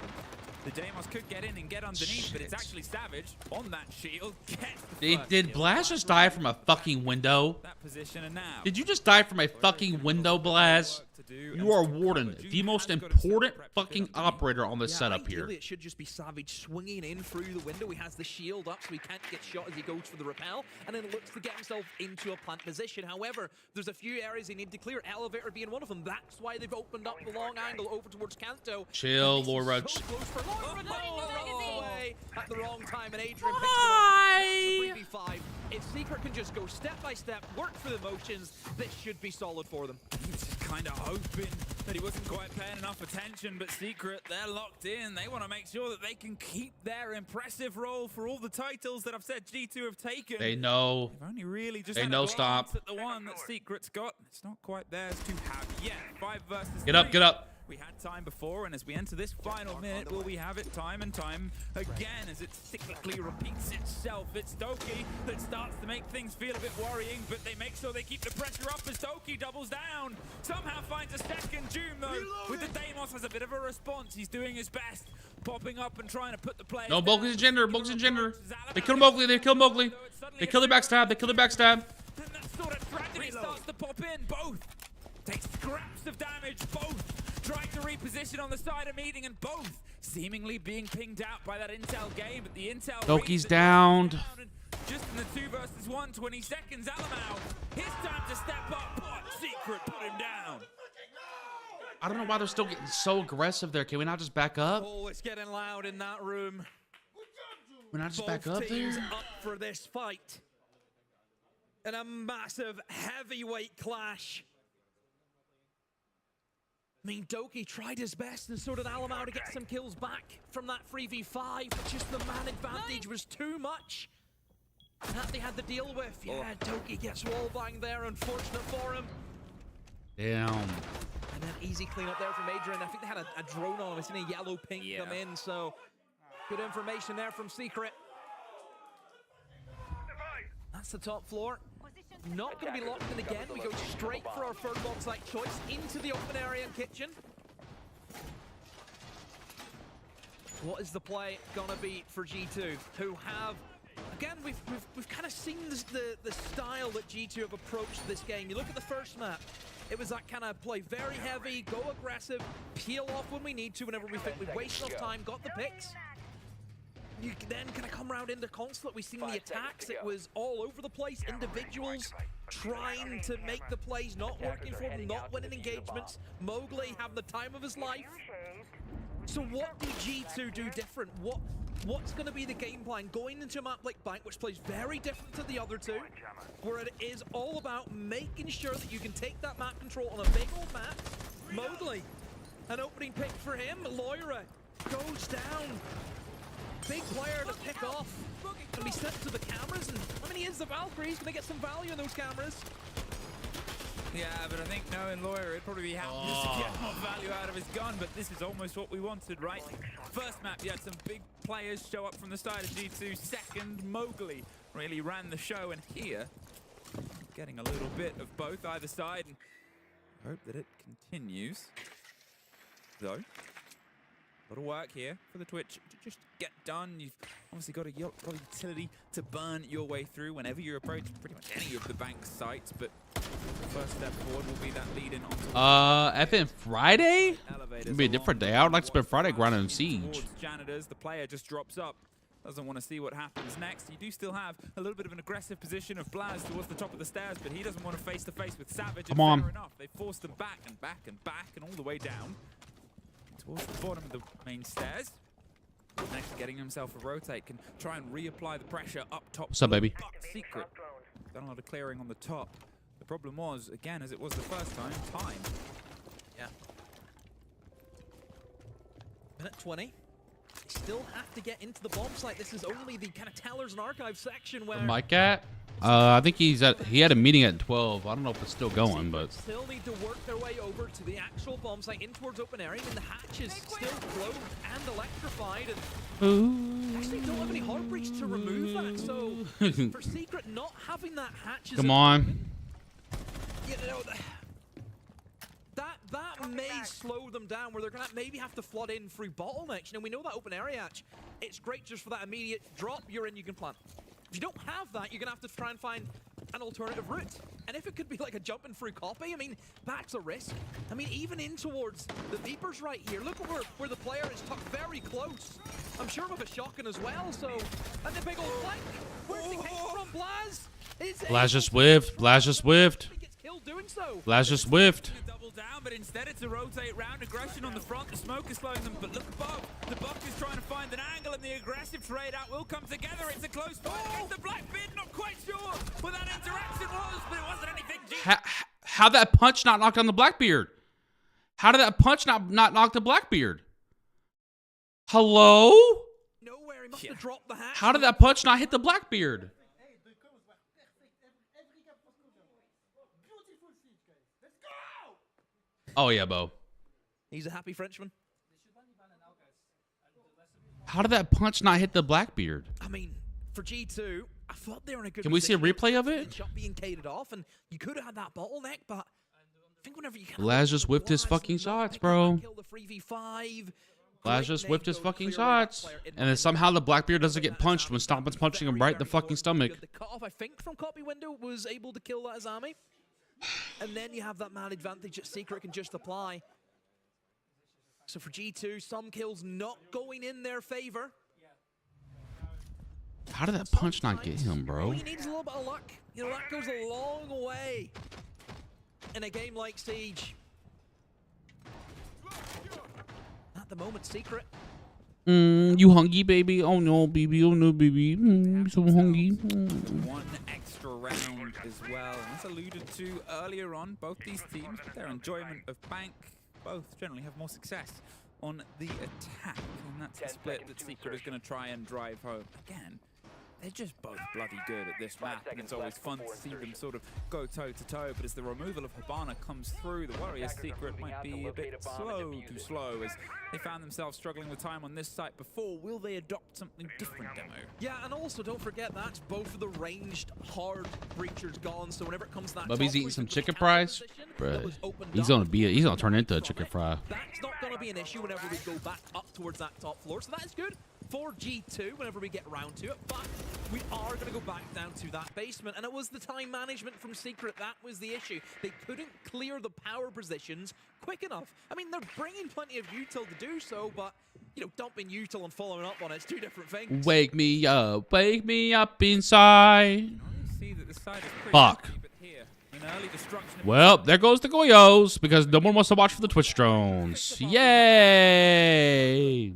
The Deimos could get in and get underneath, but it's actually Savage on that shield. Did Blaz just die from a fucking window? That position, and now... Did you just die from a fucking window, Blaz? You are Warden, the most important fucking operator on the setup here. It should just be Savage swinging in through the window. He has the shield up, so he can't get shot as he goes for the repel, and then looks to get himself into a plant position. However, there's a few areas he need to clear, elevator being one of them. That's why they've opened up the long angle over towards Kanto. Chill, Laura. So close for Laura, away at the wrong time, and Adrian Why? picks it up. 3v5. If Secret can just go step by step, work for the motions, this should be solid for them. Just kind of hoping that he wasn't quite paying enough attention, but Secret, they're locked in. They want to make sure that they can keep their impressive role for all the titles that I've said G2 have taken. They know. They've only really just they know Stompn. at the one that Secret's got. It's not quite theirs to have yet. 5 versus 3. Get up, get up. We had time before, and as we enter this final minute, will we have it time and time again as it cyclically repeats itself? It's Doki that starts to make things feel a bit worrying, but they make sure they keep the pressure up as Doki doubles down. Somehow finds a second Doom, though, with the Deimos has a bit of a response. He's doing his best, popping up and trying to put the play. No, Mowgli's a gender, Mowgli's a gender. They kill Mowgli, they kill Mowgli. They kill the backstab, they kill the backstab. And that sort of tragedy starts to pop in. Both take scraps of damage, both trying to reposition on the side of meeting, and both seemingly being pinged out by that intel game, but the intel Doki's downed. Just in the 2 versus 1, 20 seconds, Alamau, his time to step up, but Secret put him down. I don't know why they're still getting so aggressive there. Can we not just back up? Oh, it's getting loud in that room. We're not just Both back up teams there? up for this fight. In a massive heavyweight clash. I mean, Doki tried his best, and so did Alamau, to get some kills back from that 3v5, but just the man advantage was too much. That they had to deal with. Yeah, Doki gets wallbanged there, unfortunate for him. Damn. And then easy cleanup there from Adrian. I think they had a drone on him. I've seen a yellow ping come in, so good information there from Secret. That's the top floor. Not going to be locked in again. We go straight for our third bomb site choice into the open area and kitchen. What is the play going to be for G2, who have, again, we've kind of seen the style that G2 have approached this game. You look at the first map, it was that kind of play, very heavy, go aggressive, peel off when we need to, whenever we think we've wasted enough time, got the picks. You then kind of come around into Consulate. We've seen the attacks. It was all over the place. Individuals trying to make the plays, not working for them, not winning engagements. Mowgli having the time of his life. So what do G2 do different? What's going to be the game plan going into a map like Bank, which plays very different to the other two, where it is all about making sure that you can take that map control on a big old map. Mowgli, an opening pick for him. Loira goes down. Big player to pick off. Can be sent to the cameras, and I mean, he is the Valkyrie. He's gonna get some value in those cameras. Yeah, but I think knowing Lawyer, it'd probably be happy just to get more value out of his gun, but this is almost what we wanted, right? First map, you had some big players show up from the side of G2. Second, Mowgli really ran the show, and here, getting a little bit of both either side, and hope that it continues. Though, a lot of work here for the Twitch to just get done. You've obviously got a utility to burn your way through whenever you approach pretty much any of the bank sites, but the first step forward will be that lead in onto FN Friday? It'd be a different day. I would like to spend Friday grinding Siege. Janitors, the player just drops up. Doesn't want to see what happens next. You do still have a little bit of an aggressive position of Blaz towards the top of the stairs, but he doesn't want to face to face with Savage. Come on. Fair enough. They forced them back and back and back and all the way down towards the bottom of the main stairs. Next, getting himself a rotate, can try and reapply the pressure up top. What's up, baby? Secret. Done a lot of clearing on the top. The problem was, again, as it was the first time, time. Yeah. Minute 20. Still have to get into the bomb site. This is only the kind of tellers and archive section where Mike at? I think he had a meeting at 12. I don't know if it's still going, but still need to work their way over to the actual bomb site in towards open area. And the hatch is still closed and electrified, and actually don't have any heartbreaks to remove that. So for Secret, not having that hatch is come on. You know, that may slow them down, where they're gonna maybe have to flood in through bottlenecks. You know, we know that open area hatch, it's great just for that immediate drop. You're in, you can plant. If you don't have that, you're gonna have to try and find an alternative route. And if it could be like a jumping through copy, I mean, that's a risk. I mean, even in towards the Viepers right here. Look at where the player is tucked very close. I'm sure with a shotgun as well, so... And the big old flank. Where's the hit from Blaz? Blaz just whiffed. Blaz just whiffed. Doing so. Blaz just whiffed. Double down, but instead it's a rotate round aggression on the front. The smoke is slowing them, but look above. The Buck is trying to find an angle, and the aggressive trade out will come together. It's a close fight. The Blackbeard, not quite sure what that interaction was, but it wasn't anything. How that punch not knocked on the Blackbeard? How did that punch not knock the Blackbeard? Hello? Nowhere. He must have dropped the hat. How did that punch not hit the Blackbeard? Oh, yeah, Bo. He's a happy Frenchman. How did that punch not hit the Blackbeard? I mean, for G2, I thought they were in a good Can we see a replay of it? Shot being catered off, and you could have had that bottleneck, but I think whenever you Blaz just whipped his fucking shots, bro. kill the 3v5. Blaz just whipped his fucking shots. And then somehow the Blackbeard doesn't get punched when Stompn's punching him right in the fucking stomach. The cutoff, I think, from copy window was able to kill that Azami. And then you have that man advantage that Secret can just apply. So for G2, some kills not going in their favor. How did that punch not get him, bro? All you need is a little bit of luck. You know, that goes a long way in a game like Siege. At the moment, Secret. You hungry, baby? Oh no, baby. Oh no, baby. So hungry. One extra round as well. And as alluded to earlier on, both these teams, with their enjoyment of Bank, both generally have more success on the attack. And that's the split that Secret is going to try and drive home. Again, they're just both bloody good at this map, and it's always fun to see them sort of go toe-to-toe, but as the removal of Hibana comes through, the Warriors' Secret might be a bit too slow, as they found themselves struggling with time on this site before. Will they adopt something different, Demo? Yeah, and also don't forget that's both of the ranged hard breachers gone, so whenever it comes to that Bubby's eating some chicken fries? Bruh, he's gonna turn into a chicken fry. That's not gonna be an issue whenever we go back up towards that top floor, so that is good for G2 whenever we get around to it, but we are going to go back down to that basement, and it was the time management from Secret that was the issue. They couldn't clear the power positions quick enough. I mean, they're bringing plenty of util to do so, but, you know, dumping util and following up on it's two different things. Wake me up inside. Fuck. Well, there goes the Goyos, because no one wants to watch for the Twitch drones. Yay!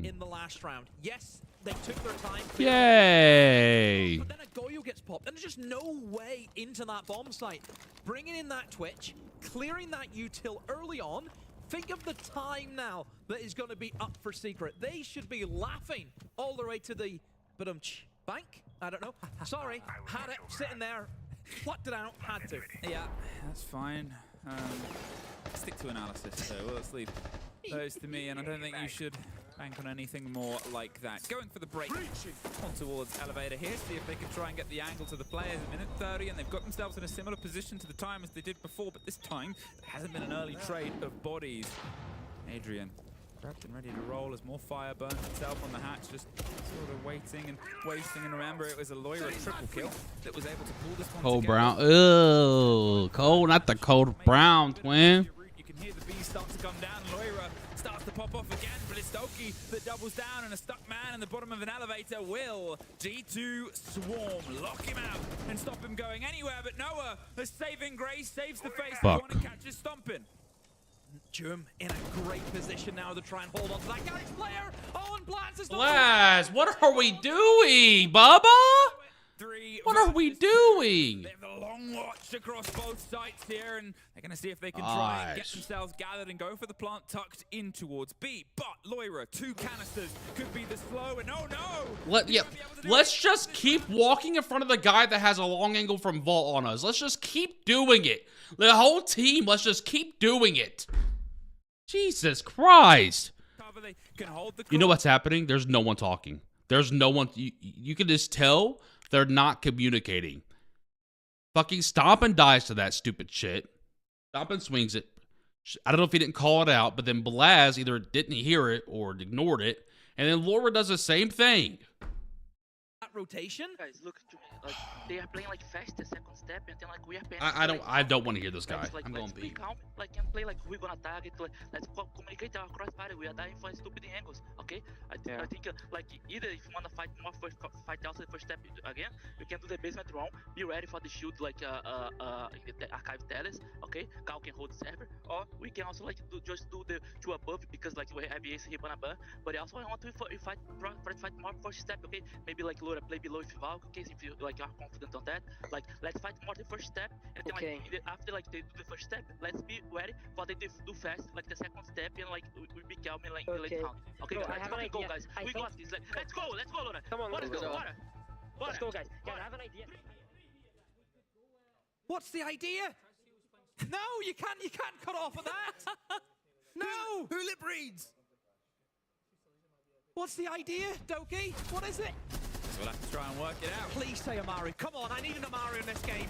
In the last round, yes, they took their time. Yay! But then a Goyo gets popped, and there's just no way into that bomb site. Bringing in that Twitch, clearing that util early on. Think of the time now that is going to be up for Secret. They should be laughing all the way to the bank. I don't know. Sorry, had it sitting there. Plucked it out, had to. Yeah, that's fine. Stick to analysis, so let's leave those to me, and I don't think you should bank on anything more like that. Going for the break on towards Elevator here, see if they can try and get the angle to the players. A minute 30, and they've got themselves in a similar position to the time as they did before, but this time there hasn't been an early trade of bodies. Adrian, prepped and ready to roll as more fire burns itself on the hatch, just sort of waiting and wasting. And remember, it was a Loira triple kill that was able to pull this one Cold together. brown. Ugh. Cold, not the cold brown, twin. You can hear the bees start to come down. Loira starts to pop off again, but it's Doki that doubles down, and a stuck man in the bottom of an elevator will G2 swarm, lock him out, and stop him going anywhere. But Noah, a saving grace, saves the face. The one and catches Stompn. Jum in a great position now to try and hold on to that garage player. Oh, and Blaz is Blaz, what are we doing, Bubba? What are we doing? They have the long watch across both sites here, and they're going to see if they can try and get themselves gathered and go for the plant tucked in towards B. But Loira, 2 canisters could be the slow, and oh no! Let's just keep walking in front of the guy that has a long angle from Vault on us. Let's just keep doing it. The whole team, let's just keep doing it. Jesus Christ. You know what's happening? There's no one talking. There's no one. You can just tell they're not communicating. Fucking Stompn dies to that stupid shit. Stompn swings it. I don't know if he didn't call it out, but then Blaz either didn't hear it or ignored it. And then Laura does the same thing. that rotation. Guys, look to me. Like they are playing like fast the second step, and then like we are playing. I don't want to hear this guy. I'm going let's B. be calm. Like can play like we're gonna target. Like, let's communicate our cross party. We are dying for stupid angles. Okay. I think like either if you wanna fight more first, fight outside first step again. You can do the basement wrong. Be ready for the shield like in the archive tellers. Okay. Cal can hold the server, or we can also like just do the two above because like we have ace hip on a ban. But also I want to fight more first step. Okay. Maybe like Laura play below if Valk, okay, if you like are confident on that. Like let's fight more the first step, and then like after like they do the first step, let's be ready for them to do fast like the second step, and like we be calm in like the late round. Okay, Bro, guys, let's go, guys. We got this. Let's go, Laura. Come on, let's go, Laura. Let's go, guys. Guys, I have an idea. What's the idea? No, you can't cut off of that. No, who lip reads? What's the idea, Doki? What is it? So we'll have to try and work it out. Please say Amari. Come on, I need an Amari in this game.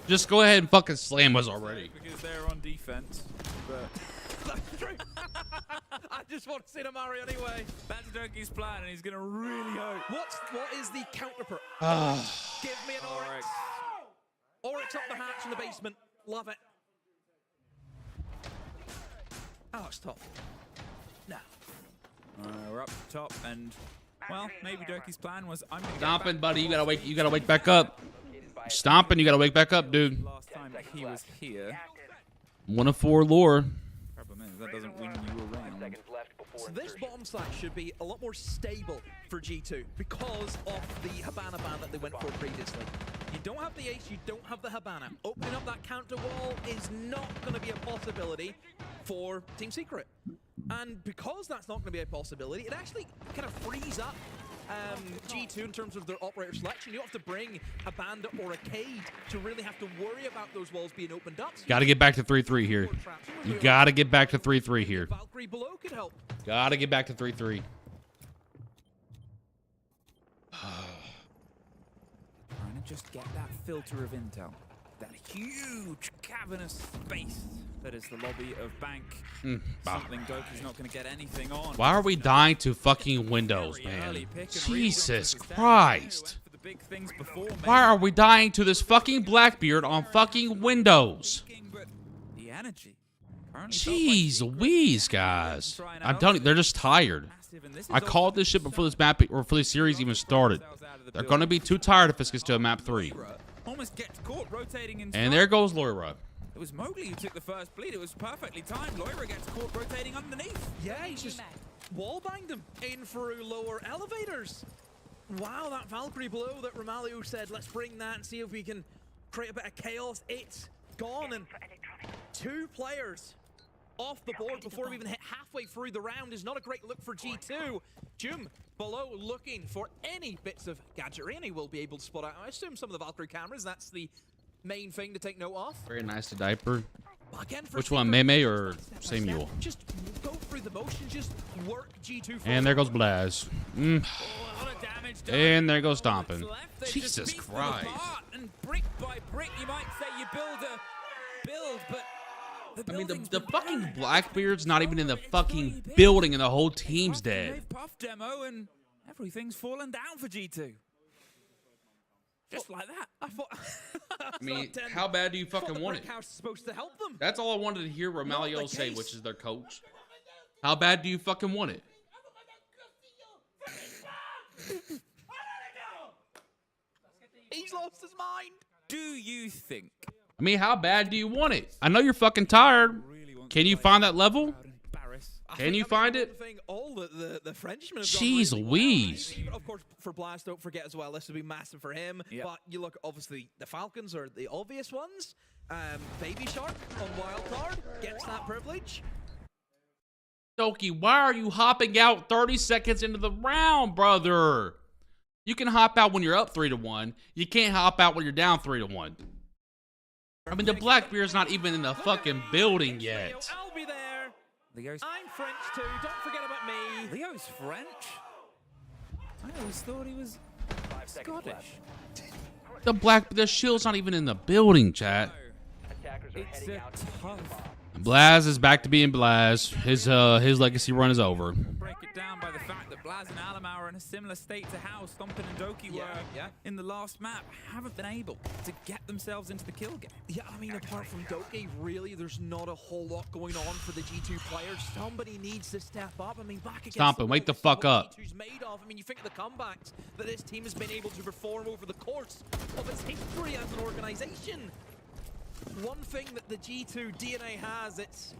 Just go ahead and fucking slam us already. Because they're on defense. But that's true. I just want to see an Amari anyway. That's Doki's plan, and he's gonna really hope. What is the counter? Give me an Oryx. Oryx up the hatch in the basement. Love it. Oh, stop. No. We're up top, and well, maybe Doki's plan was I'm gonna Stomping, buddy. You gotta wake back up. Stomping, you gotta wake back up, dude. Last time he was here. 1 of 4 lore. Problem is that doesn't win you around. So this bottom side should be a lot more stable for G2 because of the Habana ban that they went for previously. You don't have the ace, you don't have the Habana. Opening up that counter wall is not going to be a possibility for Team Secret. And because that's not going to be a possibility, it actually kind of frees up G2 in terms of their operator selection. You don't have to bring a Bandit or a Cade to really have to worry about those walls being opened up. So Gotta get back to 3-3 here. You gotta get back to 3-3 here. Valkyrie below could help. Gotta get back to 3-3. Trying to just get that filter of intel. That huge cavernous space that is the lobby of Bank. Something Doki's not going to get anything on. Why are we dying to fucking windows, man? Jesus Christ. Why are we dying to this fucking Blackbeard on fucking windows? The energy. Jeez Louise, guys. I'm telling you, they're just tired. I called this shit before this map or before this series even started. They're going to be too tired if this gets to a map 3. Almost gets caught rotating in. And there goes Loira. It was Mowgli who took the first bleed. It was perfectly timed. Loira gets caught rotating underneath. Yeah, he's just wallbanged him in through lower elevators. Wow, that Valkyrie blow that Romalio said, let's bring that and see if we can create a bit of chaos. It's gone, and 2 players off the board before we even hit halfway through the round is not a great look for G2. Jum below looking for any bits of gadgetry, and he will be able to spot out, I assume, some of the Valkyrie cameras. That's the main thing to take note of. Very nice to diaper. Again, which one, Meme or Samuel? Just go through the motions, just work G2. And there goes Blaz. And there goes Stompn. Jesus Christ. And brick by brick, you might say you build, but I mean, the fucking Blackbeard's not even in the fucking building, and the whole team's dead. They've puffed demo, and everything's fallen down for G2. Just like that. I mean, how bad do you fucking want it? House is supposed to help them. That's all I wanted to hear Romalio say, which is their coach. How bad do you fucking want it? He's lost his mind. Do you think? I mean, how bad do you want it? I know you're fucking tired. Can you find that level? Can you find it? All the Frenchmen have Jeez Louise. Of course, for Blast, don't forget as well, this would be massive for him. Yep. But you look, obviously, the Falcons are the obvious ones. Baby Shark on Wildcard gets that privilege. Doki, why are you hopping out 30 seconds into the round, brother? You can hop out when you're up 3-1. You can't hop out when you're down 3-1. I mean, the Blackbeard's not even in the fucking building yet. I'll be there. Leo's I'm French too. Don't forget about me. Leo's French? I always thought he was Scottish. The shield's not even in the building, chat. It's a tough. Blaz is back to being Blaz. His legacy run is over. Break it down by the fact that Blaz Flaz and Alamau are in a similar state to how Stompn and Doki were in the last map. Haven't been able to get themselves into the kill game. Yeah, I mean, apart from Doki, really, there's not a whole lot going on for the G2 players. Somebody needs to step up. I mean, back against Stompn, wake the fuck up. G2's made of. I mean, you think of the comebacks that this team has been able to perform over the course of its history as an organization. One thing that the G2 DNA has, it's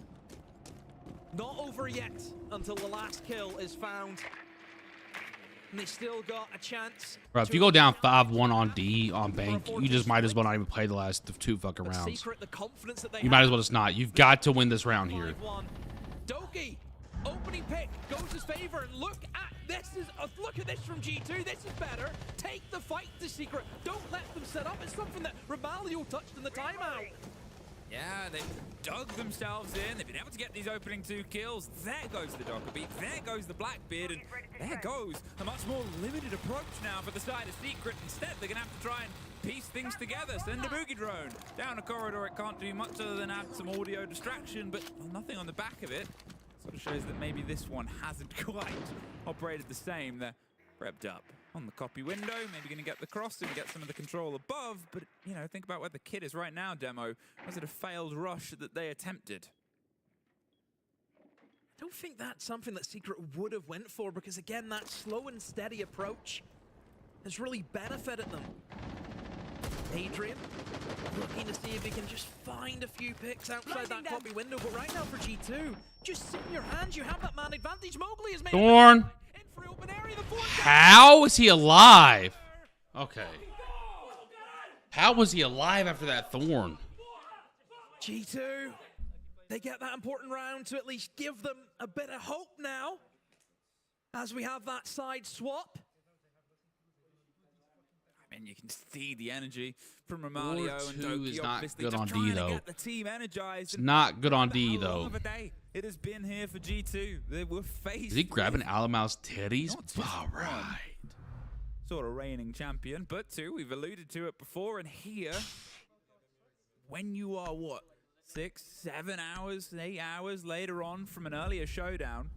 not over yet until the last kill is found. And they still got a chance. Bro, if you go down 5-1 on D on bank, you just might as well not even play the last 2 fucking rounds. You might as well just not. You've got to win this round here. Doki, opening pick goes his favor, and look at this. Look at this from G2. This is better. Take the fight to Secret. Don't let them set up. It's something that Romalio touched in the timeout. Yeah, they've dug themselves in. They've been able to get these opening 2 kills. There goes the Docker Beat. There goes the Blackbeard. And there goes a much more limited approach now for the side of Secret. Instead, they're going to have to try and piece things together. Send a boogie drone down a corridor. It can't do much other than add some audio distraction, but nothing on the back of it. Sort of shows that maybe this one hasn't quite operated the same. They're prepped up on the copy window, maybe going to get the cross and get some of the control above, but, you know, think about where the kid is right now, Demo. Was it a failed rush that they attempted? I don't think that's something that Secret would have went for, because, again, that slow and steady approach has really benefited them. Adrian looking to see if he can just find a few picks outside that copy window, but right now for G2, just sit in your hands. You have that man advantage. Mowgli is making Thorn. How is he alive? Okay. How was he alive after that Thorn? G2, they get that important round to at least give them a bit of hope now, as we have that side swap. I mean, you can see the energy from Romalio and Doki. Is not obviously good just on trying D to though. get the team energized. It's not good on D How long though. of a day it has been here for G2. They were faced. Is he grabbing Alamau's titties? All right. Sort of reigning champion, but 2, we've alluded to it before, and here, when you are what, 6, 7 hours, 8 hours later on from an earlier showdown,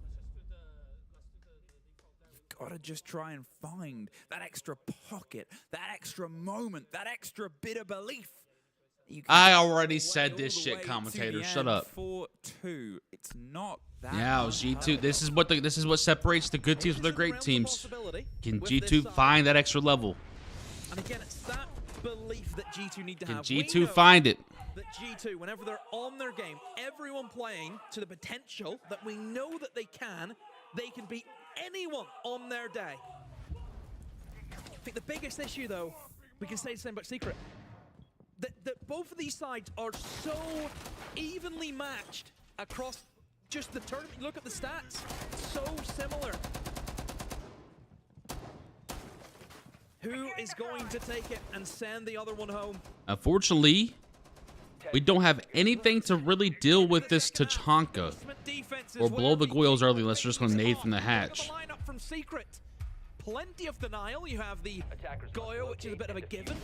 you've got to just try and find that extra pocket, that extra moment, that extra bit of belief. I already said this shit, commentator. Shut up. 4-2. It's not that. Yeah, it was G2. This is what separates the good teams from the great teams. Can G2 find that extra level? And again, it's that belief that G2 need to Can have. G2 find it? That G2, whenever they're on their game, everyone playing to the potential that we know that they can beat anyone on their day. I think the biggest issue, though, we can say the same about Secret, that both of these sides are so evenly matched across just the tournament. Look at the stats, so similar. Who is going to take it and send the other one home? Unfortunately, we don't have anything to really deal with this Tachanka or blow the Goyles early unless we're just going to nade from the hatch. Lineup from Secret. Plenty of denial. You have the Goyo, which is a bit of a given,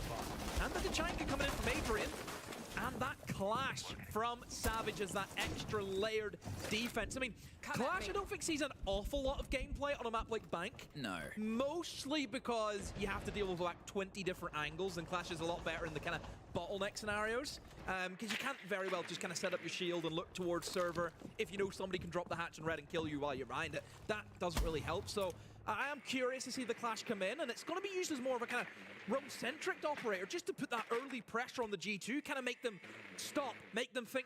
and the Tachanka coming in from Adrian, and that Clash from Savage as that extra layered defense. I mean, Clash, I don't think sees an awful lot of gameplay on a map like Bank. No. Mostly because you have to deal with like 20 different angles, and Clash is a lot better in the kind of bottleneck scenarios, because you can't very well just kind of set up your shield and look towards server if you know somebody can drop the hatch and red and kill you while you're behind it. That doesn't really help. So I am curious to see the Clash come in, and it's going to be used as more of a kind of roam-centric operator, just to put that early pressure on the G2, kind of make them stop, make them think,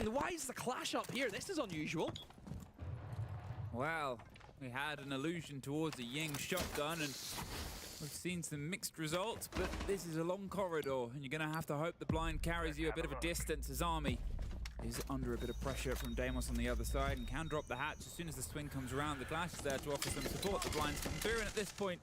why is the Clash up here? This is unusual. Well, we had an allusion towards a Ying shotgun, and we've seen some mixed results, but this is a long corridor, and you're going to have to hope the blind carries you a bit of a distance as Army is under a bit of pressure from Deimos on the other side and can drop the hatch as soon as the swing comes around. The Clash is there to offer some support. The blinds come through, and at this point,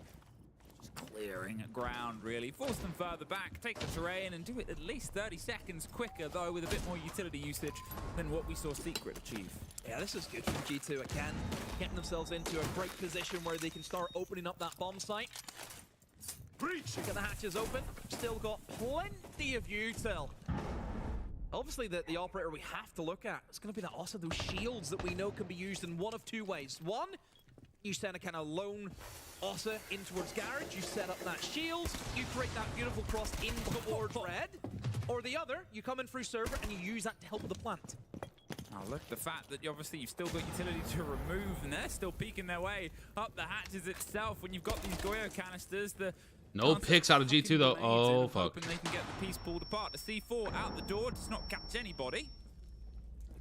just clearing ground, really. Force them further back, take the terrain, and do it at least 30 seconds quicker, though, with a bit more utility usage than what we saw Secret achieve. Yeah, this is good from G2 again, getting themselves into a great position where they can start opening up that bomb site. Breach! Get the hatches open. Still got plenty of util. Obviously, the operator we have to look at is going to be that also those shields that we know can be used in one of two ways. One, You send a kind of lone Ossa in towards Garage, you set up that shield, you create that beautiful cross in towards red, or the other, you come in through server and you use that to help with the plant. Now look, the fact that obviously you've still got utility to remove, and they're still peeking their way up the hatches itself when you've got these Goyo canisters. No picks out of G2 though. Oh fuck. Hoping they can get the piece pulled apart. The C4 out the door does not catch anybody.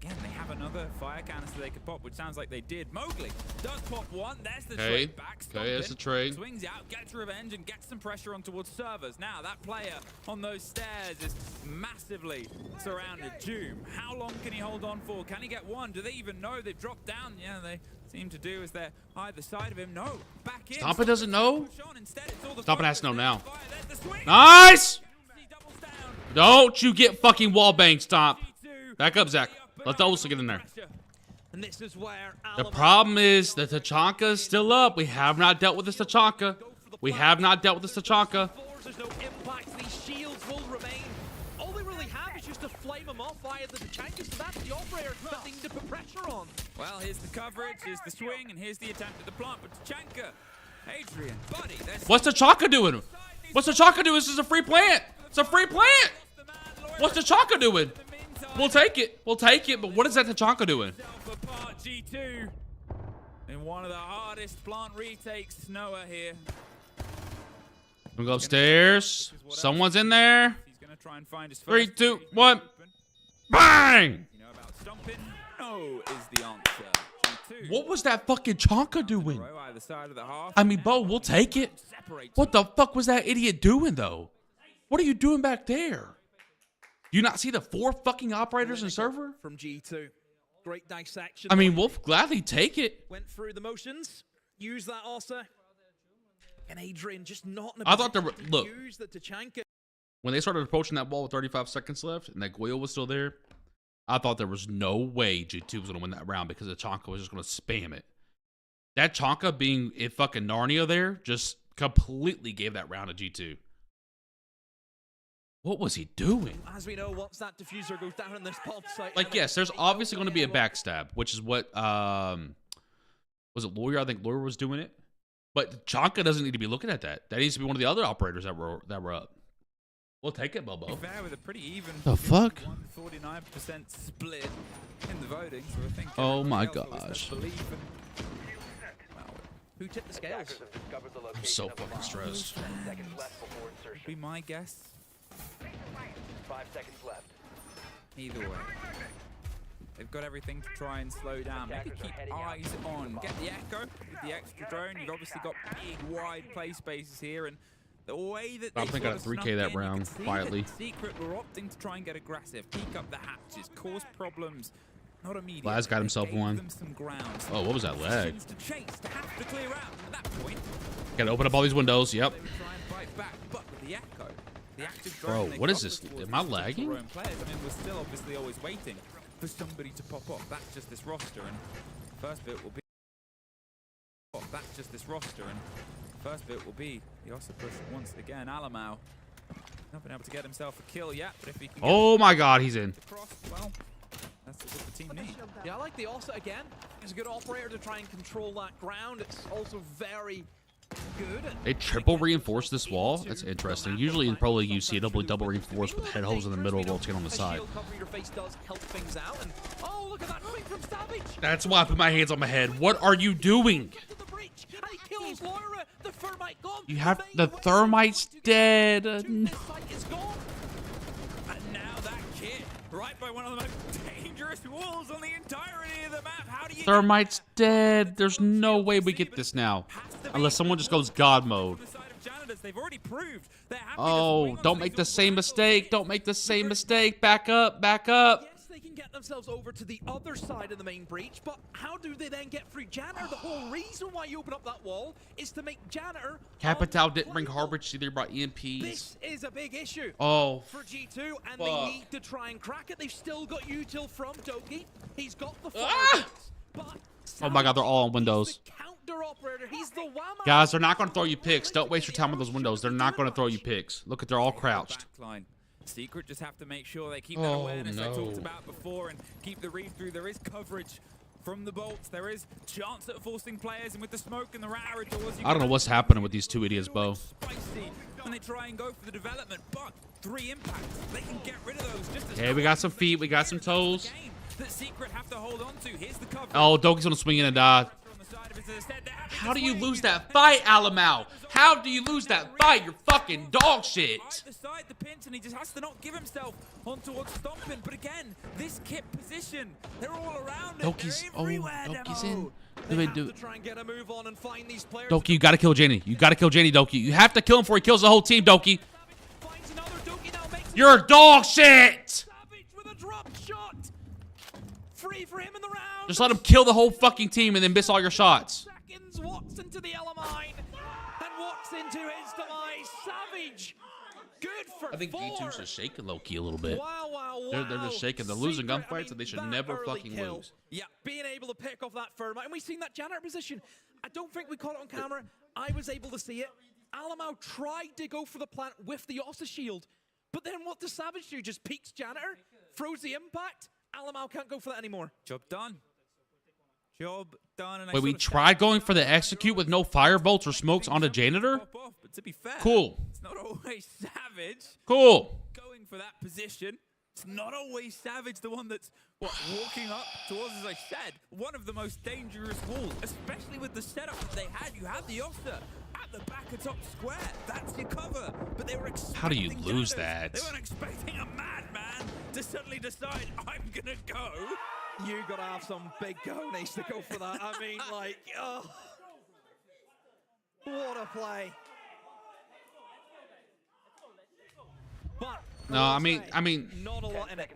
Again, they have another fire canister they could pop, which sounds like they did. Mowgli does pop one. There's the trade back. Okay, there's the trade. Swings out, gets revenge, and gets some pressure on towards servers. Now, that player on those stairs is massively surrounded. Doom, how long can he hold on for? Can he get one? Do they even know? They've dropped down. Yeah, they seem to do as they're either side of him. No, back in. Stompn doesn't know? Stompn has to know now. Nice! Don't you get fucking wallbang, Stomp. Back up, Zach. Let the Osa get in there. And this is where The problem is the Tachanka is still up. We have not dealt with this Tachanka. We have not dealt with this Tachanka. There's no impact. These shields will remain. All they really have is just to flame them off via the Tachanka, so that's the operator that they need to put pressure on. Well, here's the coverage, here's the swing, and here's the attempt at the plant. But Tachanka, Adrian, buddy, what's Tachanka doing? What's Tachanka doing? This is a free plant. It's a free plant. What's Tachanka doing? We'll take it. We'll take it. But what is that Tachanka doing? G2 in one of the hardest plant retakes. Noah here. I'm gonna go upstairs. Someone's in there. He's gonna try and find his 3, 2, 1. Bang! You know about Stompn? No is the answer. G2. What was that fucking Tachanka doing? Either side of the half. I mean, Bo, we'll take it. What the fuck was that idiot doing, though? What are you doing back there? Do you not see the 4 fucking operators in server? From G2. Great dissection. I mean, we'll gladly take it. Went through the motions. Use that Ossa. And Adrian just not in a I thought there were, position look, to use the Tachanka. when they started approaching that wall with 35 seconds left and that Goyo was still there, I thought there was no way G2 was going to win that round because the Tachanka was just going to spam it. That Tachanka being in fucking Narnia there just completely gave that round to G2. What was he doing? As we know, once that diffuser goes down in this bomb site. Like, yes, there's obviously going to be a backstab, which is what, was it Lawyer? I think Lawyer was doing it. But Tachanka doesn't need to be looking at that. That needs to be one of the other operators that were up. We'll take it, Bobo. Fair with a pretty even. The fuck? 49% split in the voting. So I think Oh my gosh. Who tipped the scales? I'm so fucking stressed. Would be my guess. 5 seconds left. Either way. They've got everything to try and slow down. Maybe keep eyes on. Get the Echo with the extra drone. You've obviously got big, wide play spaces here, and the way that I think I got a 3K that round quietly. Secret, we're opting to try and get aggressive, peek up the hatches, cause problems. Not immediately. Laz got himself one. Oh, what was that lag? Gotta open up all these windows. Yep. Bro, what is this? Am I lagging? I mean, we're still obviously always waiting for somebody to pop up. That's just this roster, and first bit will be. That's just this roster, and first bit will be the Ossa push once again. Alamau not been able to get himself a kill yet, but if he can. Oh my God, he's in. Across, well, that's what the team need. Yeah, I like the Ossa again. He's a good operator to try and control that ground. It's also very good. They triple reinforce this wall? That's interesting. Usually in Pro League you see a double reinforced with head holes in the middle, rotating on the side. That's why I put my hands on my head. What are you doing? You have the thermite's dead. And now that kid, right by one of the most dangerous walls on the entirety of the map. How do you Thermite's dead. There's no way we get this now. Unless someone just goes God mode. Oh, don't make the same mistake. Don't make the same mistake. Back up. Back up. Yes, they can get themselves over to the other side of the main breach, but how do they then get through Janitor? The whole reason why you open up that wall is to make Janitor. Capital didn't bring Harvard. See, they brought EMPs. This is a big issue. Oh, for G2, and they need to try and crack it. They've still got util from Doki. He's got the fire, but oh my God, they're all on windows. He's the Guys, they're not going to throw you picks. Don't waste your time with those windows. They're not going to throw you picks. Look at, they're all crouched. Secret just have to make sure they keep that awareness I talked about before and keep the read through. There is coverage from the bolts. There is chance at forcing players, and with the smoke and the router doors, I don't know what's happening with these two idiots, Bo. spicy when they try and go for the development, but 3 impacts, they can get rid of those just as Hey, we got some feet, we got some toes. that Secret have to hold on to. Here's the cover. Oh, Doki's gonna swing in and die. How do you lose that fight, Alamau? How do you lose that fight? You're fucking dog shit. The side, the pinch, and he just has to not give himself on towards Stompn. But again, this kit position, they're all around it. Doki's in. They have to try and get a move on and find these players. Doki, you gotta kill Jenny. You gotta kill Jenny, Doki. You have to kill him before he kills the whole team, Doki. You're dog shit. With a drop shot. Free for him in the round. Just let him kill the whole fucking team and then miss all your shots. Seconds walks into the Elamine and walks into his demise. Savage. Good for I think 4. G2's just shaking low-key a little bit. Wow. They're just shaking. They're losing Secret, gunfights and they should that never early fucking kill. lose. Yeah, being able to pick off that firm. And we've seen that janitor position. I don't think we caught it on camera. I was able to see it. Alamau tried to go for the plant with the Ossa shield. But then what does Savage do? Just peeks janitor, throws the impact. Alamau can't go for that anymore. Job done. Job done. And Wait, we tried going for the execute with no fire bolts or smokes on the janitor? But to be fair, Cool. It's not always Savage. Cool. Going for that position. It's not always Savage, the one that's walking up towards, as I said, one of the most dangerous walls, especially with the setup that they had. You had the Ossa at the back of top square. That's your cover. But they were expecting How do you lose janitors. that? They weren't expecting a madman to suddenly decide, I'm gonna go. You gotta have some big cojones to go for that. I mean, like, oh, what a play. But No, I mean, not a lot in it.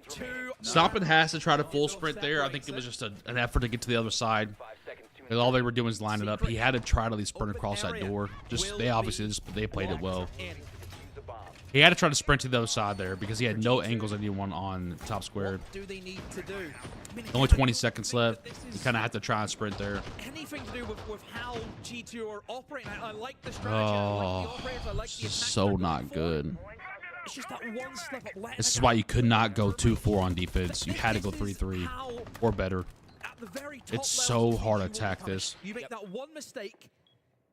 Stompn has to try to full sprint there. I think it was just an effort to get to the other side. And all they were doing is line it up. He had to try to at least sprint across that door. They played it well. He had to try to sprint to the other side there because he had no angles anyone on top square. What do they need to do? Only 20 seconds left. You kind of have to try and sprint there. Anything to do with how G2 are operating. I like the strategy. I like the operators. I like This the is attack. so not good. It's just that one step up. This is why you could not go 2-4 on defense. You had to go 3-3 or better. It's so hard to attack this. You make that one mistake,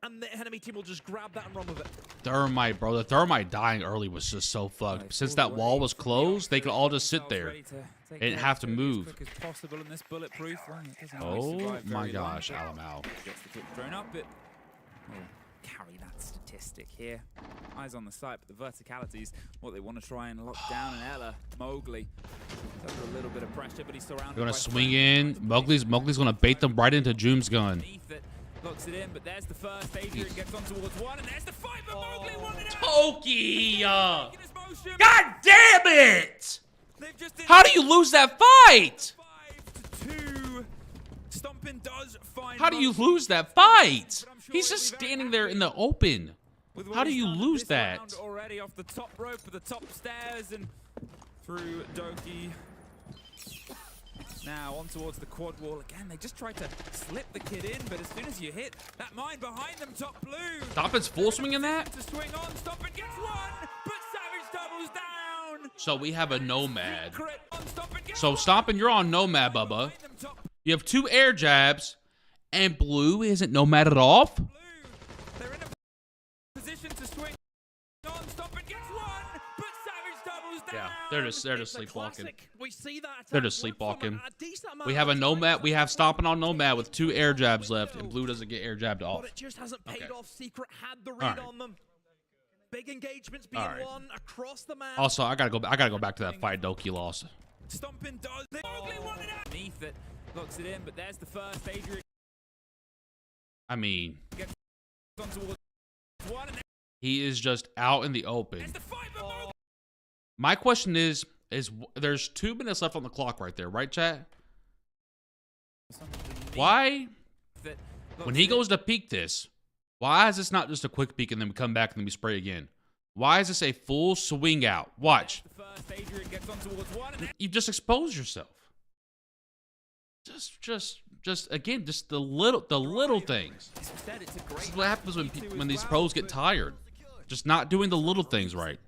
and the enemy team will just grab that and run with it. Thermite, bro. The Thermite dying early was just so fucked. Since that wall was closed, they could all just sit there. They didn't have to move. Oh my gosh, Alamau. Gets the kick thrown up. It will carry that statistic here. Eyes on the site, but the verticalities, what they want to try and lock down. And Ella, Mowgli, under a little bit of pressure, but he's surrounded. They're gonna by swing in. Mowgli's gonna bait them right into Joom's gun. Looks it in, but there's the first. Adrian gets on towards one, and there's the fight, but Mowgli won it out. Toki! God damn it! How do you lose that fight? 5-2. Stompn does find. How do you lose that fight? He's just standing there in the open. How do you lose that? Already off the top rope, or the top stairs, and through Doki. Now on towards the quad wall again. They just tried to slip the kid in, but as soon as you hit that mine behind them, top blue. Stompn's full swing in that? To swing on, Stompn gets one, but Savage doubles down. So we have a Nomad. So Stompn, you're on Nomad, Bubba. You have 2 air jabs, and blue isn't Nomad at all? They're in a position to swing on, Stompn gets one, but Savage doubles down. Yeah, they're just sleepwalking. We see that. They're just sleepwalking. We have a Nomad. We have Stompn on Nomad with 2 air jabs left, and blue doesn't get air jabbed off. But it just hasn't paid off. Secret had the read on them. Big engagements being won across the map. Also, I gotta go back to that fight Doki lost. Stompn does. Mowgli won it out. Beneath it, looks it in, but there's the first. Adrian. I mean, Gets on towards one, and he is just out in the open. My question is there's 2 minutes left on the clock right there, right, chat? Why, when he goes to peek this, why is this not just a quick peek and then we come back and then we spray again? Why is this a full swing out? Watch. You just exposed yourself. Just again, just the little things. This is what happens when these pros get tired. Just not doing the little things right.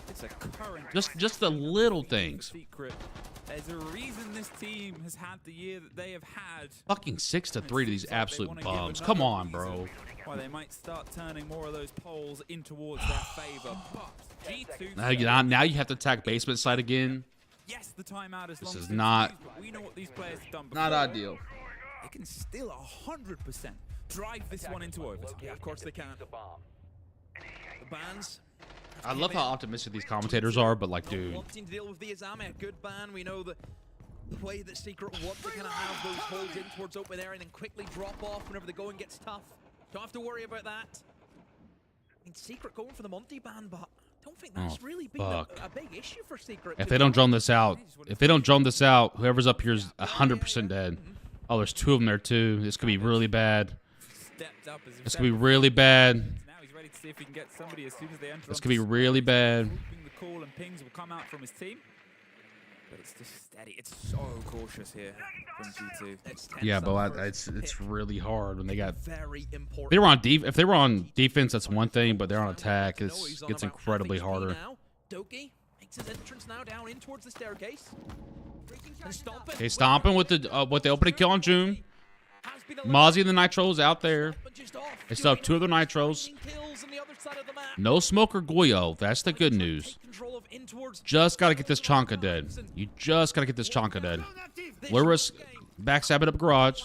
It's a current Just the little things. Secret There's a reason this team has had the year that they have had. Fucking 6-3 to these absolute bums. Come on, bro. Why they might start turning more of those polls in towards their favor. But G2 Now you have to attack basement side again. yes, the timeout is This long is since not used, but we know what these players have done before. not ideal. They can still 100% drive this one into overtime. Yeah, of course they can. The bomb. The bans. I love how optimistic these commentators are, but like, dude. Wanting to deal with the Azami, a good ban. We know the way that Secret want to kind of have those holds in towards open area and then quickly drop off whenever the going gets tough. Don't have to worry about that. I mean, Secret going for the Monty ban, but I don't think that's really been a big issue for Secret. If they don't drone this out, whoever's up here is 100% dead. Oh, there's 2 of them there too. This could be really bad. This could be really bad. Now he's ready to see if he can get somebody as soon as they enter. This could be really bad. The call and pings will come out from his team. But it's just steady. It's so cautious here from G2. Yeah, but it's really hard when they got. Very important. If they were on defense, that's one thing, but they're on attack. It gets incredibly harder. Doki makes his entrance now down in towards the staircase. Okay, Stompn with the opening kill on June. Mozzie and the Nitros out there. They still have 2 of the Nitros. No smoker Goyo. That's the good news. Just got to get this Chonka dead. You just got to get this Chonka dead. Lura's backstabbing up garage.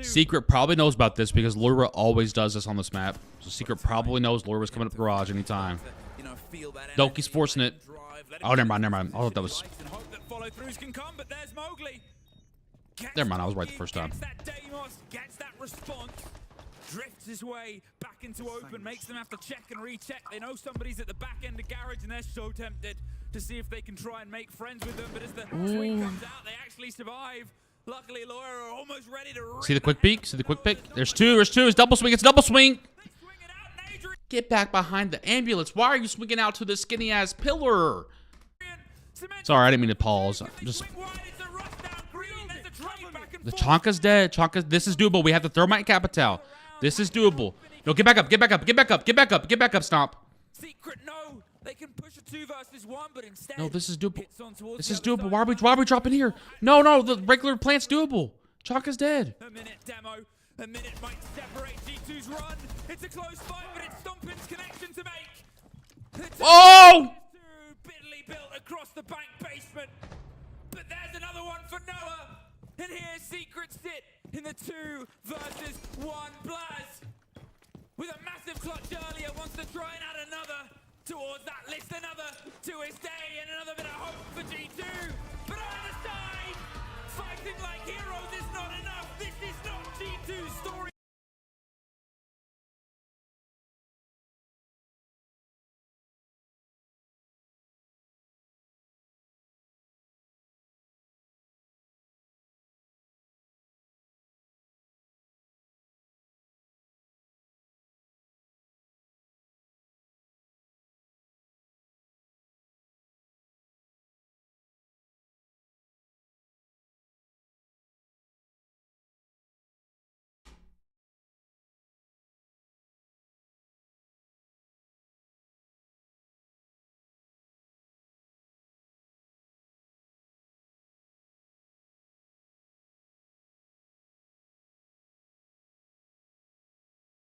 Secret probably knows about this because Lura always does this on this map. So Secret probably knows Lura's coming up garage anytime. Doki's forcing it. Oh, never mind. I thought that was... Never mind, I was right the first time. Gets that response, drifts his way back into open, makes them have to check and recheck. They know somebody's at the back end of garage and they're so tempted to see if they can try and make friends with them. But as the swing comes out, they actually survive. Luckily, Laura are almost ready to See the quick peek? See the quick pick? There's 2. It's double swing. It's double swing. Get back behind the ambulance. Why are you swinging out to the skinny ass pillar? Sorry, I didn't mean to pause. The Chonka's dead. This is doable. We have the Thermite Capital. This is doable. No, get back up. Stomp. Secret, no. They can push a 2 versus 1, but instead no, this is doable. This is doable. Why are we dropping here? No, the regular plant's doable. Chonka's dead. A minute demo. A minute might separate G2's run. It's a close fight, but it's Stompn's connection to make. Oh! Bitterly built across the bank basement. But there's another one for Noah. And here's Secret sit in the 2 versus 1 Blaz. With a massive clutch earlier, wants to try and add another towards that list. Another to his day and another bit of hope for G2. But on the side, fighting like heroes is not enough. This is not G2's story.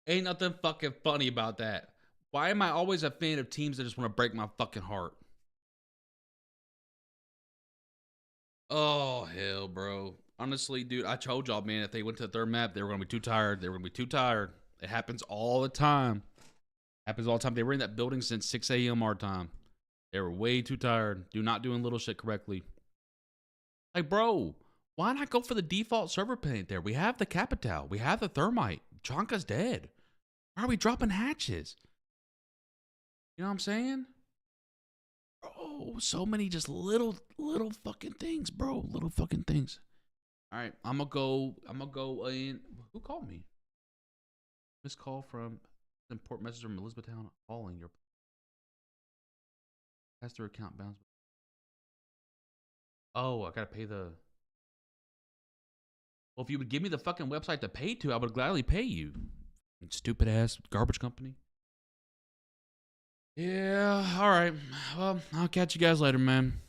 Ain't nothing fucking funny about that. Why am I always a fan of teams that just want to break my fucking heart? Oh, hell, bro. Honestly, dude, I told y'all, man, if they went to the 3rd map, they were going to be too tired. It happens all the time. They were in that building since 6 a.m. our time. They were way too tired. Not doing little shit correctly. Like, bro, why not go for the default server paint there? We have the Capital. We have the Thermite. Chonka's dead. Why are we dropping hatches? You know what I'm saying? Bro, so many just little fucking things, bro. Little fucking things. All right, I'm gonna go in. Who called me? Missed call from important message from Elizabethtown calling your pastor account bounce. Oh, I gotta pay the. Well, if you would give me the fucking website to pay to, I would gladly pay you. Stupid ass garbage company. Yeah, all right. Well, I'll catch you guys later, man.